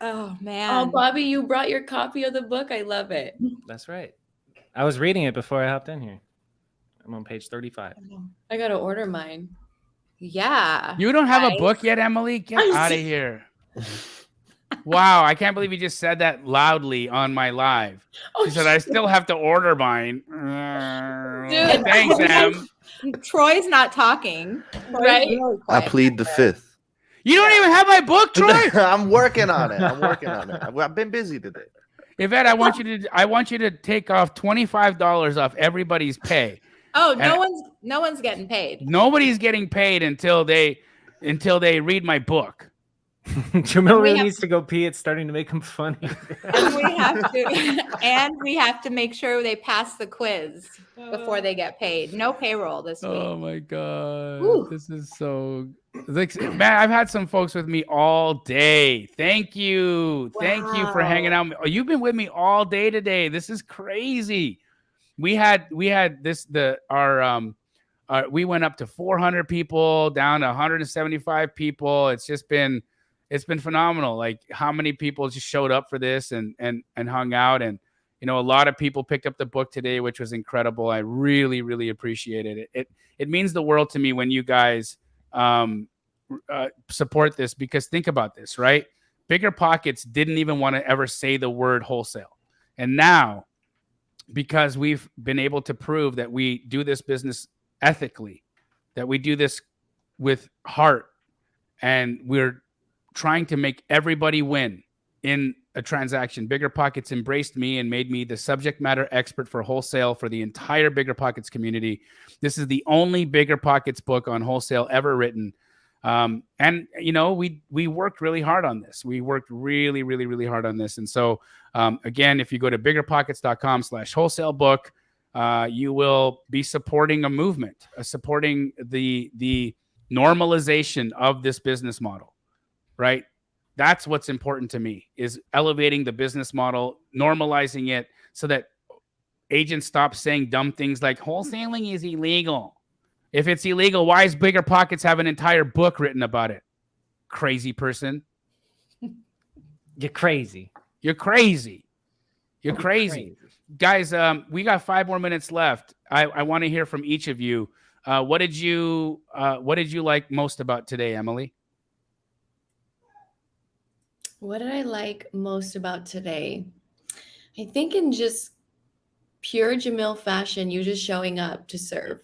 Oh man. Oh, Bobby, you brought your copy of the book. I love it. That's right. I was reading it before I hopped in here. I'm on page 35. I gotta order mine. Yeah. You don't have a book yet, Emily? Get out of here. Wow, I can't believe you just said that loudly on my live. She said, I still have to order mine. Dude, thanks, Em. Troy's not talking. Right? Really I plead the 5th. You don't even have my book, Troy. I'm working on it. I've been busy today. Yvette, I want you to take off $25 off everybody's pay. Oh, no one's getting paid. Nobody's getting paid until they read my book. Jamil we really have- needs to go pee. It's starting to make him funny. And we have to make sure they pass the quiz before they get paid. No payroll this week. Oh my god, Woo. this is so like, man. I've had some folks with me all day. Thank you for hanging out. Oh, you've been with me all day today. This is crazy. We had this we went up to 400 people, down to 175 people. It's been phenomenal. Like how many people just showed up for this and hung out. And, you know, a lot of people picked up the book today, which was incredible. I really, really appreciated it. It means the world to me when you guys support this, because think about this, right? BiggerPockets didn't even want to ever say the word wholesale. And now, because we've been able to prove that we do this business ethically, that we do this with heart, and we're trying to make everybody win in a transaction. BiggerPockets embraced me and made me the subject matter expert for wholesale for the entire BiggerPockets community. This is the only BiggerPockets book on wholesale ever written. And you know, we worked really hard on this. We worked really, really, really hard on this. And so, again, if you go to biggerpockets.com/wholesale book, you will be supporting a movement, supporting the normalization of this business model, right? That's what's important to me, is elevating the business model, normalizing it so that agents stop saying dumb things like wholesaling is illegal. If it's illegal, why does BiggerPockets have an entire book written about it? Crazy person. You're crazy. You're crazy. You're crazy. Guys, we got 5 more minutes left. I want to hear from each of you. What did you like most about today, Emily? What did I like most about today? I think in just pure Jamil fashion, you're just showing up to serve.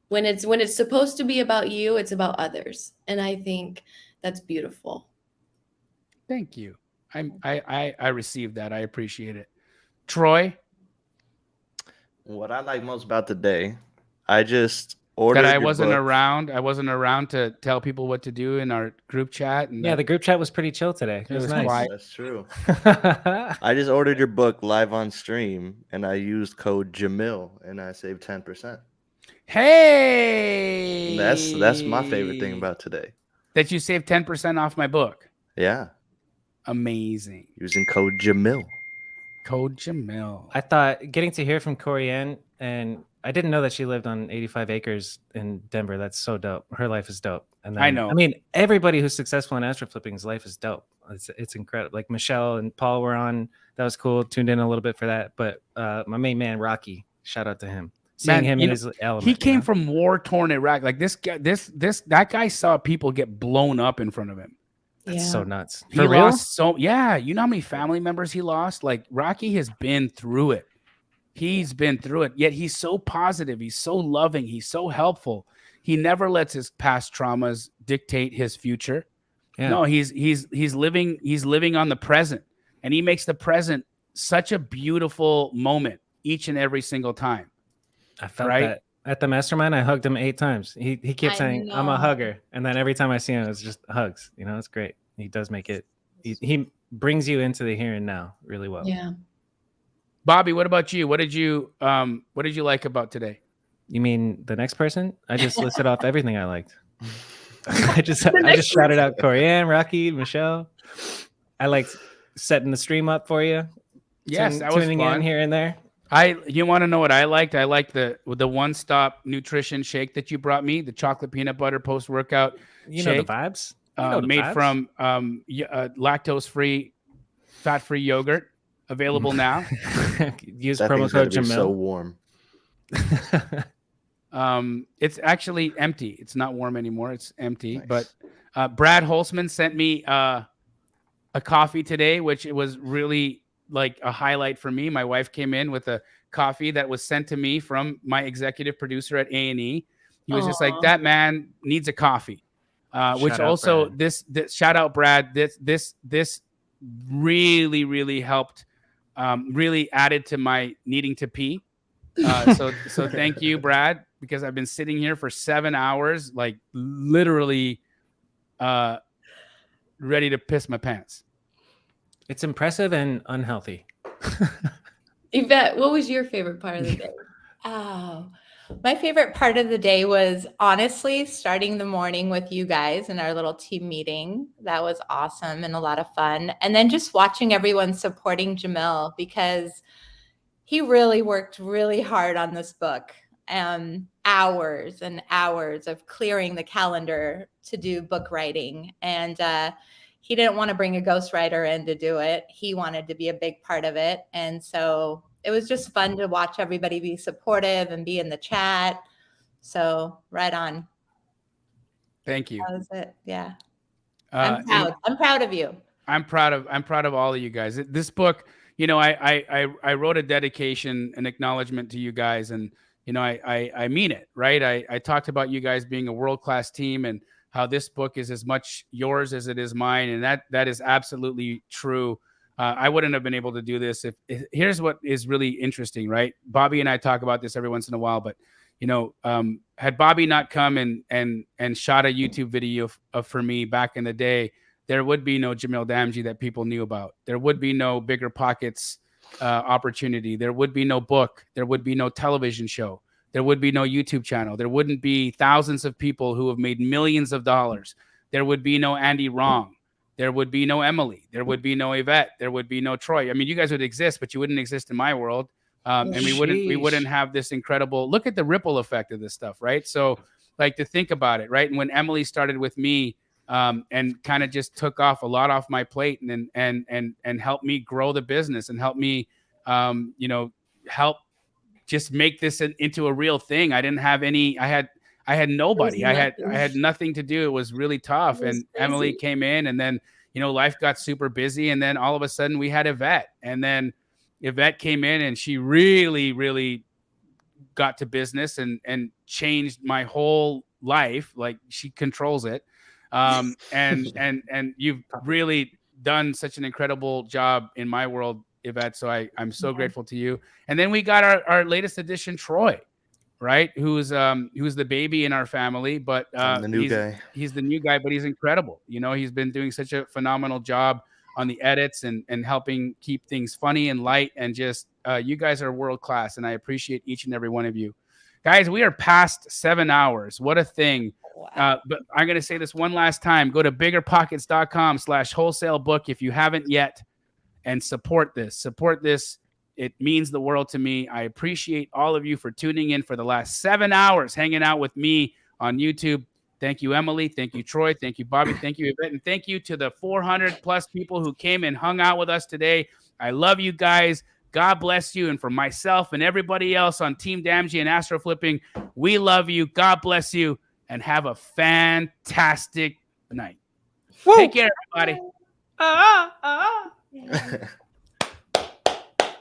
When it's supposed to be about you, it's about others. And I think that's beautiful. Thank you. I received that. I appreciate it. Troy? What I like most about the day, I just ordered. That I wasn't around. I wasn't around to tell people what to do in our group chat. And yeah, the group chat was pretty chill today. It was nice. quiet. That's true. I just ordered your book live on stream, and I used code Jamil, and I saved 10%. Hey, That's my favorite thing about today. That you saved 10% off my book. Yeah, amazing. Using code Jamil. Code Jamil. I thought getting to hear from Corianne, and I didn't know that she lived on 85 acres in Denver. That's so dope. Her life is dope. And then, I know. I mean, everybody who's successful in astro flipping's life is dope. It's incredible. Like Michelle and Paul were on. That was cool. Tuned in a little bit for that. But my main man, Rocky, shout out to him. Seeing him in his element. He came from war-torn Iraq. Like this guy, that guy saw people get blown up in front of him. That's so nuts. He lost yeah. You know how many family members he lost? Like Rocky has been through it. He's been through it. Yet he's so positive. He's so loving. He's so helpful. He never lets his past traumas dictate his future. Yeah. No, he's living on the present, and he makes the present such a beautiful moment each and every single time. I felt that at the mastermind. I hugged him 8 times. He kept saying, "I'm a hugger," and then every time I see him, it's just hugs. You know, it's great. He does make it. He brings you into the here and now really well. Yeah. Bobby, what about you? What did you like about today? You mean the next person? I just listed off everything I liked. I just shouted out Corianne, Rocky, Michelle. I liked setting the stream up for you. Yes, that was tuning fun. in here and there. You want to know what I liked? I liked the one-stop nutrition shake that you brought me, the chocolate peanut butter post-workout You shake. know the vibes. You know the made vibes. from lactose-free, fat-free yogurt. Available now. Use That promo thing's code gotta be Jamil. so warm. It's actually empty. It's not warm anymore. It's empty. Nice. But Brad Holzman sent me a coffee today, which it was really like a highlight for me. My wife came in with a coffee that was sent to me from my executive producer at A&E. He was just like, that man needs a coffee. Which also this shout out Brad. This really, really helped. Really added to my needing to pee. So thank you, Brad, because I've been sitting here for 7 hours, like literally ready to piss my pants. It's impressive and unhealthy. Yvette, what was your favorite part of the day? Oh, my favorite part of the day was honestly starting the morning with you guys in our little team meeting. That was awesome and a lot of fun. And then just watching everyone supporting Jamil, because he really worked really hard on this book. Hours and hours of clearing the calendar to do book writing. And he didn't want to bring a ghostwriter in to do it. He wanted to be a big part of it. And so it was just fun to watch everybody be supportive and be in the chat. So right on. Thank you. That was it. Yeah. And I'm proud of you. I'm proud of all of you guys. This book, you know, I wrote a dedication, an acknowledgement to you guys, and you know, I mean it, right? I talked about you guys being a world-class team and how this book is as much yours as it is mine, and that is absolutely true. I wouldn't have been able to do this if here's what is really interesting, right? Bobby and I talk about this every once in a while, but you know, had Bobby not come and shot a YouTube video for me back in the day, there would be no Jamil Damji that people knew about. There would be no BiggerPockets opportunity. There would be no book. There would be no television show. There would be no YouTube channel. There wouldn't be thousands of people who have made millions of dollars. There would be no Andy Wrong. There would be no Emily. There would be no Yvette. There would be no Troy. I mean, you guys would exist, but you wouldn't exist in my world. And we wouldn't have this incredible, look at the ripple effect of this stuff, right? So like to think about it, right? And when Emily started with me, and kind of just took off a lot off my plate and helped me grow the business and help me, you know, help just make this into a real thing. I didn't have any, I had nobody, I had nothing to do. It was really tough. And Emily came in, and then, you know, life got super busy. And then all of a sudden we had Yvette, and then Yvette came in and she really, really got to business and changed my whole life. Like she controls it. And you've really done such an incredible job in my world, Yvette. So I'm so grateful to you. And then we got our latest addition, Troy, right? Who's the baby in our family, but I'm the new guy. He's the new guy, but he's incredible. You know, he's been doing such a phenomenal job on the edits and helping keep things funny and light. And just you guys are world class, and I appreciate each and every one of you. Guys, we are past 7 hours. What a thing. But I'm going to say this one last time. Go to biggerpockets.com/wholesale book if you haven't yet, and support this. Support this. It means the world to me. I appreciate all of you for tuning in for the last 7 hours, hanging out with me on YouTube. Thank you, Emily. Thank you, Troy. Thank you, Bobby. Thank you, Yvette. And thank you to the 400 plus people who came and hung out with us today. I love you guys. God bless you. And for myself and everybody else on Team Damji and Astro Flipping, we love you. God bless you. And have a fantastic night. Woo! Take care, everybody.